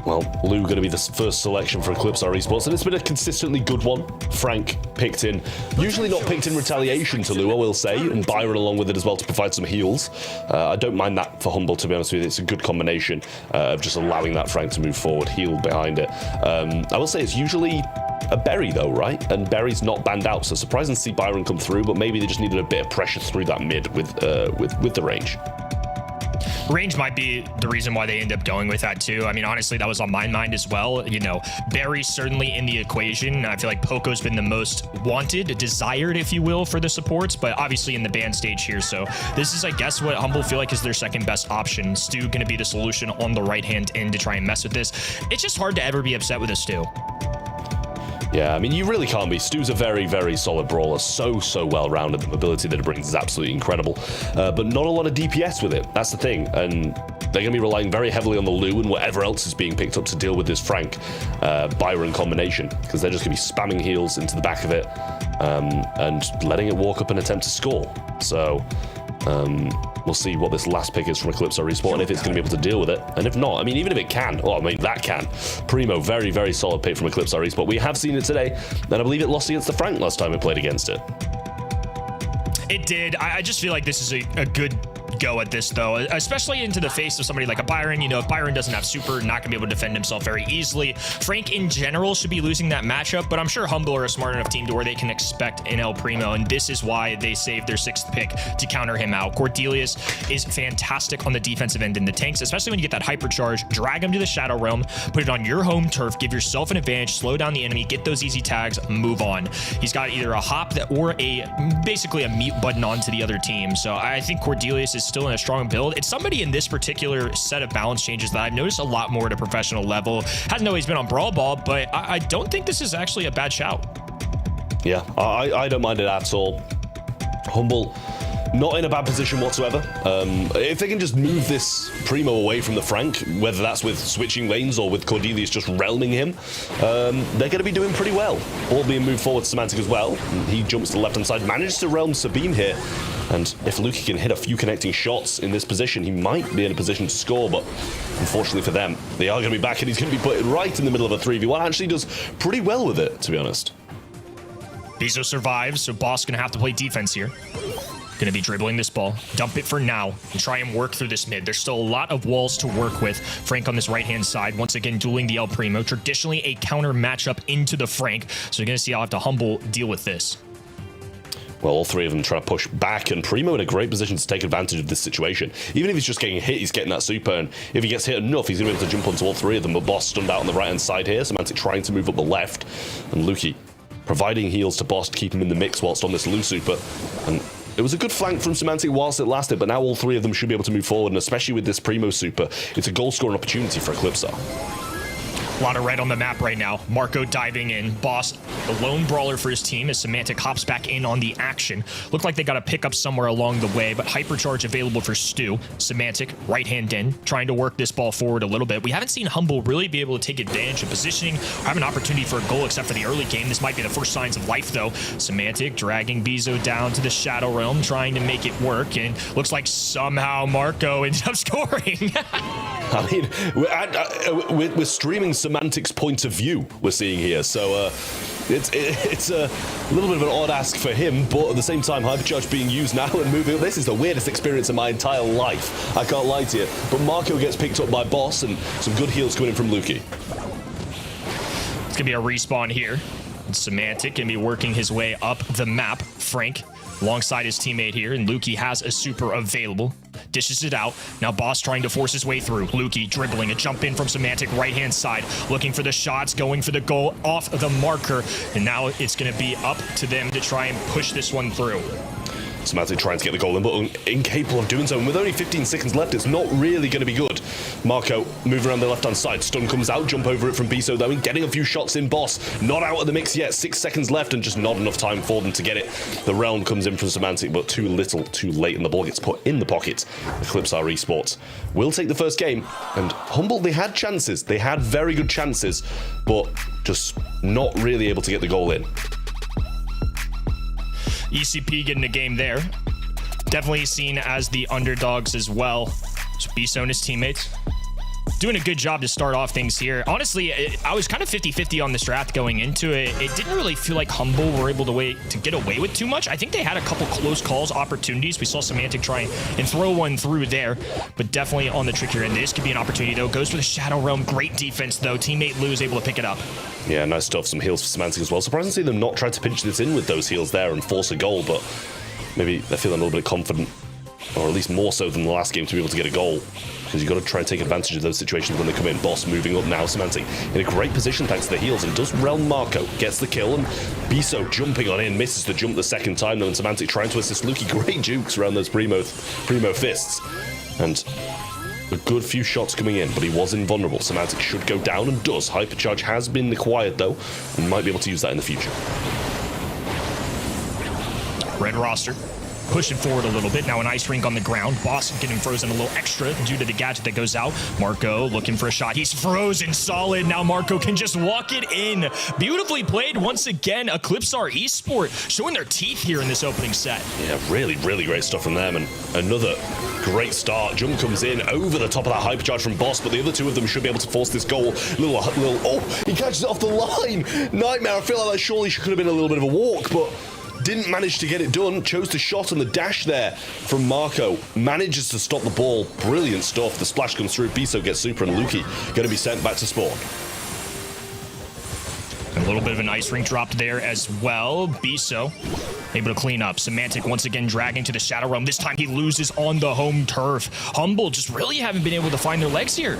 S6: Well, Lou going to be the first selection for Eclipsar Esports, and it's been a consistently good one. Frank picked in, usually not picked in retaliation to Lou, I will say, and Byron along with it as well to provide some heals. I don't mind that for Humble, to be honest with you. It's a good combination of just allowing that Frank to move forward, heal behind it. I will say it's usually a Berry though, right? And Berry's not banned out, so surprising to see Byron come through, but maybe they just needed a bit of pressure through that mid with the range.
S8: Range might be the reason why they end up going with that too. I mean, honestly, that was on my mind as well. You know, Barry's certainly in the equation. I feel like Poco's been the most wanted, desired, if you will, for the supports, but obviously in the ban stage here. So this is, I guess, what Humble feel like is their second best option. Stu going to be the solution on the right-hand end to try and mess with this. It's just hard to ever be upset with a Stu.
S6: Yeah, I mean, you really can't be. Stu's a very, very solid brawler. So well-rounded. The mobility that it brings is absolutely incredible. But not a lot of DPS with it. That's the thing. And they're going to be relying very heavily on the Lou and whatever else is being picked up to deal with this Frank Byron combination, because they're just going to be spamming heals into the back of it and letting it walk up and attempt to score. So we'll see what this last pick is from Eclipsar Esport and if it's going to be able to deal with it. And if not, I mean, even if it can, well, I mean, that can. Primo, very, very solid pick from Eclipsar Esport. We have seen it today, and I believe it lost against the Frank last time we played against it.
S8: It did. I just feel like this is a good go at this, though, especially into the face of somebody like a Byron. You know, if Byron doesn't have super, not gonna be able to defend himself very easily. Frank in general should be losing that matchup, but I'm sure Humble are a smart enough team to where they can expect an El Primo, and this is why they saved their 6th pick to counter him out. Cordelius is fantastic on the defensive end in the tanks, especially when you get that hypercharge. Drag him to the Shadow Realm, put it on your home turf, give yourself an advantage, slow down the enemy, get those easy tags, move on. He's got either a hop or basically a mute button onto the other team. So I think Cordelius is still in a strong build. It's somebody in this particular set of balance changes that I've noticed a lot more at a professional level. Hasn't always been on Brawl Ball, but I don't think this is actually a bad shout.
S6: Yeah, I don't mind it at all. Humble, not in a bad position whatsoever. If they can just move this Primo away from the Frank, whether that's with switching lanes or with Cordelius just realming him, they're going to be doing pretty well. Ball being moved forward, Semantic as well. He jumps to the left-hand side, manages to realm Sabine here. And if Luki can hit a few connecting shots in this position, he might be in a position to score, but unfortunately for them, they are going to be back and he's going to be put right in the middle of a 3v1. Actually does pretty well with it, to be honest.
S8: Bizo survives, so Boss going to have to play defense here. Going to be dribbling this ball, dump it for now, and try and work through this mid. There's still a lot of walls to work with. Frank on this right-hand side, once again dueling the El Primo. Traditionally a counter matchup into the Frank, so you're going to see how I have to Humble deal with this.
S6: Well, all three of them try to push back, and Primo in a great position to take advantage of this situation. Even if he's just getting hit, he's getting that super, and if he gets hit enough, he's going to be able to jump onto all three of them. But Boss stunned out on the right-hand side here. Semantic trying to move up the left, and Luki providing heals to Boss to keep him in the mix whilst on this Lu super. And it was a good flank from Semantic whilst it lasted, but now all three of them should be able to move forward, and especially with this Primo super, it's a goal-scoring opportunity for Eclipsar.
S8: A lot of red on the map right now. Marco diving in. Boss, the lone brawler for his team, as Semantic hops back in on the action. Looked like they got a pickup somewhere along the way, but Hypercharge available for Stu. Semantic, right hand in, trying to work this ball forward a little bit. We haven't seen Humble really be able to take advantage of positioning or have an opportunity for a goal except for the early game. This might be the first signs of life, though. Semantic dragging Bizo down to the Shadow Realm, trying to make it work, and looks like somehow Marco ended up scoring.
S6: I mean, we're streaming Semantic's point of view we're seeing here, so it's a little bit of an odd ask for him, but at the same time, Hypercharge being used now and moving. This is the weirdest experience of my entire life, I can't lie to you. But Marco gets picked up by Boss, and some good heals coming in from Luki.
S8: It's gonna be a respawn here. And Semantic can be working his way up the map. Frank alongside his teammate here, and Luki has a super available. Dishes it out. Now Boss trying to force his way through. Luki dribbling a jump in from Semantic right-hand side. Looking for the shots, going for the goal off the marker. And now it's going to be up to them to try and push this one through.
S6: Semantic trying to get the goal in, but incapable of doing so. And with only 15 seconds left, it's not really going to be good. Marco moving around the left-hand side. Stun comes out, jump over it from Biso, though, and getting a few shots in. Boss not out of the mix yet. 6 seconds left, and just not enough time for them to get it. The realm comes in from Semantic, but too little, too late, and the ball gets put in the pocket. Eclipsar Esports will take the first game, and Humble, they had chances. They had very good chances, but just not really able to get the goal in.
S8: ECP getting a game there. Definitely seen as the underdogs as well. So Biso and his teammates doing a good job to start off things here. Honestly, I was kind of 50-50 on this draft going into it. It didn't really feel like Humble were able to get away with too much. I think they had a couple close calls, opportunities. We saw Semantic try and throw one through there, but definitely on the trickier end. This could be an opportunity, though. Goes for the Shadow Realm. Great defense, though. Teammate Lou is able to pick it up.
S6: Yeah, nice stuff. Some heals for Semantic as well. Surprising to see them not try to pinch this in with those heals there and force a goal, but maybe they're feeling a little bit confident, or at least more so than the last game, to be able to get a goal, because you've got to try and take advantage of those situations when they come in. Boss moving up now. Semantic in a great position thanks to the heals, and does realm Marco. Gets the kill, and Biso jumping on in. Misses the jump the second time, though, and Semantic trying to assist Luki. Great jukes around those Primo fists. And a good few shots coming in, but he was invulnerable. Semantic should go down, and does. Hypercharge has been acquired, though, and might be able to use that in the future.
S8: Red roster pushing forward a little bit. Now an ice rink on the ground. Boss getting frozen a little extra due to the gadget that goes out. Marco looking for a shot. He's frozen solid. Now Marco can just walk it in. Beautifully played once again. Eclipsar Esports showing their teeth here in this opening set.
S6: Yeah, really, really great stuff from them. And another great start. Jump comes in over the top of that hypercharge from Boss, but the other two of them should be able to force this goal. Oh, he catches it off the line. Nightmare. I feel like that surely could have been a little bit of a walk, but didn't manage to get it done. Chose to shot on the dash there from Marco. Manages to stop the ball. Brilliant stuff. The splash comes through. Biso gets super, and Luki going to be sent back to spawn.
S8: A little bit of an ice rink dropped there as well. Biso able to clean up. Semantic once again dragging to the Shadow Realm. This time he loses on the home turf. Humble just really haven't been able to find their legs here.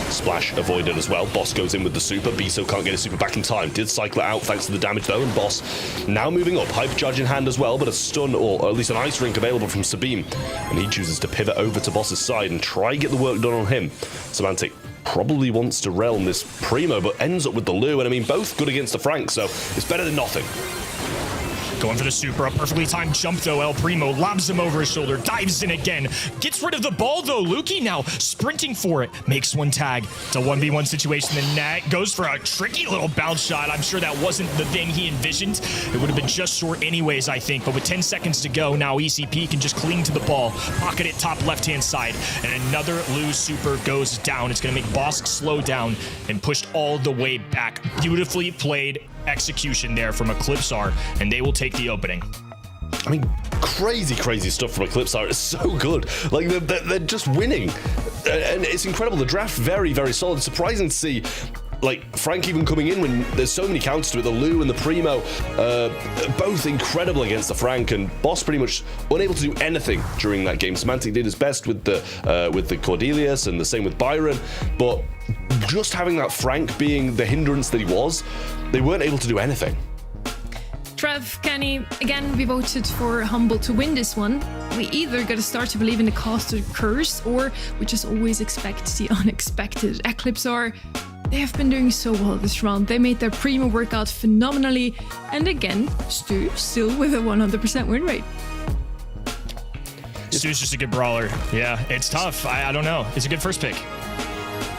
S6: Splash avoided as well. Boss goes in with the super. Biso can't get his super back in time. Did cycle it out thanks to the damage though, and Boss now moving up. Hypercharge in hand as well, but a stun or at least an ice rink available from Sabine, and he chooses to pivot over to Boss's side and try get the work done on him. Semantic probably wants to realm this Primo, but ends up with the Lu, and I mean both good against the Frank, so it's better than nothing.
S8: Going for the super, a perfectly timed jump though. El Primo lobs him over his shoulder, dives in again, gets rid of the ball though. Luki now sprinting for it, makes one tag. It's a 1v1 situation. The net goes for a tricky little bounce shot. I'm sure that wasn't the thing he envisioned. It would have been just short anyways, I think, but with 10 seconds to go, now ECP can just cling to the ball, pocket it top left-hand side, and another Lu super goes down. It's going to make Boss slow down and pushed all the way back. Beautifully played execution there from Eclipsar, and they will take the opening.
S6: I mean, crazy stuff from Eclipsar. It's so good. Like, they're just winning. And it's incredible. The draft, very, very solid. Surprising to see like Frank even coming in when there's so many counters to it, the Lou and the Primo, both incredible against the Frank, and Boss pretty much unable to do anything during that game. Semantic did his best with the Cordelius, and the same with Byron, but just having that Frank being the hindrance that he was, they weren't able to do anything.
S10: Trev, Kenny, again, we voted for Humble to win this one. We either got to start to believe in the caster curse, or we just always expect the unexpected. Eclipse they have been doing so well this round. They made their Primo workout phenomenally, and again, Stu still with a 100% win rate.
S8: Stu's just a good brawler. Yeah, it's tough. I don't know. It's a good first pick.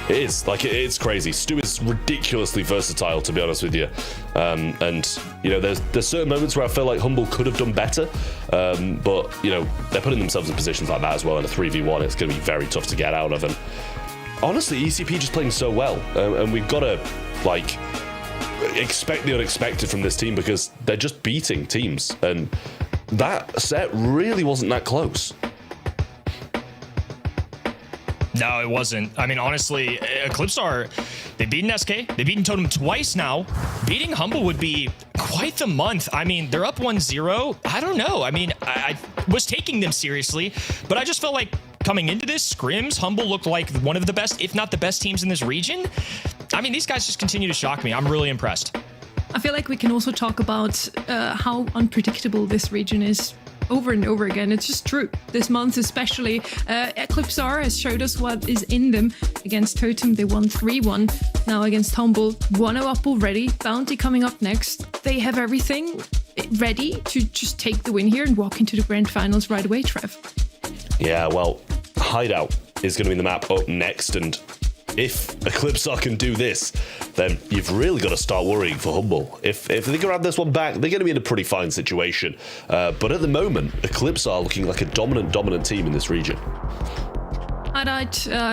S6: It is, like, it's crazy. Stu is ridiculously versatile, to be honest with you. And, you know, there's certain moments where I feel like Humble could have done better, but, you know, they're putting themselves in positions like that as well. In a 3v1, it's going to be very tough to get out of. And honestly, ECP just playing so well. And we've got to, like, expect the unexpected from this team, because they're just beating teams. And that set really wasn't that close.
S8: No, it wasn't. I mean, honestly, Eclipse they've beaten SK, they've beaten Totem twice now. Beating Humble would be quite the month. I mean, they're up 1-0. I don't know. I mean, I was taking them seriously, but I just felt like coming into this scrims, Humble looked like one of the best, if not the best teams in this region. I mean, these guys just continue to shock me. I'm really impressed.
S10: I feel like we can also talk about how unpredictable this region is over and over again. It's just true. This month especially, Eclipse has showed us what is in them. Against Totem, they won 3-1. Now against Humble, 1-0 up already. Bounty coming up next. They have everything ready to just take the win here and walk into the grand finals right away, Trev.
S6: Yeah, well, Hideout is going to be the map up next, and if Eclipse can do this, then you've really got to start worrying for Humble. If they can grab this one back, they're going to be in a pretty fine situation. But at the moment, Eclipse are looking like a dominant team in this region.
S10: Hideout,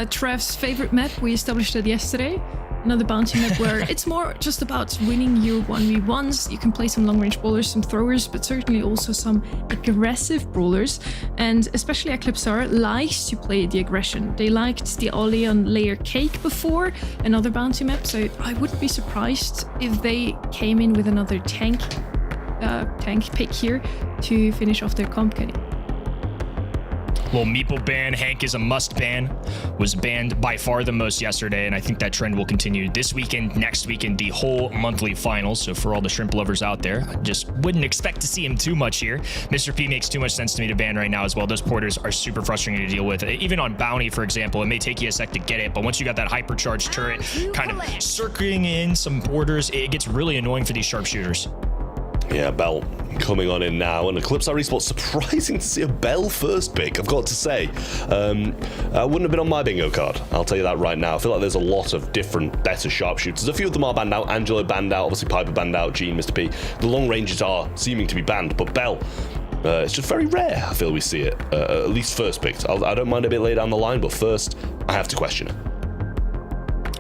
S10: Trev's favorite map. We established it yesterday. Another bounty map where it's more just about winning your 1v1s. You can play some long-range brawlers, some throwers, but certainly also some aggressive brawlers. And especially Eclipse likes to play the aggression. They liked the Ollie on Layer Cake before, another bounty map, so I wouldn't be surprised if they came in with another tank pick here to finish off their comp, Kenny.
S8: Well, Meeple ban, Hank is a must ban, was banned by far the most yesterday, and I think that trend will continue this weekend, next weekend, the whole monthly finals. So for all the shrimp lovers out there, I just wouldn't expect to see him too much here. Mr. P makes too much sense to me to ban right now as well. Those porters are super frustrating to deal with. Even on Bounty, for example, it may take you a sec to get it, but once you got that hypercharged turret kind of circling in some porters, it gets really annoying for these sharpshooters.
S6: Yeah, Bell coming on in now, and Eclipse Esports, surprising to see a Bell first pick, I've got to say. Wouldn't have been on my bingo card, I'll tell you that right now. I feel like there's a lot of different, better sharpshooters. A few of them are banned out. Angelo banned out, obviously Piper banned out, Gene, Mr. P. The long ranges are seeming to be banned, but Bell, it's just very rare, I feel we see it. At least first picked. I don't mind a bit later down the line, but first, I have to question it.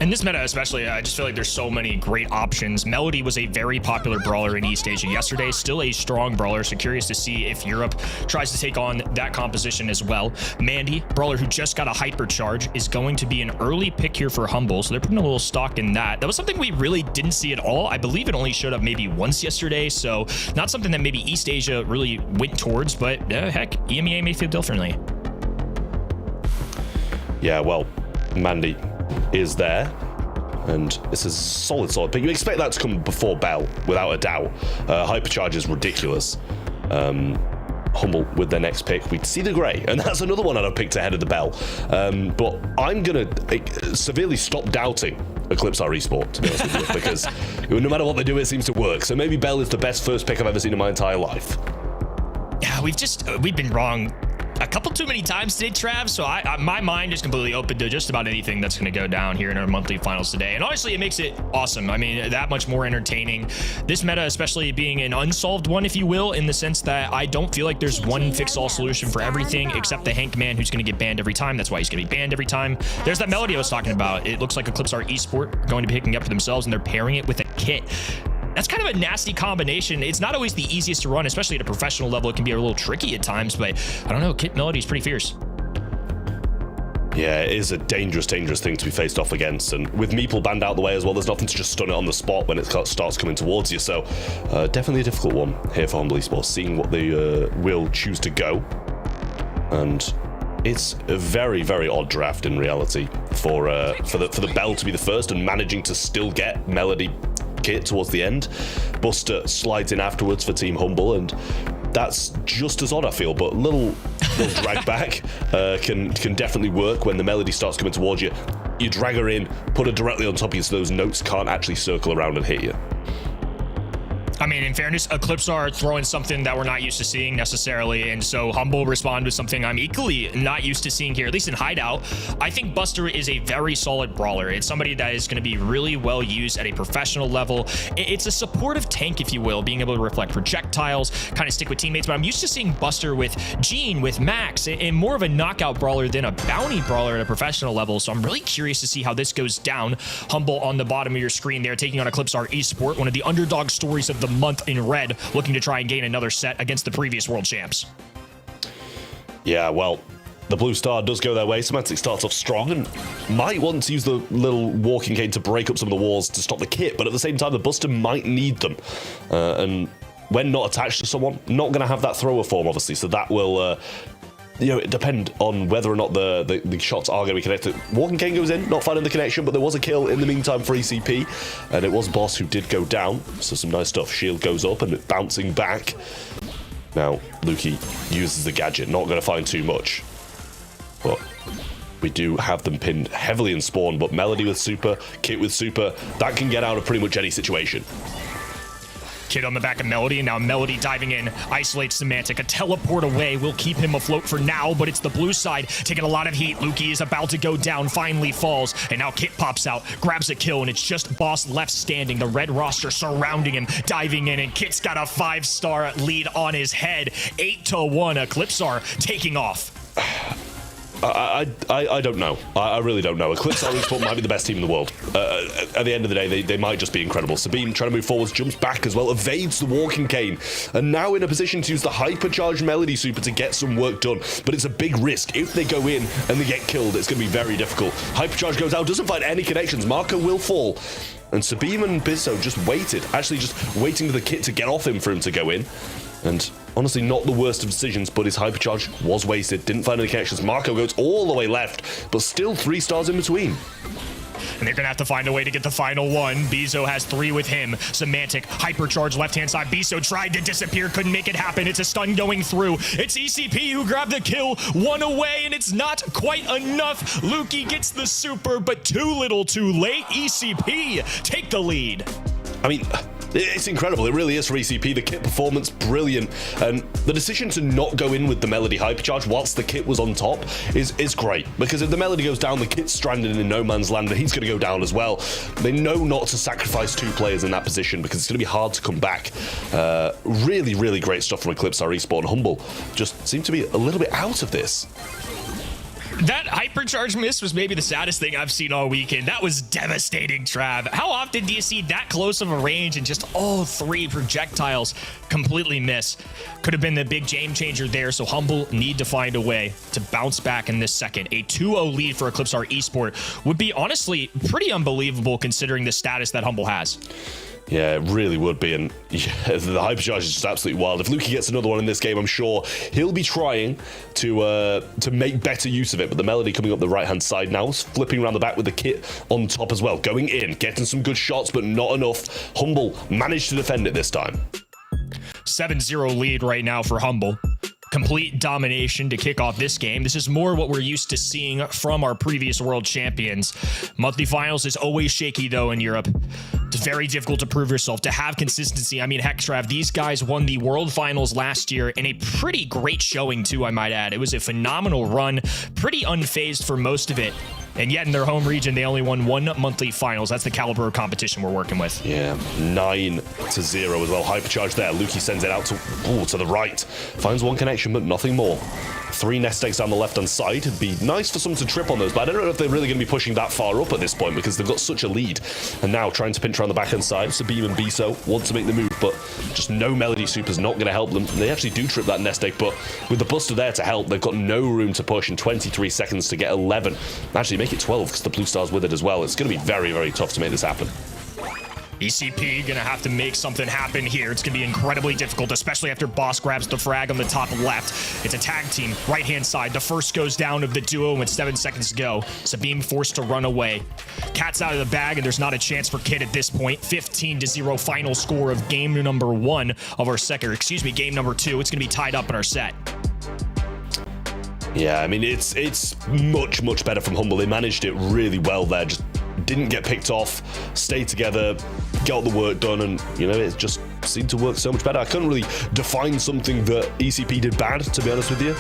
S8: In this meta especially, I just feel like there's so many great options. Melody was a very popular brawler in East Asia yesterday, still a strong brawler, so curious to see if Europe tries to take on that composition as well. Mandy, brawler who just got a hypercharge, is going to be an early pick here for Humble, so they're putting a little stock in that. That was something we really didn't see at all. I believe it only showed up maybe once yesterday, so not something that maybe East Asia really went towards, but heck, EMEA may feel differently.
S6: Yeah, well, Mandy is there, and it's a solid pick. You expect that to come before Bell, without a doubt. Hypercharge is ridiculous. Humble with their next pick, we'd see the Grey, and that's another one I'd have picked ahead of the Bell. But I'm gonna severely stop doubting Eclipse Esports, to be honest with you, because no matter what they do, it seems to work. So maybe Bell is the best first pick I've ever seen in my entire life.
S8: Yeah, we've been wrong a couple too many times today, Trav, so my mind is completely open to just about anything that's going to go down here in our monthly finals today. And honestly, it makes it awesome. I mean, that much more entertaining. This meta, especially being an unsolved one, if you will, in the sense that I don't feel like there's one fix-all solution for everything except the Hank man who's going to get banned every time. That's why he's going to be banned every time. There's that Melody I was talking about. It looks like Eclipse Esports going to be picking up for themselves, and they're pairing it with a kit. That's kind of a nasty combination. It's not always the easiest to run, especially at a professional level. It can be a little tricky at times, but I don't know. Kit Melody is pretty fierce.
S6: Yeah, it is a dangerous thing to be faced off against, and with Meeple banned out the way as well, there's nothing to just stun it on the spot when it starts coming towards you, so definitely a difficult one here for Humble Esports, seeing what they will choose to go. And it's a very, very odd draft in reality for the Bell to be the first and managing to still get Melody kit towards the end. Buster slides in afterwards for Team Humble, and that's just as odd, I feel, but little drag back can definitely work when the Melody starts coming towards you. You drag her in, put her directly on top of you so those notes can't actually circle around and hit you.
S8: I mean, in fairness, Eclipse are throwing something that we're not used to seeing necessarily, and so Humble respond with something I'm equally not used to seeing here, at least in Hideout. I think Buster is a very solid brawler. It's somebody that is going to be really well used at a professional level. It's a supportive tank, if you will, being able to reflect projectiles, kind of stick with teammates, but I'm used to seeing Buster with Gene, with Max, and more of a knockout brawler than a bounty brawler at a professional level, so I'm really curious to see how this goes down. Humble on the bottom of your screen there, taking on Eclipse Esports, one of the underdog stories of the month in red, looking to try and gain another set against the previous world champs.
S6: Yeah, well, the blue star does go their way. Semantic starts off strong and might want to use the little walking cane to break up some of the walls to stop the kit, but at the same time, the Buster might need them. And when not attached to someone, not going to have that thrower form, obviously, so that will it depend on whether or not the shots are going to be connected. Walking cane goes in, not finding the connection, but there was a kill in the meantime for ECP, and it was Boss who did go down, so some nice stuff. Shield goes up and bouncing back. Now, Lukey uses the gadget, not going to find too much, but we do have them pinned heavily in spawn, but Melody with super, Kit with super, that can get out of pretty much any situation.
S8: Kid on the back of Melody, and now Melody diving in, isolates Semantic. A teleport away will keep him afloat for now, but it's the blue side taking a lot of heat. Lukey is about to go down, finally falls, and now Kit pops out, grabs a kill, and it's just Boss left standing. The red roster surrounding him, diving in, and Kit's got a 5-star lead on his head. 8-1, Eclipsar taking off.
S6: I don't know. I really don't know. Eclipse Esports might be the best team in the world. At the end of the day, they might just be incredible. Sabine trying to move forwards, jumps back as well, evades the walking cane, and now in a position to use the hypercharged Melody super to get some work done. But it's a big risk. If they go in and they get killed, it's going to be very difficult. Hypercharge goes out, doesn't find any connections. Marco will fall. And Sabine and Bizzo just waited, actually just waiting for the kit to get off him for him to go in. And honestly, not the worst of decisions, but his hypercharge was wasted. Didn't find any connections. Marco goes all the way left, but still 3 stars in between.
S8: And they're going to have to find a way to get the final one. Bizo has 3 with him. Semantic, hypercharge left-hand side. Bizo tried to disappear, couldn't make it happen. It's a stun going through. It's ECP who grabbed the kill, 1 away, and it's not quite enough. Lukey gets the super, but too little too late. ECP take the lead.
S6: I mean, it's incredible. It really is for ECP. The kit performance, brilliant. And the decision to not go in with the Melody hypercharge whilst the kit was on top is great. Because if the Melody goes down, the kit's stranded in no man's land, and he's going to go down as well. They know not to sacrifice 2 players in that position because it's going to be hard to come back. Really, really great stuff from Eclipse Esports. Humble just seem to be a little bit out of this.
S8: That hypercharge miss was maybe the saddest thing I've seen all weekend. That was devastating, Trav. How often do you see that close of a range and just all 3 projectiles completely miss? Could have been the big game changer there, so Humble need to find a way to bounce back in this second. A 2-0 lead for Eclipse Esports would be honestly pretty unbelievable considering the status that Humble has.
S6: Yeah, it really would be, and yeah, the hypercharge is just absolutely wild. If Lukey gets another one in this game, I'm sure he'll be trying to make better use of it, but the Melody coming up the right-hand side now, flipping around the back with the kit on top as well, going in, getting some good shots, but not enough. Humble managed to defend it this time.
S8: 7-0 lead right now for Humble. Complete domination to kick off this game. This is more what we're used to seeing from our previous world champions. Monthly finals is always shaky, though, in Europe. It's very difficult to prove yourself, to have consistency. I mean, heck, Trav, these guys won the world finals last year in a pretty great showing, too, I might add. It was a phenomenal run, pretty unfazed for most of it. And yet in their home region, they only won 1 monthly finals. That's the caliber of competition we're working with.
S6: Yeah, 9-0 as well. Hypercharge there. Lukey sends it out to the right. Finds one connection, but nothing more. 3 nest eggs down the left-hand side. It'd be nice for someone to trip on those, but I don't know if they're really going to be pushing that far up at this point because they've got such a lead. And now trying to pinch around the back-hand side. Sabim and Biso want to make the move, but just no Melody Super's not going to help them. They actually do trip that nest egg, but with the Buster there to help, they've got no room to push in 23 seconds to get 11. Actually, make it 12 because the Blue Star's with it as well. It's going to be very, very tough to make this happen.
S8: ECP gonna have to make something happen here. It's gonna be incredibly difficult, especially after Boss grabs the frag on the top left. It's a tag team, right-hand side. The first goes down of the duo with 7 seconds to go. Sabim forced to run away. Cat's out of the bag, and there's not a chance for Kid at this point. 15-0 final score of game number 1 of our second, excuse me, game number 2. It's gonna be tied up in our set.
S6: Yeah, I mean, it's much, much better from Humble. They managed it really well there. Just didn't get picked off, stayed together, got the work done, and, you know, it just seemed to work so much better. I couldn't really define something that ECP did bad, to be honest with you.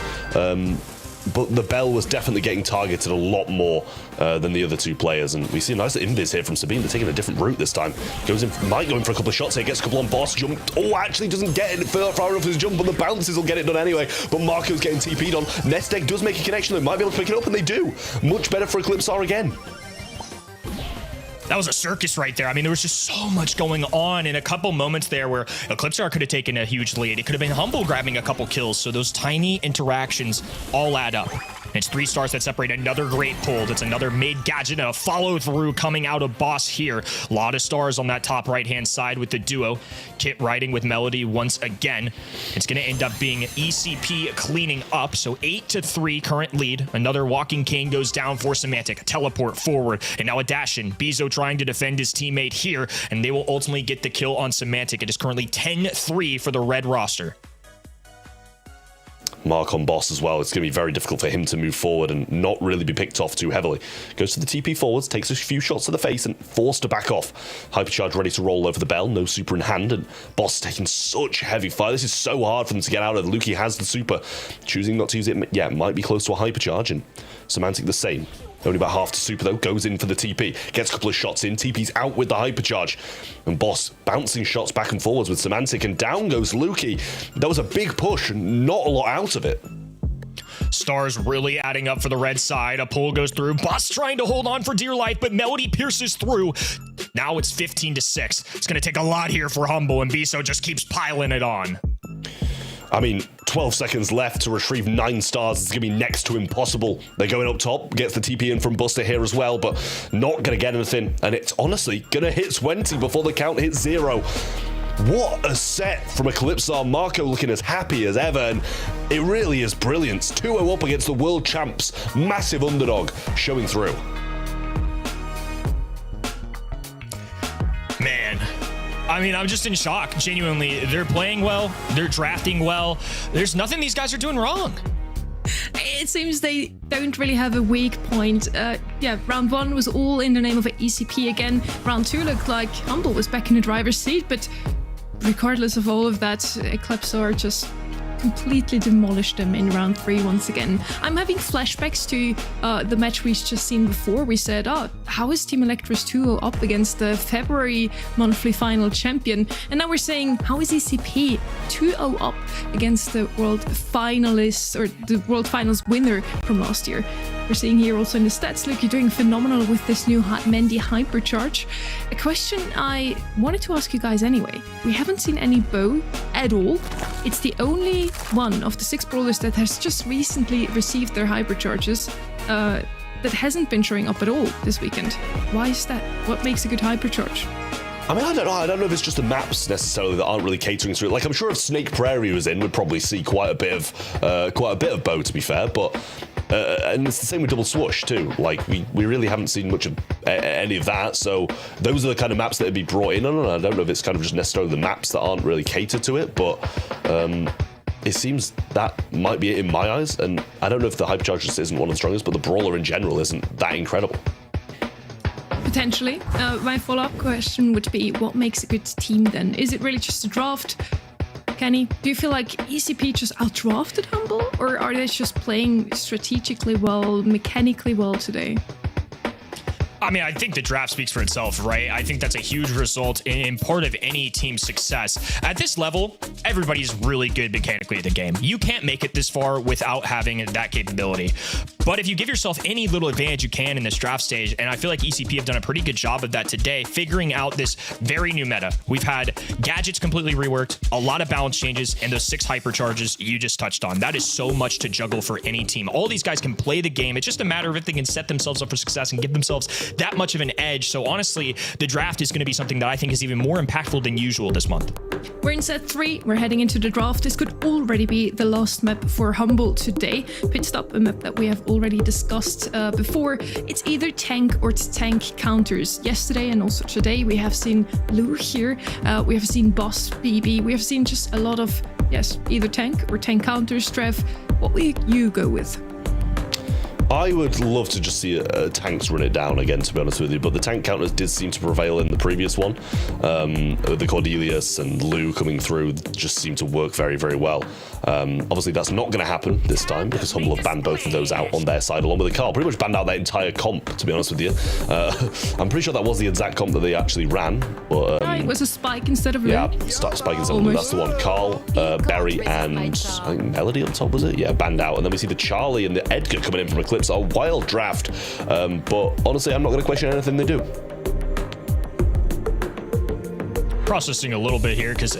S6: But the Bell was definitely getting targeted a lot more than the other 2 players, and we see a nice invis here from Sabine. They're taking a different route this time. Goes in, might go in for a couple of shots here, gets a couple on Boss, jump. Oh, actually doesn't get it far enough his jump, but the bounces will get it done anyway. But Marco's getting TP'd on. Nest Egg does make a connection, they might be able to pick it up, and they do. Much better for Eclipsar again.
S8: That was a circus right there. I mean, there was just so much going on in a couple moments there where Eclipsar could have taken a huge lead. It could have been Humble grabbing a couple kills. So those tiny interactions all add up. And it's 3 stars that separate. Another great pull. That's another mid gadget and a follow through coming out of Boss here. A lot of stars on that top right-hand side with the duo. Kit riding with Melody once again. It's going to end up being ECP cleaning up. So 8-3 current lead. Another walking cane goes down for Semantic. A teleport forward. And now a dash in. Bizo trying to defend his teammate here. And they will ultimately get the kill on Semantic. It is currently 10-3 for the red roster.
S6: Mark on Boss as well. It's going to be very difficult for him to move forward and not really be picked off too heavily. Goes to the TP forwards, takes a few shots to the face and forced to back off. Hypercharge ready to roll over the Bell, no super in hand, and Boss taking such heavy fire. This is so hard for them to get out of. Luki has the super, choosing not to use it. Yeah, might be close to a Hypercharge, and Semantic the same. Only about half to super though, goes in for the TP, gets a couple of shots in, TP's out with the Hypercharge, and Boss bouncing shots back and forwards with Semantic, and down goes Luki. That was a big push, and not a lot out of it.
S8: Stars really adding up for the red side. A pull goes through. Boss trying to hold on for dear life, but Melody pierces through. Now it's 15-6. It's going to take a lot here for Humble, and Biso just keeps piling it on.
S6: I mean, 12 seconds left to retrieve 9 stars. It's going to be next to impossible. They're going up top, gets the TP in from Buster here as well, but not going to get anything. And it's honestly going to hit 20 before the count hits 0. What a set from Eclipsar. Marco looking as happy as ever, and it really is brilliant. 2-0 up against the world champs. Massive underdog showing through.
S8: Man. I mean, I'm just in shock, genuinely. They're playing well, they're drafting well. There's nothing these guys are doing wrong.
S10: It seems they don't really have a weak point. Yeah, round 1 was all in the name of an ECP again. Round 2 looked like Humble was back in the driver's seat, but regardless of all of that, Eclipsar just completely demolished them in round 3 once again. I'm having flashbacks to the match we just seen before. We said, oh, how is Team Electros 2-0 up against the February monthly final champion? And now we're saying, how is ECP 2-0 up against the world finalists or the world finals winner from last year? We're seeing here also in the stats, look, you're doing phenomenal with this new Mendy Hypercharge. A question I wanted to ask you guys anyway. We haven't seen any Bow at all. It's the only one of the 6 brawlers that has just recently received their Hypercharges that hasn't been showing up at all this weekend. Why is that? What makes a good Hypercharge?
S6: I mean, I don't know. I don't know if it's just the maps necessarily that aren't really catering to it. Like, I'm sure if Snake Prairie was in, we'd probably see quite a bit of Bow, to be fair. But and it's the same with Double Swoosh too. Like, we really haven't seen much of any of that. So those are the kind of maps that would be brought in. I don't know if it's kind of just necessarily the maps that aren't really catered to it, but it seems that might be it in my eyes. And I don't know if the Hypercharge just isn't one of the strongest, but the Brawler in general isn't that incredible.
S10: Potentially. My follow-up question would be, what makes a good team then? Is it really just a draft? Kenny, do you feel like ECP just outdrafted Humble? Or are they just playing strategically well, mechanically well today?
S8: I mean, I think the draft speaks for itself, right? I think that's a huge result in part of any team's success. At this level, everybody's really good mechanically at the game. You can't make it this far without having that capability. But if you give yourself any little advantage you can in this draft stage, and I feel like ECP have done a pretty good job of that today, figuring out this very new meta. We've had gadgets completely reworked, a lot of balance changes, and those 6 hypercharges you just touched on. That is so much to juggle for any team. All these guys can play the game. It's just a matter of if they can set themselves up for success and give themselves that much of an edge. So honestly, the draft is going to be something that I think is even more impactful than usual this month.
S10: We're in set 3. We're heading into the draft. This could already be the last map for Humble today. Pit Stop, a map that we have already discussed before. It's either tank or tank counters. Yesterday and also today we have seen Lou here. We have seen Boss, BB. We have seen just a lot of, yes, either tank or tank counters. Trev, what will you go with?
S6: I would love to just see tanks run it down again, to be honest with you, but the tank counters did seem to prevail in the previous one. The Cordelius and Lou coming through just seem to work very, very well. Obviously, that's not going to happen this time because Humble have banned both of those out on their side, along with the Carl. Pretty much banned out their entire comp, to be honest with you. I'm pretty sure that was the exact comp that they actually ran. But,
S10: it was a Spike instead of Lou.
S6: Yeah, Spike instead of Lou, that's the one. Carl, Berry, and I think Melody on top, was it? Yeah, banned out. And then we see the Charlie and the Edgar coming in from Eclipse. A wild draft, but honestly, I'm not going to question anything they do.
S8: Processing a little bit here because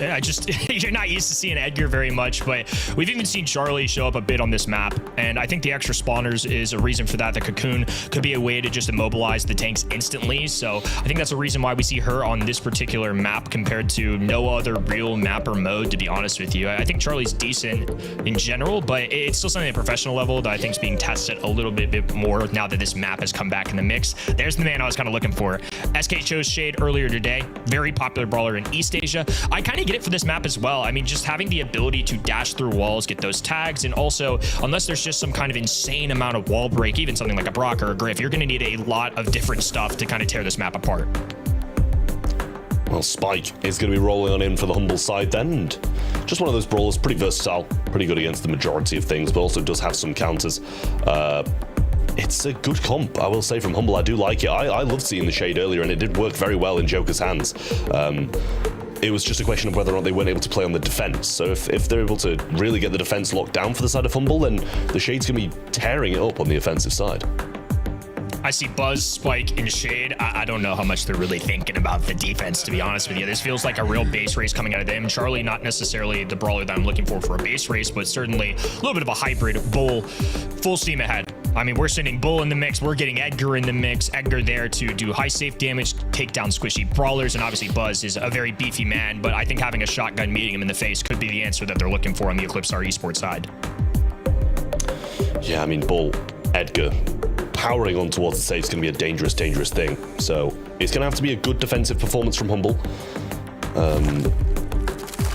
S8: you're not used to seeing Edgar very much, but we've even seen Charlie show up a bit on this map, and I think the extra spawners is a reason for that. The Cocoon could be a way to just immobilize the tanks instantly, so I think that's a reason why we see her on this particular map compared to no other real map or mode, to be honest with you. I think Charlie's decent in general, but it's still something at professional level that I think is being tested a little bit more now that this map has come back in the mix. There's the man I was kind of looking for. SK chose Shade earlier today, very popular brawler in East Asia. I kind of get it for this map as well. I mean, just having the ability to dash through walls, get those tags, and also, unless there's just some kind of insane amount of wall break, even something like a Brock or a Griff, you're going to need a lot of different stuff to kind of tear this map apart.
S6: Well, Spike is going to be rolling on in for the Humble side then, and just one of those brawlers, pretty versatile, pretty good against the majority of things, but also does have some counters. It's a good comp, I will say, from Humble. I do like it. I loved seeing the Shade earlier, and it did work very well in Joker's hands. It was just a question of whether or not they weren't able to play on the defense. So if they're able to really get the defense locked down for the side of Humble, then the Shade's going to be tearing it up on the offensive side.
S8: I see Buzz, Spike, and Shade. I don't know how much they're really thinking about the defense, to be honest with you. This feels like a real base race coming out of them. Charlie, not necessarily the brawler that I'm looking for a base race, but certainly a little bit of a hybrid. Bull, full steam ahead. I mean, we're sending Bull in the mix. We're getting Edgar in the mix. Edgar there to do high safe damage, take down squishy brawlers, and obviously Buzz is a very beefy man, but I think having a shotgun meeting him in the face could be the answer that they're looking for on the Eclipse Star Esports side.
S6: Yeah, I mean, Bull, Edgar, powering on towards the safe is going to be a dangerous, dangerous thing. So it's going to have to be a good defensive performance from Humble.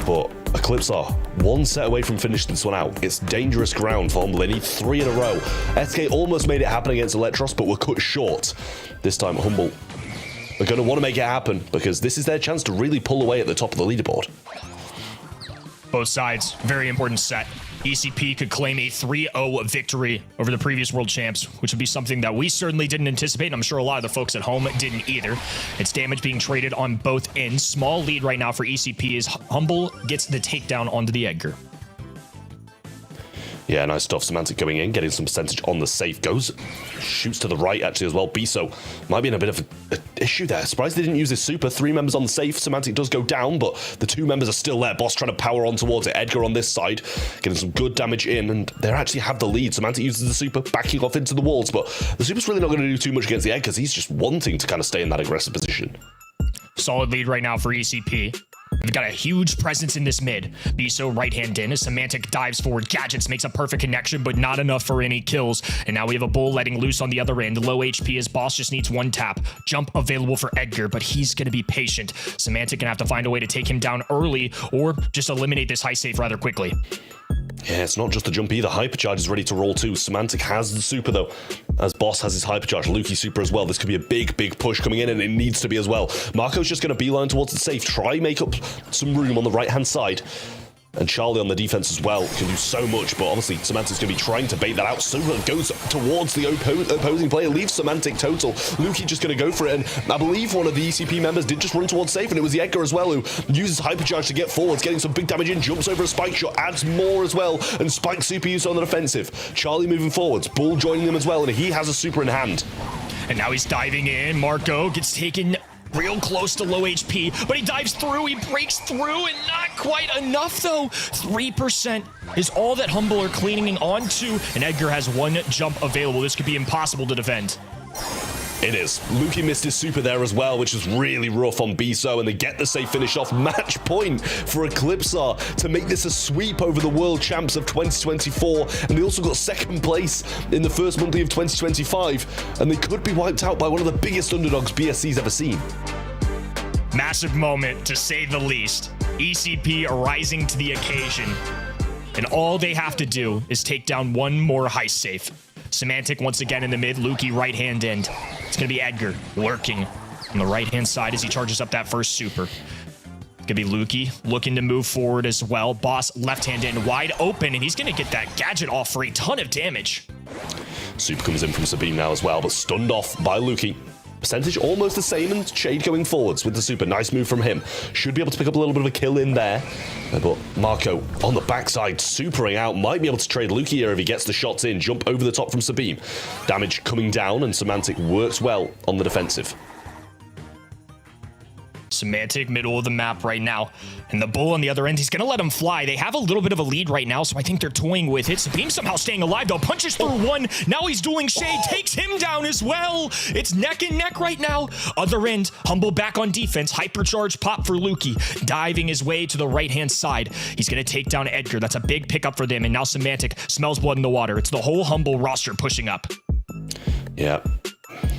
S6: But Eclipse are one set away from finishing this one out. It's dangerous ground for Humble. They need 3 in a row. SK almost made it happen against Electros, but were cut short. This time, Humble are going to want to make it happen because this is their chance to really pull away at the top of the leaderboard.
S8: Both sides, very important set. ECP could claim a 3-0 victory over the previous world champs, which would be something that we certainly didn't anticipate, and I'm sure a lot of the folks at home didn't either. It's damage being traded on both ends. Small lead right now for ECP as Humble gets the takedown onto the Edgar.
S6: Yeah, nice stuff. Semantic going in, getting some percentage on the safe. Goes, shoots to the right actually as well. Biso might be in a bit of an issue there. Surprised they didn't use his super. 3 members on the safe. Semantic does go down, but the 2 members are still there. Boss trying to power on towards it. Edgar on this side, getting some good damage in, and they actually have the lead. Semantic uses the super, backing off into the walls, but the super's really not going to do too much against the Edgar because he's just wanting to kind of stay in that aggressive position.
S8: Solid lead right now for ECP. We've got a huge presence in this mid. Biso right-hand in as Semantic dives forward. Gadgets makes a perfect connection, but not enough for any kills. And now we have a Bull letting loose on the other end. Low HP as Boss just needs 1 tap. Jump available for Edgar, but he's going to be patient. Semantic going to have to find a way to take him down early or just eliminate this high safe rather quickly.
S6: Yeah, it's not just the jump either. Hypercharge is ready to roll too. Semantic has the super though, as Boss has his Hypercharge. Lukey super as well. This could be a big, big push coming in, and it needs to be as well. Marco's just going to beeline towards the safe. Try make up some room on the right-hand side. And Charlie on the defense as well can do so much, but obviously Semantic's going to be trying to bait that out. Super goes towards the opposing player, leaves Semantic total. Luki just going to go for it, and I believe one of the ECP members did just run towards safe, and it was the Edgar as well who uses Hypercharge to get forwards, getting some big damage in, jumps over a Spike shot, adds more as well, and Spike super used on the defensive. Charlie moving forwards, Bull joining them as well, and he has a super in hand.
S8: And now he's diving in. Marco gets taken real close to low HP, but he dives through, he breaks through, and not quite enough though. 3% is all that Humble are cleaning onto, and Edgar has one jump available. This could be impossible to defend.
S6: It is. Luki missed his super there as well, which is really rough on Biso, and they get the safe finish off. Match point for Eclipsar to make this a sweep over the world champs of 2024, and they also got second place in the first monthly of 2025, and they could be wiped out by one of the biggest underdogs BSC's ever seen.
S8: Massive moment, to say the least. ECP rising to the occasion, and all they have to do is take down one more heist safe. Semantic once again in the mid, Luki right hand end. It's going to be Edgar lurking on the right hand side as he charges up that first super. It's going to be Luki looking to move forward as well. Boss left hand end wide open, and he's going to get that gadget off for a ton of damage.
S6: Super comes in from Sabine now as well, but stunned off by Luki. Percentage almost the same, and Shade going forwards with the super. Nice move from him. Should be able to pick up a little bit of a kill in there. But Marco on the backside, supering out. Might be able to trade Luki here if he gets the shots in. Jump over the top from Sabine. Damage coming down, and Semantic works well on the defensive.
S8: Semantic middle of the map right now, and the Bull on the other end, he's gonna let him fly. They have a little bit of a lead right now, so I think they're toying with it. Sabine somehow staying alive though, punches through one. Now he's dueling Shade, takes him down as well. It's neck and neck right now. Other end, Humble back on defense. Hypercharge pop for Luki, diving his way to the right hand side. He's gonna take down Edgar. That's a big pickup for them, and now Semantic smells blood in the water. It's the whole Humble roster pushing up.
S6: Yeah,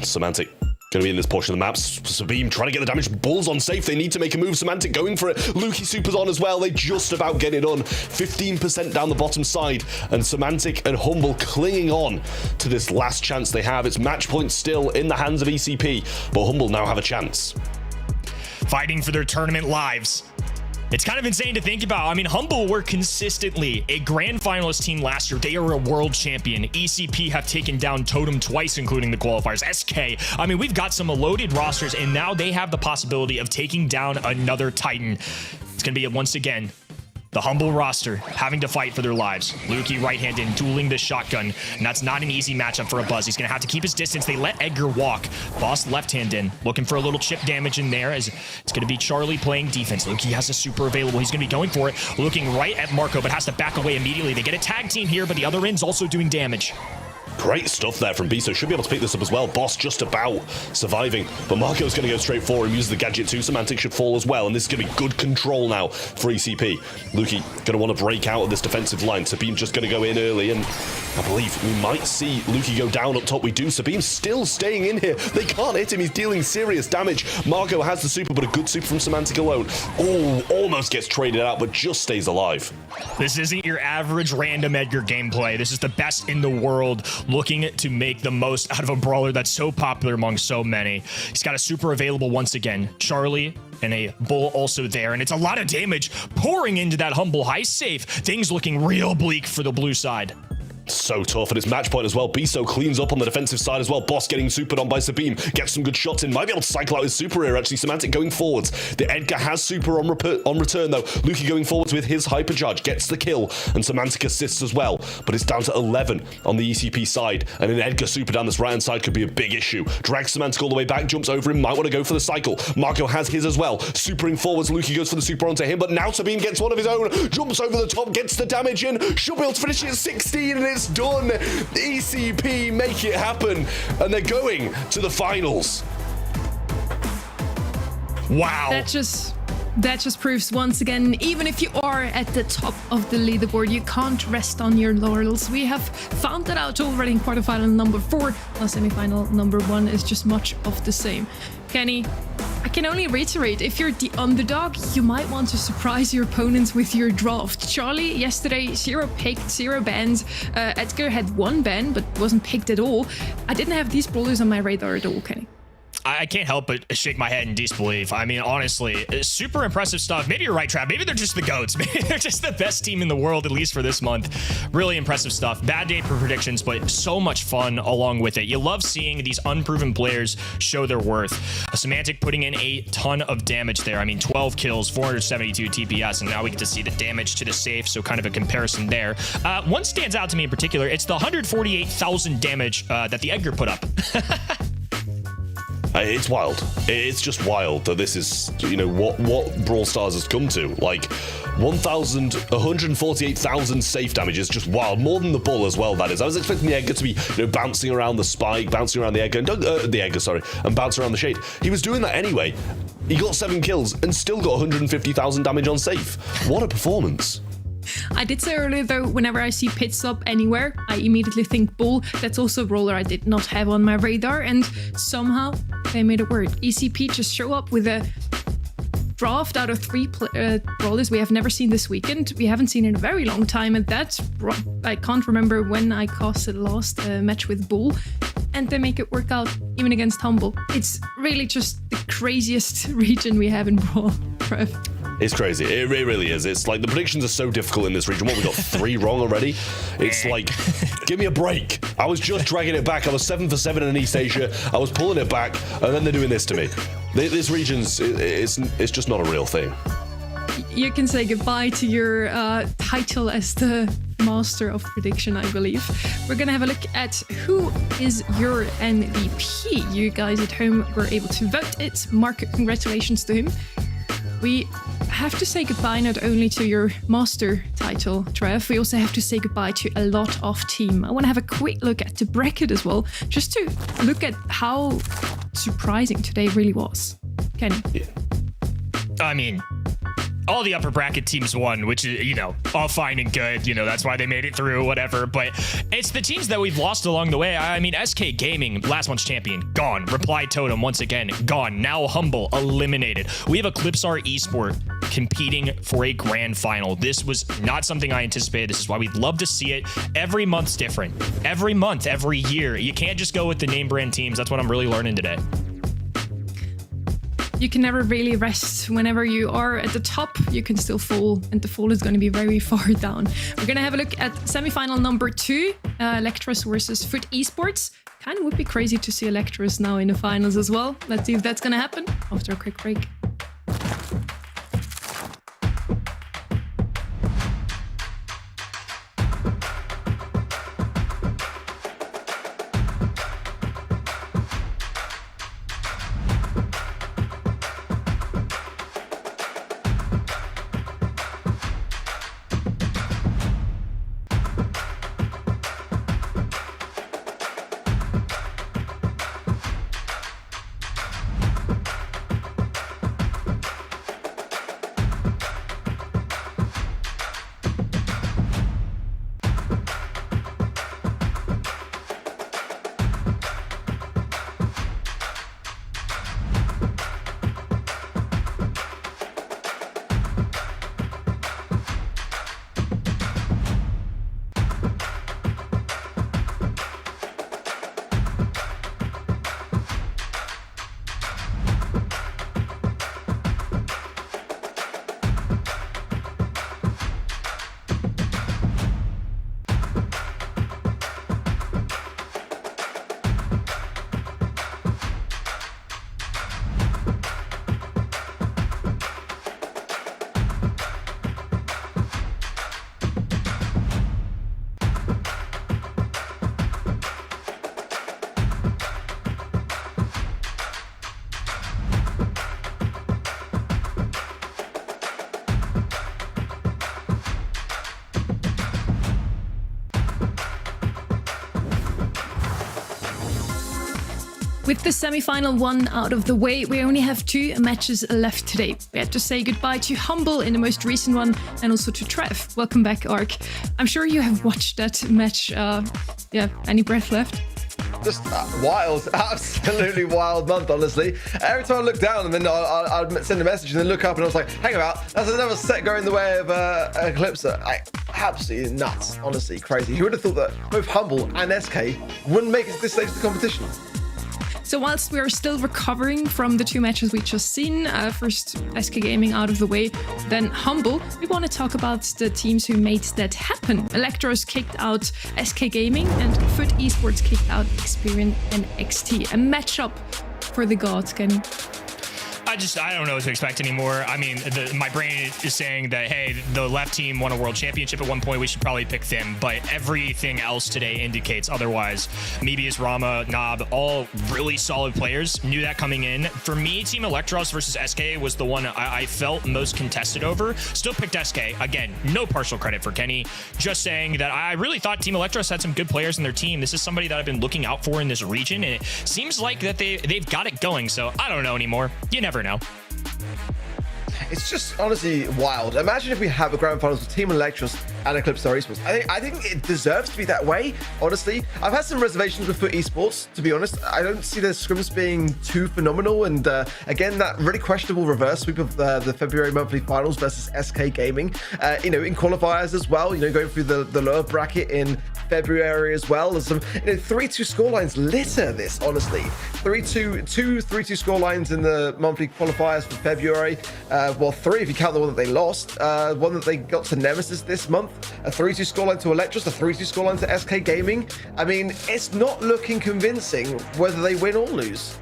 S6: Semantic going to be in this portion of the map. Sabine trying to get the damage. Bulls on safe. They need to make a move. Semantic going for it. Luki supers on as well. They just about get it on. 15% down the bottom side. And Semantic and Humble clinging on to this last chance they have. It's match point still in the hands of ECP. But Humble now have a chance.
S8: Fighting for their tournament lives. It's kind of insane to think about. I mean, Humble were consistently a grand finalist team last year. They are a world champion. ECP have taken down Totem twice, including the qualifiers. SK, I mean, we've got some loaded rosters, and now they have the possibility of taking down another Titan. It's going to be, once again, the Humble roster having to fight for their lives. Luki right-handed dueling the shotgun, and that's not an easy matchup for a Buzz. He's going to have to keep his distance. They let Edgar walk. Boss left-hand in, looking for a little chip damage in there, as it's going to be Charlie playing defense. Luki has a super available. He's going to be going for it, looking right at Marco, but has to back away immediately. They get a tag team here, but the other end's also doing damage.
S6: Great stuff there from Biso. Should be able to pick this up as well. Boss just about surviving, but Marco's going to go straight for him. Uses the gadget too. Semantic should fall as well, and this is going to be good control now for ECP. Luki going to want to break out of this defensive line. Sabine just going to go in early, and I believe we might see Luki go down up top. We do. Sabine still staying in here. They can't hit him. He's dealing serious damage. Marco has the super, but a good super from Semantic alone. Oh, almost gets traded out, but just stays alive.
S8: This isn't your average random Edgar gameplay. This is the best in the world, looking to make the most out of a brawler that's so popular among so many. He's got a super available once again. Charlie and a Bull also there, and it's a lot of damage pouring into that Humble heist safe. Things looking real bleak for the blue side.
S6: So tough, and it's match point as well. Biso cleans up on the defensive side as well. Boss getting supered on by Sabine. Gets some good shots in. Might be able to cycle out his super here, actually. Semantic going forwards. The Edgar has super on return, though. Luki going forwards with his hypercharge. Gets the kill, and Semantic assists as well. But it's down to 11 on the ECP side, and an Edgar super down this right-hand side could be a big issue. Drags Semantic all the way back, jumps over him. Might want to go for the cycle. Marco has his as well. Supering forwards. Luki goes for the super onto him, but now Sabine gets one of his own. Jumps over the top, gets the damage in. Should be able to finish it at 16, and it's done. ECP make it happen, and they're going to the finals.
S8: Wow.
S10: That just proves once again, even if you are at the top of the leaderboard, you can't rest on your laurels. We have found that out already in quarterfinal number 4. Now semifinal number 1 is just much of the same. Kenny, I can only reiterate, if you're the underdog, you might want to surprise your opponents with your draft. Charlie, yesterday, 0 picked, 0 bans. Edgar had 1 ban, but wasn't picked at all. I didn't have these brawlers on my radar at all, Kenny.
S8: I can't help but shake my head in disbelief. I mean, honestly, super impressive stuff. Maybe you're right, Trav. Maybe they're just the GOATs. Maybe they're just the best team in the world, at least for this month. Really impressive stuff. Bad day for predictions, but so much fun along with it. You love seeing these unproven players show their worth. Semantic putting in a ton of damage there. I mean, 12 kills, 472 TPS, and now we get to see the damage to the safe, so kind of a comparison there. One stands out to me in particular. It's the 148,000 damage that the Edgar put up.
S6: It's wild. It's just wild that this is, you know, what Brawl Stars has come to. Like, 148,000 safe damage is just wild. More than the Bull as well, that is. I was expecting the Edgar to be, you know, bouncing around the spike, bouncing around the Edgar, and bouncing around the shade. He was doing that anyway. He got 7 kills and still got 150,000 damage on safe. What a performance.
S10: I did say earlier, though, whenever I see pit stop anywhere, I immediately think Bull. That's also a brawler I did not have on my radar, and somehow they made it work. ECP just show up with a draft out of 3 brawlers we have never seen this weekend. We haven't seen in a very long time, and that's... I can't remember when I casted the last match with Bull, and they make it work out even against Humble. It's really just the craziest region we have in Brawl.
S6: It's crazy. It really is. It's like the predictions are so difficult in this region. What, we got 3 wrong already? It's like, give me a break. I was just dragging it back. I was 7 for 7 in East Asia. I was pulling it back, and then they're doing this to me. This region's, it's just not a real thing.
S10: You can say goodbye to your title as the master of prediction, I believe. We're gonna have a look at who is your MVP. You guys at home were able to vote it. Mark, congratulations to him. We have to say goodbye not only to your master title, Trev, we also have to say goodbye to a lot of team. I want to have a quick look at the bracket as well, just to look at how surprising today really was. Kenny?
S8: Yeah. I mean, all the upper bracket teams won, which is, you know, all fine and good. You know, that's why they made it through, whatever. But it's the teams that we've lost along the way. I mean, SK Gaming, last month's champion, gone. Reply Totem, once again, gone. Now Humble, eliminated. We have Eclipsar Esport competing for a grand final. This was not something I anticipated. This is why we'd love to see it. Every month's different. Every month, every year. You can't just go with the name brand teams. That's what I'm really learning today.
S10: You can never really rest. Whenever you are at the top, you can still fall, and the fall is going to be very far down. We're going to have a look at semi-final number 2, Electros versus Foot Esports. Kind of would be crazy to see Electros now in the finals as well. Let's see if that's going to happen after a quick break. With the semi-final 1 out of the way, we only have 2 matches left today. We have to say goodbye to Humble in the most recent one, and also to Trev. Welcome back, Ark. I'm sure you have watched that match. Any breath left?
S4: Just wild, absolutely wild month, honestly. Every time I look down and then I'd send a message and then look up and I was like, hang about, that's another set going the way of Eclipsar. Absolutely nuts, honestly, crazy. Who would have thought that both Humble and SK wouldn't make it to this stage of the competition?
S10: So whilst we are still recovering from the two matches we just seen, first SK Gaming out of the way, then Humble, we want to talk about the teams who made that happen. Electros kicked out SK Gaming and Foot Esports kicked out Experian and XT. A matchup for the gods, Kenny.
S8: I don't know what to expect anymore. I mean, my brain is saying that, hey, the left team won a world championship at one point. We should probably pick them. But everything else today indicates otherwise. Mebius, Rama, Nob, all really solid players. Knew that coming in. For me, Team Electros versus SK was the one I felt most contested over. Still picked SK. Again, no partial credit for Kenny. Just saying that I really thought Team Electros had some good players in their team. This is somebody that I've been looking out for in this region. And it seems like that they've got it going. So I don't know anymore. You never know.
S4: It's just honestly wild. Imagine if we have a grand finals with Team Electros and Eclipsar Esports. I think it deserves to be that way, honestly. I've had some reservations with Foot Esports, to be honest. I don't see their scrims being too phenomenal. And again, that really questionable reverse sweep of the February monthly finals versus SK Gaming. In qualifiers as well, going through the lower bracket in February as well. There's some 3-2 scorelines litter this, honestly. 3-2 scorelines in the monthly qualifiers for February. Well, 3 if you count the one that they lost. One that they got to Nemesis this month. A 3-2 scoreline to Electros, a 3-2 scoreline to SK Gaming. I mean, it's not looking convincing whether they win or lose.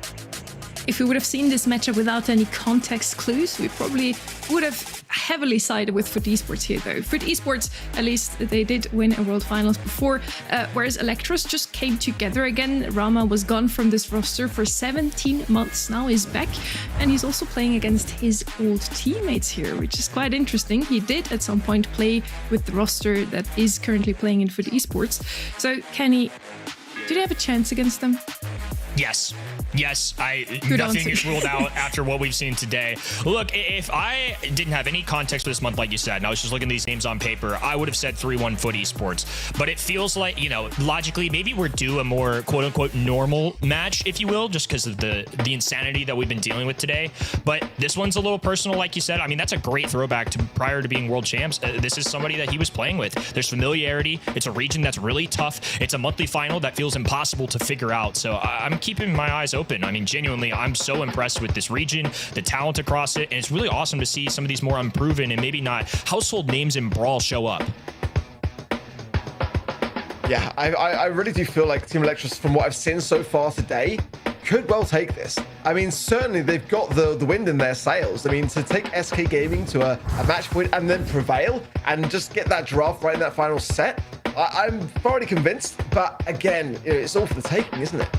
S10: If we would have seen this matchup without any context clues, we probably would have heavily sided with Foot Esports here, though. Foot Esports, at least they did win a World Finals before, whereas Electros just came together again. Rama was gone from this roster for 17 months, now he's back, and he's also playing against his old teammates here, which is quite interesting. He did at some point play with the roster that is currently playing in Foot Esports. So, Kenny, do they have a chance against them?
S8: Yes.
S10: Good
S8: Nothing
S10: answer.
S8: is ruled out after what we've seen today. Look, if I didn't have any context for this month, like you said, and I was just looking at these names on paper, I would have said 3-1 Foot Esports. But it feels like, logically, maybe we're due a more quote-unquote normal match, if you will, just because of the insanity that we've been dealing with today. But this one's a little personal, like you said. I mean, that's a great throwback to prior to being world champs. This is somebody that he was playing with. There's familiarity. It's a region that's really tough. It's a monthly final that feels impossible to figure out. So I'm keeping my eyes open. I mean, genuinely, I'm so impressed with this region, the talent across it, and it's really awesome to see some of these more unproven and maybe not household names in Brawl show up.
S4: Yeah, I really do feel like Team Electros, from what I've seen so far today, could well take this. I mean, certainly they've got the wind in their sails. I mean, to take SK Gaming to a match point and then prevail and just get that draft right in that final set, I'm thoroughly convinced. But again, it's all for the taking, isn't it?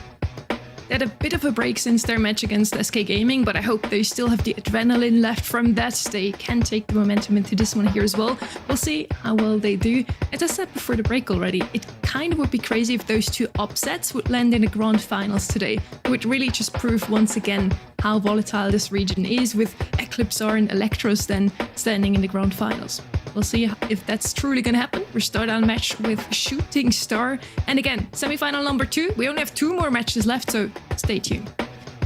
S10: They had a bit of a break since their match against SK Gaming, but I hope they still have the adrenaline left from that. They can take the momentum into this one here as well. We'll see how well they do. As I said before the break already, it kind of would be crazy if those two upsets would land in the grand finals today. It would really just prove once again how volatile this region is, with Eclipsar and Electros then standing in the grand finals. We'll see if that's truly going to happen. We start our match with Shooting Star. And again, semi-final number 2. We only have 2 more matches left, so stay tuned.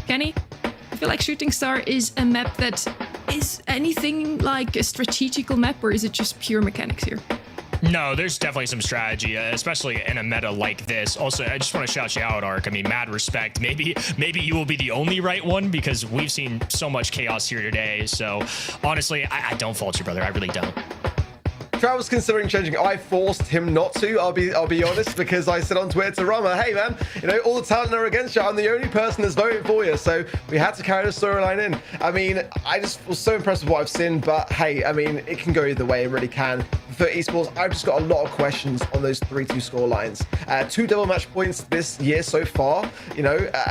S10: Kenny, I feel like Shooting Star is a map that is anything like a strategical map, or is it just pure mechanics here?
S8: No, there's definitely some strategy, especially in a meta like this. Also, I just want to shout you out, Ark. I mean, mad respect. Maybe you will be the only right one, because we've seen so much chaos here today. So honestly, I don't fault you, brother. I really don't.
S4: Trout was considering changing. I forced him not to. I'll be honest, because I said on Twitter to Rama, "Hey man, all the talent are against you. I'm the only person that's voting for you." So we had to carry the storyline in. I mean, I just was so impressed with what I've seen. But hey, I mean, it can go either way. It really can. For esports, I've just got a lot of questions on those 3-2 score lines. 2 double match points this year so far.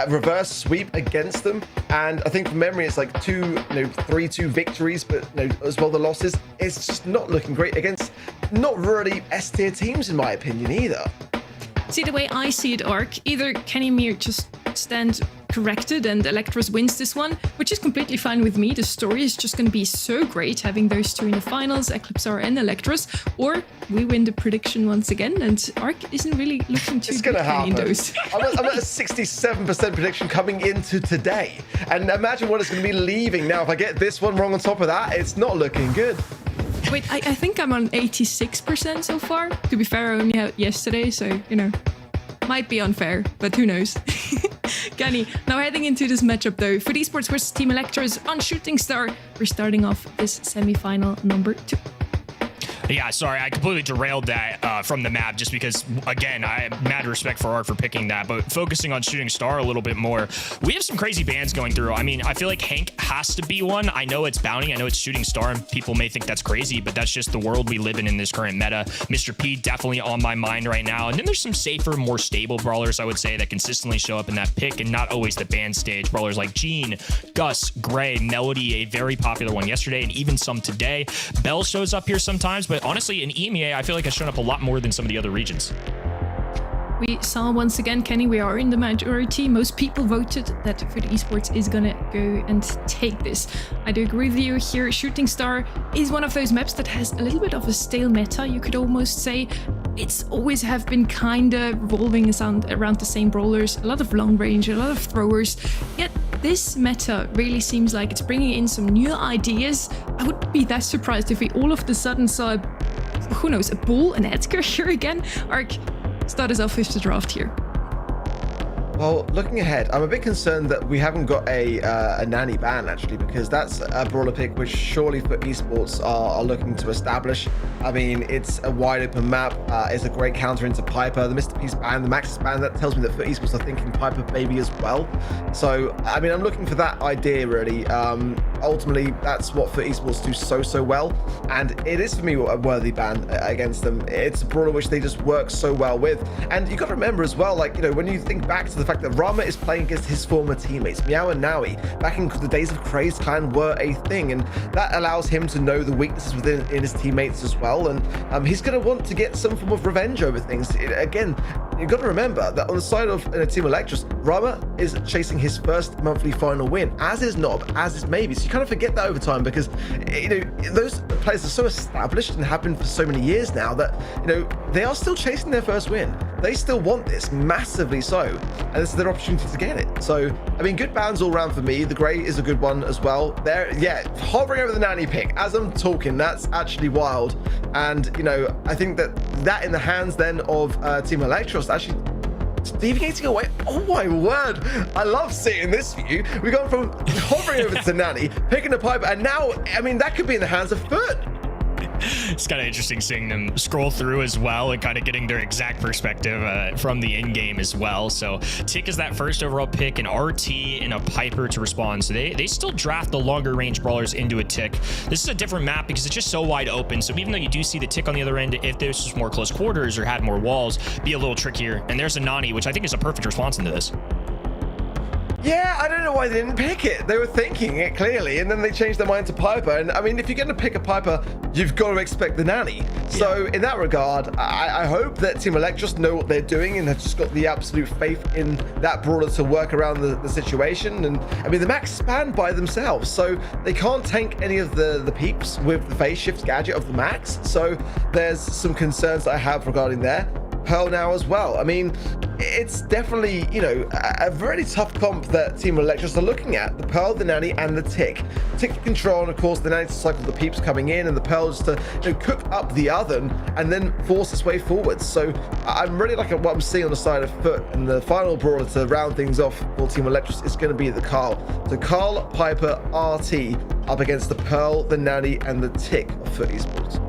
S4: Reverse sweep against them, and I think from memory it's like 3-2 victories, but as well the losses. It's just not looking great against not really S-tier teams, in my opinion, either.
S10: See, the way I see it, Ark, either Kenny Mir just stands corrected and Electros wins this one, which is completely fine with me. The story is just going to be so great having those 2 in the finals, Eclipsar and Electros, or we win the prediction once again, and Ark isn't really looking too good in those.
S4: I'm at a 67% prediction coming into today, and imagine what it's going to be leaving now. If I get this one wrong on top of that, it's not looking good.
S10: Wait, I think I'm on 86% so far. To be fair, I only had yesterday, so, might be unfair, but who knows. Kenny, now heading into this matchup though, for Esports versus Team Electros on Shooting Star, we're starting off this semi-final number 2.
S8: Yeah, sorry, I completely derailed that from the map just because, again, I have mad respect for Art for picking that, but focusing on Shooting Star a little bit more, we have some crazy bans going through. I mean, I feel like Hank has to be one. I know it's Bounty, I know it's Shooting Star, and people may think that's crazy, but that's just the world we live in this current meta. Mr. P definitely on my mind right now, and then there's some safer, more stable brawlers, I would say, that consistently show up in that pick and not always the ban stage. Brawlers like Gene, Gus, Gray, Melody, a very popular one yesterday, and even some today. Bell shows up here sometimes, but honestly, in EMEA, I feel like has shown up a lot more than some of the other regions.
S10: We saw once again, Kenny, we are in the majority. Most people voted that for the Esports is gonna go and take this. I do agree with you here. Shooting Star is one of those maps that has a little bit of a stale meta, you could almost say. It's always have been kinda revolving around the same brawlers, a lot of long range, a lot of throwers. Yet this meta really seems like it's bringing in some new ideas. I wouldn't be that surprised if we all of a sudden saw, who knows, a Bull, an Edgar here again. Ark, start us off with the draft here.
S4: Well, looking ahead, I'm a bit concerned that we haven't got a nanny ban, actually, because that's a brawler pick which surely for Esports are looking to establish. I mean, it's a wide open map. It's a great counter into Piper. The Mr. Peace ban, the Maxis ban, that tells me that for Esports are thinking Piper baby as well. So, I mean, I'm looking for that idea, really. Ultimately, that's what for Esports do so well. And it is, for me, a worthy ban against them. It's a brawler which they just work so well with. And you got to remember as well, like, you know, when you think back to the fact that Rama is playing against his former teammates, Meow and Naui, back in the days of Craze Clan were a thing, and that allows him to know the weaknesses within his teammates as well, and he's going to want to get some form of revenge over things. Again, you've got to remember that on the side of Team Electros, Rama is chasing his first monthly final win, as is Nob, as is Maybe, so you kind of forget that over time because, you know, those players are so established and have been for so many years now that, you know, they are still chasing their first win. They still want this massively so, and this is their opportunity to get it. So, I mean, good bans all around for me. The Grey is a good one as well. There, yeah, hovering over the nanny pick as I'm talking, that's actually wild. And, you know, I think that in the hands then of Team Electros, actually deviating away. Oh my word, I love seeing this view. We've gone from hovering over to nanny, picking a pipe, and now, I mean, that could be in the hands of Foot.
S8: It's kind of interesting seeing them scroll through as well and kind of getting their exact perspective from the in-game as well. So Tick is that first overall pick, an RT and a Piper to respond. So they still draft the longer range brawlers into a Tick. This is a different map because it's just so wide open. So even though you do see the Tick on the other end, if this was more close quarters or had more walls, be a little trickier. And there's a Nani, which I think is a perfect response into this.
S4: Yeah, I don't know why they didn't pick it. They were thinking it clearly, and then they changed their mind to Piper. And I mean, if you're going to pick a Piper, you've got to expect the nanny. So in that regard, I hope that Team Electros know what they're doing and have just got the absolute faith in that brawler to work around the situation. And I mean, the Max span by themselves, so they can't tank any of the peeps with the phase shift gadget of the Max. So there's some concerns that I have regarding there. Pearl now as well. I mean, it's definitely, you know, a very tough comp that Team Electros are looking at. The Pearl, the Nanny, and the Tick. Tick for control, and of course the Nanny to cycle the peeps coming in, and the Pearl just to, you know, cook up the oven and then force its way forwards. So I'm really liking what I'm seeing on the side of Foot, and the final brawler to round things off for Team Electros is going to be the Carl. So Carl, Piper, RT up against the Pearl, the Nanny, and the Tick of Foot Esports.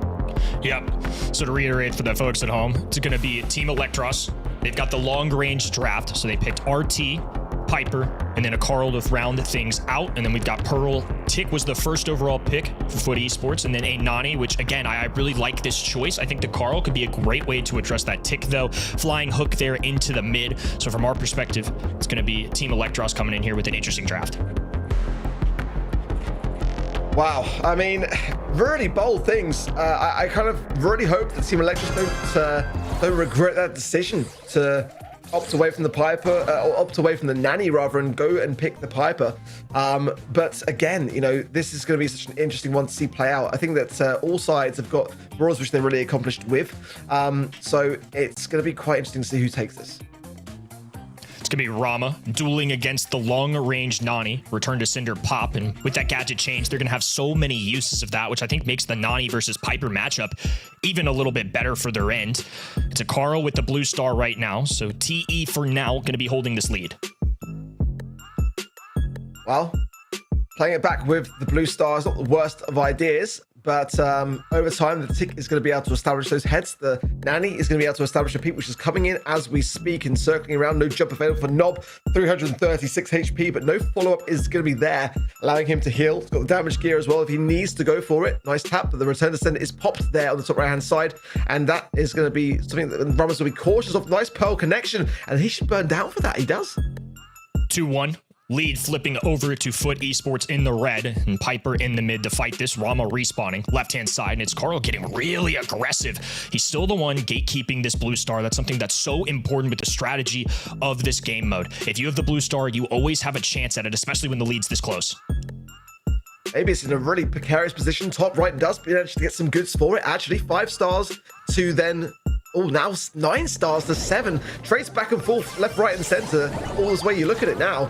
S8: Yep. So to reiterate for the folks at home, it's going to be Team Electros. They've got the long range draft, so they picked RT, Piper, and then a Carl to round things out. And then we've got Pearl. Tick was the first overall pick for Foot Esports, and then a Nani, which again, I really like this choice. I think the Carl could be a great way to address that Tick though. Flying hook there into the mid. So from our perspective, it's going to be Team Electros coming in here with an interesting draft.
S4: Wow, I mean, really bold things. I kind of really hope that Team Electros don't regret that decision to opt away from the Piper, or opt away from the Nanny rather, and go and pick the Piper. But again, you know, this is going to be such an interesting one to see play out. I think that all sides have got brawlers which they're really accomplished with. So it's going to be quite interesting to see who takes this.
S8: It's going to be Rama dueling against the long-range Nani, return to Cinder Pop, and with that gadget change, they're going to have so many uses of that, which I think makes the Nani versus Piper matchup even a little bit better for their end. It's a Carl with the blue star right now, so TE for now going to be holding this lead.
S4: Well, playing it back with the blue star is not the worst of ideas, but over time, the tick is going to be able to establish those heads. The nanny is going to be able to establish a peak, which is coming in as we speak and circling around. No jump available for Nob, 336 HP, but no follow-up is going to be there, allowing him to heal. He's got the damage gear as well if he needs to go for it. Nice tap, but the return descent is popped there on the top right-hand side, and that is going to be something that Ramos will be cautious of. Nice Pearl connection, and he should burn down for that. He does.
S8: 2-1. Lead flipping over to Foot Esports in the red, and Piper in the mid to fight this. Rama respawning left-hand side, and it's Carl getting really aggressive. He's still the one gatekeeping this blue star. That's something that's so important with the strategy of this game mode. If you have the blue star, you always have a chance at it, especially when the lead's this close.
S4: Maybe it's in a really precarious position. Top right does manage to get some goods for it. Actually, 5 stars to then... Oh, now 9 stars to 7. Trades back and forth, left, right, and center. All this way you look at it now.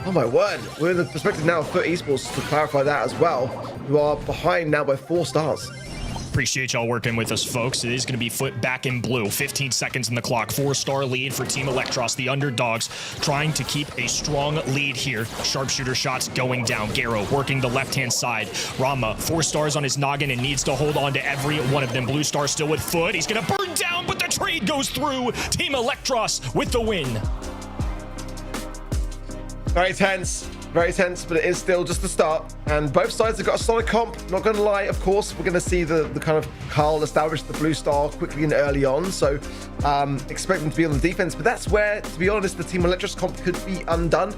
S4: Oh my word. We're in the perspective now of Foot Esports to clarify that as well, who are behind now by 4 stars.
S8: Appreciate y'all working with us, folks. It is going to be Foot back in blue. 15 seconds in the clock. 4-star lead for Team Electros. The underdogs trying to keep a strong lead here. Sharpshooter shots going down. Garo working the left-hand side. Rama, 4 stars on his noggin and needs to hold on to every one of them. Blue star still with Foot. He's going to burn down, but the trade goes through. Team Electros with the win.
S4: Very tense, but it is still just the start. And both sides have got a solid comp. Not going to lie, of course, we're going to see the kind of Carl establish the blue star quickly and early on. So expect them to be on the defense. But that's where, to be honest, the Team Electros comp could be undone.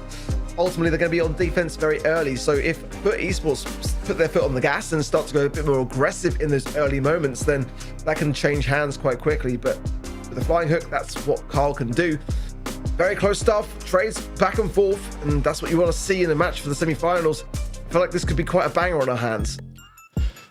S4: Ultimately, they're going to be on defense very early. So if Foot Esports put their foot on the gas and start to go a bit more aggressive in those early moments, then that can change hands quite quickly. But with the flying hook, that's what Carl can do. Very close stuff, trades back and forth, and that's what you want to see in a match for the semi-finals. I feel like this could be quite a banger on our hands.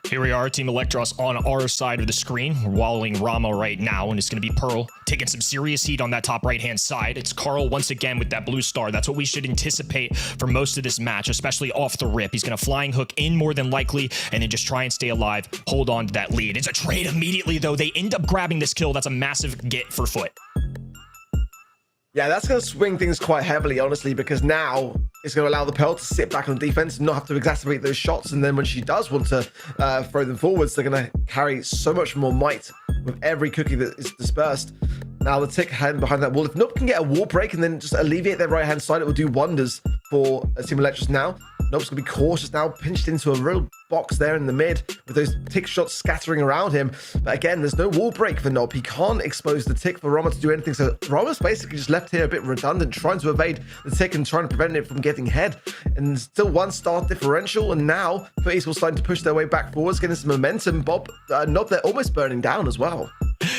S8: Here we are, Team Electros on our side of the screen. We're wallowing Rama right now, and it's going to be Pearl taking some serious heat on that top right-hand side. It's Carl once again with that blue star. That's what we should anticipate for most of this match, especially off the rip. He's going to flying hook in more than likely, and then just try and stay alive, hold on to that lead. It's a trade immediately, though. They end up grabbing this kill. That's a massive get for Foot.
S4: Yeah, that's going to swing things quite heavily, honestly, because now it's going to allow the Pearl to sit back on defense and not have to exacerbate those shots. And then when she does want to throw them forwards, they're going to carry so much more might with every cookie that is dispersed. Now the tick hiding behind that wall. If Nob can get a wall break and then just alleviate their right-hand side, it will do wonders for Team Electros now. Nob's going to be cautious now, pinched into a real box there in the mid with those tick shots scattering around him. But again, there's no wall break for Nob. He can't expose the tick for Rama to do anything. So Rama's basically just left here a bit redundant, trying to evade the tick and trying to prevent it from getting head. And still 1 star differential. And now Foot Esports starting to push their way back forwards, getting some momentum. Nob, they're almost burning down as well.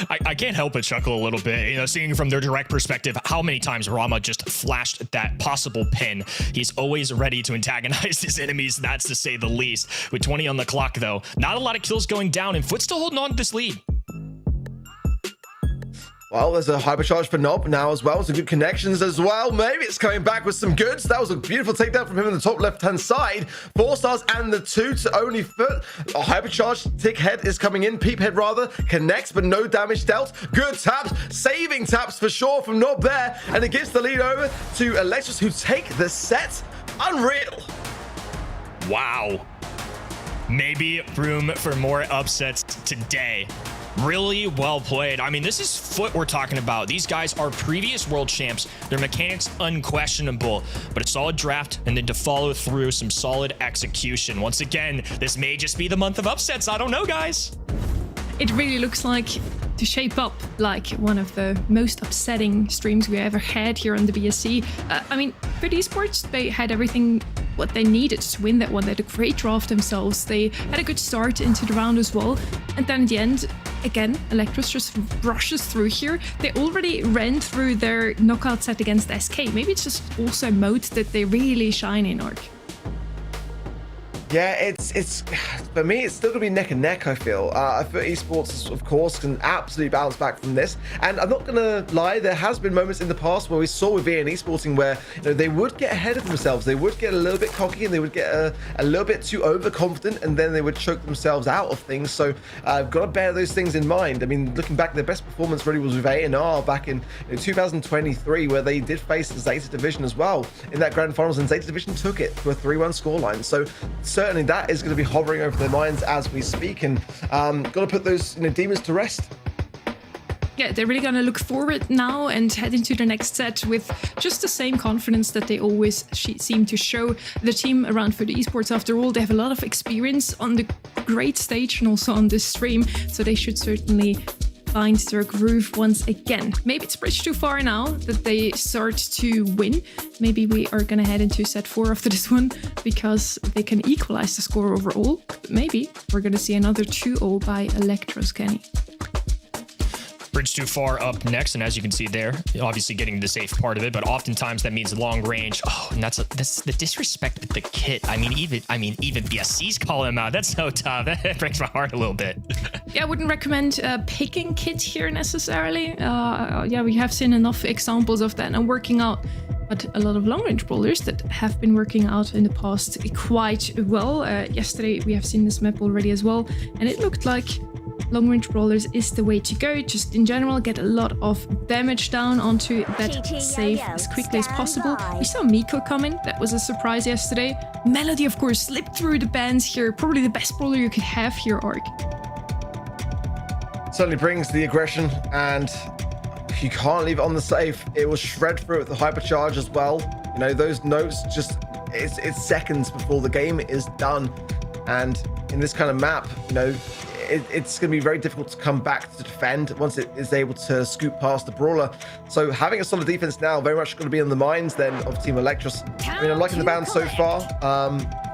S8: I can't help but chuckle a little bit, you know, seeing from their direct perspective how many times Rama just flashed that possible pin. He's always ready to antagonize his enemies, that's to say the least. With 20 on the clock, though, not a lot of kills going down, and Foot still holding on to this lead.
S4: Well, there's a hypercharge for Nob now as well. Some good connections as well. Maybe it's coming back with some goods. That was a beautiful takedown from him on the top left-hand side. 4 stars and the 2 to only Foot. A hypercharge tick head is coming in. Peep head rather. Connects, but no damage dealt. Good taps. Saving taps for sure from Nob there. And it gives the lead over to Electros, who take the set. Unreal.
S8: Wow. Maybe room for more upsets today. Really well played. I mean, this is Foot we're talking about. These guys are previous world champs. Their mechanics unquestionable, but a solid draft and then to follow through some solid execution. Once again, this may just be the month of upsets. I don't know, guys.
S10: It really looks like to shape up like one of the most upsetting streams we ever had here on the BSC. I mean, for the Esports, they had everything what they needed to win that one. They had a great draft themselves. They had a good start into the round as well. And then at the end, again, Electros just rushes through here. They already ran through their knockout set against SK. Maybe it's just also a mode that they really shine in, Ark.
S4: Yeah, it's for me, it's still gonna be neck and neck. I feel Esports, of course, can absolutely bounce back from this. And I'm not gonna lie, there has been moments in the past where we saw with EMEA and Esporting where they would get ahead of themselves, they would get a little bit cocky, and they would get a little bit too overconfident, and then they would choke themselves out of things. So I've got to bear those things in mind. I mean, looking back, their best performance really was with A&R back in 2023, where they did face the Zeta Division as well in that grand finals, and Zeta Division took it to a 3-1 scoreline. So certainly that is going to be hovering over their minds as we speak, and got to put those demons to rest.
S10: Yeah, they're really going to look forward now and head into the next set with just the same confidence that they always seem to show. The team around for the esports, after all, they have a lot of experience on the great stage and also on this stream, so they should certainly find their groove once again. Maybe it's bridged too far now that they start to win. Maybe we are going to head into set 4 after this one because they can equalize the score overall. But maybe we're going to see another 2-0 by Electros, Kenny.
S8: Bridge too far up next, and as you can see there, obviously getting the safe part of it, but oftentimes that means long range. Oh, and that's the disrespect with the kit. I mean, even BSC's calling him out. That's so tough. That breaks my heart a little bit.
S10: Yeah, I wouldn't recommend picking kit here necessarily. Yeah, we have seen enough examples of that and working out. But a lot of long-range brawlers that have been working out in the past quite well. Yesterday we have seen this map already as well, and it looked like long-range brawlers is the way to go. Just in general, get a lot of damage down onto that save as quickly as possible. We saw Miko coming. That was a surprise yesterday. Melody, of course, slipped through the bans here. Probably the best brawler you could have here, Ark.
S4: Certainly brings the aggression, and you can't leave it on the safe. It will shred through it with the hypercharge as well. Those notes just, it's seconds before the game is done. And in this kind of map, it's going to be very difficult to come back to defend once it is able to scoop past the brawler. So having a solid defense now very much going to be on the minds then of Team Electros. I mean, I'm liking the ban so far.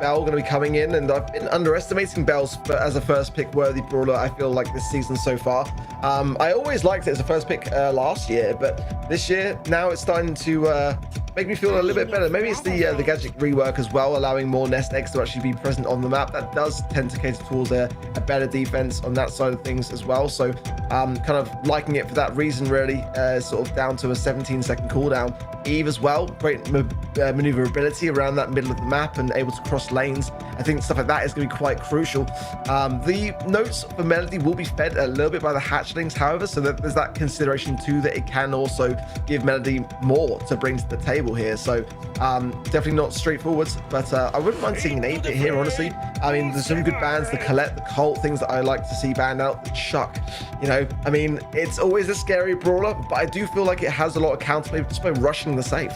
S4: Bell going to be coming in, and I've been underestimating Bells as a first pick worthy brawler, I feel like, this season so far. I always liked it as a first pick last year, but this year now it's starting to make me feel a little bit better. Maybe it's the gadget rework as well, allowing more nest eggs to actually be present on the map. That does tend to cater towards a better defense on that side of things as well. So kind of liking it for that reason, really. Sort of down to a 17-second cooldown. Eve as well, great maneuverability around that middle of the map and able to cross lanes. I think stuff like that is going to be quite crucial. The notes for Melody will be fed a little bit by the hatchlings, however, so that there's that consideration too, that it can also give Melody more to bring to the table here. So definitely not straightforward, but I wouldn't mind seeing an 8-bit here, honestly. I mean, there's some good bans, the Colette, the Colt, things that I like to see banned out. The Chuck, I mean, it's always a scary brawler, but I do feel like it has a lot of counterplay just by rushing the safe.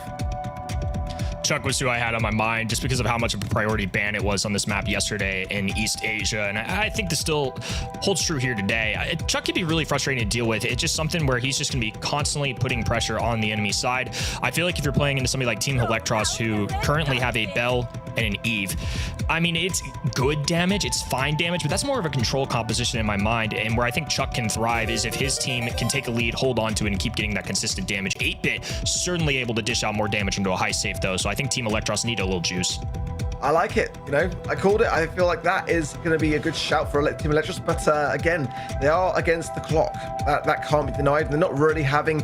S8: Chuck was who I had on my mind just because of how much of a priority ban it was on this map yesterday in East Asia, and I think this still holds true here today. Chuck can be really frustrating to deal with. It's just something where he's just going to be constantly putting pressure on the enemy side. I feel like if you're playing into somebody like Team Electros, who currently have a Bell and an Eve, I mean, it's good damage, it's fine damage, but that's more of a control composition in my mind, and where I think Chuck can thrive is if his team can take a lead, hold on to it, and keep getting that consistent damage. 8-bit certainly able to dish out more damage into a high safe though, so I think Team Electros need a little juice.
S4: I like it, I called it. I feel like that is going to be a good shout for Team Electros, but again, they are against the clock. That can't be denied. They're not really having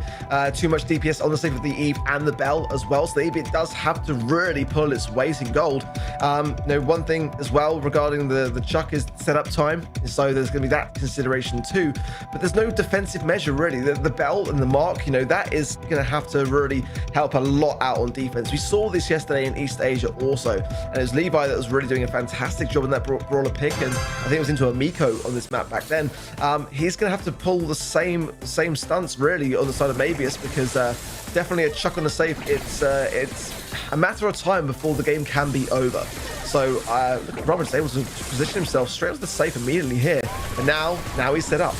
S4: too much DPS on the save of the Eve and the Bell as well, so the Eve does have to really pull its weight in gold. One thing as well regarding the Chuck is setup time, so there's going to be that consideration too, but there's no defensive measure really. The Bell and the Mark, that is going to have to really help a lot out on defense. We saw this yesterday in East Asia also, and it was Levi that was really doing a fantastic job in that brawler pick, and I think it was into a Miko on this map back then. He's going to have to pull the same stunts really on the side of Mabius, because definitely a Chuck on the safe. It's a matter of time before the game can be over. So look at Roberts able to position himself straight onto the safe immediately here, and now he's set up.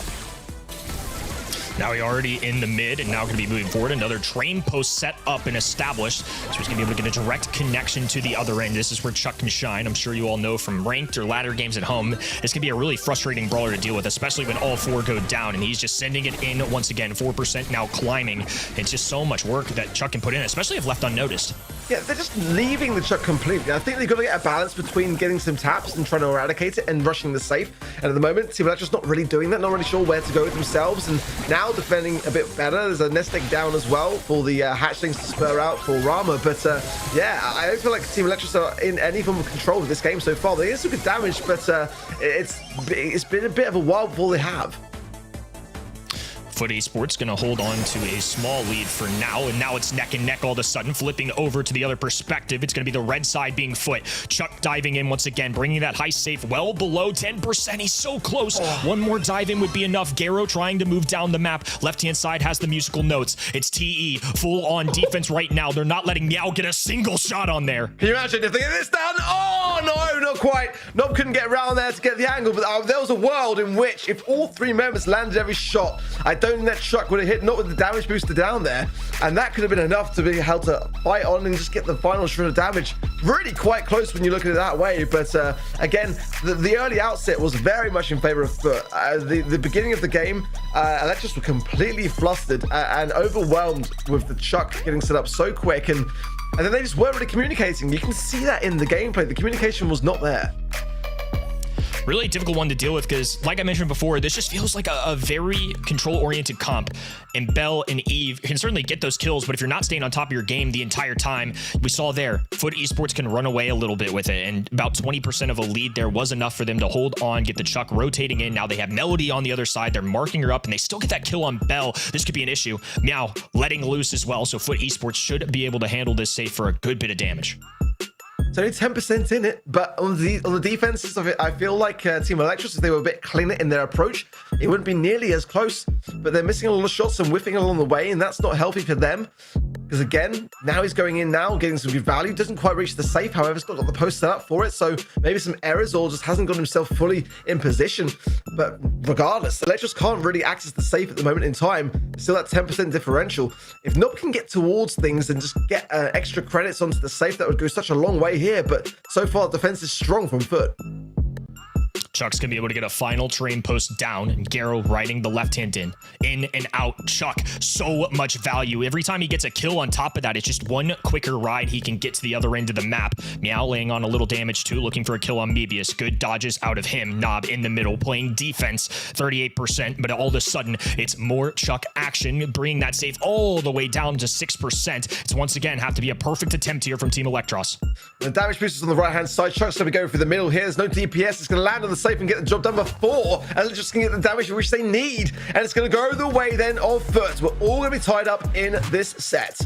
S8: Now we already in the mid and now going to be moving forward. Another train post set up and established. So he's going to be able to get a direct connection to the other end. This is where Chuck can shine. I'm sure you all know from ranked or ladder games at home. This can be a really frustrating brawler to deal with, especially when all 4 go down. And he's just sending it in once again. 4% now climbing. It's just so much work that Chuck can put in, especially if left unnoticed.
S4: Yeah, they're just leaving the Chuck completely. I think they've got to get a balance between getting some taps and trying to eradicate it and rushing the safe. And at the moment, Team Electra's not really doing that, not really sure where to go with themselves. And now defending a bit better. There's a nest egg down as well for the hatchlings to spur out for Rama. But yeah, I don't feel like Team Electra are in any form of control of this game so far. They get some good damage, but it's been a bit of a while before they have.
S8: Foot Esports going to hold on to a small lead for now, and now it's neck and neck all of a sudden, flipping over to the other perspective. It's going to be the red side being Foot. Chuck diving in once again, bringing that high safe well below 10%. He's so close. One more dive in would be enough. Garo trying to move down the map. Left-hand side has the musical notes. It's TE, full on defense right now. They're not letting Meow get a single shot on there.
S4: Can you imagine if they get this done? Oh, no, not quite. Nob couldn't get around there to get the angle, but there was a world in which if all 3 members landed every shot, I don't think that Chuck would have hit, not with the damage booster down there, and that could have been enough to be able to fight on and just get the final shred of damage. Really quite close when you look at it that way, but again, the early outset was very much in favor of Foot. The beginning of the game, Electras were completely flustered and overwhelmed with the Chuck getting set up so quick, and then they just weren't really communicating. You can see that in the gameplay. The communication was not there.
S8: Really difficult one to deal with because, like I mentioned before, this just feels like a very control-oriented comp. And Bell and Eve can certainly get those kills, but if you're not staying on top of your game the entire time, we saw there, Foot Esports can run away a little bit with it. And about 20% of a lead there was enough for them to hold on, get the Chuck rotating in. Now they have Melody on the other side. They're marking her up, and they still get that kill on Bell. This could be an issue. Meow letting loose as well, so Foot Esports should be able to handle this safe for a good bit of damage.
S4: It's only 10% in it, but on the defenses of it, I feel like Team Electros, if they were a bit cleaner in their approach, it wouldn't be nearly as close. But they're missing a lot of shots and whiffing along the way, and that's not healthy for them. Because again, now he's going in now, getting some good value. Doesn't quite reach the safe, however, still got the post set up for it. So maybe some errors or just hasn't got himself fully in position. But regardless, Electros can't really access the safe at the moment in time. Still that 10% differential. If Nob can get towards things and just get extra credits onto the safe, that would go such a long way here. But so far, defense is strong from Foot.
S8: Chuck's gonna be able to get a final train post down, and Garo riding the left hand in and out. Chuck, so much value. Every time he gets a kill on top of that, it's just one quicker ride he can get to the other end of the map. Meow laying on a little damage too, looking for a kill on Mebius. Good dodges out of him. Nob in the middle, playing defense, 38%, but all of a sudden, it's more Chuck action, bringing that save all the way down to 6%. It's once again have to be a perfect attempt here from Team Electros.
S4: The damage boosters on the right-hand side. Chuck's going to go through the middle here. There's no DPS. It's going to land on the safe and get the job done before, and just going to get the damage which they need. And it's going to go the way then of Foot. We're all going to be tied up in this set.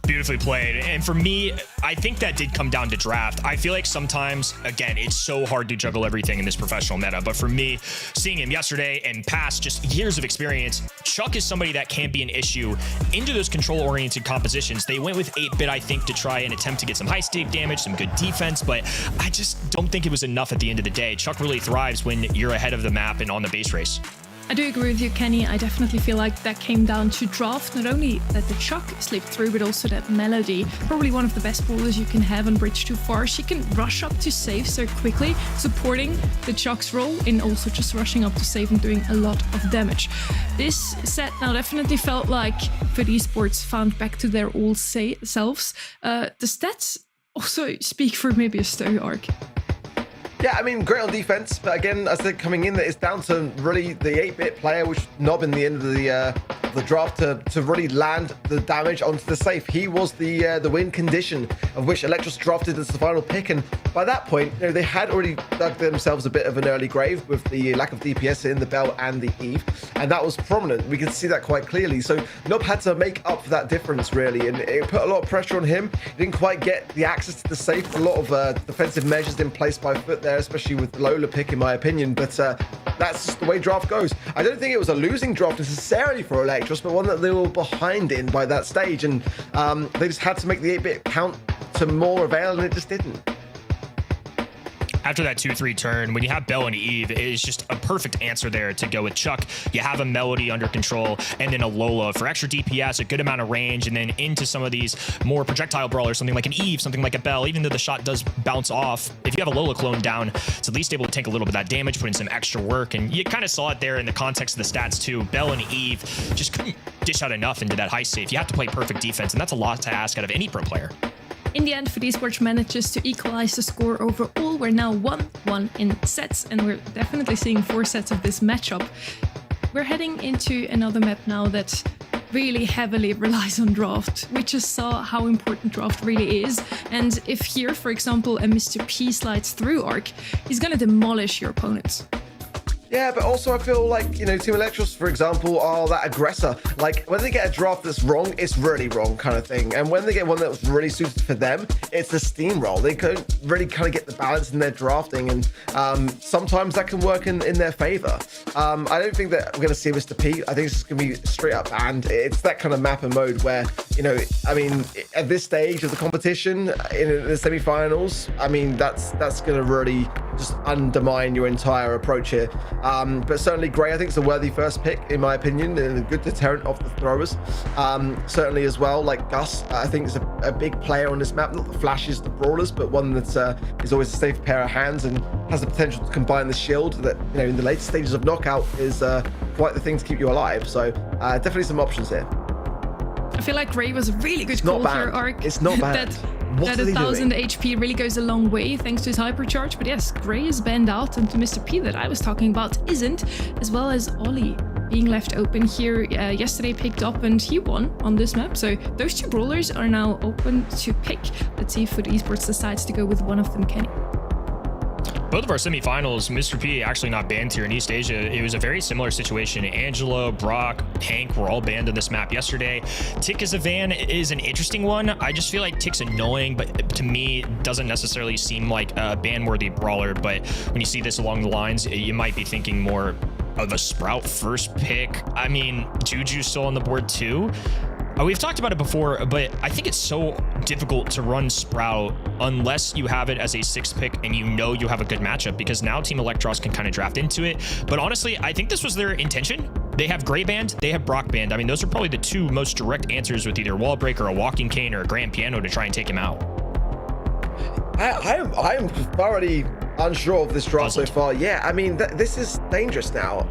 S8: Beautifully played. And for me, I think that did come down to draft. I feel like sometimes, again, it's so hard to juggle everything in this professional meta. But for me, seeing him yesterday and past just years of experience, Chuck is somebody that can be an issue into those control-oriented compositions. They went with 8-bit, I think, to try and attempt to get some high-stake damage, some good defense, but I just don't think it was enough at the end of the day. Chuck really thrives when you're ahead of the map and on the base race.
S10: I do agree with you, Kenny. I definitely feel like that came down to draft. Not only that the Chuck slipped through, but also that Melody. Probably one of the best brawlers you can have on Bridge Too Far. She can rush up to save so quickly, supporting the Chuck's role in also just rushing up to save and doing a lot of damage. This set now definitely felt like Foot Esports found back to their old selves. The stats also speak for Mebius though, Ark.
S4: Yeah, I mean, great on defense, but again, as they're coming in, it's down to really the 8-bit player, which Nob in the end of the draft to really land the damage onto the safe. He was the win condition of which Electros drafted as the final pick, and by that point, you know, they had already dug themselves a bit of an early grave with the lack of DPS in the Bell and the Eve, and that was prominent. We could see that quite clearly. So Nob had to make up for that difference, really, and it put a lot of pressure on him. He didn't quite get the access to the safe. A lot of defensive measures in place by Foot there, especially with the Lola pick, in my opinion, but that's just the way draft goes. I don't think it was a losing draft necessarily for Electros, but one that they were behind in by that stage, and they just had to make the 8-bit count to more avail, and it just didn't.
S8: after that 2-3 turn, when you have Bell and Eve, it is just a perfect answer there to go with Chuck. You have a Melody under control, and then a Lola for extra DPS, a good amount of range, and then into some of these more projectile brawlers, something like an Eve, something like a Bell. Even though the shot does bounce off, if you have a Lola clone down, it's at least able to take a little bit of that damage, put in some extra work, and you kind of saw it there in the context of the stats too. Bell and Eve just couldn't dish out enough into that high safe. You have to play perfect defense, and that's a lot to ask out of any pro player.
S10: In the end, Esports manages to equalize the score overall. We're now 1-1 in sets, and we're definitely seeing 4 sets of this matchup. We're heading into another map now that really heavily relies on draft. We just saw how important draft really is, and if here, for example, a Mr. P slides through Arc, he's gonna demolish your opponents.
S4: Yeah, but also I feel like, you know, Team Electros, for example, are that aggressor. Like, when they get a draft that's wrong, it's really wrong kind of thing. And when they get one that was really suited for them, it's the steamroll. They could really kind of get the balance in their drafting, and sometimes that can work in their favor. I don't think that we're going to see Mr. P. I think it's just going to be straight up banned. It's that kind of map and mode where, you know, I mean, at this stage of the competition, in the semi-finals, I mean, that's going to really just undermine your entire approach here. But certainly Gray, I think, is a worthy first pick, in my opinion, and a good deterrent of the throwers. Certainly as well, like Gus, I think is a big player on this map, not the flashes, the brawlers, but one that is always a safe pair of hands and has the potential to combine the shield that, you know, in the later stages of knockout is quite the thing to keep you alive. So definitely some options here.
S10: I feel like Gray was a really good call here, Arc.
S4: It's not bad.
S10: That 1000 HP really goes a long way thanks to his hypercharge. But yes, Gray is banned out, and to Mr. P that I was talking about isn't, as well as Ollie being left open here. Yesterday picked up and he won on this map. So those 2 brawlers are now open to pick. Let's see if Foot Esports decides to go with one of them, Kenny.
S8: Both of our semifinals, Mr. P actually not banned here in East Asia. It was a very similar situation. Angelo, Brock, Hank were all banned on this map yesterday. Tick as a van is an interesting one. I just feel like Tick's annoying, but to me, doesn't necessarily seem like a ban-worthy brawler. But when you see this along the lines, you might be thinking more of a Sprout first pick. I mean, Juju's still on the board too. We've talked about it before, but I think it's so difficult to run Sprout unless you have it as a 6th pick and you know you have a good matchup, because now Team Electros can kind of draft into it. But honestly, I think this was their intention. They have Gray banned, they have Brock banned. I mean, those are probably the 2 most direct answers with either Wall Break or a Walking Cane or a Grand Piano to try and take him out.
S4: I am thoroughly unsure of this draft so far. Yeah, I mean, this is dangerous now.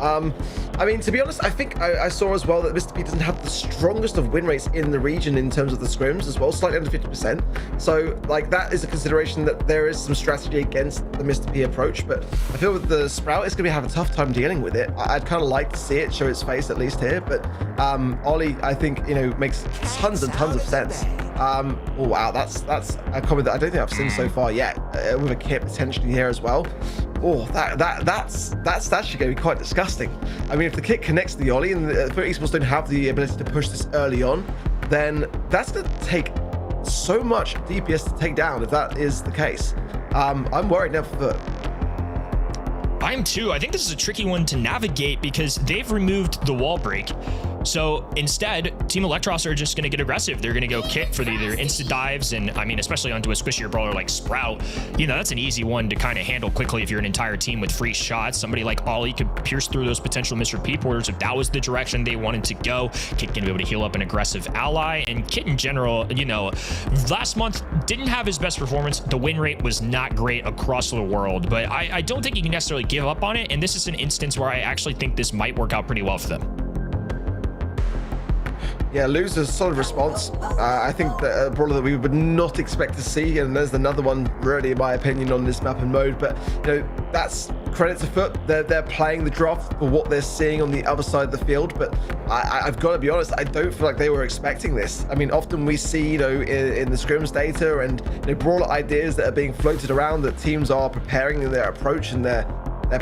S4: I mean, to be honest, I think I saw as well that Mr. P doesn't have the strongest of win rates in the region in terms of the scrims as well, slightly under 50%. So, like, that is a consideration that there is some strategy against the Mr. P approach. But I feel with the Sprout, it's going to have a tough time dealing with it. I'd kind of like to see it show its face at least here. But Ollie, I think, you know, makes tons and tons of sense. Oh wow, that's a comment that I don't think I've seen so far yet, with a kit potentially here as well. Oh, that's actually going to be quite disgusting. I mean, if the kit connects to the Ollie and the Esports don't have the ability to push this early on, then that's going to take so much DPS to take down if that is the case. I'm worried now for
S8: I am too. I think this is a tricky one to navigate because they've removed the wall break. So instead, Team Electros are just going to get aggressive. They're going to go kit for either insta dives, and I mean, especially onto a squishier brawler like Sprout, you know, that's an easy one to kind of handle quickly if you're an entire team with free shots. Somebody like Ollie could pierce through those potential Mr. P porters if that was the direction they wanted to go. Kit can be able to heal up an aggressive ally, and Kit in general, you know, last month didn't have his best performance. The win rate was not great across the world, but I don't think you can necessarily give up on it, and this is an instance where I actually think this might work out pretty well for them.
S4: Yeah, Lou's a solid response. I think that a brawler that we would not expect to see, and there's another one really, in my opinion, on this map and mode. But you know, that's credit to Foot. They're playing the draft for what they're seeing on the other side of the field. But I've got to be honest, I don't feel like they were expecting this. I mean, often we see, you know, in the scrims data and, you know, brawler ideas that are being floated around that teams are preparing in their approach and their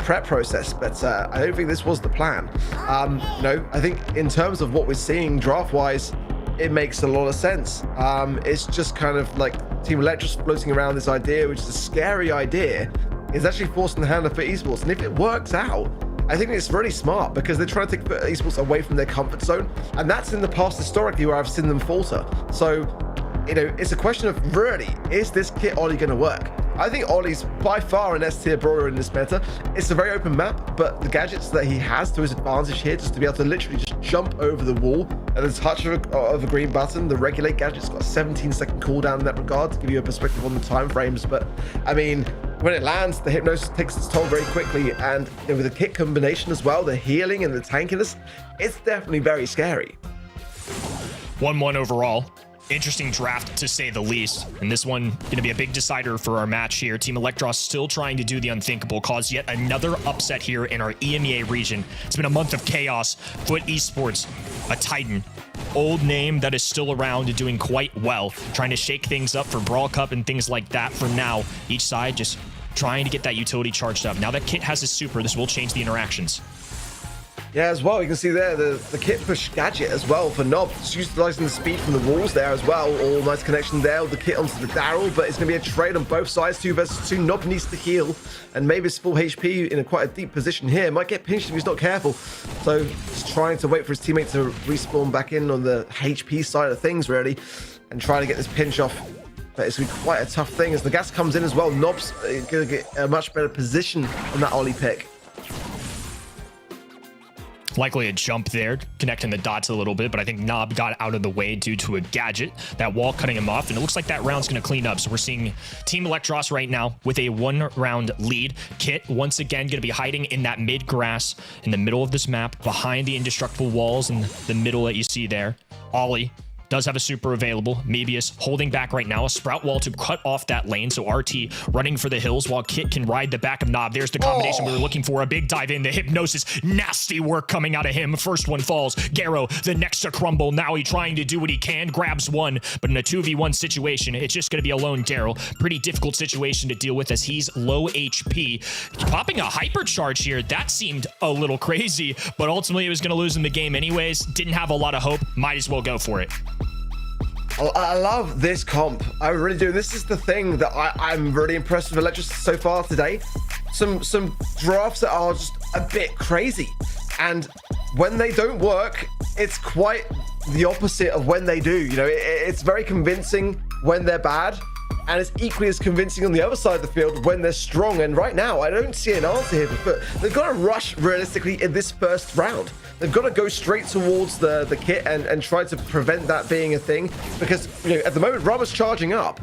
S4: prep process, but I don't think this was the plan. You know, I think in terms of what we're seeing draft-wise, it makes a lot of sense. It's just kind of like Team Electros floating around this idea, which is a scary idea, is actually forcing the hand of Esports. And if it works out, I think it's really smart because they're trying to take Esports away from their comfort zone, and that's in the past historically where I've seen them falter. So, you know, it's a question of really, is this kit Ollie going to work? I think Ollie's by far an S-tier brawler in this meta. It's a very open map, but the gadgets that he has to his advantage here, just to be able to literally just jump over the wall at the touch of a green button. The regulate gadget's got a 17-second cooldown in that regard to give you a perspective on the time frames. But I mean, when it lands, the hypnosis takes its toll very quickly, and with the kit combination as well, the healing and the tankiness, it's definitely very scary.
S8: 1-1 overall. Interesting draft, to say the least. And this one going to be a big decider for our match here. Team Electros still trying to do the unthinkable, cause yet another upset here in our EMEA region. It's been a month of chaos. Foot Esports, a titan, old name that is still around and doing quite well, trying to shake things up for Brawl Cup and things like that. For now, each side just trying to get that utility charged up. Now that Kit has his super, this will change the interactions.
S4: Yeah, as well, you can see there the kit push gadget as well for Nob. Just utilizing the speed from the walls there as well. All nice connection there with the kit onto the Daryl, but it's going to be a trade on both sides. 2 versus 2. Nob needs to heal, and maybe his full HP in quite a deep position here. Might get pinched if he's not careful. So just trying to wait for his teammate to respawn back in on the HP side of things, really, and trying to get this pinch off. But it's going to be quite a tough thing as the gas comes in as well. Nob's going to get a much better position on that Ollie pick.
S8: Likely a jump there, connecting the dots a little bit, but I think Nob got out of the way due to a gadget, that wall cutting him off, and it looks like that round's going to clean up. So we're seeing Team Electros right now with a 1-round lead. Kit, once again, going to be hiding in that mid-grass in the middle of this map, behind the indestructible walls in the middle that you see there. Ollie does have a super available. Mebius holding back right now. A sprout wall to cut off that lane. So RT running for the hills while Kit can ride the back of Nob. There's the combination we were looking for. A big dive in. The hypnosis. Nasty work coming out of him. First one falls. Garo, the next to crumble. Now he trying to do what he can. Grabs one. But in a 2v1 situation, it's just going to be a lone Daryl. Pretty difficult situation to deal with as he's low HP. Popping a hypercharge here. That seemed a little crazy. But ultimately, it was going to lose in the game anyways. Didn't have a lot of hope. Might as well go for it.
S4: I love this comp. I really do. This is the thing that I'm really impressed with Electros so far today. Some drafts that are just a bit crazy. And when they don't work, it's quite the opposite of when they do. You know, it's very convincing when they're bad. And it's equally as convincing on the other side of the field when they're strong. And right now, I don't see an answer here. But they've got to rush realistically in this first round. They've got to go straight towards the kit and try to prevent that being a thing. Because, you know, at the moment, Rama's charging up.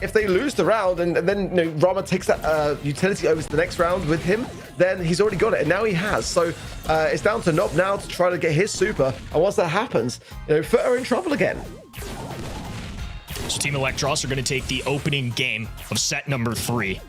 S4: If they lose the round and then, you know, Rama takes that utility over to the next round with him, then he's already got it. And now he has. So it's down to Nob now to try to get his super. And once that happens, you know, Foot are in trouble again.
S8: So Team Electros are going to take the opening game of set number 3.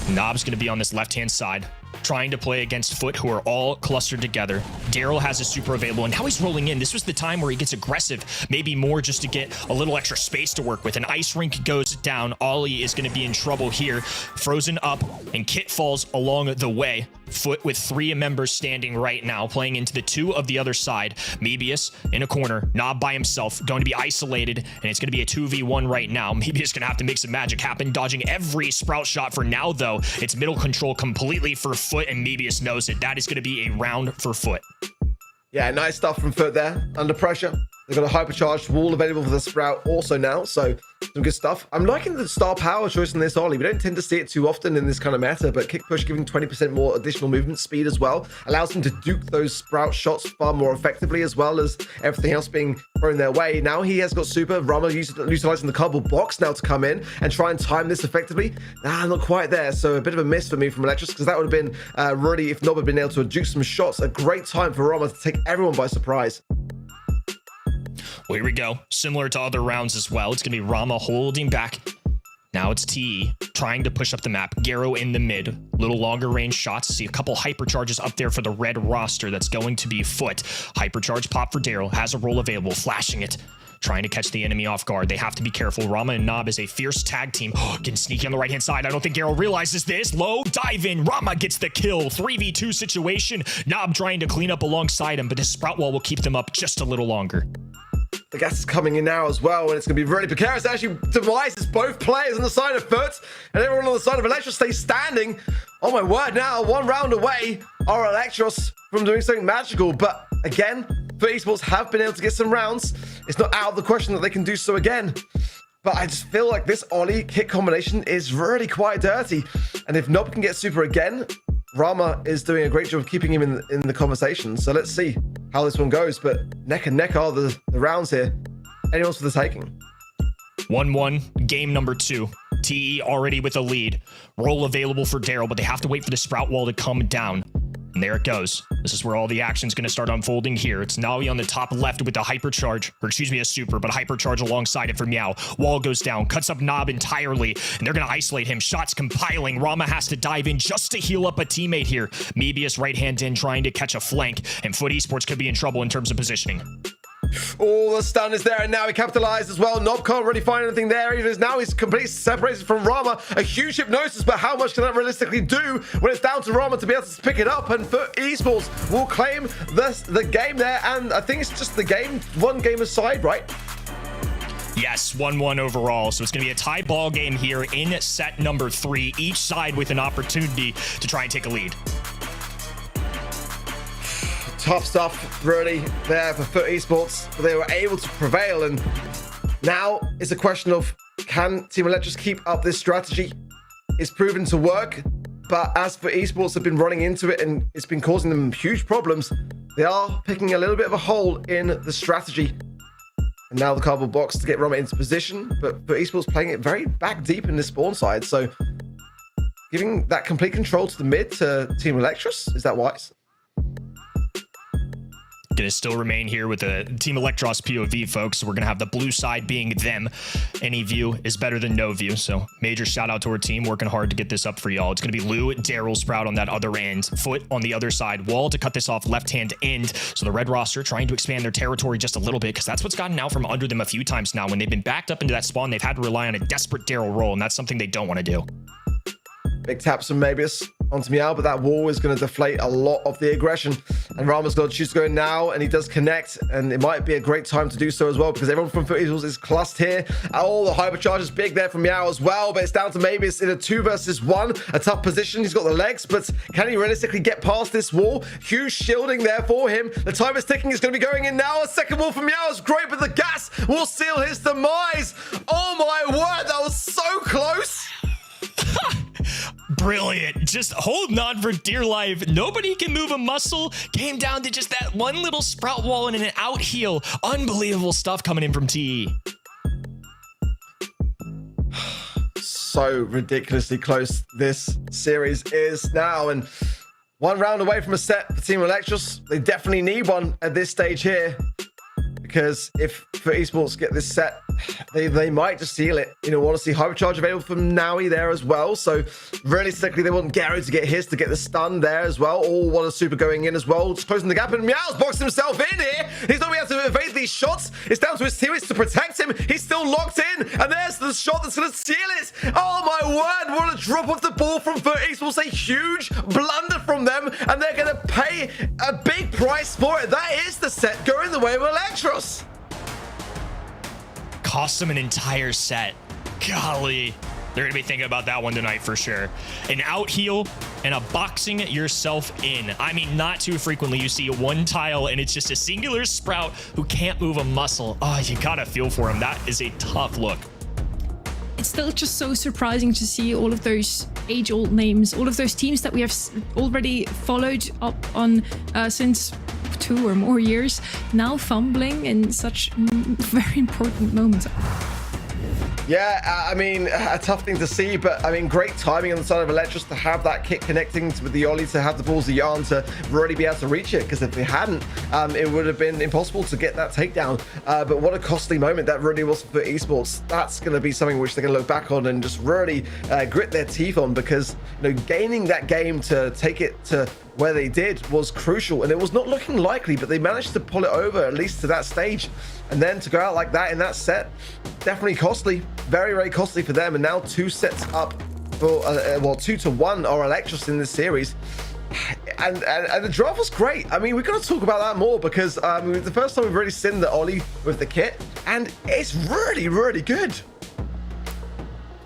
S8: Nob's going to be on this left-hand side, trying to play against Foot, who are all clustered together. Daryl has a super available, and now he's rolling in. This was the time where he gets aggressive, maybe more just to get a little extra space to work with. An ice rink goes down. Ollie is going to be in trouble here. Frozen up, and Kit falls along the way. Foot with 3 members standing right now, playing into the 2 of the other side. Mebius in a corner, Nob by himself, going to be isolated, and it's going to be a 2v1 right now. Mebius going to have to make some magic happen, dodging every sprout shot for now, though. It's middle control completely for Foot, and Mebius knows it. That is going to be a round for Foot.
S4: Yeah, nice stuff from Foot there. Under pressure. They've got a hypercharged wall available for the Sprout also now, so some good stuff. I'm liking the star power choice in this Ollie. We don't tend to see it too often in this kind of meta, but kick push giving 20% more additional movement speed as well allows them to duke those Sprout shots far more effectively, as well as everything else being thrown their way. Now he has got super. Rama utilizing the cardboard box now to come in and try and time this effectively. Not quite there, so a bit of a miss for me from Electros, because that would have been really, if Nob had been able to duke some shots, a great time for Rama to take everyone by surprise.
S8: Well, here we go. Similar to other rounds as well. It's going to be Rama holding back. Now it's TE trying to push up the map. Garo in the mid. Little longer range shots. See a couple hypercharges up there for the red roster. That's going to be Foot. Hypercharge pop for Daryl. Has a roll available. Flashing it. Trying to catch the enemy off guard. They have to be careful. Rama and Nob is a fierce tag team. Getting sneaky on the right-hand side. I don't think Garo realizes this. Low dive in. Rama gets the kill. 3v2 situation. Nob trying to clean up alongside him, but his sprout wall will keep them up just a little longer.
S4: The gas is coming in now as well, and it's going to be really precarious. It actually devises both players on the side of Foot, and everyone on the side of Electros stays standing. Oh my word, now 1 round away are Electros from doing something magical. But again, Foot Esports have been able to get some rounds. It's not out of the question that they can do so again. But I just feel like this Ollie kit combination is really quite dirty. And if Nob can get super again, Rama is doing a great job of keeping him in the conversation. So let's see how this one goes. But neck and neck are the rounds here. Anyone's for the taking.
S8: 1-1, game number 2. TE already with a lead. Roll available for Daryl, but they have to wait for the sprout wall to come down. And there it goes. This is where all the action's going to start unfolding here. It's Navi on the top left with the hypercharge, or excuse me, a super, but a hypercharge alongside it for Meow. Wall goes down, cuts up Nob entirely, and they're going to isolate him. Shots compiling. Rama has to dive in just to heal up a teammate here. Mebius right hand in trying to catch a flank, and Foot Esports could be in trouble in terms of positioning.
S4: Oh, the stun is there, and now he capitalized as well. Nob can't really find anything there. Now he's completely separated from Rama. A huge hypnosis, but how much can that realistically do when it's down to Rama to be able to pick it up? And for Esports will claim the game there, and I think it's just the game, one game aside, right?
S8: Yes, 1-1 overall. So it's going to be a tie ball game here in set number 3, each side with an opportunity to try and take a lead.
S4: Tough stuff, really, there for Foot Esports. They were able to prevail, and now it's a question of, can Team Electros keep up this strategy? It's proven to work, but as for Esports have been running into it, and it's been causing them huge problems, they are picking a little bit of a hole in the strategy. And now the cardboard box to get Rama into position, but for Esports playing it very back deep in the spawn side, so giving that complete control to the mid to Team Electros, is that wise?
S8: Going to still remain here with the Team Electros POV, folks. So we're going to have the blue side being them. Any view is better than no view. So major shout out to our team working hard to get this up for y'all. It's going to be Lou, Daryl, Sprout on that other end, Foot on the other side, Wall to cut this off left-hand end. So the red roster trying to expand their territory just a little bit, because that's what's gotten out from under them a few times now. When they've been backed up into that spawn, they've had to rely on a desperate Daryl roll, and that's something they don't want to do.
S4: Big taps from Mebius onto Meow, but that wall is going to deflate a lot of the aggression. And Rama's got to choose to go now, and he does connect, and it might be a great time to do so as well, because everyone from Foot Esports is clustered here. All the hypercharge is big there from Meow as well, but it's down to Mebius in a 2 versus 1. A tough position. He's got the legs, but can he realistically get past this wall? Huge shielding there for him. The time is ticking. Is going to be going in now. A second wall from Meow is great, but the gas will seal his demise. Oh my word, that was so close.
S8: Brilliant. Just holding on for dear life. Nobody can move a muscle. Came down to just that one little sprout wall and an out heal. Unbelievable stuff coming in from TE.
S4: So ridiculously close this series is now, and 1 round away from a set for Team Electros. They definitely need one at this stage here, because if for Esports get this set, they might just seal it. You know, want to see hypercharge available from Naui there as well. So realistically, they want Gary to get his to get the stun there as well. Oh, what a super going in as well. Just closing the gap, and Meow's boxed himself in here. He's not going to be able to evade these shots. It's down to his teammates to protect him. He's still locked in, and there's the shot that's going to seal it. Oh my word, what a drop off the ball from Foot Esports. A huge blunder from them, and they're going to pay a big price for it. That is the set going the way of Electros.
S8: Cost them an entire set. Golly. They're going to be thinking about that one tonight for sure. An out heal and a boxing yourself in. I mean, not too frequently you see one tile and it's just a singular Sprout who can't move a muscle. Oh, you got to feel for him. That is a tough look.
S10: It's still just so surprising to see all of those age-old names, all of those teams that we have already followed up on since 2 or more years, now fumbling in such very important moments.
S4: Yeah, I mean, a tough thing to see, but I mean, great timing on the side of Electros to have that kick connecting with the Ollie, to have the balls of yarn to really be able to reach it, because if they hadn't, it would have been impossible to get that takedown. But what a costly moment that really was for Esports. That's going to be something which they're going to look back on and just really grit their teeth on, because, you know, gaining that game to take it to where they did was crucial, and it was not looking likely, but they managed to pull it over at least to that stage. And then to go out like that in that set, definitely costly, very, very costly for them. And now 2 sets up for, well, 2-1 are Electros in this series. And the draft was great. I mean, we've got to talk about that more, because the first time we've really seen the Ollie with the kit, and it's really, really good.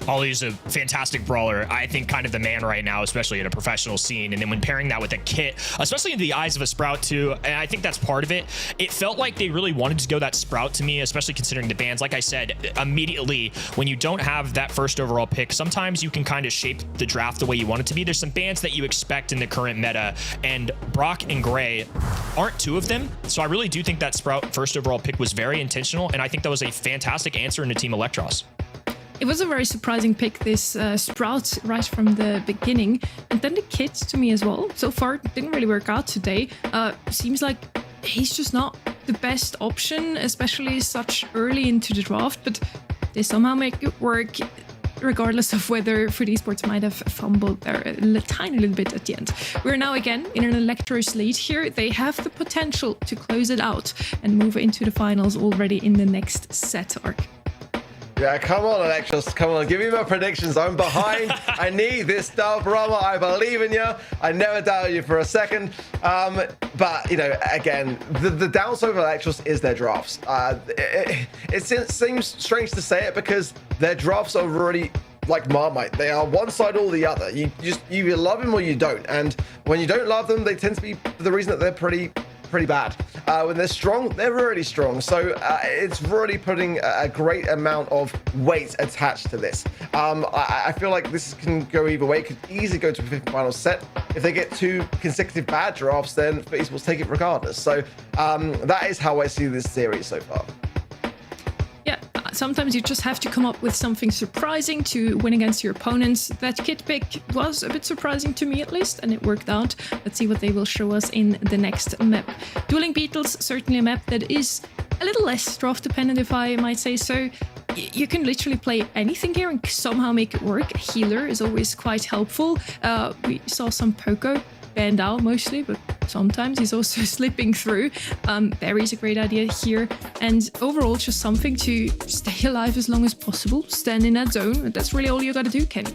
S8: Ollie's a fantastic brawler. I think kind of the man right now, especially in a professional scene. And then when pairing that with a kit, especially in the eyes of a Sprout too, and I think that's part of it. It felt like they really wanted to go that Sprout to me, especially considering the bans. Like I said, immediately when you don't have that first overall pick, sometimes you can kind of shape the draft the way you want it to be. There's some bans that you expect in the current meta, and Brock and Gray aren't two of them. So I really do think that Sprout first overall pick was very intentional, and I think that was a fantastic answer into Team Electros.
S10: It was a very surprising pick, this Sprout, right from the beginning. And then the kit to me as well. So far, didn't really work out today. Seems like he's just not the best option, especially such early into the draft. But they somehow make it work, regardless of whether Fruit Esports might have fumbled there a tiny little bit at the end. We're now again in an Electros lead here. They have the potential to close it out and move into the finals already in the next set arc.
S4: Yeah, come on, Electros. Come on, give me my predictions. I'm behind. I need this dub, Rama. I believe in you. I never doubted you for a second. But, you know, again, the downside of Electros is their drafts. It seems strange to say it because their drafts are really like Marmite. They are one side or the other. You either love them or you don't. And when you don't love them, they tend to be the reason that they're pretty bad. When they're strong, they're really strong. So it's really putting a great amount of weight attached to this. I feel like this can go either way. It could easily go to a fifth final set. If they get 2 consecutive bad drafts, then Esports take it regardless. So that is how I see this series so far.
S10: Yeah, sometimes you just have to come up with something surprising to win against your opponents. That kit pick was a bit surprising to me at least, and it worked out. Let's see what they will show us in the next map. Dueling Beetles, certainly a map that is a little less draft dependent, if I might say so. You can literally play anything here and somehow make it work. A healer is always quite helpful. We saw some Poco banned out mostly, but sometimes he's also slipping through. Barry's a great idea here, and overall just something to stay alive as long as possible, stand in that zone. That's really all you gotta do, Kenny.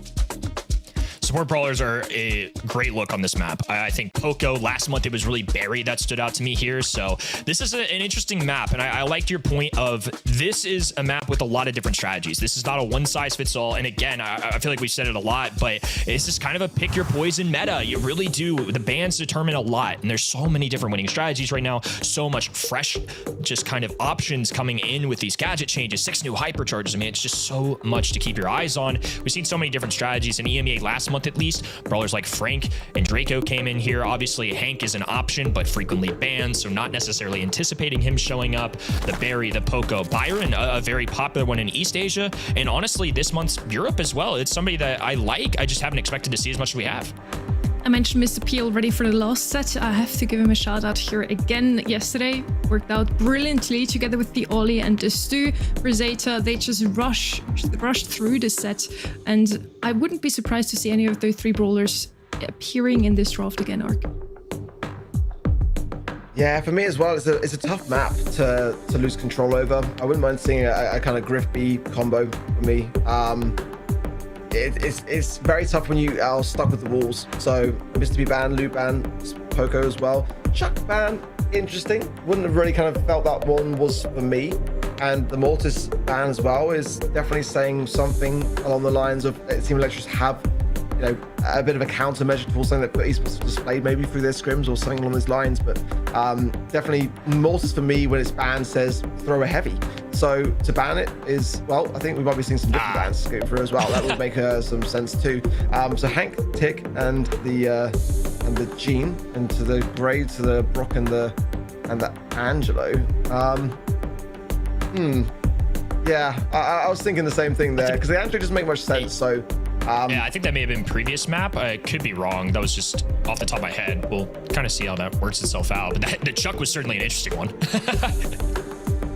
S8: Support brawlers are a great look on this map. I think Poco, last month it was really Barry that stood out to me here. So this is an interesting map, and I liked your point of this is a map with a lot of different strategies. This is not a one size fits all. And again, I feel like we've said it a lot, but it's just kind of a pick your poison meta. You really do. The bans determine a lot, and there's so many different winning strategies right now. So much fresh, just kind of options coming in with these gadget changes, 6 new hypercharges. I mean, it's just so much to keep your eyes on. We've seen so many different strategies in EMEA last month at least. Brawlers like Frank and Draco came in here. Obviously, Hank is an option, but frequently banned, so not necessarily anticipating him showing up. The Barry, the Poco, Byron, a very popular one in East Asia, and honestly, this month's Europe as well. It's somebody that I like. I just haven't expected to see as much as we have.
S10: I mentioned Mr. P already for the last set. I have to give him a shout out here again. Yesterday worked out brilliantly together with the Ollie and the Stu. Rosetta, they just rushed through the set, and I wouldn't be surprised to see any of those 3 brawlers appearing in this draft again, Ark.
S4: Yeah, for me as well, it's a tough map to lose control over. I wouldn't mind seeing a kind of Griff B combo for me. It's very tough when you are stuck with the walls. So Mr. B ban, Lou ban, Poco as well. Chuck ban, interesting. Wouldn't have really kind of felt that one was for me. And the Mortis ban as well is definitely saying something along the lines of Team Electros have, you know, a bit of a countermeasure towards something that Esports displayed maybe through their scrims or something along those lines. But definitely Mortis for me, when it's banned, says throw a heavy. So to ban it is, well, I think we might be seeing some different bans going through as well. That would make some sense too. So Hank, Tick, and the Gene, and to the Gray, to the Brock, and the Angelo. Yeah, I was thinking the same thing there because the Angelo doesn't make much sense. So
S8: yeah, I think that may have been previous map. I could be wrong. That was just off the top of my head. We'll kind of see how that works itself out. But the Chuck was certainly an interesting one.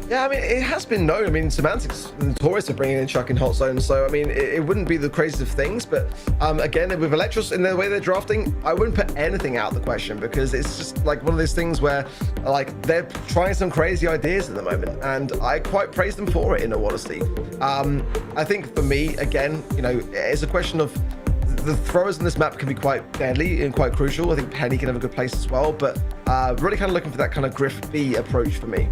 S4: Yeah, I mean, it has been known. I mean, Semantics notorious for bringing in Chuck in hot zones, so I mean, it wouldn't be the craziest of things. But again, with Electros in the way they're drafting, I wouldn't put anything out of the question because it's just like one of those things where, like, they're trying some crazy ideas at the moment, and I quite praise them for it. In all honesty, I think for me, again, you know, it's a question of the throwers in this map can be quite deadly and quite crucial. I think Penny can have a good place as well, but really kind of looking for that kind of Griff B approach for me.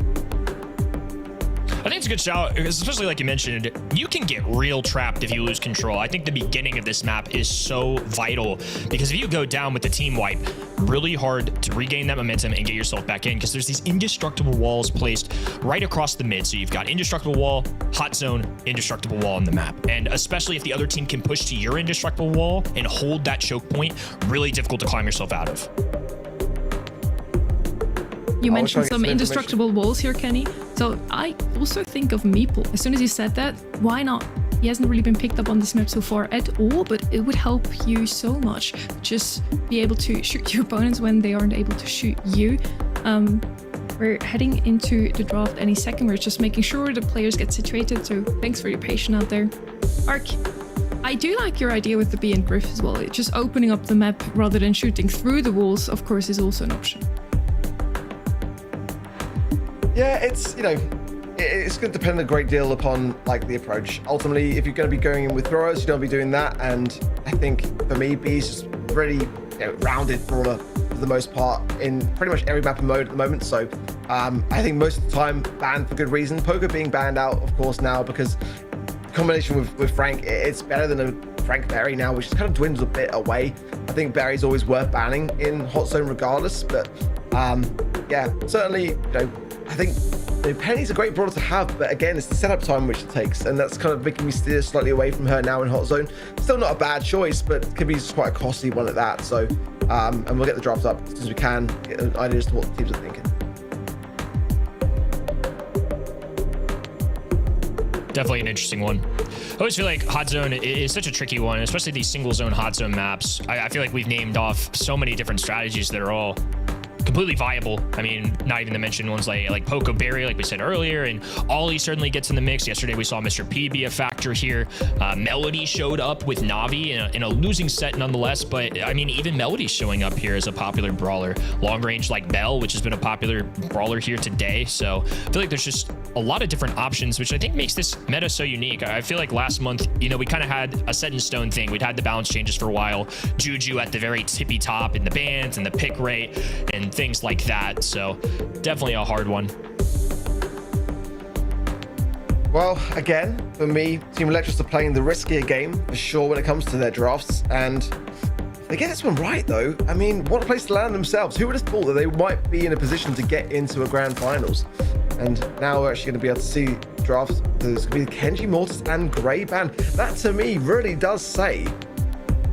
S8: I think it's a good shout, especially like you mentioned, you can get real trapped if you lose control. I think the beginning of this map is so vital because if you go down with the team wipe, really hard to regain that momentum and get yourself back in because there's these indestructible walls placed right across the mid. So you've got indestructible wall, hot zone, indestructible wall on the map. And especially if the other team can push to your indestructible wall and hold that choke point, really difficult to climb yourself out of.
S10: You mentioned some indestructible walls here, Kenny. So I also think of Meeple. As soon as you said that, why not? He hasn't really been picked up on this map so far at all, but it would help you so much. Just be able to shoot your opponents when they aren't able to shoot you. We're heading into the draft any second. We're just making sure the players get situated. So thanks for your patience out there. Ark, I do like your idea with the B and Griff as well. Just opening up the map rather than shooting through the walls, of course, is also an option.
S4: Yeah, it's, you know, it's going to depend a great deal upon like the approach. Ultimately, if you're going to be going in with throwers, you don't be doing that. And I think for me, B is just really rounded brawler for the most part in pretty much every map and mode at the moment. So I think most of the time banned for good reason. Poker being banned out, of course, now because the combination with Frank, it's better than a Frank Berry now, which kind of dwindles a bit away. I think Berry's always worth banning in hot zone regardless. But yeah, certainly, you know, I think Penny's a great brawler to have, but again, it's the setup time which it takes, and that's kind of making me steer slightly away from her now in hot zone. Still not a bad choice, but it could be quite a costly one at that. So, and we'll get the draft up as soon as we can, get an idea as to what the teams are thinking.
S8: Definitely an interesting one. I always feel like hot zone is such a tricky one, especially these single zone hot zone maps. I feel like we've named off so many different strategies that are all completely viable. I mean, not even to mention ones like Poco Berry, like we said earlier, and Ollie certainly gets in the mix. Yesterday we saw Mr. P be a factor here. Melody showed up with Navi in a losing set nonetheless, but I mean, even Melody's showing up here as a popular brawler. Long range like Bell, which has been a popular brawler here today. So I feel like there's just a lot of different options, which I think makes this meta so unique. I feel like last month, you know, we kind of had a set in stone thing. We'd had the balance changes for a while. Juju at the very tippy top in the bans and the pick rate and things like that. So definitely a hard one.
S4: Well, again, for me, Team Electros are playing the riskier game for sure when it comes to their drafts. And if they get this one right, though, I mean, what a place to land themselves. Who would have thought that they might be in a position to get into a grand finals? And now we're actually going to be able to see drafts. There's going to be Kenji, Mortis, and Grey banned. That to me really does say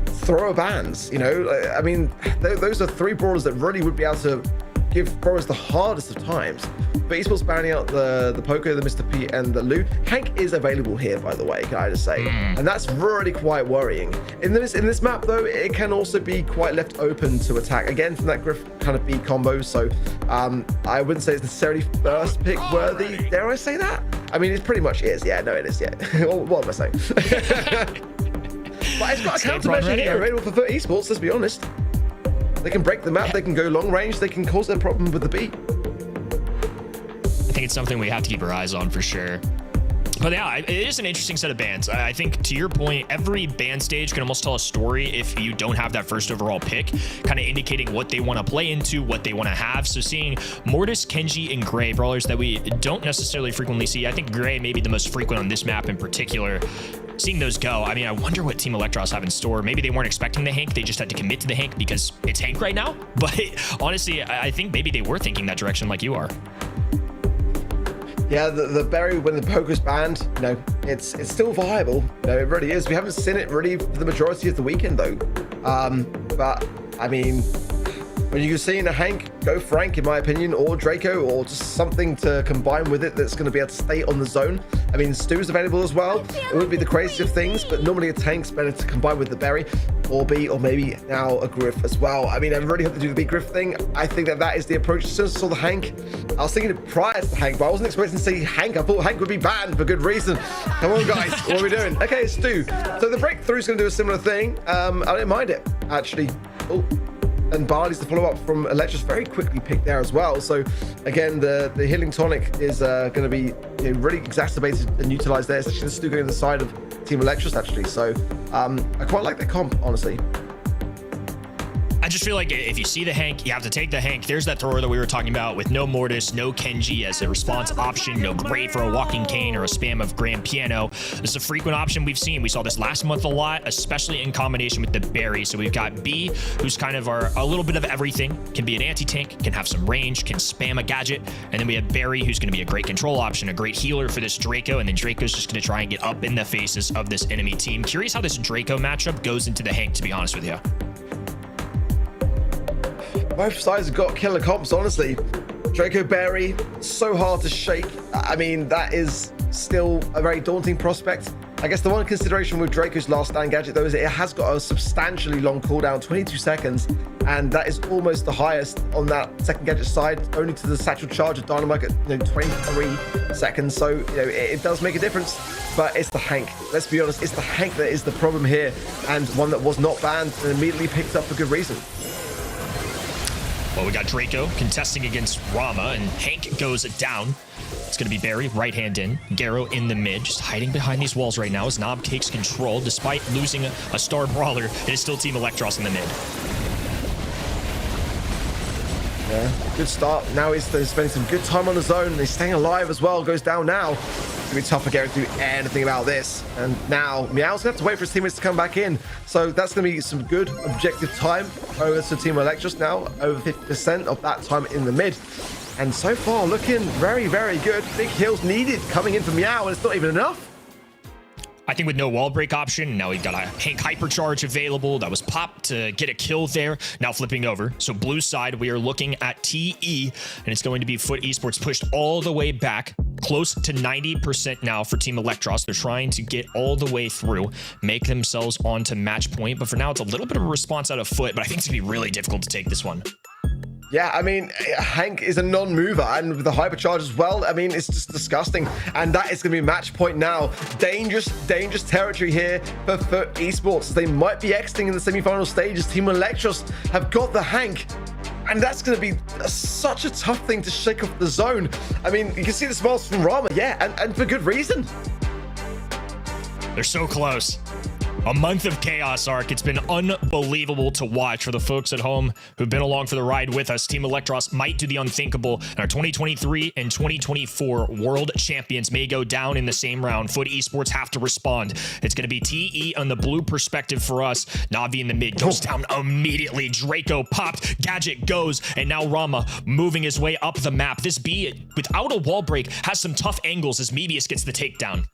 S4: thrower bans. You know, I mean, those are three brawlers that really would be able to give brawlers the hardest of times. But Esports banning out the Poco, the Mr. P, and the Lou. Hank is available here, by the way, can I just say? And that's really quite worrying. In this map, though, it can also be quite left open to attack. Again, from that Griff kind of B combo. So I wouldn't say it's necessarily first pick worthy. Dare I say that? I mean, it pretty much is. Yeah, no, it is. Yeah. What am I saying? But it's got a countermeasure here available for Esports, let's be honest. They can break the map, they can go long range, they can cause a problem with the beat.
S8: I think it's something we have to keep our eyes on for sure. But yeah, it is an interesting set of bans. I think to your point, every ban stage can almost tell a story if you don't have that first overall pick, kind of indicating what they want to play into, what they want to have. So seeing Mortis, Kenji, and Grey brawlers that we don't necessarily frequently see. I think Grey may be the most frequent on this map in particular. Seeing those go, I mean, I wonder what Team Electros have in store. Maybe they weren't expecting the Hank. They just had to commit to the Hank because it's Hank right now. But honestly, I think maybe they were thinking that direction like you are.
S4: Yeah, the Berry, when the Poker's banned, you know, it's still viable. You know, it really is. We haven't seen it really for the majority of the weekend, though. But, I mean, when you can see in a Hank, go Frank, in my opinion, or Draco, or just something to combine with it that's going to be able to stay on the zone. I mean, Stu's available as well. It would be the craziest of things, but normally a Tank's better to combine with the Berry, or B, or maybe now a Griff as well. I mean, I really hope to do the big Griff thing. I think that is the approach. As soon as I saw the Hank, I was thinking it prior to the Hank, but I wasn't expecting to see Hank. I thought Hank would be banned for good reason. Come on, guys, what are we doing? Okay, Stu. So the breakthrough is going to do a similar thing. I don't mind it, actually. Oh. And Barley's the follow-up from Electros, very quickly picked there as well. So again, the healing tonic is going to be really exacerbated and utilized there. It's actually still going to the side of Team Electros, actually. So I quite like that comp, honestly.
S8: I just feel like if you see the Hank, you have to take the Hank. There's that thrower that we were talking about with no Mortis, no Kenji as a response option, no Great for a walking cane or a spam of Grand Piano. This is a frequent option we've seen. We saw this last month a lot, especially in combination with the Barry. So we've got B, who's kind of a little bit of everything, can be an anti-tank, can have some range, can spam a gadget. And then we have Barry, who's going to be a great control option, a great healer for this Draco. And then Draco's just going to try and get up in the faces of this enemy team. Curious how this Draco matchup goes into the Hank, to be honest with you.
S4: Both sides have got killer comps, honestly. Draco Barry, so hard to shake. I mean, that is still a very daunting prospect. I guess the one consideration with Draco's last stand gadget, though, is it has got a substantially long cooldown, 22 seconds, and that is almost the highest on that second gadget side, only to the satchel charge of Dynamite at 23 seconds. So, it does make a difference, but it's the Hank. Let's be honest, it's the Hank that is the problem here, and one that was not banned and immediately picked up for good reason.
S8: Well, we got Draco contesting against Rama, and Hank goes down. It's going to be Barry, right hand in. Garo in the mid, just hiding behind these walls right now as Nob takes control. Despite losing a star brawler, it is still Team Electros in the mid.
S4: Yeah, good start. Now he's spending some good time on the zone. He's staying alive as well. Goes down now. It's going to be tough for Garo to do anything about this. And now Meow's going to have to wait for his teammates to come back in. So that's going to be some good objective time over to Team Electros now. Over 50% of that time in the mid. And so far, looking very, very good. Big heals needed coming in for Meow, and it's not even enough.
S8: I think with no wall break option, now we've got a Hank Hypercharge available. That was popped to get a kill there. Now flipping over. So blue side, we are looking at TE, and it's going to be Foot Esports pushed all the way back, close to 90% now for Team Electros. They're trying to get all the way through, make themselves onto match point. But for now, it's a little bit of a response out of Foot, but I think it's going to be really difficult to take this one.
S4: Yeah, I mean, Hank is a non-mover, and with the hypercharge as well, I mean, it's just disgusting. And that is going to be match point now. Dangerous territory here for Foot Esports. They might be exiting in the semi-final stages. Team Electros have got the Hank, and that's going to be such a tough thing to shake off the zone. I mean, you can see the smiles from Rama, yeah, and for good reason.
S8: They're so close. A month of chaos arc. It's been unbelievable to watch for the folks at home who've been along for the ride with us. Team Electros might do the unthinkable, and our 2023 and 2024 world champions may go down in the same round. Foot Esports have to respond. It's going to be TE on the blue perspective for us. Navi in the mid goes down immediately. Draco popped. Gadget goes, and now Rama moving his way up the map. This B, without a wall break, has some tough angles as Mebius gets the takedown.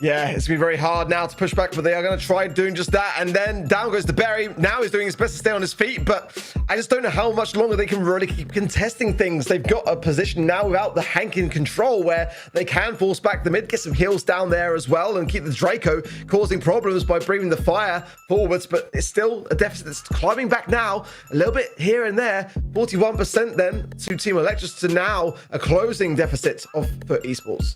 S4: Yeah, it's been very hard now to push back, but they are going to try doing just that. And then down goes the Barry. Now he's doing his best to stay on his feet, but I just don't know how much longer they can really keep contesting things. They've got a position now without the Hank in control where they can force back the mid, get some heals down there as well, and keep the Draco causing problems by bringing the fire forwards. But it's still a deficit that's climbing back now, a little bit here and there. 41% then to Team Electros, to now a closing deficit of Foot Esports.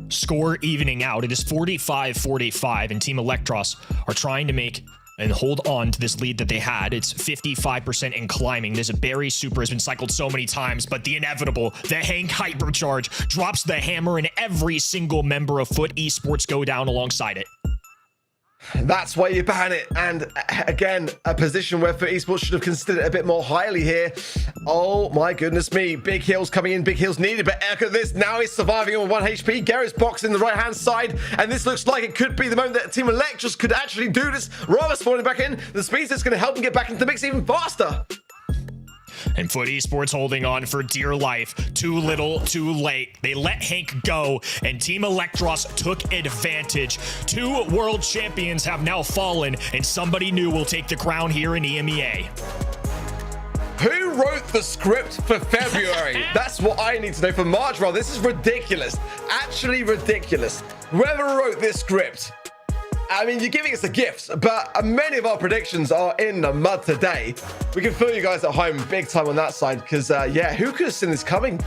S8: Score evening out. It is 45-45, and Team Electros are trying to make and hold on to this lead that they had. It's 55% and climbing. There's a Barry super has been cycled so many times, but the inevitable, the Hank Hypercharge drops the hammer, and every single member of Foot Esports go down alongside it.
S4: That's why you ban it. And again, a position where Foot Esports should have considered it a bit more highly here. Oh my goodness me. Big heals coming in, big heals needed. But look at this. Now he's surviving on 1 HP. Gary's box in the right-hand side. And this looks like it could be the moment that Team Electros could actually do this. Rama spawning back in. The speed that's going to help him get back into the mix even faster.
S8: And Foot Esports holding on for dear life. Too little, too late. They let Hank go, and Team Electros took advantage. 2 world champions have now fallen, and somebody new will take the crown here in EMEA.
S4: Who wrote the script for February? That's what I need to know for March. Bro, this is ridiculous. Actually ridiculous. Whoever wrote this script, I mean, you're giving us a gift, but many of our predictions are in the mud today. We can feel you guys at home big time on that side, because, yeah, who could have seen this coming?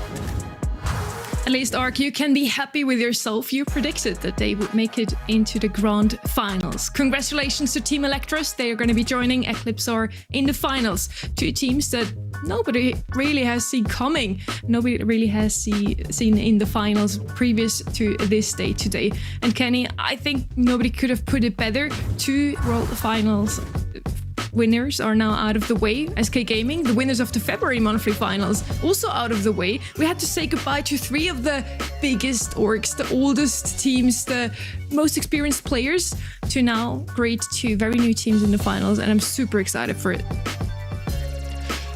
S10: At least, Ark, you can be happy with yourself. You predicted that they would make it into the grand finals. Congratulations to Team Electros. They are going to be joining Eclipsar in the finals. 2 teams that nobody really has seen coming. Nobody really has seen in the finals previous to this day today. And Kenny, I think nobody could have put it better. 2 world finals winners are now out of the way. SK Gaming, the winners of the February monthly finals, also out of the way. We had to say goodbye to 3 of the biggest orgs, the oldest teams, the most experienced players, to now greet 2 very new teams in the finals, and I'm super excited for it.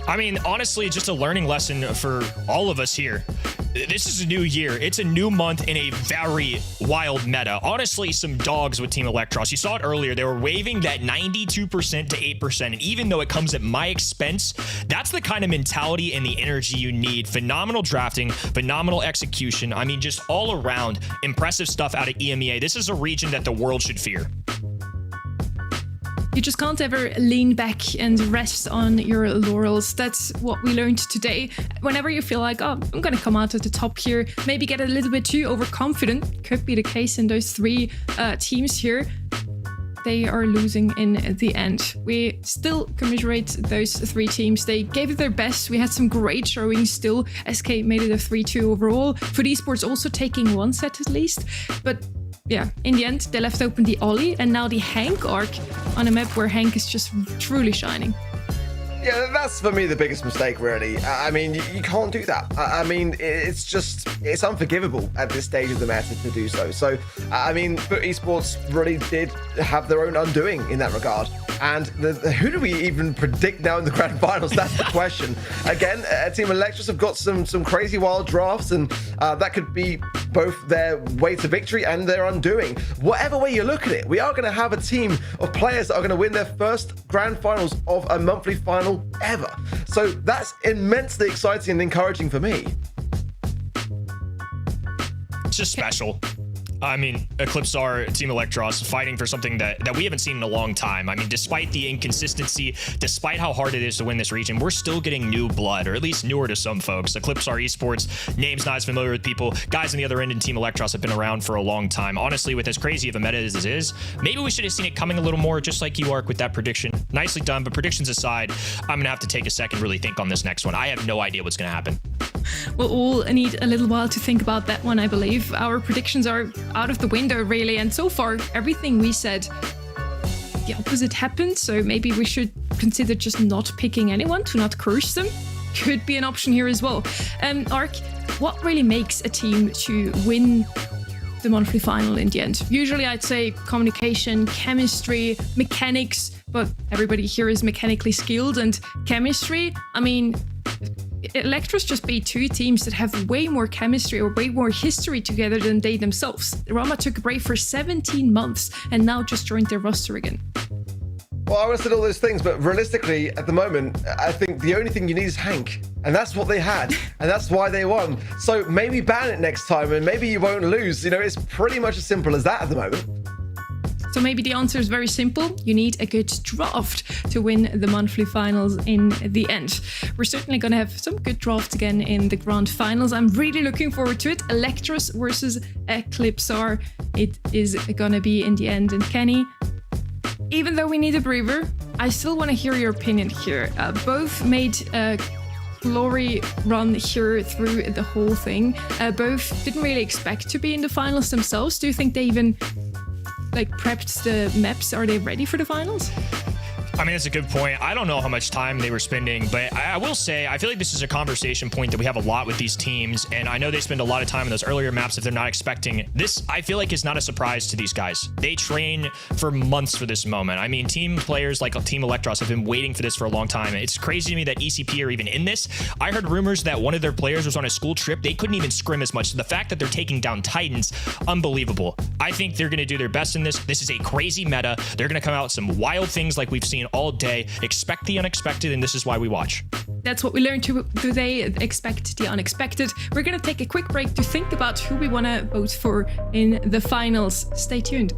S8: I mean, honestly, just a learning lesson for all of us here. This is a new year. It's a new month in a very wild meta. Honestly, some dogs with Team Electros. You saw it earlier. They were waving that 92% to 8%. And even though it comes at my expense, that's the kind of mentality and the energy you need. Phenomenal drafting, phenomenal execution. I mean, just all around impressive stuff out of EMEA. This is a region that the world should fear.
S10: You just can't ever lean back and rest on your laurels. That's what we learned today. Whenever you feel like, oh, I'm going to come out at the top here, maybe get a little bit too overconfident, could be the case in those 3 teams here, they are losing in the end. We still commiserate those 3 teams. They gave it their best. We had some great showings still. SK made it a 3-2 overall. For Esports also taking 1 set at least. But yeah, in the end, they left open the Ollie and now the Hank arc on a map where Hank is just truly shining.
S4: Yeah, that's for me the biggest mistake, really. I mean, you can't do that. I mean, it's unforgivable at this stage of the meta to do so. So, I mean, but Esports really did have their own undoing in that regard. And who do we even predict now in the grand finals? That's the question. Again, Team Electros have got some crazy wild drafts, and that could be both their way to victory and their undoing. Whatever way you look at it, we are going to have a team of players that are going to win their first grand finals of a monthly final ever. So that's immensely exciting and encouraging for me.
S8: It's just special. I mean, Eclipsar, Team Electros fighting for something that we haven't seen in a long time. I mean, despite the inconsistency, despite how hard it is to win this region, we're still getting new blood, or at least newer to some folks. Eclipsar Esports, name's not as familiar with people. Guys on the other end in Team Electros have been around for a long time. Honestly, with as crazy of a meta as this is, maybe we should have seen it coming a little more, just like you, Ark, with that prediction. Nicely done, but predictions aside, I'm going to have to take a second, really think on this next one. I have no idea what's going to happen.
S10: We'll all need a little while to think about that one, I believe. Our predictions are out of the window, really, and so far, everything we said, the opposite happened, so maybe we should consider just not picking anyone, to not curse them. Could be an option here as well. Ark, what really makes a team to win the monthly final in the end? Usually I'd say communication, chemistry, mechanics, but everybody here is mechanically skilled, and chemistry, I mean, Electros just beat 2 teams that have way more chemistry or way more history together than they themselves. Rama took a break for 17 months and now just joined their roster again.
S4: Well, I would have said all those things, but realistically, at the moment, I think the only thing you need is Hank. And that's what they had, and that's why they won. So maybe ban it next time, and maybe you won't lose. You know, it's pretty much as simple as that at the moment.
S10: So maybe the answer is very simple. You need a good draft to win the monthly finals in the end. We're certainly going to have some good drafts again in the grand finals. I'm really looking forward to it. Electros versus Eclipsar. It is going to be in the end. And Kenny, even though we need a breather, I still want to hear your opinion here. Both made a glory run here through the whole thing. Both didn't really expect to be in the finals themselves. Do you think they even prepped the maps? Are they ready for the finals?
S8: I mean, that's a good point. I don't know how much time they were spending, but I will say, I feel like this is a conversation point that we have a lot with these teams, and I know they spend a lot of time in those earlier maps if they're not expecting. This, I feel like, is not a surprise to these guys. They train for months for this moment. I mean, team players like Team Electros have been waiting for this for a long time. It's crazy to me that ECP are even in this. I heard rumors that one of their players was on a school trip. They couldn't even scrim as much. So the fact that they're taking down Titans, unbelievable. I think they're going to do their best in this. This is a crazy meta. They're going to come out with some wild things like we've seen all day. Expect the unexpected, and this is why we watch.
S10: That's what we learned today. Expect the unexpected. We're going to take a quick break to think about who we want to vote for in the finals. Stay tuned.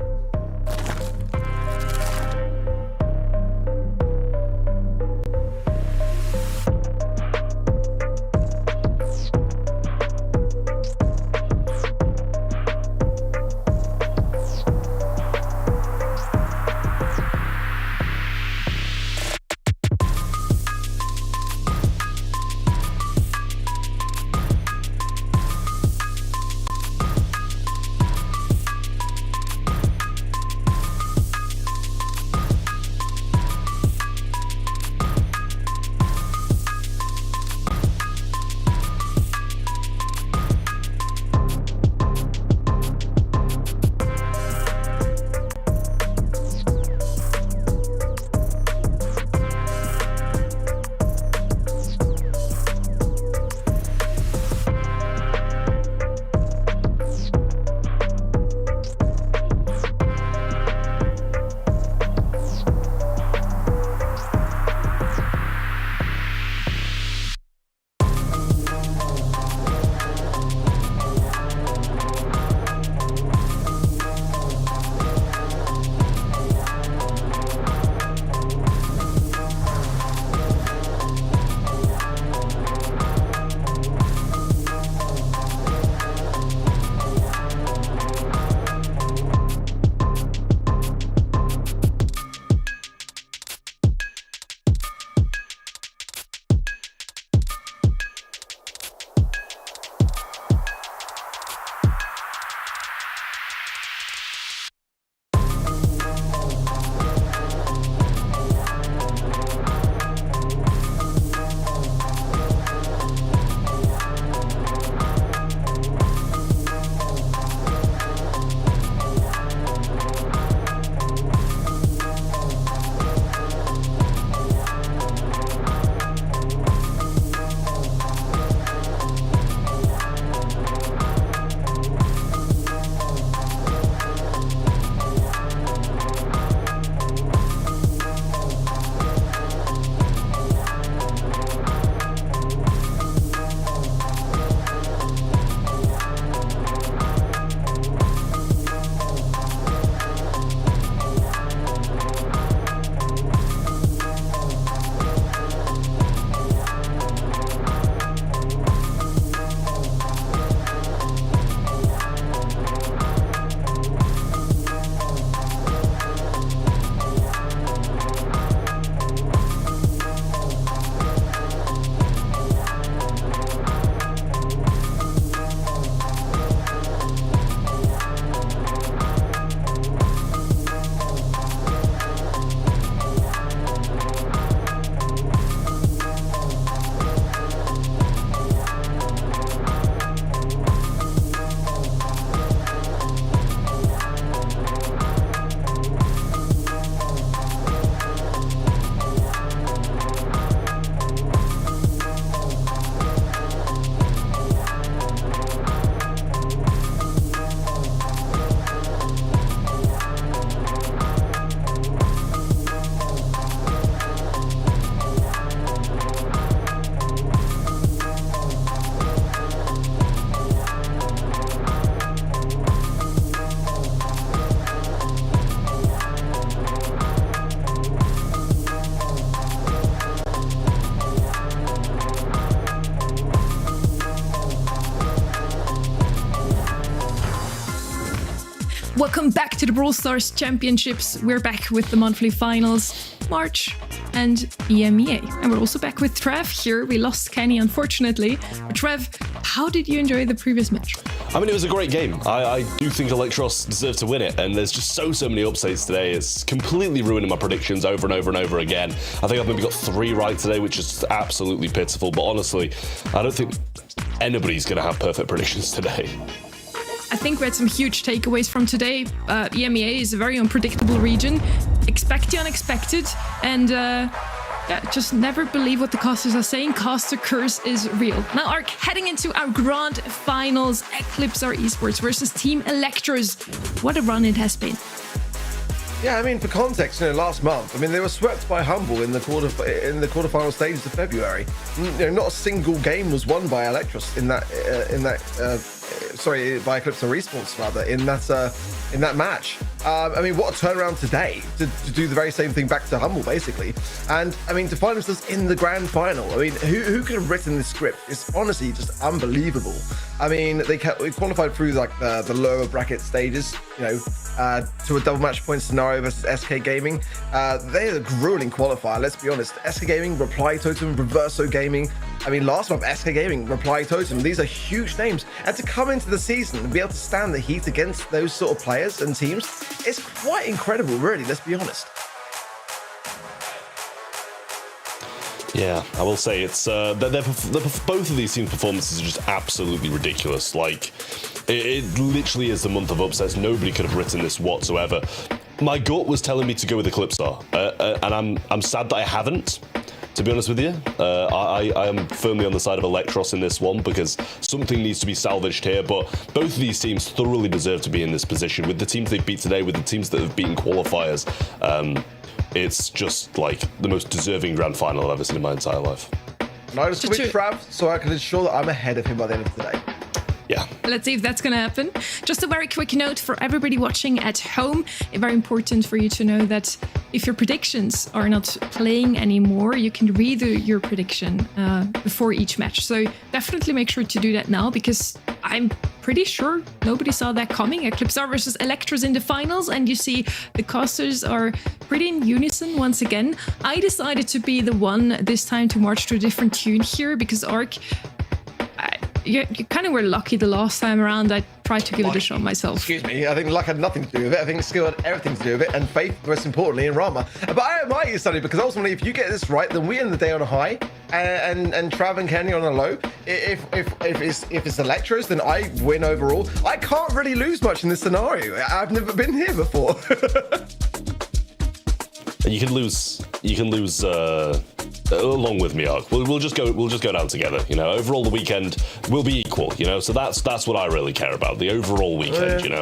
S10: Welcome back to the Brawl Stars Championships. We're back with the monthly finals, March and EMEA. And we're also back with Trev here. We lost Kenny, unfortunately. But Trev, how did you enjoy the previous match?
S6: I mean, it was a great game. I do think Electros deserve to win it, and there's just so many upsets today. It's completely ruining my predictions over and over and over again. I think I've maybe got 3 right today, which is absolutely pitiful. But honestly, I don't think anybody's going to have perfect predictions today.
S10: I think we had some huge takeaways from today. EMEA is a very unpredictable region. Expect the unexpected, and just never believe what the casters are saying. Caster curse is real. Now, Ark, heading into our grand finals, Eclipse our Esports versus Team Electros. What a run it has been.
S4: Yeah, I mean, for context, last month, I mean, they were swept by Humble in the quarterfinal stages of February. Not a single game was won by Electros by Eclipse or Esports rather in that match. I mean, what a turnaround today to do the very same thing back to Humble, basically. And I mean, to find themselves in the grand final. I mean, who could have written this script? It's honestly just unbelievable. I mean, they qualified through like the lower bracket stages, to a double match point scenario versus SK Gaming. They're a grueling qualifier, let's be honest. SK Gaming, Reply Totem, Reverso Gaming. I mean, last month, SK Gaming, Reply Totem, these are huge names. And to come into the season and be able to stand the heat against those sort of players and teams, it's quite incredible, really, let's be honest.
S6: Yeah, I will say it's both of these teams' performances are just absolutely ridiculous. Like, it literally is the month of upsets. Nobody could have written this whatsoever. My gut was telling me to go with Eclipsar, and I'm sad that I haven't. To be honest with you, I am firmly on the side of Electros in this one because something needs to be salvaged here. But both of these teams thoroughly deserve to be in this position. With the teams they've beat today, with the teams that have beaten qualifiers, it's just like the most deserving grand final I've ever seen in my entire life.
S4: And I just switched Trav so I can ensure that I'm ahead of him by the end of today.
S6: Yeah.
S10: Let's see if that's going to happen. Just a very quick note for everybody watching at home. Very important for you to know that if your predictions are not playing anymore, you can redo your prediction before each match. So definitely make sure to do that now because I'm pretty sure nobody saw that coming. Eclipse versus Electros in the finals, and you see the casters are pretty in unison once again. I decided to be the one this time to march to a different tune here because Ark, you kind of were lucky the last time around. I tried to give it a shot myself.
S4: Excuse me, I think luck had nothing to do with it. I think skill had everything to do with it, and faith, most importantly, in Rama. But I admire you, Sonny, because ultimately, if you get this right, then we end the day on a high, and Trav and Kenny on a low. If it's Electros, then I win overall. I can't really lose much in this scenario. I've never been here before.
S6: You can lose along with me, Ark. We'll just go down together. Overall the weekend will be equal. So that's what I really care about. The overall weekend.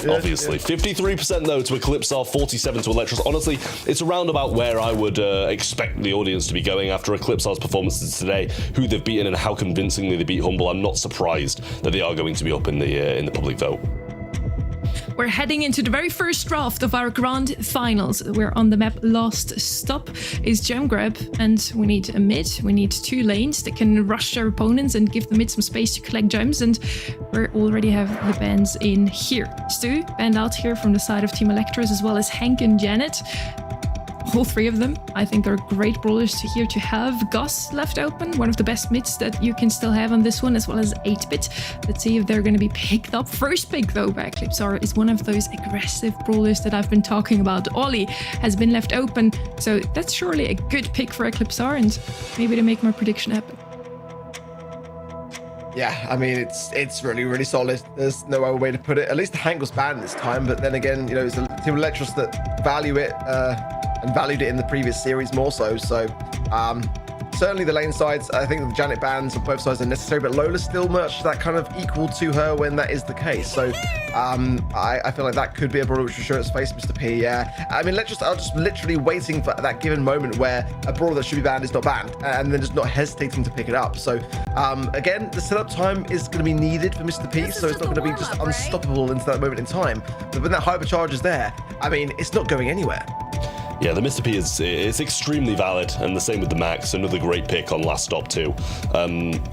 S6: Obviously 53% though to Eclipsar, 47 to Electros. Honestly, it's around about where I would expect the audience to be going after Eclipsar's performances today, who they've beaten and how convincingly they beat Humble. I'm not surprised that they are going to be up in the public vote.
S10: We're heading into the very first draft of our grand finals. We're on the map. Last stop is Gem Grab, and we need a mid. We need 2 lanes that can rush their opponents and give the mid some space to collect gems, and we already have the bans in here. Stu banned out here from the side of Team Electros, as well as Hank and Janet. All 3 of them, I think, are great brawlers to have. Gus left open, one of the best mids that you can still have on this one, as well as 8-bit. Let's see if they're going to be picked up. First pick, though, by Eclipsar is one of those aggressive brawlers that I've been talking about. Ollie has been left open, so that's surely a good pick for Eclipsar, and maybe to make my prediction happen.
S4: Yeah, I mean, it's really, really solid. There's no other way to put it. At least Hank was banned this time, but then again, it's the Team Electros that value it and valued it in the previous series more so. So certainly the lane sides, I think the Janet bans on both sides are necessary, but Lola's still much that kind of equal to her when that is the case. So I feel like that could be a brawler which will show its face, Mr. P. Yeah, I mean, I'm just literally waiting for that given moment where a brawler that should be banned is not banned, and then just not hesitating to pick it up. So again, the setup time is going to be needed for Mr. P, so it's not going to be just unstoppable into that moment in time. But when that hypercharge is there, I mean, it's not going anywhere.
S6: Yeah, the Mr. P is extremely valid, and the same with the Max. Another great pick on last stop too.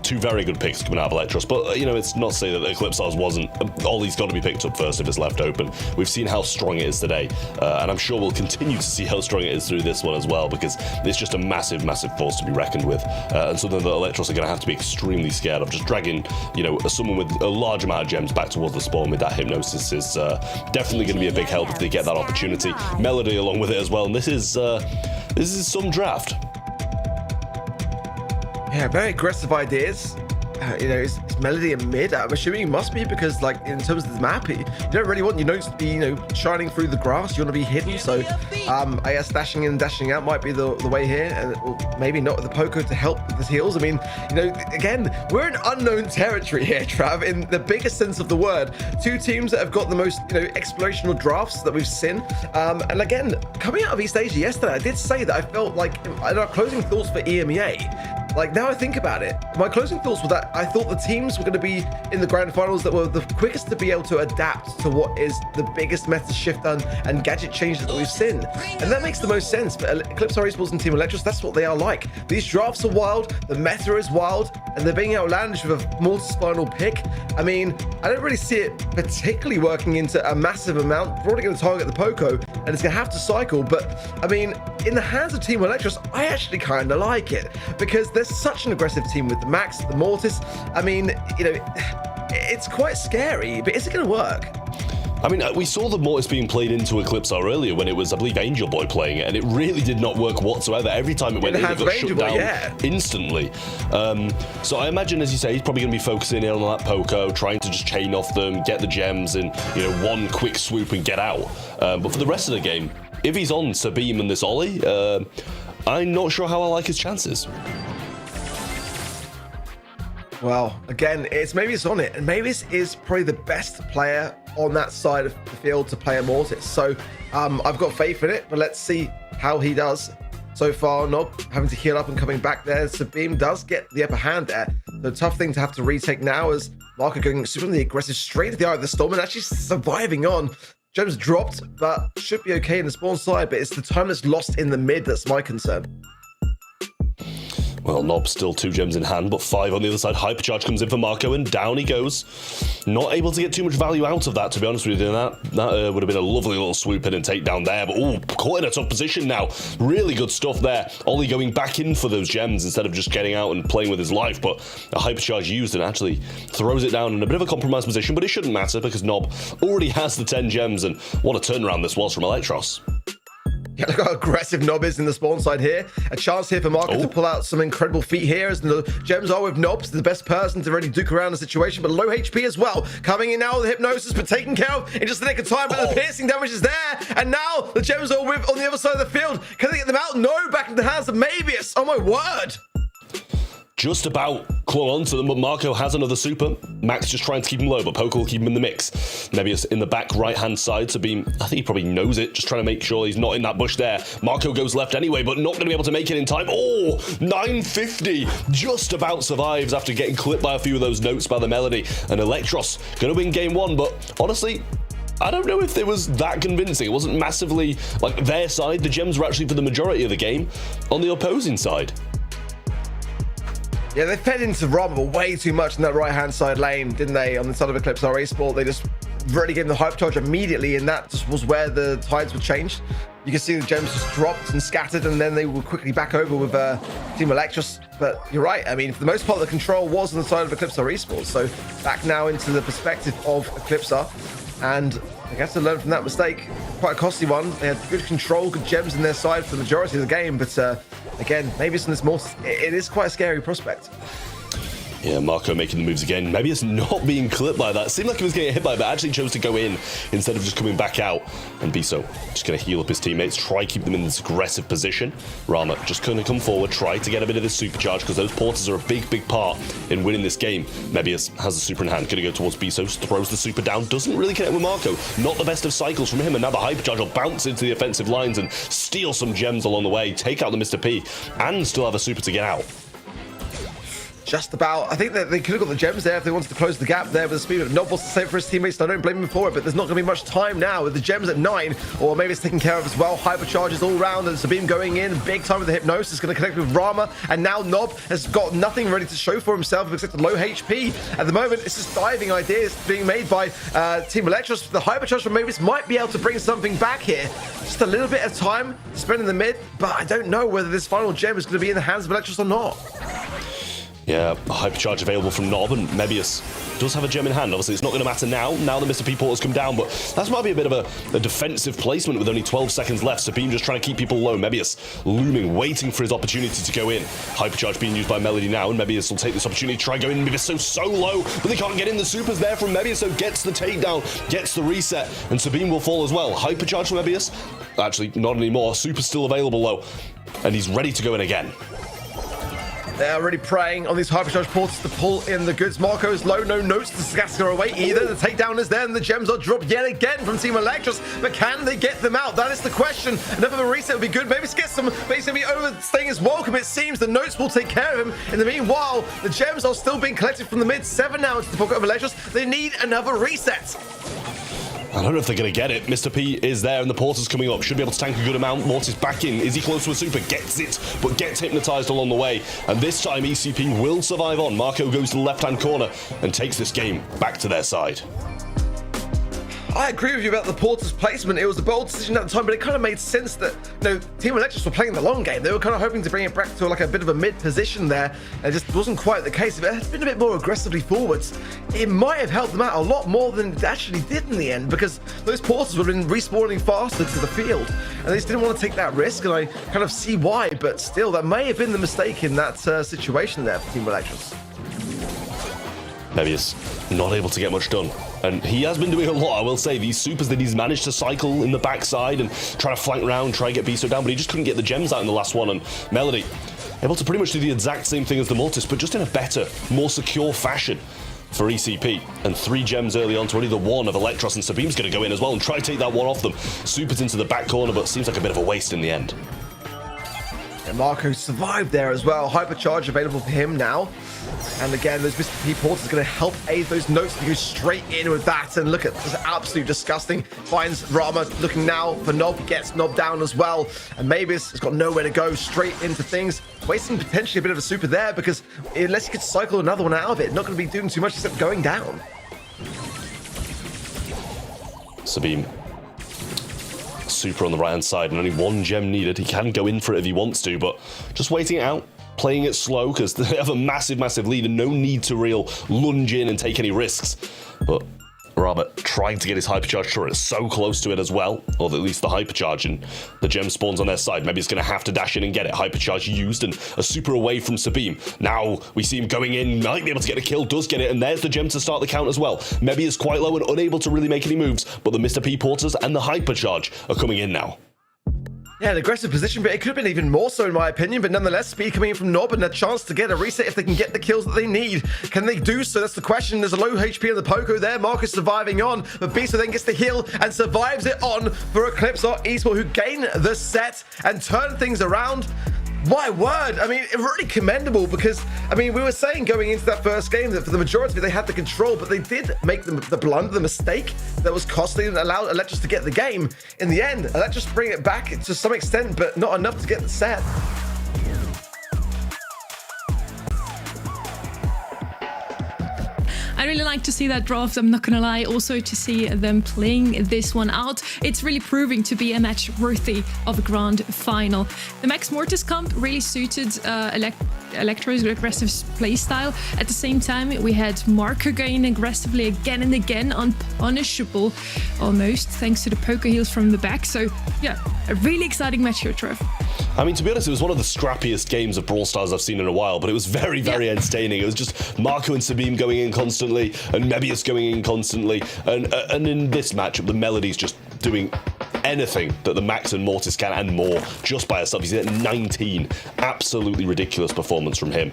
S6: Two very good picks coming out of Electros, but you know, it's not to say that the Eclipsars wasn't. Ollie's got to be picked up first if it's left open. We've seen how strong it is today, and I'm sure we'll continue to see how strong it is through this one as well, because it's just a massive, massive force to be reckoned with, and something that Electros are going to have to be extremely scared of. Just dragging, you know, someone with a large amount of gems back towards the spawn with that hypnosis is definitely going to be a big help if they get that opportunity. Melody along with it as well. And this is some draft.
S4: Yeah, very aggressive ideas. You know, it's Melody in mid. I'm assuming it must be because, like, in terms of the map, you don't really want your notes to be, you know, shining through the grass. You want to be hidden. So, I guess dashing in and dashing out might be the way here, and maybe not with the Poco to help with his heals. I mean, you know, again, we're in unknown territory here, Trav, in the biggest sense of the word. Two teams that have got the most, you know, explorational drafts that we've seen. And again, coming out of East Asia yesterday, I did say that I felt like in our closing thoughts for EMEA. Like, now I think about it, my closing thoughts were that I thought the teams were going to be in the grand finals that were the quickest to be able to adapt to what is the biggest meta shift and gadget changes that we've seen. And that makes the most sense. But Eclipsar Esports and Team Electros, that's what they are like. These drafts are wild, the meta is wild, and they're being outlandish with a Mortis final pick. I mean, I don't really see it particularly working into a massive amount. We're already going to target the Poco, and it's going to have to cycle. But, I mean, in the hands of Team Electros, I actually kind of like it, because there's such an aggressive team with the Max, the Mortis. I mean, you know, it's quite scary, but is it going to work?
S6: I mean, we saw the Mortis being played into Eclipsar earlier when it was, I believe, Angel Boy playing it, and it really did not work whatsoever. Every time it went in, it got shut down instantly. So I imagine, as you say, he's probably going to be focusing in on that Poco, trying to just chain off them, get the gems in, you know, one quick swoop and get out. But for the rest of the game, if he's on Sabim and this Ollie, I'm not sure how I like his chances.
S4: Well, again, maybe it's on it, and Mavis is probably the best player on that side of the field to play a Mortis. So I've got faith in it, but let's see how he does. So far, Nob having to heal up and coming back there. Sabim does get the upper hand there. The tough thing to have to retake now is Marco going super aggressive straight to the eye of the storm and actually surviving on. Gems dropped, but should be okay in the spawn side, but it's the time that's lost in the mid that's my concern.
S6: Well, Nob still 2 gems in hand, but 5 on the other side. Hypercharge comes in for Marco, and down he goes. Not able to get too much value out of that, to be honest with you. That would have been a lovely little swoop in and take down there, but caught in a tough position now. Really good stuff there. Ollie going back in for those gems instead of just getting out and playing with his life, but a Hypercharge used and actually throws it down in a bit of a compromised position, but it shouldn't matter because Nob already has the 10 gems, and what a turnaround this was from Electros.
S4: Yeah, look how aggressive Nob is in the spawn side here. A chance here for Marco to pull out some incredible feat here, as the gems are with Nobs, the best person to really duke around the situation, but low HP as well. Coming in now with the hypnosis, but taken care of in just the nick of time, but the piercing damage is there, and now the gems are with on the other side of the field. Can they get them out? No, back into the hands of Mavius. Oh my word.
S6: Just about claw onto them, but Marco has another super. Max just trying to keep him low, but Poco will keep him in the mix. Mebius in the back right-hand side, Sabim, I think he probably knows it, just trying to make sure he's not in that bush there. Marco goes left anyway, but not going to be able to make it in time. Oh, 950, just about survives after getting clipped by a few of those notes by the Melody. And Electros going to win game 1, but honestly, I don't know if it was that convincing. It wasn't massively, like, their side. The gems were actually for the majority of the game on the opposing side.
S4: Yeah, they fed into Rama way too much in that right-hand side lane, didn't they? On the side of Eclipsar Esports, they just really gave them the hype charge immediately, and that just was where the tides were changed. You can see the gems just dropped and scattered, and then they were quickly back over with Team Electros. But you're right. I mean, for the most part, the control was on the side of Eclipsar Esports. So back now into the perspective of Eclipsar, and I guess to learn from that mistake. Quite a costly one. They had good control, good gems in their side for the majority of the game, but again, maybe it's in this Mortis. It is quite a scary prospect.
S6: Yeah, Marco making the moves again. Maybe it's not being clipped by that. Seemed like he was getting hit by it, but actually chose to go in instead of just coming back out. And Biso just going to heal up his teammates, try keep them in this aggressive position. Rama just going to come forward, try to get a bit of this supercharge, because those porters are a big, big part in winning this game. Mebius has the super in hand, going to go towards Biso, throws the super down, doesn't really connect with Marco. Not the best of cycles from him, and now the hypercharge will bounce into the offensive lines and steal some gems along the way, take out the Mr. P, and still have a super to get out.
S4: just about. I think that they could have got the gems there if they wanted to close the gap there with the speed. But Nob wants to save for his teammates, so I don't blame him for it. But there's not going to be much time now with the gems at 9, or maybe it's taken care of as well. Hypercharges all round, and Sabine going in big time with the Hypnosis, going to connect with Rama, and now Nob has got nothing ready to show for himself except low HP. At the moment, it's just diving ideas being made by Team Electros. The Hypercharge from Mavis might be able to bring something back here. Just a little bit of time to spend in the mid, but I don't know whether this final gem is going to be in the hands of Electros or not.
S6: Yeah, a Hypercharge available from Nob, and Mebius does have a gem in hand. Obviously, it's not going to matter now that Mr. P Porter's come down, but that might be a bit of a defensive placement with only 12 seconds left. Sabine just trying to keep people low. Mebius looming, waiting for his opportunity to go in. Hypercharge being used by Melody now, and Mebius will take this opportunity to try and go in. Mebius so low, but they can't get in. The super's there from Mebius, so gets the takedown, gets the reset, and Sabine will fall as well. Hypercharge from Mebius? Actually, not anymore. Super's still available though, and he's ready to go in again.
S4: They're already preying on these Hypercharge portals to pull in the goods. Marco is low, no notes to Sagaska away either. The takedown is there, and the gems are dropped yet again from Team Electros. But can they get them out? That is the question. Enough of a reset would be good. Maybe get some, but he's going to be overstaying his welcome. It seems the notes will take care of him. In the meanwhile, the gems are still being collected from the mid. 7 now into the pocket of Electros. They need another reset.
S6: I don't know if they're going to get it. Mr. P is there, and the Porter's coming up. Should be able to tank a good amount. Mortis back in. Is he close to a super? Gets it, but gets hypnotized along the way. And this time, ECP will survive on. Marco goes to the left-hand corner and takes this game back to their side.
S4: I agree with you about the Porter's placement. It was a bold decision at the time, but it kind of made sense that, Team Electros were playing the long game. They were kind of hoping to bring it back to like a bit of a mid position there. It just wasn't quite the case. If it had been a bit more aggressively forwards, it might have helped them out a lot more than it actually did in the end, because those Porters would have been respawning faster to the field, and they just didn't want to take that risk, and I kind of see why, but still, that may have been the mistake in that situation there for Team Electros.
S6: Mebius not able to get much done, and he has been doing a lot. I will say these supers that he's managed to cycle in the backside and try to flank round, try and get Biso down, but he just couldn't get the gems out in the last one. And Melody able to pretty much do the exact same thing as the Mortis, but just in a better, more secure fashion for ECP. And 3 gems early on to only the 1 of Electros, and Sabine's going to go in as well and try to take that one off them. Supers into the back corner, but seems like a bit of a waste in the end.
S4: And Marco survived there as well. Hypercharge available for him now. And again, those Mr. P Porters are going to help aid those notes to go straight in with that. And look at this, absolutely disgusting. Finds Rama looking now for Nob, gets Nob down as well. And Mavis has got nowhere to go, straight into things. Wasting potentially a bit of a super there, because unless he could cycle another one out of it, not going to be doing too much except going down.
S6: Sabine. Super on the right-hand side, and only 1 gem needed. He can go in for it if he wants to, but just waiting it out, playing it slow, because they have a massive lead and no need to real lunge in and take any risks. But Robert trying to get his hypercharge turret so close to it as well, or at least the hypercharge, and the gem spawns on their side. Maybe he's going to have to dash in and get it. Hypercharge used, and a super away from Sabine. Now we see him going in, might be able to get a kill, does get it, and there's the gem to start the count as well. Maybe is quite low and unable to really make any moves, but the Mr. P Porters and the hypercharge are coming in now.
S4: Yeah, an aggressive position, but it could have been even more so in my opinion, but nonetheless, speed coming in from Nob and a chance to get a reset if they can get the kills that they need. Can they do so? That's the question. There's a low HP on the Poco there. Marcus surviving on, but Biso then gets the heal and survives it on for Eclipse or Esports, who gain the set and turn things around. My word, I mean, really commendable, because, I mean, we were saying going into that first game that for the majority of it, they had the control, but they did make the blunder, the mistake that was costly and allowed Electros to get the game. In the end, Electros bring it back to some extent, but not enough to get the set.
S10: I really like to see that draft, I'm not gonna lie. Also to see them playing this one out. It's really proving to be a match worthy of a grand final. The Max Mortis comp really suited Electro's aggressive playstyle. At the same time, we had Marco going aggressively again and again, unpunishable almost, thanks to the poker heals from the back. So yeah, a really exciting match here, Trev.
S6: I mean, to be honest, it was one of the scrappiest games of Brawl Stars I've seen in a while, but it was very entertaining. It was just Marco and Sabine going in constantly, and Mebius going in constantly, and in this matchup, the Melody's just doing anything that the Max and Mortis can and more just by herself. He's at 19. Absolutely ridiculous performance from him.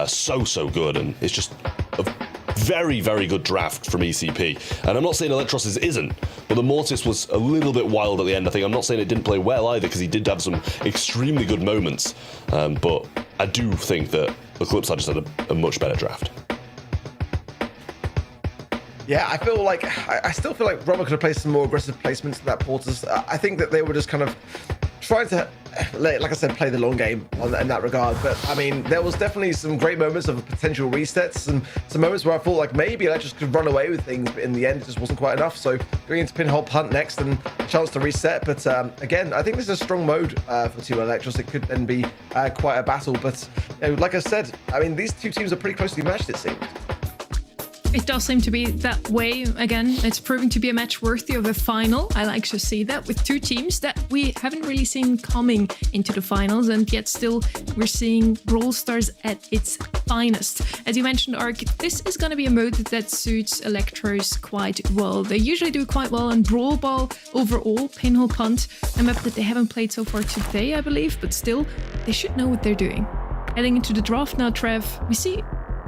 S6: So good, and it's just a very good draft from ECP. And I'm not saying Electros isn't, but the Mortis was a little bit wild at the end, I think. I'm not saying it didn't play well either, because he did have some extremely good moments. But I do think that Eclipse just had a much better draft.
S4: Yeah, I feel like I still feel like Roma could have placed some more aggressive placements in that Porters. I think that they were just kind of trying to, like I said, play the long game in that regard. But I mean, there was definitely some great moments of potential resets and some moments where I thought like maybe Electros could run away with things, but in the end it just wasn't quite enough. So going into pinhole punt next and a chance to reset. But again, I think this is a strong mode for Team Electros. It could then be quite a battle. But you know, like I said, I mean, these two teams are pretty closely matched, it seems.
S10: It does seem to be that way. Again, it's proving to be a match worthy of a final. I like to see that with two teams that we haven't really seen coming into the finals, and yet still we're seeing Brawl Stars at its finest. As you mentioned, Ark, this is going to be a mode that suits Electros quite well. They usually do quite well on Brawl Ball overall, Pinhole Punt, a map that they haven't played so far today, I believe, but still, they should know what they're doing. Heading into the draft now, Trev, we see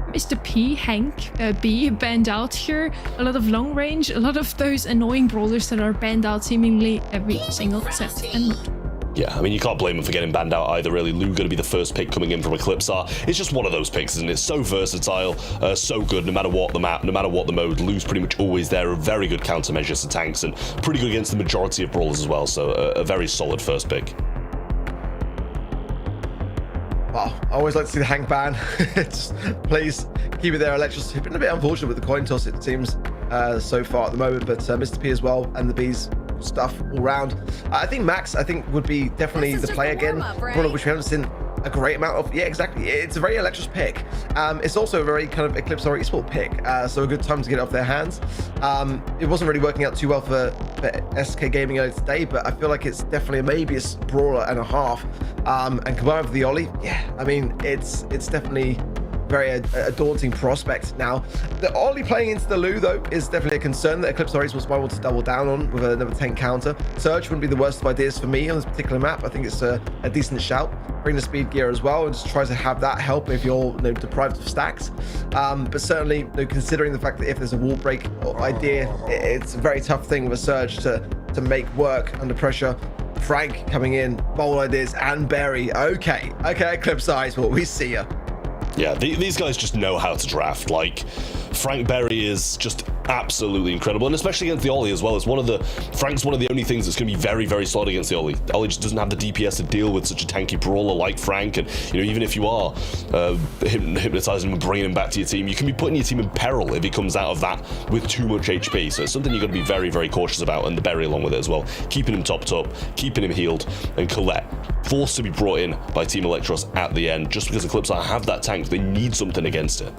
S10: Mr. P, Hank, B, banned out here. A lot of long range, a lot of those annoying brawlers that are banned out seemingly every single set and mode.
S6: Yeah, I mean, you can't blame him for getting banned out either, really. Lou going to be the first pick coming in from Eclipsar. It's just one of those picks, isn't it? So versatile, so good, no matter what the map, no matter what the mode. Lou's pretty much always there, a very good countermeasure to tanks, and pretty good against the majority of brawlers as well, so a very solid first pick.
S4: Wow, I always like to see the Hank ban. Just, please keep it there, Electros. It's been a bit unfortunate with the coin toss, it seems, so far at the moment, but Mr. P as well, and the B's stuff all round. I think Max, would be definitely the play again, right? Which we haven't seen a great amount of. Yeah, exactly. It's a very Electros pick. It's also a very kind of Eclipse or Esport pick, so a good time to get it off their hands. It wasn't really working out too well for SK Gaming earlier today, but I feel like it's definitely maybe a brawler and a half. And combined with the Ollie, yeah, I mean, it's definitely very a daunting prospect. Now, the Ollie playing into the Lou, though, is definitely a concern that Eclipse Oris might want to double down on with another 10 counter. Surge wouldn't be the worst of ideas for me on this particular map. I think it's a decent shout. Bring the speed gear as well and just try to have that help if you're deprived of stacks. But certainly, considering the fact that if there's a wall break idea, it's a very tough thing with a Surge to make work under pressure. Frank coming in, bold ideas, and Berry. Okay, Eclipse Eyes, well, we see ya.
S6: Yeah, these guys just know how to draft. Like, Frank Berry is just absolutely incredible, and especially against the Ollie as well. Frank's one of the only things that's going to be very, very solid against the Ollie. The Ollie just doesn't have the DPS to deal with such a tanky brawler like Frank, and even if you are hypnotizing him and bringing him back to your team, you can be putting your team in peril if he comes out of that with too much HP. So it's something you've got to be very, very cautious about, and the Berry along with it as well. Keeping him topped up, keeping him healed, and Colette forced to be brought in by Team Electros at the end, just because Eclipse have that tank, they need something against it.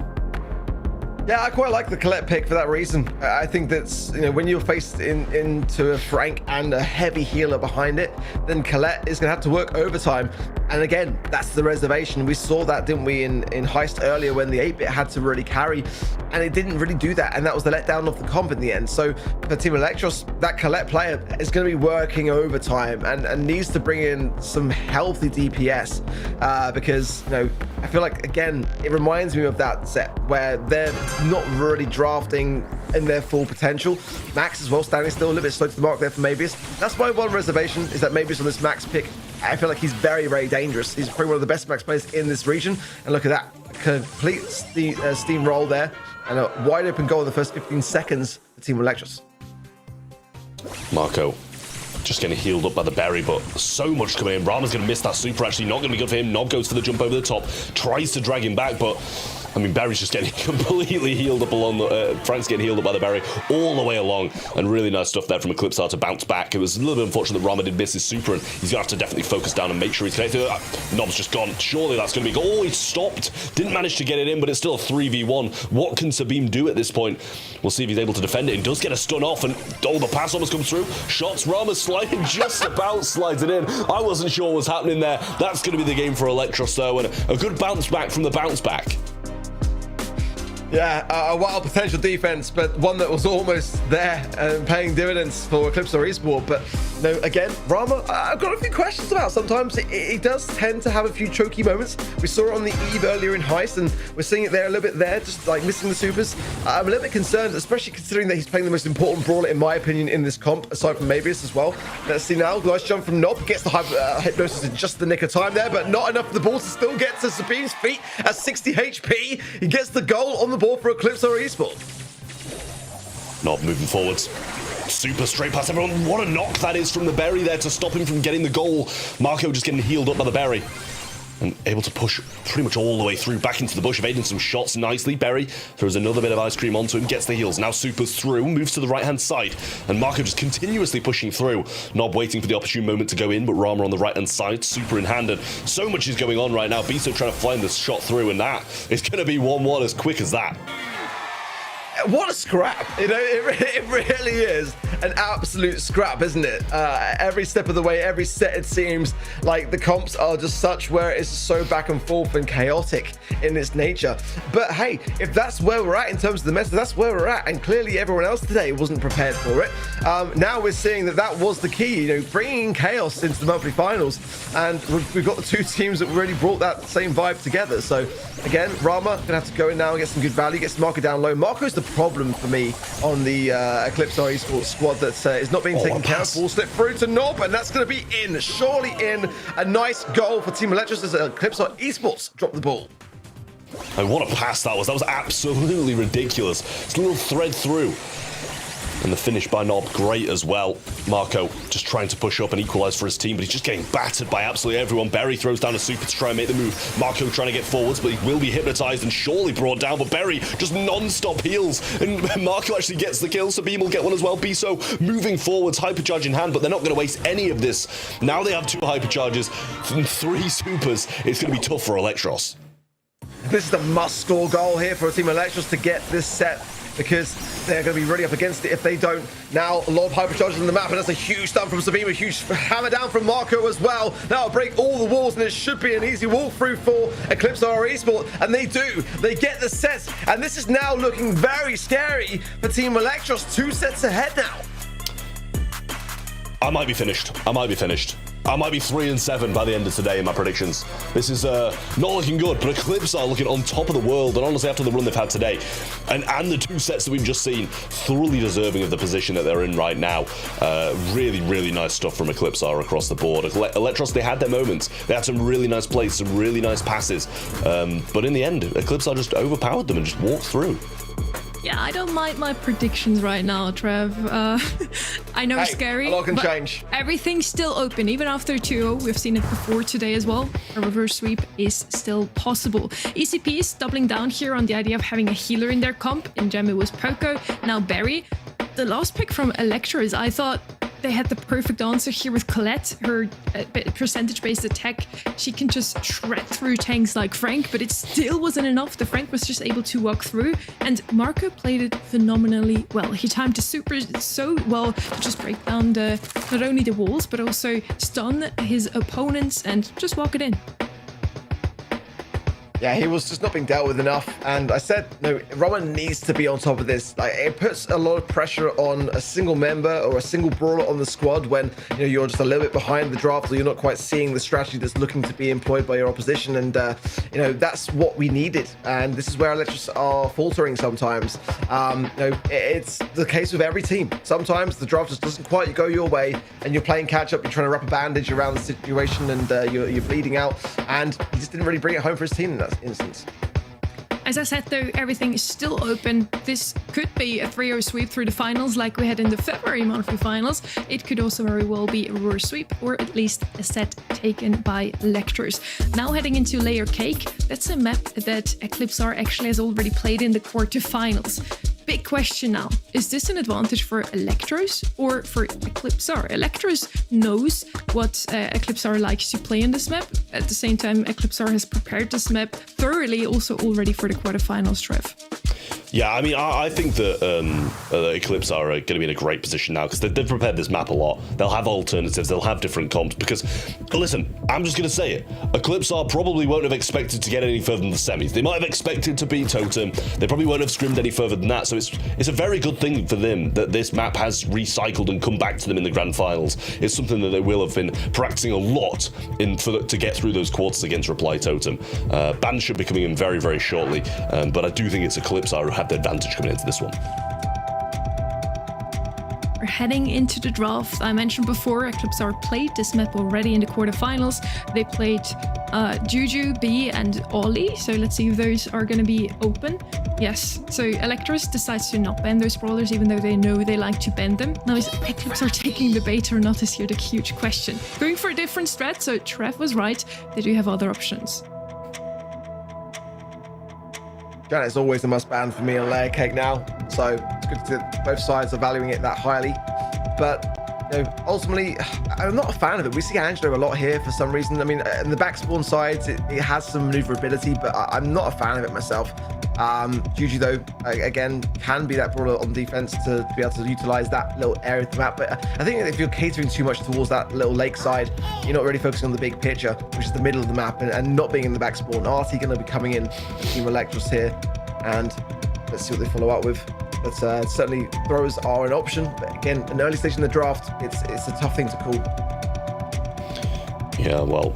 S4: Yeah, I quite like the Colette pick for that reason. I think that's, when you're faced into a Frank and a heavy healer behind it, then Colette is going to have to work overtime. And again, that's the reservation. We saw that, didn't we, in Heist earlier when the 8-bit had to really carry, and it didn't really do that. And that was the letdown of the comp in the end. So for Team Electros, that Colette player is going to be working overtime and needs to bring in some healthy DPS because, I feel like, again, it reminds me of that set where they're not really drafting in their full potential. Max as well, standing still a little bit slow to the mark there for Mabius. That's my one reservation, is that Mabius on this Max pick, I feel like he's very, very dangerous. He's probably one of the best Max players in this region. And look at that, complete steamroll there, and a wide open goal in the first 15 seconds for Team Electros.
S6: Marco just getting healed up by the Berry, but so much coming in. Brahma's going to miss that super, actually not going to be good for him. Nob goes for the jump over the top, tries to drag him back, but Berry's just getting completely healed up along Frank's getting healed up by the Berry all the way along, and really nice stuff there from Eclipsar to bounce back. It was a little bit unfortunate that Rama did miss his super, and he's going to have to definitely focus down and make sure he's connected. Nob's just gone. Surely that's going to be goal. Oh, he stopped. Didn't manage to get it in, but it's still a 3v1. What can Sabim do at this point? We'll see if he's able to defend it. He does get a stun off, and the pass almost comes through. Shots, Rama sliding, just about slides it in. I wasn't sure what was happening there. That's going to be the game for Electros, though, and a good bounce back from the bounce back.
S4: Yeah, a wild potential defense, but one that was almost there and paying dividends for Eclipse Esports. But no, again, Rama, I've got a few questions about. Sometimes it does tend to have a few choky moments. We saw it on the Eve earlier in Heist, and we're seeing it there a little bit there, just like missing the supers. I'm a little bit concerned, especially considering that he's playing the most important brawler, in my opinion, in this comp, aside from Mabius as well. Let's see now. Nice jump from Nob. Gets the hypnosis in just the nick of time there, but not enough for the ball to still get to Sabine's feet at 60 HP. He gets the goal on the ball for Eclipse Esports.
S6: Not moving forwards. Super straight past everyone. What a knock that is from the berry there to stop him from getting the goal. Marco just getting healed up by the berry. And able to push pretty much all the way through, back into the bush, evading some shots nicely. Berry throws another bit of ice cream onto him, gets the heals. Now Super's through, moves to the right-hand side. And Marco just continuously pushing through. Nob waiting for the opportune moment to go in, but Rama on the right-hand side, Super in hand. And so much is going on right now. Biso trying to find this shot through, and that is going to be 1-1 as quick as that.
S4: What a scrap. You know, it really is an absolute scrap, isn't it? Every step of the way, every set, it seems like the comps are just such where it's so back and forth and chaotic in its nature. But hey, if that's where we're at in terms of the meta, that's where we're at. And clearly everyone else today wasn't prepared for it. Now we're seeing that that was the key, you know, bringing chaos into the monthly finals. And we've got the two teams that really brought that same vibe together. So again, Rama gonna have to go in now and get some good value, get some Marco down low. Marco's the problem for me on the Eclipse Esports squad that is not being taken care of. Ball slip through to Nob, and that's going to be in. Surely in. A nice goal for Team Electros as Eclipse Esports drop the ball.
S6: And what a pass that was. That was absolutely ridiculous. It's a little thread through. And the finish by Nob, great as well. Marco just trying to push up and equalize for his team, but he's just getting battered by absolutely everyone. Berry throws down a super to try and make the move. Marco trying to get forwards, but he will be hypnotized and surely brought down. But Berry just non-stop heals, and Marco actually gets the kill. Sabine will get one as well. Biso moving forwards, hypercharge in hand, but they're not going to waste any of this. Now they have 2 hypercharges and 3 supers. It's going to be tough for Electros.
S4: This is the must-score goal here for Team Electros to get this set, because they're going to be really up against it if they don't. Now, a lot of hypercharges on the map, and that's a huge stun from Sabine, a huge hammer down from Marco as well. Now, it'll break all the walls, and it should be an easy walkthrough for Eclipse Esports, and they do. They get the sets, and this is now looking very scary for Team Electros. 2 sets ahead now.
S6: I might be finished. I might be 3-7 by the end of today in my predictions. This is not looking good, but Eclipse are looking on top of the world, and honestly, after the run they've had today, and the 2 sets that we've just seen, thoroughly deserving of the position that they're in right now. Really, really nice stuff from Eclipse are across the board. Electros, they had their moments. They had some really nice plays, some really nice passes, but in the end, Eclipse are just overpowered them and just walked through.
S10: Yeah, I don't mind my predictions right now, Trev. I know it's scary,
S4: a lot can change.
S10: Everything's still open, even after 2-0. We've seen it before today as well. A reverse sweep is still possible. ECP is doubling down here on the idea of having a healer in their comp. In Gem it was Poco, now Berry. The last pick from Electros, I thought they had the perfect answer here with Colette. Her percentage-based attack, she can just shred through tanks like Frank, but it still wasn't enough. The Frank was just able to walk through, and Marco played it phenomenally well. He timed the super so well to just break down not only the walls, but also stun his opponents and just walk it in.
S4: Yeah, he was just not being dealt with enough. And I said, no, Roman needs to be on top of this. Like, it puts a lot of pressure on a single member or a single brawler on the squad when, you know, you're just a little bit behind the draft, or you're not quite seeing the strategy that's looking to be employed by your opposition. And, you know, that's what we needed. And this is where Electros are faltering sometimes. You know, it's the case with every team. Sometimes the draft just doesn't quite go your way, and you're playing catch up, you're trying to wrap a bandage around the situation, and you're bleeding out. And he just didn't really bring it home for his team in that instance.
S10: As I said, though, everything is still open. This could be a 3-0 sweep through the finals like we had in the February monthly finals. It could also very well be a reverse sweep, or at least a set taken by Electros. Now heading into Layer Cake, that's a map that Eclipse actually has already played in the quarterfinals. Big question now, is this an advantage for Electros or for Eclipse? Electros knows what Eclipse likes to play in this map. At the same time, Eclipse has prepared this map thoroughly also already for the quarterfinals, Trev.
S6: Yeah, I mean, I think that Eclipse are going to be in a great position now because they've prepared this map a lot. They'll have alternatives, they'll have different comps because, listen, I'm just going to say it. Eclipse are probably won't have expected to get any further than the semis. They might have expected to beat Totem. They probably won't have scrimmed any further than that. So it's a very good thing for them that this map has recycled and come back to them in the grand finals. It's something that they will have been practicing a lot to get through those quarters against Reply Totem. Bans should be coming in very, very shortly, but I do think it's Eclipse are have the advantage coming into this one.
S10: We're heading into the draft. I mentioned before, Eclipse are played this map already in the quarterfinals. They played Juju, B, and Ollie. So let's see if those are going to be open. Yes. So Electros decides to not ban those brawlers, even though they know they like to ban them. Now, is Eclipse are taking the bait or not is here the huge question. Going for a different strat. So Trev was right. They do have other options.
S4: Janet's always a must ban for me on Layer Cake now, so it's good that both sides are valuing it that highly. But ultimately, I'm not a fan of it. We see Angelo a lot here for some reason. I mean, in the back spawn sides, it has some maneuverability, but I'm not a fan of it myself. Juju, though, again, can be that brawler on defense to be able to utilize that little area of the map. But I think if you're catering too much towards that little lakeside, you're not really focusing on the big picture, which is the middle of the map, and not being in the back spawn. Artie going to be coming in, Team Electros here, and let's see what they follow up with. But certainly throws are an option. But again, an early stage in the draft, it's a tough thing to call.
S6: Yeah, well,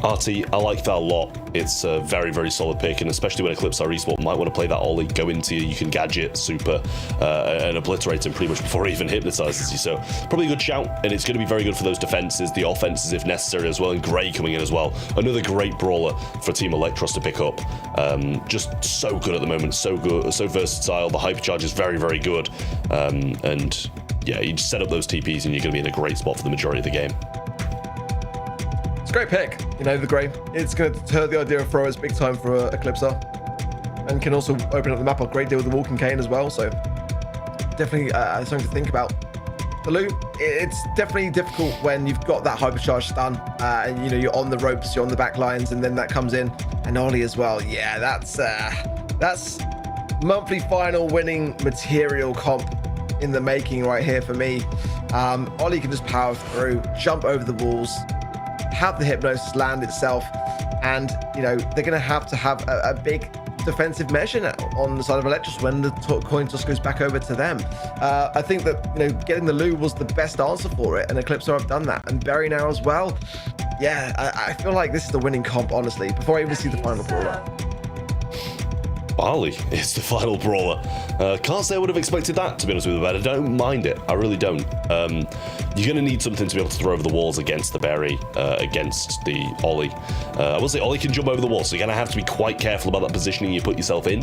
S6: Artie, I like that a lot. It's a very, very solid pick, and especially when Eclipse are Esports might want to play that Ollie, go into you can gadget, super, and obliterate him pretty much before he even hypnotizes you. So probably a good shout, and it's going to be very good for those defenses, the offenses if necessary as well, and Grey coming in as well. Another great brawler for Team Electros to pick up. Just so good at the moment, so good, so versatile. The hypercharge is very, very good, and yeah, you just set up those TPs and you're going to be in a great spot for the majority of the game.
S4: It's a great pick, the Grey. It's going to deter the idea of throwers big time for Eclipser, and can also open up the map a great deal with the Walking Cane as well, so definitely something to think about. The loot, it's definitely difficult when you've got that hypercharge stun, and you're on the ropes, you're on the back lines, and then that comes in, and Ollie as well. Yeah, that's monthly final winning material comp in the making right here for me. Ollie can just power through, jump over the walls, have the hypnosis land itself, and they're going to have a big defensive measure now on the side of Electros when the coin toss goes back over to them. I think that getting the Lou was the best answer for it, and Eclipse have done that, and Berry now as well. Yeah, I feel like this is the winning comp, honestly, before I even see the final brawler.
S6: Ollie is the final brawler. Can't say I would have expected that, to be honest with you, but I don't mind it. I really don't. You're going to need something to be able to throw over the walls against the Berry, against the Ollie. I will say Ollie can jump over the wall, so you're going to have to be quite careful about that positioning you put yourself in.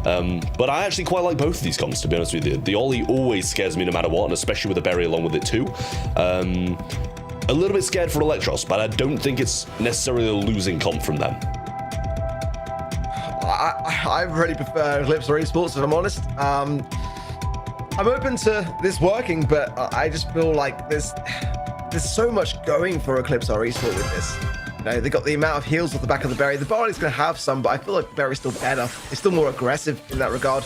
S6: But I actually quite like both of these comps, to be honest with you. The Ollie always scares me no matter what, and especially with the Berry along with it too. A little bit scared for Electros, but I don't think it's necessarily a losing comp from them.
S4: I really prefer Eclipse or Esports, if I'm honest. I'm open to this working, but I just feel like there's so much going for Eclipse or Esports with this. They got the amount of heals off the back of the Berry. The Barley's going to have some, but I feel like Berry's still better. It's still more aggressive in that regard.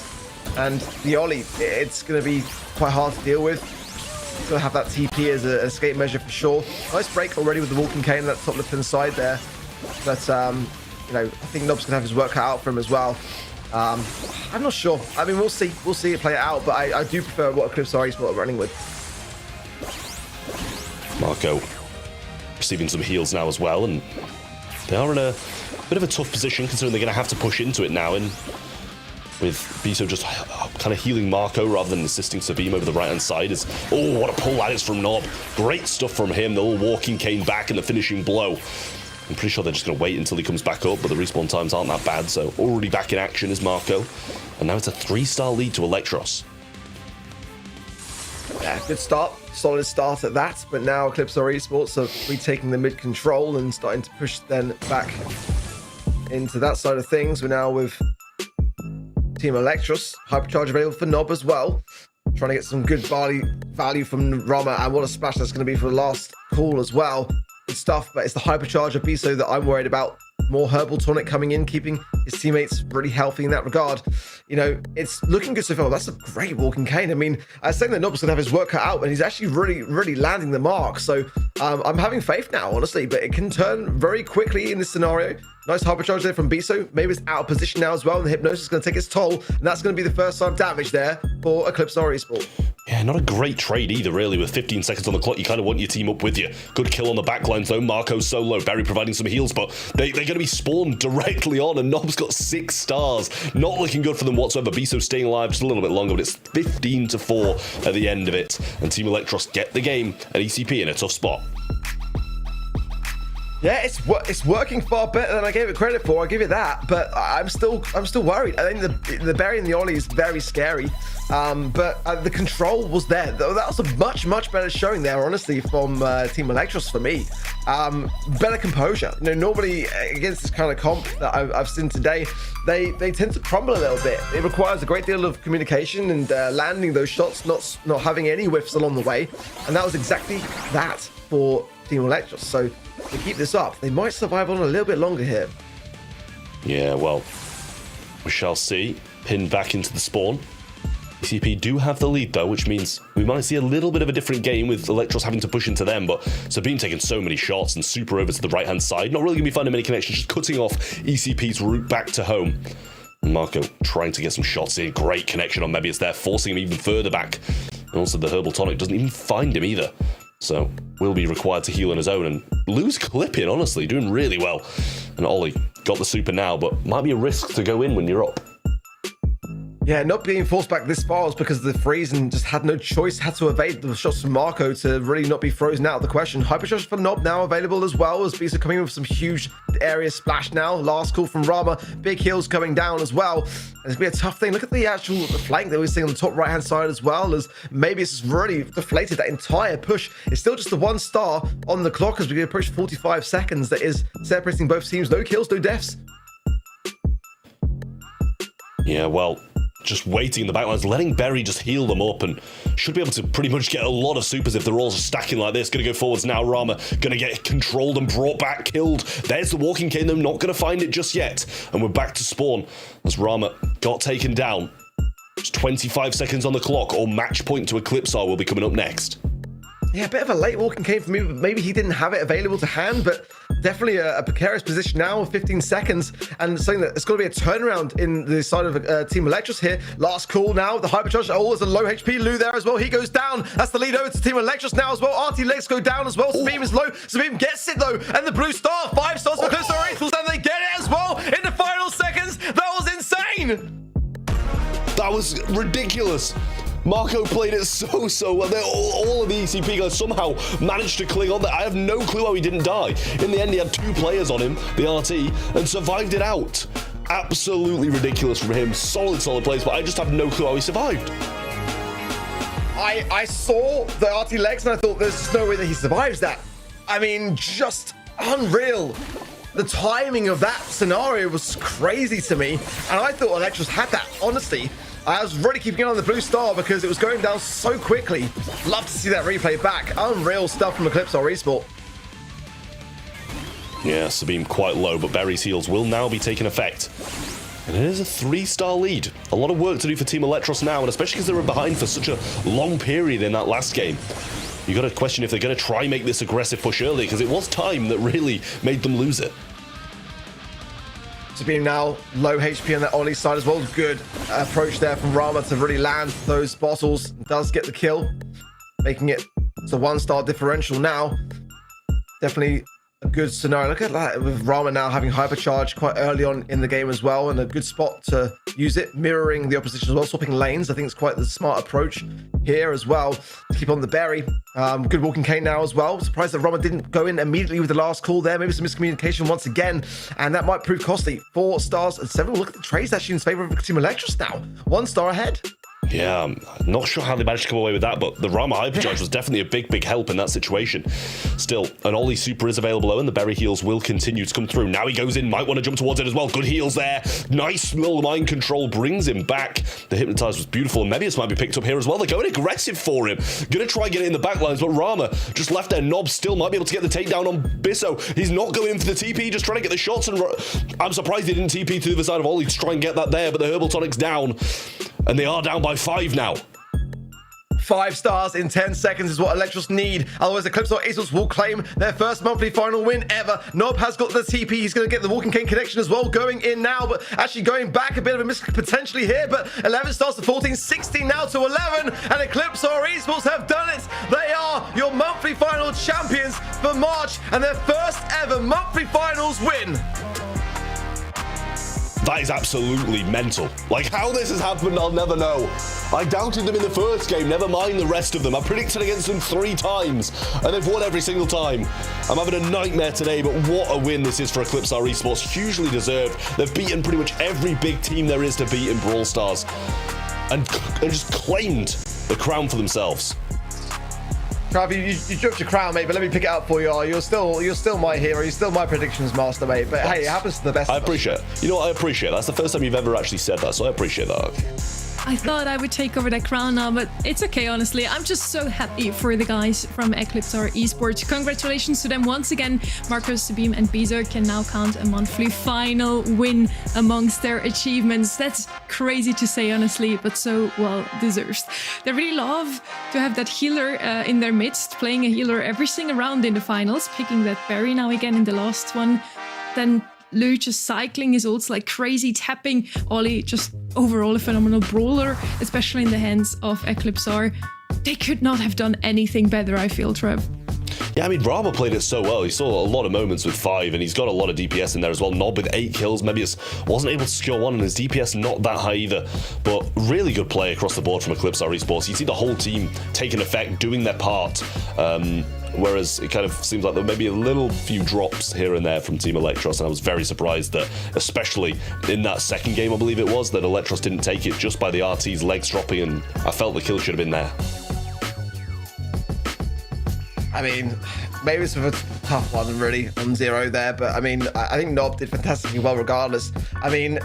S4: And the Ollie, it's going to be quite hard to deal with. It's going to have that TP as an escape measure for sure. Nice break already with the Walking Cane on that top left-hand side there. But I think Nob's gonna have his work cut out for him as well. I'm not sure. I mean, we'll see it play it out, but I do prefer what Eclipse are running with.
S6: Marco receiving some heals now as well, and they are in a bit of a tough position considering they're going to have to push into it now, and with Biso just kind of healing Marco rather than assisting Sabim over the right-hand side. Oh, what a pull that is from Nob. Great stuff from him. The little Walking Cane back and the finishing blow. I'm pretty sure they're just going to wait until he comes back up, but the respawn times aren't that bad, so already back in action is Marco. And now it's a 3-star lead to Electros.
S4: Yeah, good start. Solid start at that, but now Eclipse or Esports are retaking the mid-control and starting to push then back into that side of things. We're now with Team Electros. Hypercharge available for Nob as well. Trying to get some good value from Rama, and what a splash that's going to be for the last call as well. Good stuff, but it's the hypercharge of Biso that I'm worried about more Herbal Tonic coming in, keeping his teammates really healthy in that regard. You know, it's looking good so far. That's a great walking cane. I mean, I was saying that Nob's going to have his work cut out, and he's actually really landing the mark. So I'm having faith now, honestly, but it can turn very quickly in this scenario. Nice hypercharge there from Biso. Maybe it's out of position now as well, and the Hypnosis is going to take its toll, and that's going to be the first time damage there for Eclipse Esports.
S6: Yeah, not a great trade either, really. With 15 seconds on the clock, you kind of want your team up with you. Good kill on the backlines, though. Marco's so low. Barry providing some heals, but they're going to be spawned directly on, and Nob's got 6 stars. Not looking good for them whatsoever. Biso staying alive just a little bit longer, but it's 15-4 at the end of it. And Team Electros get the game, and ECP in a tough spot.
S4: Yeah, it's working far better than I gave it credit for. I give it that, but I'm still worried. I think the Berry and the Ollie is very scary, but the control was there. That was a much better showing there, honestly, from Team Electros for me. Better composure. You know, normally against this kind of comp that I've seen today, they tend to crumble a little bit. It requires a great deal of communication and landing those shots, not having any whiffs along the way, and that was exactly that for Team Electros. So to keep this up, they might survive on a little bit longer here.
S6: Yeah, well, we shall see. Pinned back into the spawn. ECP do have the lead, though, which means we might see a little bit of a different game with Electros having to push into them, but Sabine taking so many shots and super over to the right-hand side. Not really going to be finding many connections, just cutting off ECP's route back to home. And Marco trying to get some shots in. Great connection on Mebius there, forcing him even further back. And also the Herbal Tonic doesn't even find him either. So will be required to heal on his own and lose clipping, honestly, doing really well. And Ollie got the super now, but might be a risk to go in when you're up.
S4: Yeah, not being forced back this far was because of the freeze and just had no choice, had to evade the shots from Marco to really not be frozen out of the question. Hypercharge for Nob now available as well, as Bisa coming in with some huge area splash now. Last call from Rama, big heals coming down as well. And it's going to be a tough thing. Look at the actual flank that we're seeing on the top right-hand side as well, as maybe it's really deflated that entire push. It's still just the 1 star on the clock as we approach 45 seconds that is separating both teams. No kills, no deaths.
S6: Yeah, well, just waiting in the backlines, letting Berry just heal them up, and should be able to pretty much get a lot of supers if they're all stacking like this. Going to go forwards now. Rama going to get controlled and brought back, killed. There's the walking cane, though, not going to find it just yet. And we're back to spawn as Rama got taken down. Just 25 seconds on the clock, or match point to Eclipsar will be coming up next.
S4: Yeah, a bit of a late walking cane for me, but maybe he didn't have it available to hand, but definitely a precarious position now with 15 seconds, and saying that it's got to be a turnaround in the side of Team Electros here. Last call now, the hypercharge. Oh, there's a low HP Lou there as well. He goes down. That's the lead over to Team Electros now as well. RT legs go down as well. Sabine is low. Sabine gets it though, and the blue star, 5 stars for Eclipse Esports, and they get it as well in the final seconds. That was insane.
S6: That was ridiculous. Marco played it so well. All of the ECP guys somehow managed to cling on there. I have no clue how he didn't die. In the end, he had 2 players on him, the RT, and survived it out. Absolutely ridiculous from him. Solid plays, but I just have no clue how he survived.
S4: I saw the RT legs and I thought there's just no way that he survives that. I mean, just unreal. The timing of that scenario was crazy to me, and I thought Electros had that, honestly. I was really keeping an eye on the blue star because it was going down so quickly. Love to see that replay back. Unreal stuff from Eclipse Esports.
S6: Yeah, Sabine quite low, but Berry's heals will now be taking effect. And it is a 3-star lead. A lot of work to do for Team Electros now, and especially because they were behind for such a long period in that last game. You got to question if they're going to try make this aggressive push early, because it was time that really made them lose it.
S4: Sabine now low HP on that Ollie side as well. Good approach there from Rama to really land those bottles. Does get the kill, making it a 1-star differential now. Definitely a good scenario. Look at that with Rama now having hypercharge quite early on in the game as well, and a good spot to use it, mirroring the opposition as well, swapping lanes. I think it's quite the smart approach here as well to keep on the Berry. Good walking cane now as well. Surprised that Rama didn't go in immediately with the last call there. Maybe some miscommunication once again, and that might prove costly. 4 stars and 7. Look at the trades actually in favor of Team Electros now. 1 star ahead.
S6: Yeah, I'm not sure how they managed to come away with that, but the Rama Hypercharge was definitely a big help in that situation. Still, an Ollie Super is available, and the Berry heals will continue to come through. Now he goes in, might want to jump towards it as well. Good heals there. Nice little mind control, brings him back. The Hypnotize was beautiful, and Mebius might be picked up here as well. They're going aggressive for him. Gonna try get it in the back lines, but Rama just left there. Nob still might be able to get the takedown on Bisso. He's not going in for the TP, just trying to get the shots, and I'm surprised he didn't TP to the other side of Ollie to try and get that there, but the Herbal Tonic's down, and they are down by 5 now.
S4: 5 stars in 10 seconds is what Electros need. Otherwise, Eclipse or Esports will claim their first monthly final win ever. Nob has got the TP. He's going to get the Walking Cane connection as well, going in now, but actually going back a bit of a miss potentially here, but 11 stars to 14, 16 now to 11, and Eclipse or Esports have done it. They are your monthly final champions for March, and their first ever monthly finals win.
S6: That is absolutely mental. Like, how this has happened, I'll never know. I doubted them in the first game, never mind the rest of them. I predicted against them 3 times, and they've won every single time. I'm having a nightmare today, but what a win this is for Eclipse Esports. Hugely deserved. They've beaten pretty much every big team there is to beat in Brawl Stars, and just claimed the crown for themselves.
S4: Trav, you dropped your crown, mate, but let me pick it up for you. You're still my hero. You're still my predictions master, mate. But hey, it happens to the best.
S6: I appreciate it. You know what? I appreciate it. That's the first time you've ever actually said that, so I appreciate that.
S10: I thought I would take over that crown now, but it's okay, honestly. I'm just so happy for the guys from Eclipse Esports. Congratulations to them once again. Marcos, Sabim, and Beezer can now count a monthly final win amongst their achievements. That's crazy to say, honestly, but so well deserved. They really love to have that healer in their midst, playing a healer every single round in the finals, picking that Berry now again in the last one. Then Lou just cycling his ults like crazy, tapping. Ollie just overall a phenomenal brawler, especially in the hands of Eclipse. They could not have done anything better, I feel, Trev.
S6: Yeah, I mean, Rama played it so well. He saw a lot of moments with 5, and he's got a lot of DPS in there as well. Nob with 8 kills. Mebius wasn't able to secure 1, and his DPS not that high either. But really good play across the board from Eclipse Esports. You see the whole team taking effect, doing their part. Whereas it kind of seems like there may be a little few drops here and there from Team Electros, and I was very surprised that, especially in that second game, I believe it was, that Electros didn't take it just by the RT's legs dropping, and I felt the kill should have been there.
S4: I mean, maybe it's a tough one, really, on 0 there, but I mean, I think Nob did fantastically well regardless. I mean,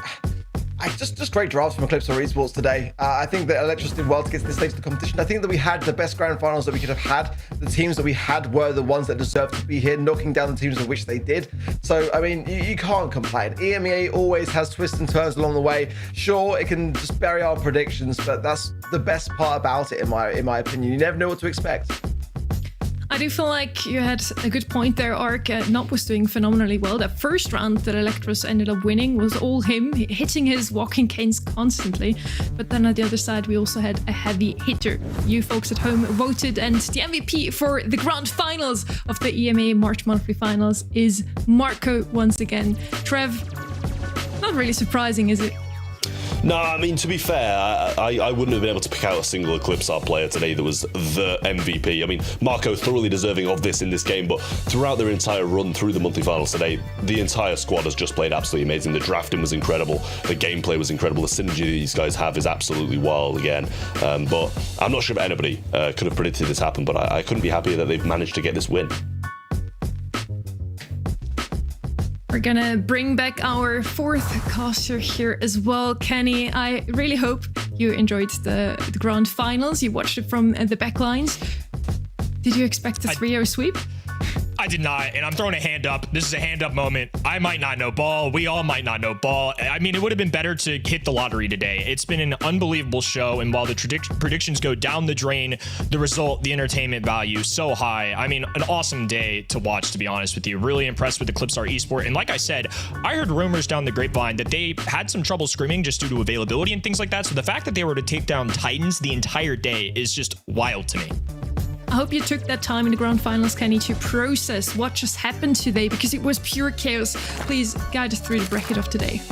S4: just great drafts from Eclipse Esports today. I think that Electros did well to get to this stage of the competition. I think that we had the best grand finals that we could have had. The teams that we had were the ones that deserved to be here, knocking down the teams of which they did. So, I mean, you can't complain. EMEA always has twists and turns along the way. Sure, it can just bury our predictions, but that's the best part about it, in my opinion. You never know what to expect.
S10: I do feel like you had a good point there, Ark. Nob was doing phenomenally well. That first round that Electros ended up winning was all him, hitting his walking canes constantly. But then on the other side, we also had a heavy hitter. You folks at home voted, and the MVP for the grand finals of the EMEA March monthly finals is Marco once again. Trev, not really surprising, is it?
S6: No, I mean, to be fair, I wouldn't have been able to pick out a single Eclipse player today that was the MVP. I mean, Marco thoroughly deserving of this in this game, but throughout their entire run through the monthly finals today, the entire squad has just played absolutely amazing. The drafting was incredible. The gameplay was incredible. The synergy these guys have is absolutely wild again. But I'm not sure if anybody could have predicted this happen, but I couldn't be happier that they've managed to get this win.
S10: We're gonna bring back our 4th caster here as well, Kenny. I really hope you enjoyed the grand finals. You watched it from the back lines. Did you expect a 3-0 sweep?
S8: I did not, and I'm throwing a hand up. This is a hand up moment. I might not know ball. We all might not know ball. I mean, it would have been better to hit the lottery today. It's been an unbelievable show, and while the predictions go down the drain, the result, the entertainment value, so high. I mean, an awesome day to watch, to be honest with you. Really impressed with Eclipse Esports, and like I said, I heard rumors down the grapevine that they had some trouble scrimming just due to availability and things like that, so the fact that they were to take down Titans the entire day is just wild to me.
S10: I hope you took that time in the grand finals, Kenny, to process what just happened today, because it was pure chaos. Please guide us through the bracket of today.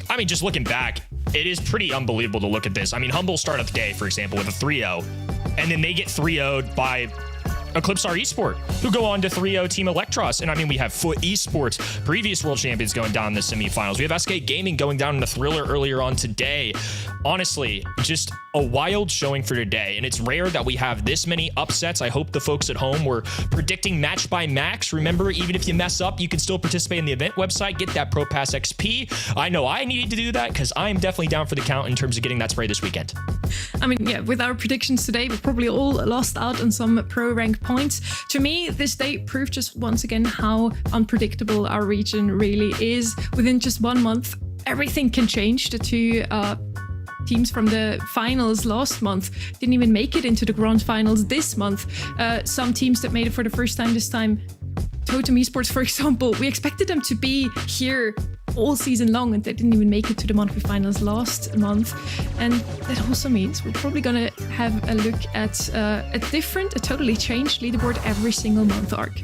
S8: I mean, just looking back, it is pretty unbelievable to look at this. I mean, Humble started the day, for example, with a 3-0, and then they get 3-0'd by Eclipse Esports, who go on to 3-0 Team Electros. And I mean, we have Foot Esports, previous world champions, going down in the semifinals. We have SK Gaming going down in the Thriller earlier on today. Honestly, just a wild showing for today, and it's rare that we have this many upsets. I hope the folks at home were predicting match by max. Remember, even if you mess up, you can still participate in the event website, get that Pro Pass XP. I know I needed to do that because I'm definitely down for the count in terms of getting that spray this weekend.
S10: I mean, yeah, with our predictions today, we probably all lost out on some pro rank points. To me, this day proved just once again how unpredictable our region really is. Within just 1 month, everything can change. The two teams from the finals last month didn't even make it into the grand finals this month. Some teams that made it for the first time this time, Totem Esports, for example, we expected them to be here all season long, and they didn't even make it to the monthly finals last month. And that also means we're probably gonna have a look at a totally changed leaderboard every single month, Ark.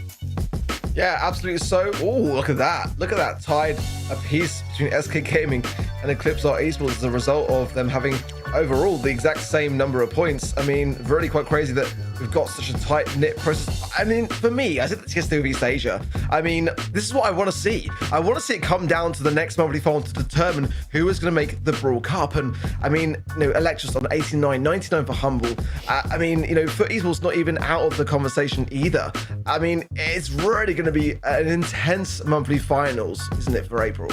S4: Yeah, absolutely. So, oh, look at that. Look at that tied a piece between SK Gaming and Eclipse Art Esports as a result of them having overall the exact same number of points. I mean, really quite crazy that we've got such a tight-knit process. I mean, for me, I said this yesterday with East Asia. I mean, this is what I want to see. I want to see it come down to the next monthly final to determine who is going to make the Brawl Cup. And I mean, you know, Electros on 89, 99 for Humble. I mean, you know, for Esports not even out of the conversation either. I mean, it's really going to be an intense monthly finals, isn't it, for April?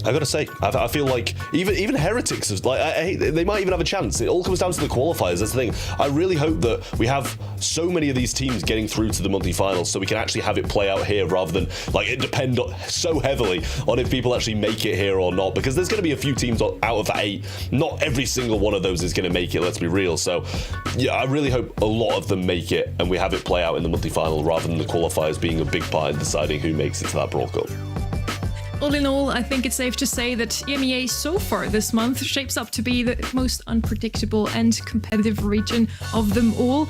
S6: I gotta say, I feel like even Heretics is like they might even have a chance. It all comes down to the qualifiers. That's the thing. I really hope that we have so many of these teams getting through to the monthly finals, so we can actually have it play out here rather than like it depend so heavily on if people actually make it here or not. Because there's going to be a few teams out of 8. Not every single one of those is going to make it. Let's be real. So yeah, I really hope a lot of them make it, and we have it play out in the monthly final rather than the qualifiers being a big part in deciding who makes it to that Brawl Cup.
S10: All in all, I think it's safe to say that EMEA so far this month shapes up to be the most unpredictable and competitive region of them all.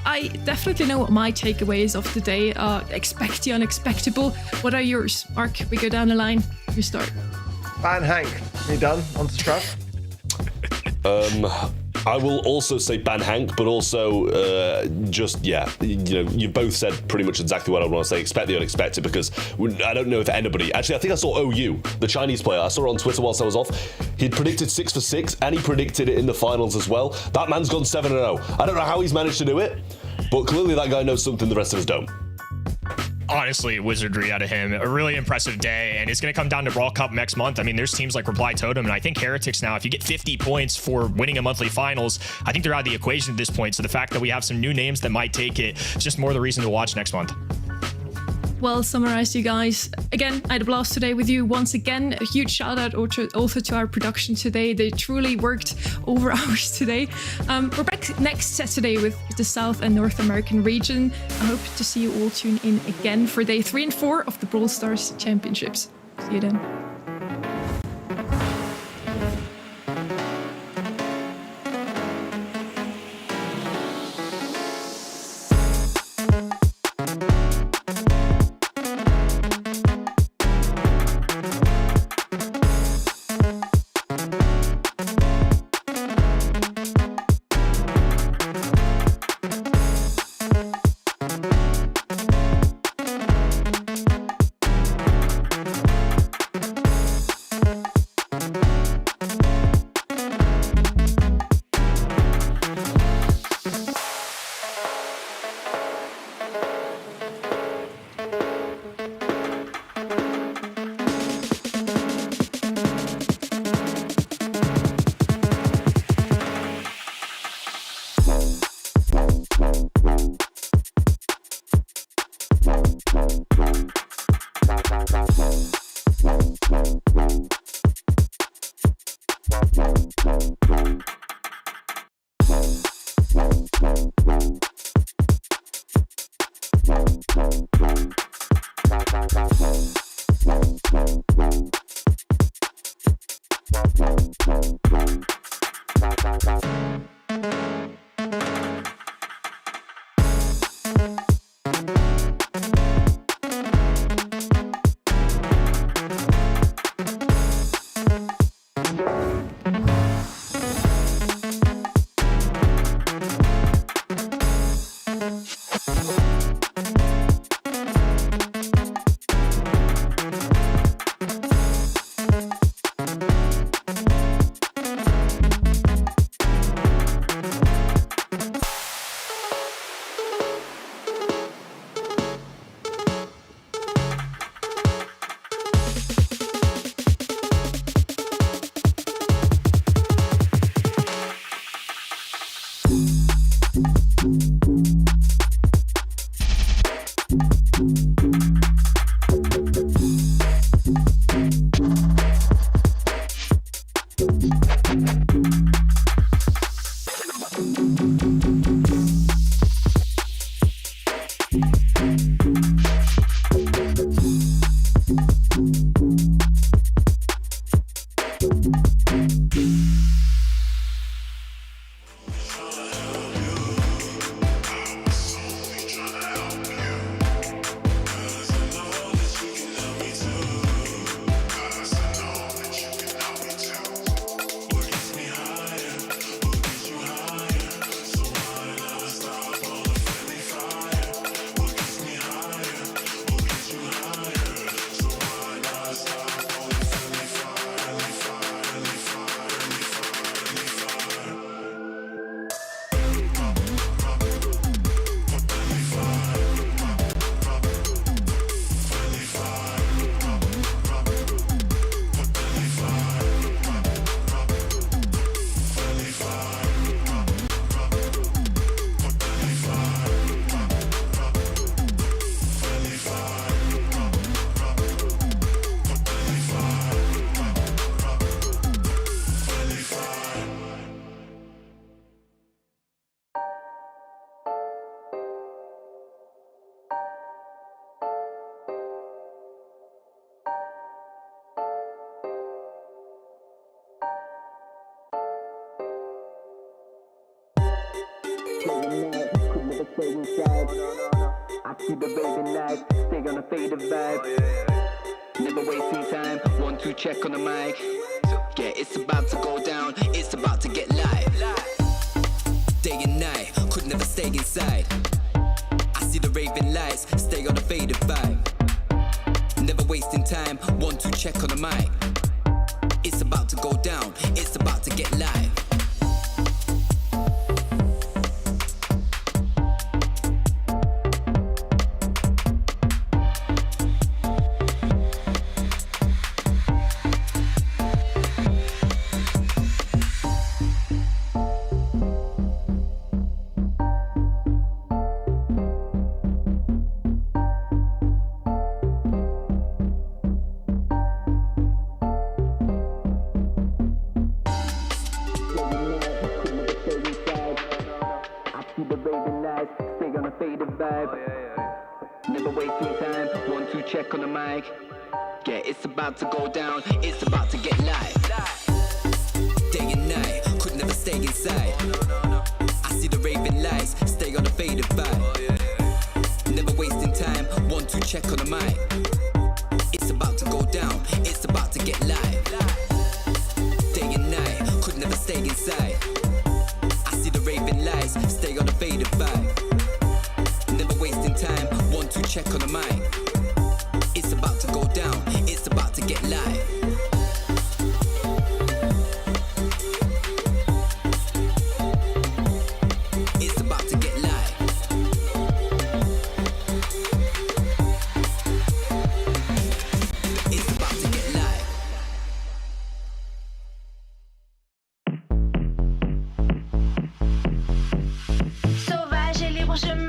S10: I definitely know what my takeaway is of the day. Expect the unexpectable. What are yours? Ark, we go down the line. You start.
S4: Ban Hank, you done? On to Trav?
S6: I will also say ban Hank, but also you both said pretty much exactly what I want to say. Expect the unexpected, because I don't know if anybody. Actually, I think I saw OU, the Chinese player. I saw it on Twitter whilst I was off. He'd predicted 6 for 6, and he predicted it in the finals as well. That man's gone 7-0. I don't know how he's managed to do it, but clearly that guy knows something the rest of us don't.
S8: Honestly, wizardry out of him. A really impressive day, and it's going to come down to Brawl Cup next month. I mean, there's teams like Reply Totem, and I think Heretics now, if you get 50 points for winning a monthly finals, I think they're out of the equation at this point. So the fact that we have some new names that might take it, it's just more the reason to watch next month.
S10: Well summarized, you guys. Again, I had a blast today with you once again. A huge shout out also to our production today. They truly worked over hours today. We're back next Saturday with the South and North American region. I hope to see you all tune in again for day 3 and 4 of the Brawl Stars Championships. See you then.
S18: see the raving lights, stay on a faded vibe. Never wasting time, 1, 2 check on the mic. Yeah, it's about to go down, it's about to get live. Day and night, could never stay inside. I see the raving lights, stay on a faded vibe. Never wasting time, 1, 2 check on the mic. It's about to go down, it's about to get live. Never wasting time, 1, 2 check on the mic. Yeah, it's about to go down, it's about to get live. Day and night, could never stay inside. I see the raving lights, stay on a faded vibe. Never wasting time, 1, 2 check on the mic. It's about to go down, it's about to get live. Day and night, could never stay inside. I see the raving lights, stay on a faded vibe. Never wasting time, 1, 2 check on the mic. It's about to go down, it's about to get live. It's about to get live. It's about to get live.
S1: Sauvage et libre, je